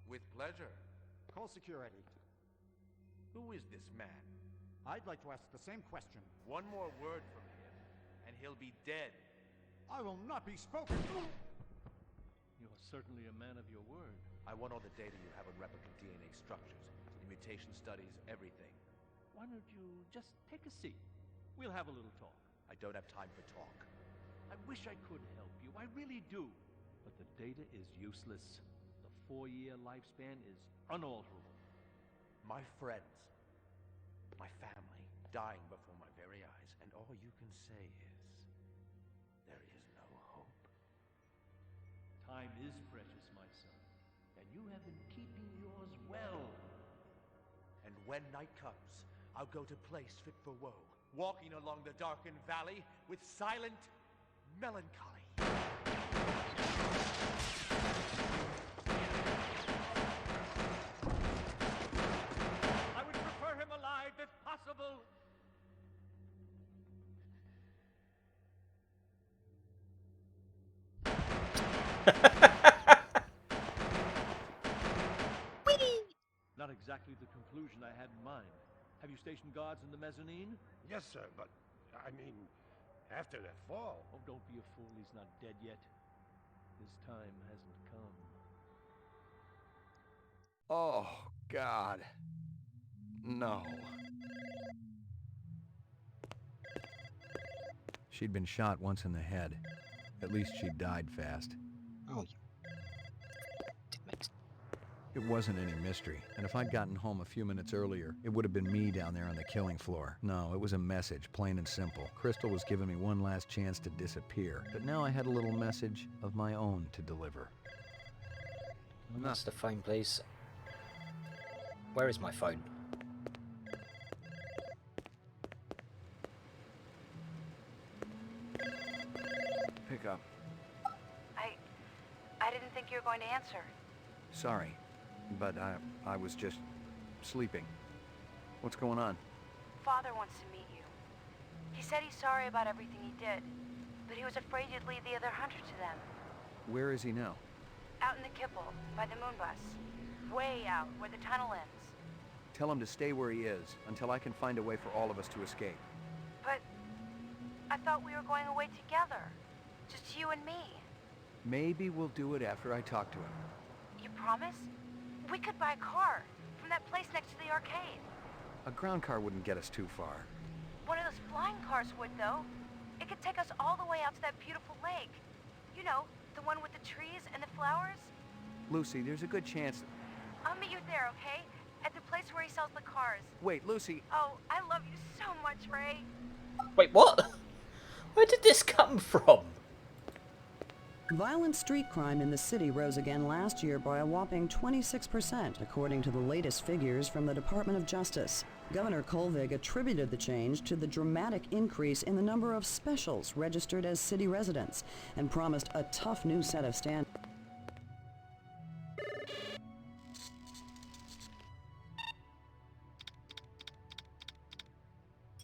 With pleasure. Call security. Who is this man? I'd like to ask the same question. One more word from him, and he'll be dead. I will not be spoken to! You're certainly a man of your word. I want all the data you have on replicant DNA structures, the mutation studies, everything. Why don't you just take a seat? We'll have a little talk. I don't have time for talk. I wish I could help you. I really do. But the data is useless. The 4-year lifespan is unalterable. My friends, my family, dying before my very eyes, and all you can say is, there is no hope. Time is precious, my son, and you have been keeping yours well. And when night comes, I'll go to place fit for woe, walking along the darkened valley with silent melancholy. I would prefer him alive if possible. Not exactly the conclusion I had in mind. Have you stationed guards in the mezzanine? Yes, sir, but, I mean, after that fall... Oh, don't be a fool. He's not dead yet. His time hasn't come. Oh, God. No. She'd been shot once in the head. At least she died fast. Oh, It wasn't any mystery, and if I'd gotten home a few minutes earlier, it would have been me down there on the killing floor. No, it was a message, plain and simple. Crystal was giving me one last chance to disappear, but now I had a little message of my own to deliver. That's the phone, please. Where is my phone? Pick up. I didn't think you were going to answer. Sorry, but I was just sleeping. What's going on? Father wants to meet you. He said he's sorry about everything he did, but he was afraid you'd lead the other hunter to them. Where is he now? Out in the kipple, by the moon bus. Way out, where the tunnel ends. Tell him to stay where he is, until I can find a way for all of us to escape. But I thought we were going away together. Just you and me. Maybe we'll do it after I talk to him. You promise? We could buy a car from that place next to the arcade. A ground car wouldn't get us too far. One of those flying cars would, though. It could take us all the way out to that beautiful lake. You know, the one with the trees and the flowers. Lucy, there's a good chance... I'll meet you there, okay? At the place where he sells the cars. Wait, Lucy... Oh, I love you so much, Ray. Wait, what? Where did this come from? Violent street crime in the city rose again last year by a whopping 26%, according to the latest figures from the Department of Justice. Governor Colvig attributed the change to the dramatic increase in the number of specials registered as city residents and promised a tough new set of standards.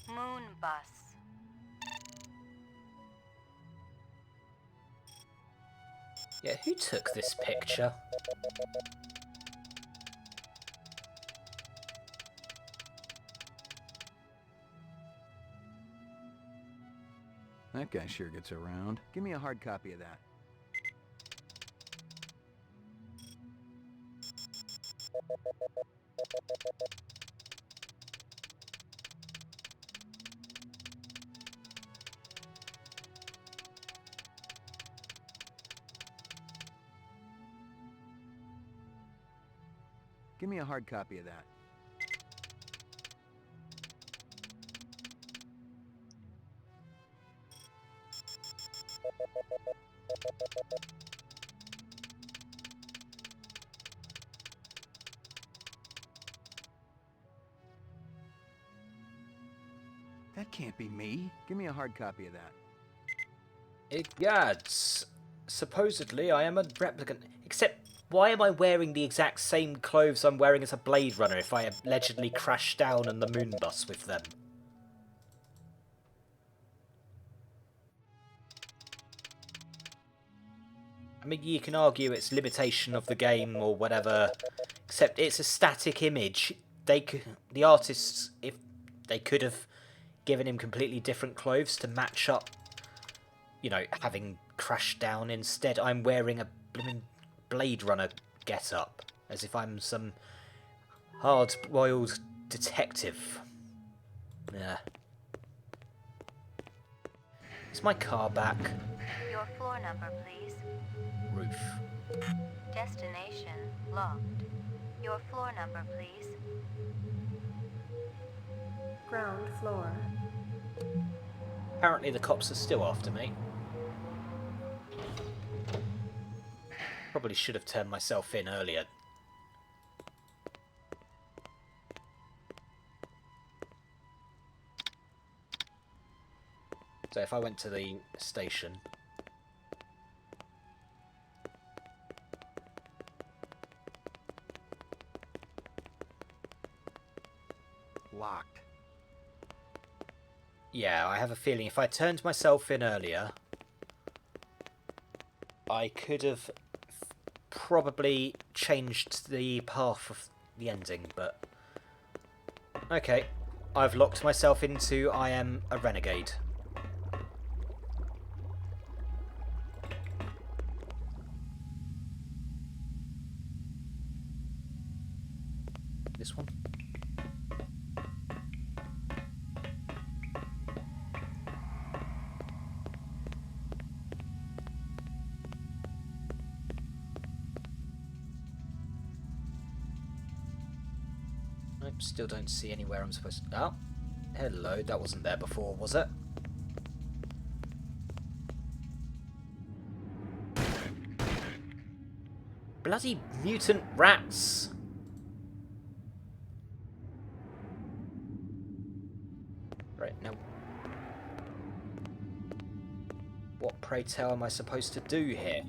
Moon bus. Yeah, who took this picture? That guy sure gets around. Give me a hard copy of that. Give me a hard copy of that. That can't be me. Give me a hard copy of that. Egads. Supposedly I am a replicant. Except, why am I wearing the exact same clothes I'm wearing as a Blade Runner if I allegedly crashed down on the moon bus with them? I mean, you can argue it's limitation of the game or whatever, except it's a static image. The artists, if they could have given him completely different clothes to match up, you know, having crashed down. Instead, I'm wearing a blooming Blade Runner get-up, as if I'm some hard-boiled detective. Yeah. Is my car back? Your floor number, please. Roof. Destination locked. Your floor number, please. Ground floor. Apparently the cops are still after me. Probably should have turned myself in earlier. So if I went to the station... Locked. Yeah, I have a feeling if I turned myself in earlier, I could have probably changed the path of the ending, but... Okay, I've locked myself into I am a renegade. This one? Nope, still don't see anywhere I'm supposed to... Oh, hello, that wasn't there before, was it? Bloody mutant rats! Right, now... What, pray tell, am I supposed to do here?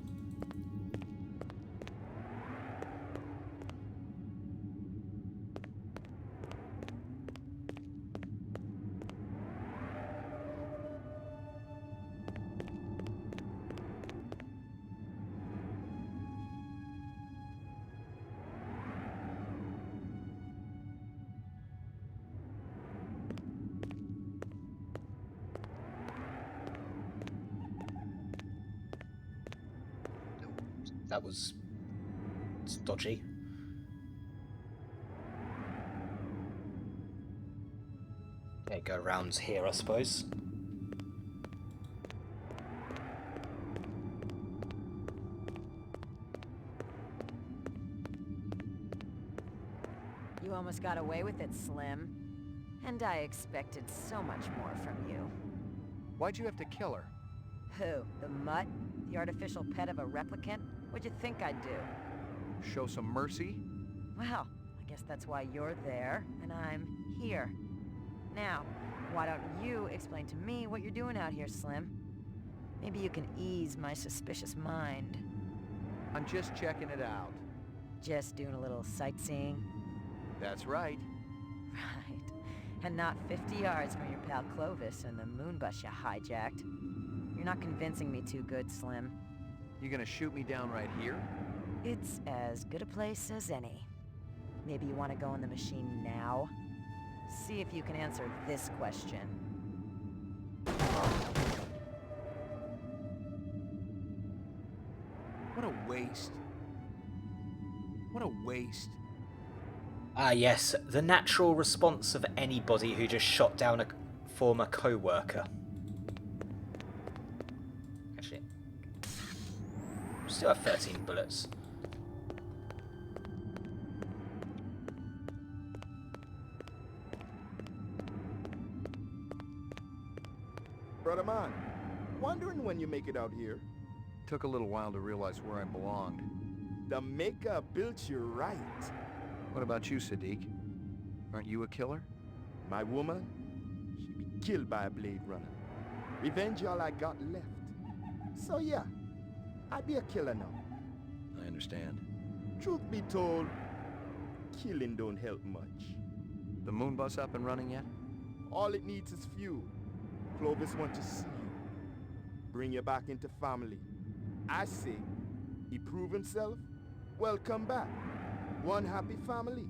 That was dodgy. Okay, go around here, I suppose. You almost got away with it, Slim. And I expected so much more from you. Why'd you have to kill her? Who? The mutt? The artificial pet of a replicant? What'd you think I'd do? Show some mercy? Well, I guess that's why you're there, and I'm here. Now, why don't you explain to me what you're doing out here, Slim? Maybe you can ease my suspicious mind. I'm just checking it out. Just doing a little sightseeing? That's right. Right. And not 50 yards from your pal Clovis and the moon bus you hijacked. You're not convincing me too good, Slim. You gonna shoot me down right here? It's as good a place as any. Maybe you want to go in the machine now? See if you can answer this question. What a waste. What a waste. Ah yes, the natural response of anybody who just shot down a former co-worker. Actually, still have 13 bullets. Brother man, wondering when you make it out here. Took a little while to realize where I belonged. The maker built you right. What about you, Sadiq? Aren't you a killer? My woman, she be killed by a Blade Runner. Revenge all I got left. So yeah, I be a killer now. I understand. Truth be told, killing don't help much. The moon bus up and running yet? All it needs is fuel. Clovis want to see you. Bring you back into family. I say, he prove himself, welcome back. One happy family.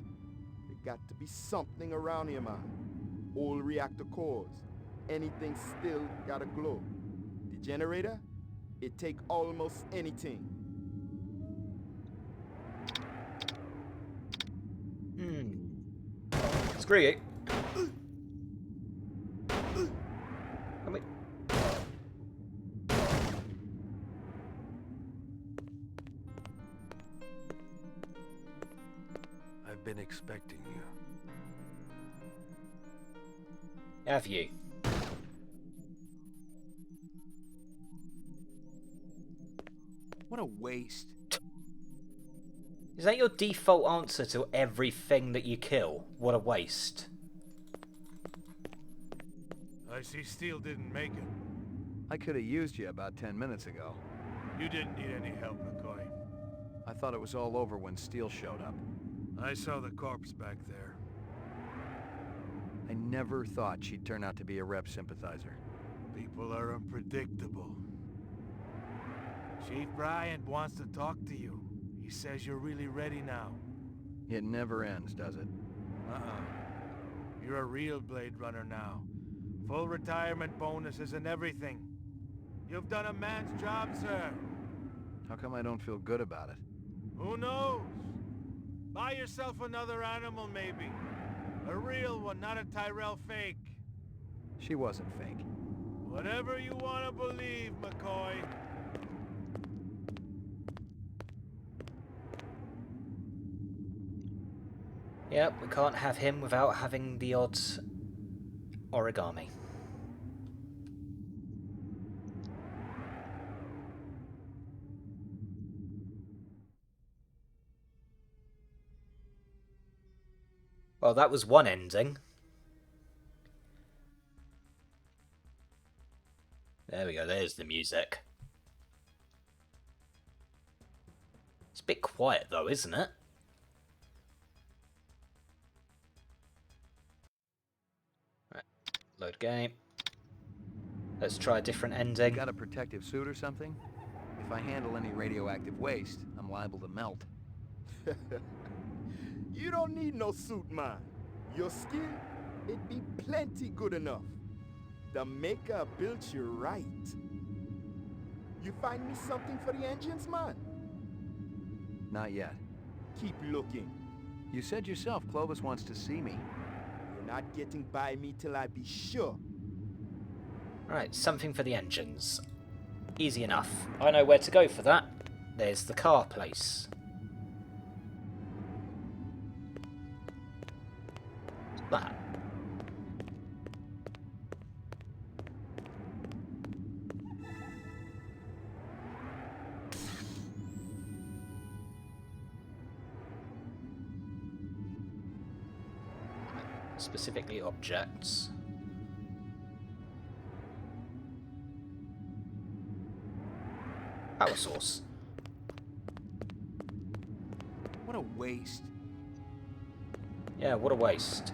There got to be something around here, man. Old reactor cores. Anything still gotta glow. The generator, it take almost anything. Screw you. Come on. I've been expecting you. Have you? What a waste. Is that your default answer to everything that you kill? What a waste. I see Steele didn't make it. I could have used you about 10 minutes ago. You didn't need any help, McCoy. I thought it was all over when Steele showed up. I saw the corpse back there. I never thought she'd turn out to be a rep sympathizer. People are unpredictable. Chief Bryant wants to talk to you. He says you're really ready now. It never ends, does it? You're a real Blade Runner now. Full retirement bonuses and everything. You've done a man's job, sir. How come I don't feel good about it? Who knows? Buy yourself another animal, maybe. A real one, not a Tyrell fake. She wasn't fake. Whatever you want to believe, McCoy. Yep, we can't have him without having the odd origami. Well, that was one ending. There we go, there's the music. It's a bit quiet though, isn't it? Right, load game. Let's try a different ending. You got a protective suit or something? If I handle any radioactive waste, I'm liable to melt. You don't need no suit, man. Your skin, it be plenty good enough. The maker built you right. You find me something for the engines, man? Not yet. Keep looking. You said yourself Clovis wants to see me. You're not getting by me till I be sure. Right, something for the engines. Easy enough. I know where to go for that. There's the car place. That. Specifically objects. Power source. What a waste. Yeah, what a waste.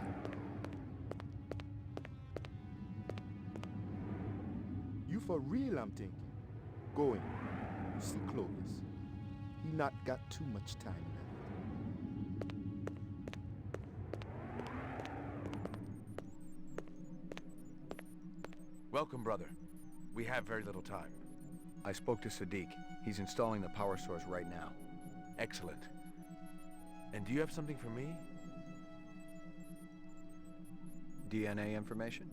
You for real, I'm thinking. Going. See Clovis. He not got too much time left. Welcome, brother. We have very little time. I spoke to Sadiq. He's installing the power source right now. Excellent. And do you have something for me? DNA information?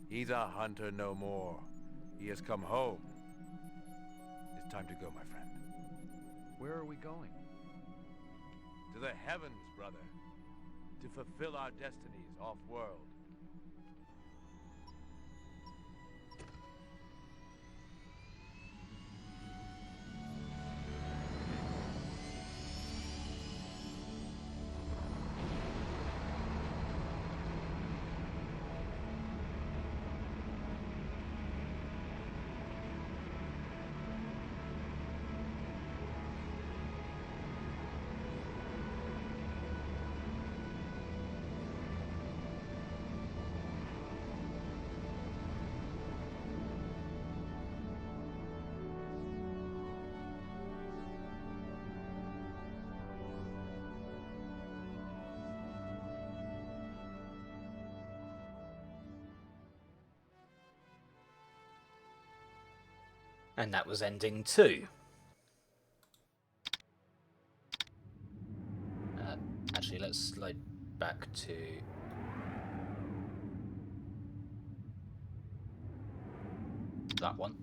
He's a hunter no more. He has come home. It's time to go, my friend. Where are we going? To the heavens, brother. To fulfill our destinies off-world. And that was ending 2. Actually, let's slide back to... that one.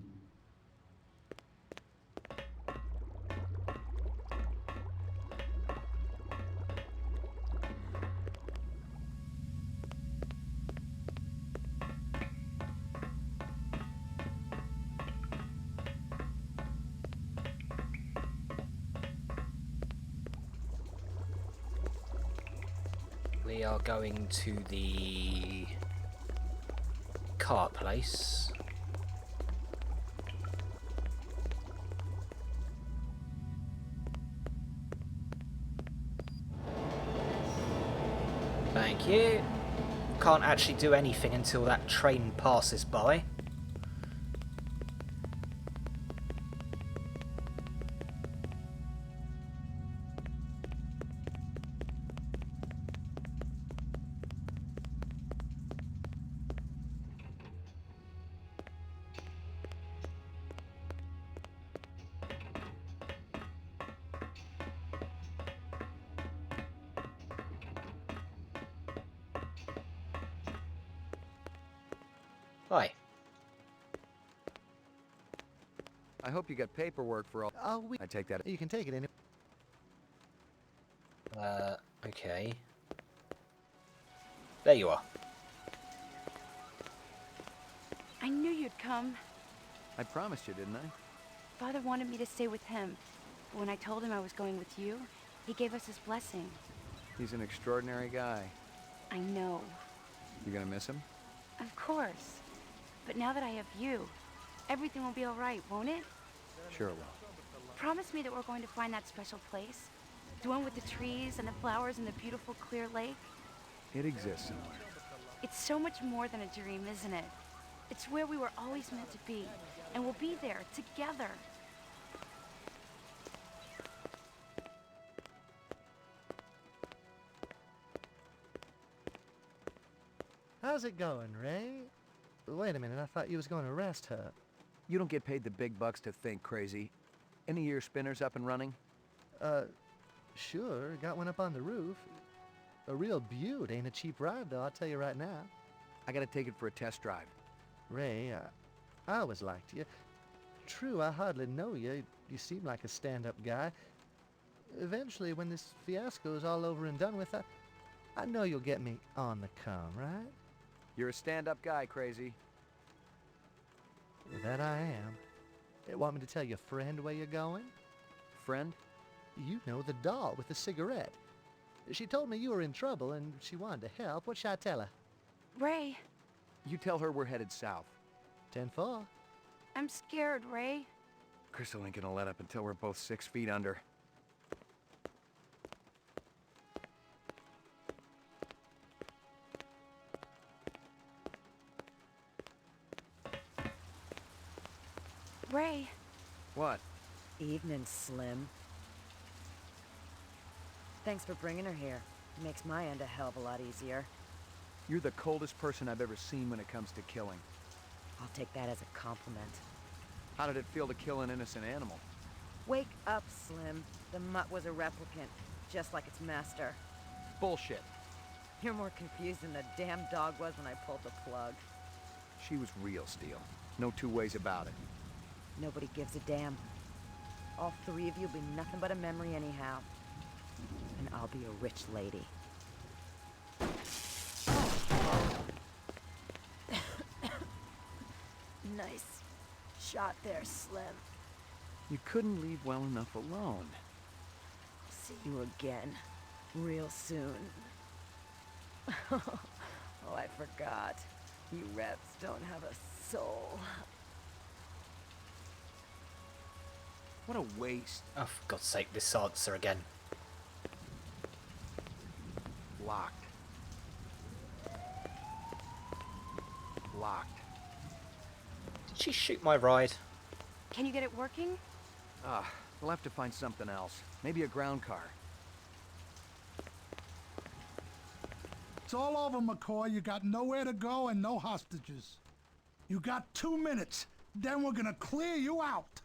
We are going to the car place. Thank you. Can't actually do anything until that train passes by. Hi. I hope you got paperwork for all... Oh, I take that... You can take it in. Okay. There you are. I knew you'd come. I promised you, didn't I? Father wanted me to stay with him. But when I told him I was going with you, he gave us his blessing. He's an extraordinary guy. I know. You gonna miss him? Of course. But now that I have you, everything will be all right, won't it? Sure it will. Promise me that we're going to find that special place. The one with the trees and the flowers and the beautiful clear lake. It exists somewhere. It's so much more than a dream, isn't it? It's where we were always meant to be. And we'll be there, together. How's it going, Ray? Wait a minute, I thought you was going to arrest her. You don't get paid the big bucks to think, crazy. Any of your spinners up and running? Sure. Got one up on the roof. A real beaut. Ain't a cheap ride, though, I'll tell you right now. I gotta take it for a test drive. Ray, I always liked you. True, I hardly know you. You seem like a stand-up guy. Eventually, when this fiasco's all over and done with, I know you'll get me on the come, right? You're a stand-up guy, crazy. That I am. Want me to tell your friend where you're going? Friend? You know, the doll with the cigarette. She told me you were in trouble and she wanted to help. What should I tell her? Ray. You tell her we're headed south. 10-4. I'm scared, Ray. Crystal ain't gonna let up until we're both 6 feet under. Ray. What? Evening, Slim. Thanks for bringing her here. Makes my end a hell of a lot easier. You're the coldest person I've ever seen when it comes to killing. I'll take that as a compliment. How did it feel to kill an innocent animal? Wake up, Slim. The mutt was a replicant, just like its master. Bullshit. You're more confused than the damn dog was when I pulled the plug. She was real, Steel. No two ways about it. Nobody gives a damn. All three of you will be nothing but a memory anyhow. And I'll be a rich lady. Nice shot there, Slim. You couldn't leave well enough alone. See you again, real soon. Oh, I forgot. You reps don't have a soul. What a waste. Oh, for God's sake, this answer again. Locked. Locked. Did she shoot my ride? Can you get it working? We'll have to find something else. Maybe a ground car. It's all over, McCoy. You got nowhere to go and no hostages. You got 2 minutes. Then we're gonna clear you out.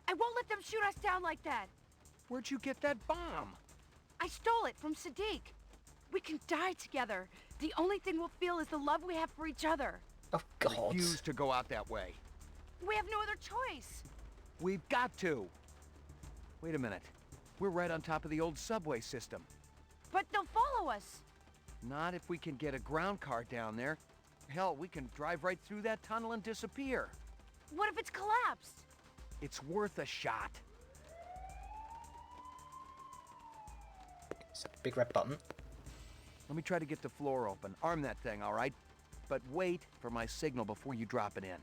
I won't let them shoot us down like that. Where'd you get that bomb? I stole it from Sadiq. We can die together. The only thing we'll feel is the love we have for each other. Oh, God. Refuse to go out that way. We have no other choice. We've got to. Wait a minute. We're right on top of the old subway system. But they'll follow us. Not if we can get a ground car down there. Hell, we can drive right through that tunnel and disappear. What if it's collapsed? It's worth a shot. It's a big red button. Let me try to get the floor open. Arm that thing, all right? But wait for my signal before you drop it in.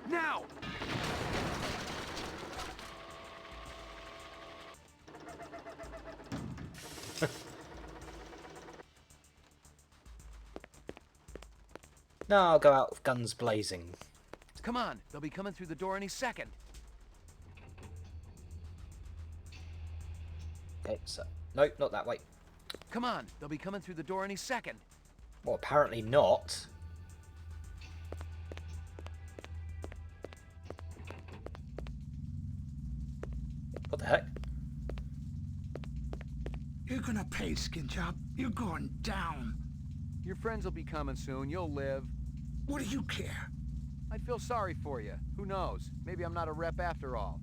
Now! No, I'll go out with guns blazing. Come on, they'll be coming through the door any second. Okay, so... No, not that way. Come on, they'll be coming through the door any second. Well, apparently not. What the heck? You're gonna pay, Skinjob. You're going down. Your friends will be coming soon. You'll live. What do you care? I feel sorry for you. Who knows? Maybe I'm not a rep after all.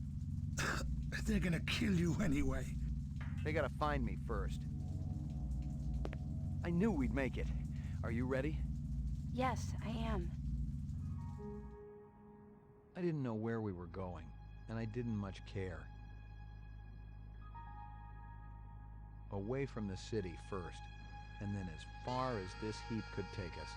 They're gonna kill you anyway. They gotta find me first. I knew we'd make it. Are you ready? Yes, I am. I didn't know where we were going, and I didn't much care. Away from the city first, and then as far as this heap could take us.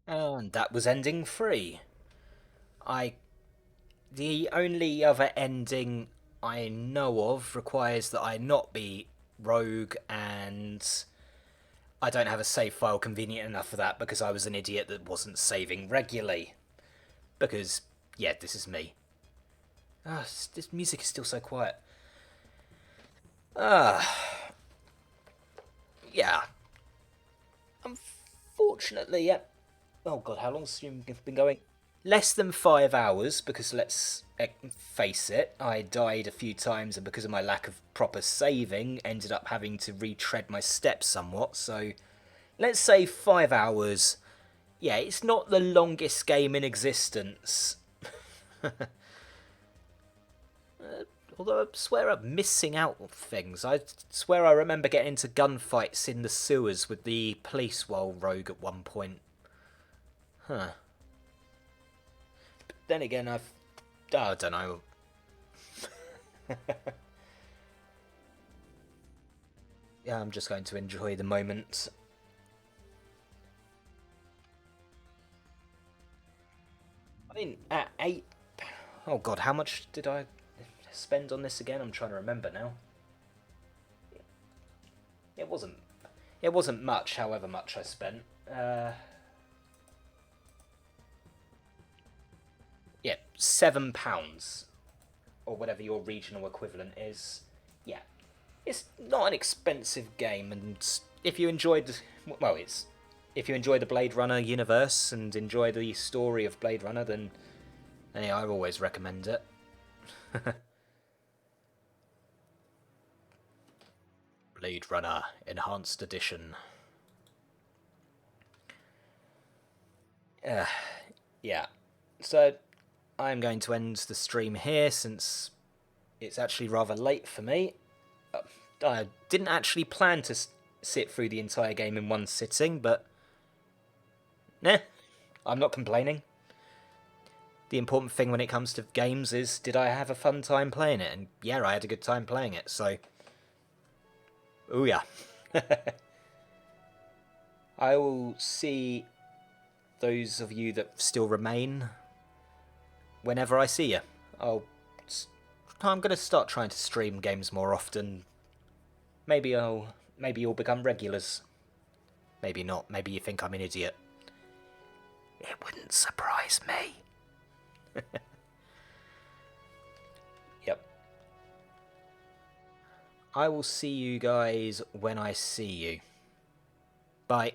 And that was ending 3. The only other ending I know of requires that I not be rogue, and I don't have a save file convenient enough for that because I was an idiot that wasn't saving regularly. Because, yeah, this is me. This music is still so quiet. Yeah. Unfortunately, yeah. Oh god, how long's the stream been going? Less than 5 hours, because let's face it, I died a few times, and because of my lack of proper saving, ended up having to retread my steps somewhat, so let's say 5 hours yeah, it's not the longest game in existence. Although I swear I'm missing out on things. I swear I remember getting into gunfights in the sewers with the police while rogue at one point. Huh. But then again, I don't know. Yeah, I'm just going to enjoy the moment. I mean, at 8... Oh god, how much did I spend on this again? I'm trying to remember now. It wasn't much, however much I spent. Yeah, £7, or whatever your regional equivalent is. Yeah, it's not an expensive game, and if you enjoyed, well, if you enjoy the Blade Runner universe and enjoy the story of Blade Runner, then yeah, I always recommend it. Blade Runner Enhanced Edition. Yeah, so I'm going to end the stream here since it's actually rather late for me. I didn't actually plan to sit through the entire game in one sitting, but nah, I'm not complaining. The important thing when it comes to games is, did I have a fun time playing it? And yeah, I had a good time playing it, so... Ooh yeah. I will see those of you that still remain whenever I see you. I'm going to start trying to stream games more often. Maybe you'll become regulars. Maybe not. Maybe you think I'm an idiot. It wouldn't surprise me. Yep. I will see you guys when I see you. Bye.